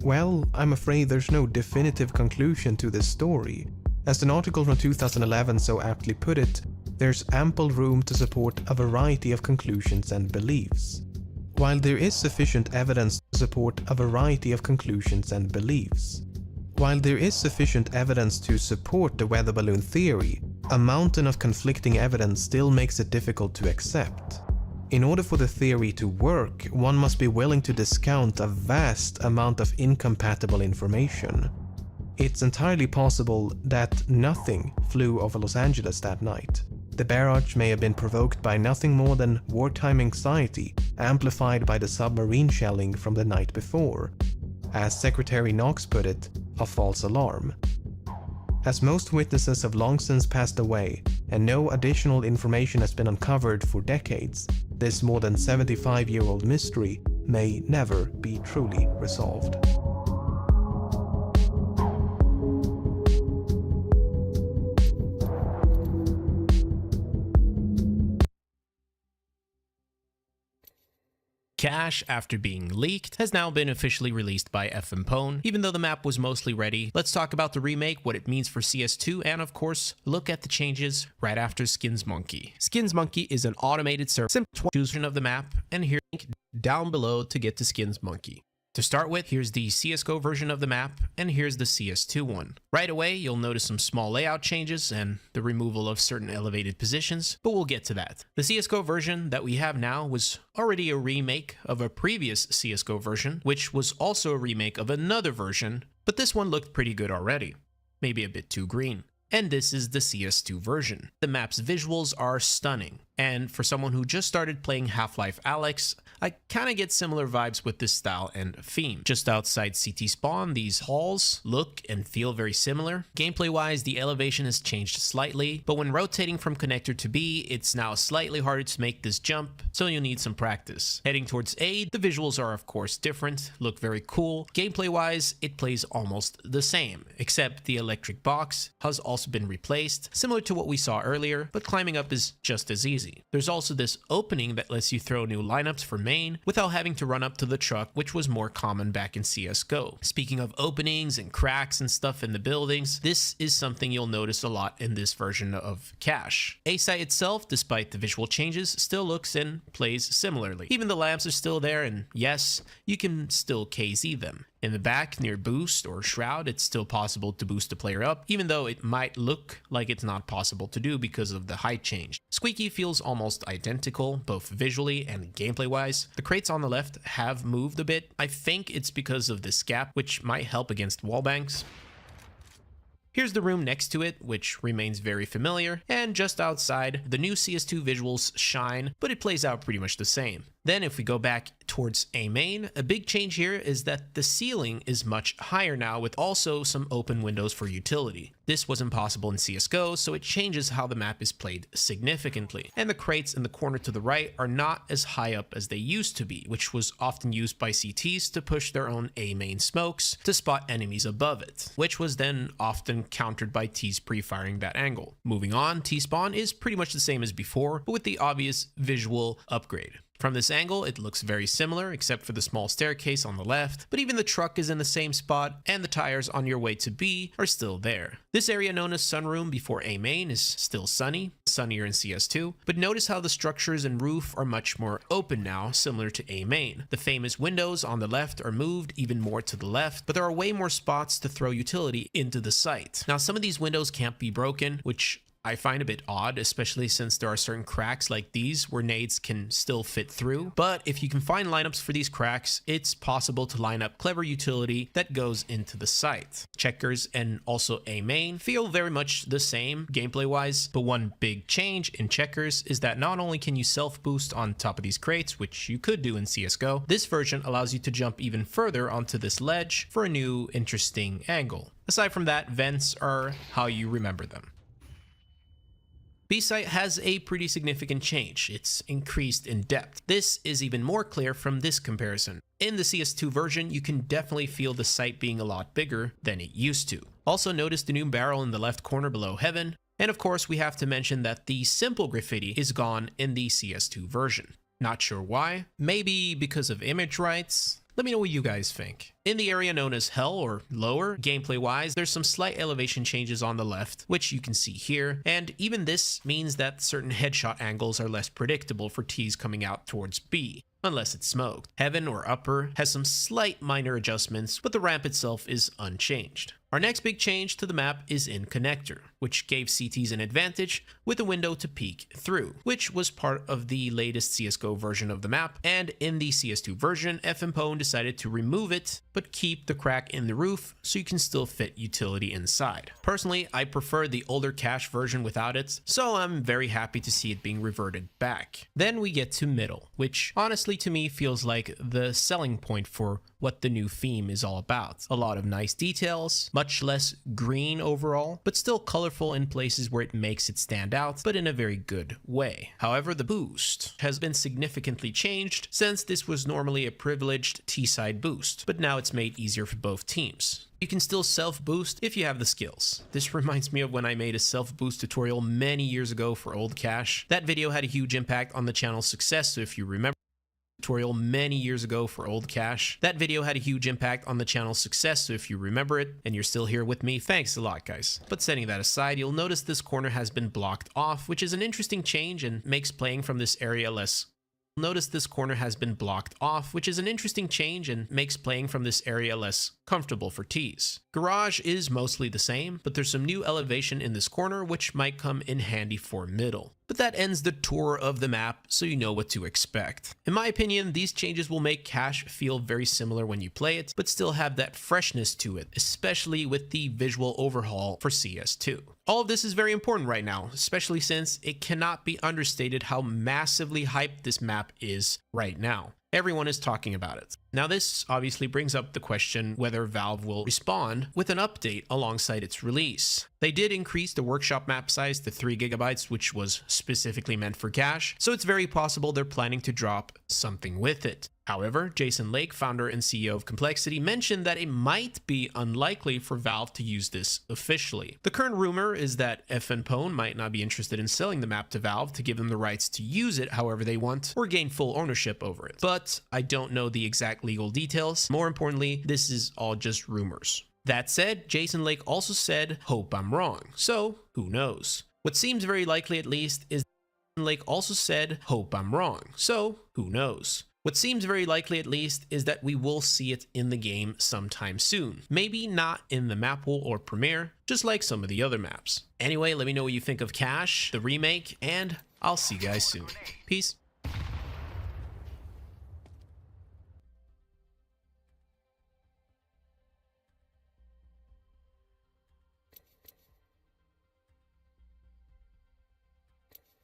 Well, I'm afraid there's no definitive conclusion to this story. As an article from 2011 so aptly put it, there's ample room to support a variety of conclusions and beliefs. While there is sufficient evidence to support a variety of conclusions and beliefs. While there is sufficient evidence to support the weather balloon theory, a mountain of conflicting evidence still makes it difficult to accept. In order for the theory to work, one must be willing to discount a vast amount of incompatible information. It's entirely possible that nothing flew over Los Angeles that night. The barrage may have been provoked by nothing more than wartime anxiety, amplified by the submarine shelling from the night before. As Secretary Knox put it, a false alarm. As most witnesses have long since passed away, and no additional information has been uncovered for decades, this more than 75-year-old mystery may never be truly resolved. Cache, after being leaked, has now been officially released by MAONO. Even though the map was mostly ready, let's talk about the remake, what it means for CS2, and of course, look at the changes right after Skins Monkey. Skins Monkey is an automated server, simple version of the map, and here's the link down below to get to Skins Monkey. To start with, here's the CSGO version of the map, and here's the CS2 one. Right away, you'll notice some small layout changes and the removal of certain elevated positions, but we'll get to that. The CSGO version that we have now was already a remake of a previous CSGO version, which was also a remake of another version, but this one looked pretty good already. Maybe a bit too green. And this is the CS2 version. The map's visuals are stunning. And for someone who just started playing Half-Life Alyx, I kind of get similar vibes with this style and theme. Just outside CT spawn, these halls look and feel very similar. Gameplay-wise, the elevation has changed slightly, but when rotating from connector to B, it's now slightly harder to make this jump, so you'll need some practice. Heading towards A, the visuals are of course different, look very cool. Gameplay-wise, it plays almost the same, except the electric box has also been replaced, similar to what we saw earlier, but climbing up is just as easy. There's also this opening that lets you throw new lineups for main without having to run up to the truck, which was more common back in CSGO. Speaking of openings and cracks and stuff in the buildings, this is something you'll notice a lot in this version of Cache. A-site itself, despite the visual changes, still looks and plays similarly. Even the lamps are still there, and yes, you can still KZ them. In the back, near boost or shroud, it's still possible to boost a player up, even though it might look like it's not possible to do because of the height change. Squeaky feels almost identical, both visually and gameplay-wise. The crates on the left have moved a bit. I think it's because of this gap, which might help against wallbangs. Here's the room next to it, which remains very familiar, and just outside, the new CS2 visuals shine, but it plays out pretty much the same. Then if we go back towards A main, a big change here is that the ceiling is much higher now, with also some open windows for utility. This wasn't possible in CSGO, so it changes how the map is played significantly. And the crates in the corner to the right are not as high up as they used to be, which was often used by CTs to push their own A main smokes to spot enemies above it, which was then often countered by T's pre-firing that angle. Moving on, T-spawn is pretty much the same as before, but with the obvious visual upgrade. From this angle, it looks very similar, except for the small staircase on the left, but even the truck is in the same spot, and the tires on your way to B are still there. This area known as Sunroom before A main is still sunny, sunnier in CS2, but notice how the structures and roof are much more open now, similar to A main. The famous windows on the left are moved even more to the left, but there are way more spots to throw utility into the site. Now, some of these windows can't be broken, which I find a bit odd, especially since there are certain cracks like these where nades can still fit through. But if you can find lineups for these cracks, it's possible to line up clever utility that goes into the site. Checkers and also A main feel very much the same gameplay wise, but one big change in Checkers is that not only can you self boost on top of these crates, which you could do in CSGO, this version allows you to jump even further onto this ledge for a new interesting angle. Aside from that, vents are how you remember them. B-site has a pretty significant change. It's increased in depth. This is even more clear from this comparison. In the CS2 version, you can definitely feel the site being a lot bigger than it used to. Also notice the new barrel in the left corner below Heaven. And of course, we have to mention that the simple graffiti is gone in the CS2 version. Not sure why. Maybe because of image rights? Let me know what you guys think. In the area known as Hell or Lower, gameplay-wise, there's some slight elevation changes on the left, which you can see here, and even this means that certain headshot angles are less predictable for T's coming out towards B, unless it's smoked. Heaven or Upper has some slight minor adjustments, but the ramp itself is unchanged. Our next big change to the map is in Connector, which gave CTs an advantage with a window to peek through, which was part of the latest CSGO version of the map, and in the CS2 version, MAONO decided to remove it, but keep the crack in the roof so you can still fit utility inside. Personally, I prefer the older Cache version without it, so I'm very happy to see it being reverted back. Then we get to Middle, which honestly to me feels like the selling point for what the new theme is all about. A lot of nice details, much less green overall, but still colorful in places where it makes it stand out, but in a very good way. However, the boost has been significantly changed since this was normally a privileged T-side boost, but now it's made easier for both teams. You can still self-boost if you have the skills. This reminds me of when I made a self-boost tutorial many years ago for old Cache. That video had a huge impact on the channel's success, so if you remember tutorial many years ago for old Cache. That video had a huge impact on the channel's success, so if you remember it and you're still here with me, thanks a lot, guys. But setting that aside, you'll notice this corner has been blocked off, which is an interesting change and makes playing from this area less. Notice this corner has been blocked off, which is an interesting change and makes playing from this area less comfortable for tees. Garage is mostly the same, but there's some new elevation in this corner which might come in handy for middle. But that ends the tour of the map, so you know what to expect. In my opinion, these changes will make Cache feel very similar when you play it, but still have that freshness to it, especially with the visual overhaul for CS2. All of this is very important right now, especially since it cannot be understated how massively hyped this map is right now. Everyone is talking about it. Now this obviously brings up the question whether Valve will respond with an update alongside its release. They did increase the workshop map size to 3 GB, which was specifically meant for Cache, so it's very possible they're planning to drop something with it. However, Jason Lake, founder and CEO of Complexity, mentioned that it might be unlikely for Valve to use this officially. The current rumor is that FNPone might not be interested in selling the map to Valve to give them the rights to use it however they want or gain full ownership over it. But I don't know the exact legal details. More importantly, this is all just rumors. That said, Jason Lake also said, "Hope I'm wrong." So, who knows? What seems very likely at least is Lake also said, "Hope I'm wrong." So, who knows? What seems very likely at least is that we will see it in the game sometime soon. Maybe not in the map pool or premiere, just like some of the other maps. Anyway, let me know what you think of Cache, the remake, and I'll see you guys soon. Peace.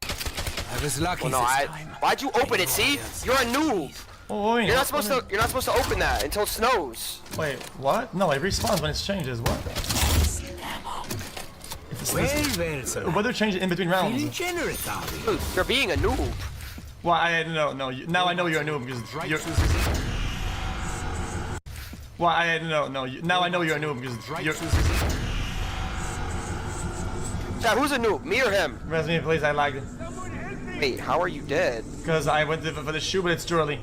I was lucky Well, no, this time. why'd you open it? See, you're a noob. Oh, You're not supposed to. You're not supposed to open that until it snows. Wait, what? No, it respawns when it changes. What? Well, weather changes in between rounds. Feeling generous, are you? Dude, you're being a noob. Well, no. Now I know you're a noob because you're. Well, no. Now I know you're a noob because you're. Chad, who's a noob? Me or him? Reminds me of a place I lagged. Wait, how are you dead? Because I went for the shoe, but it's too early.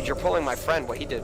You're pulling my friend. What he did?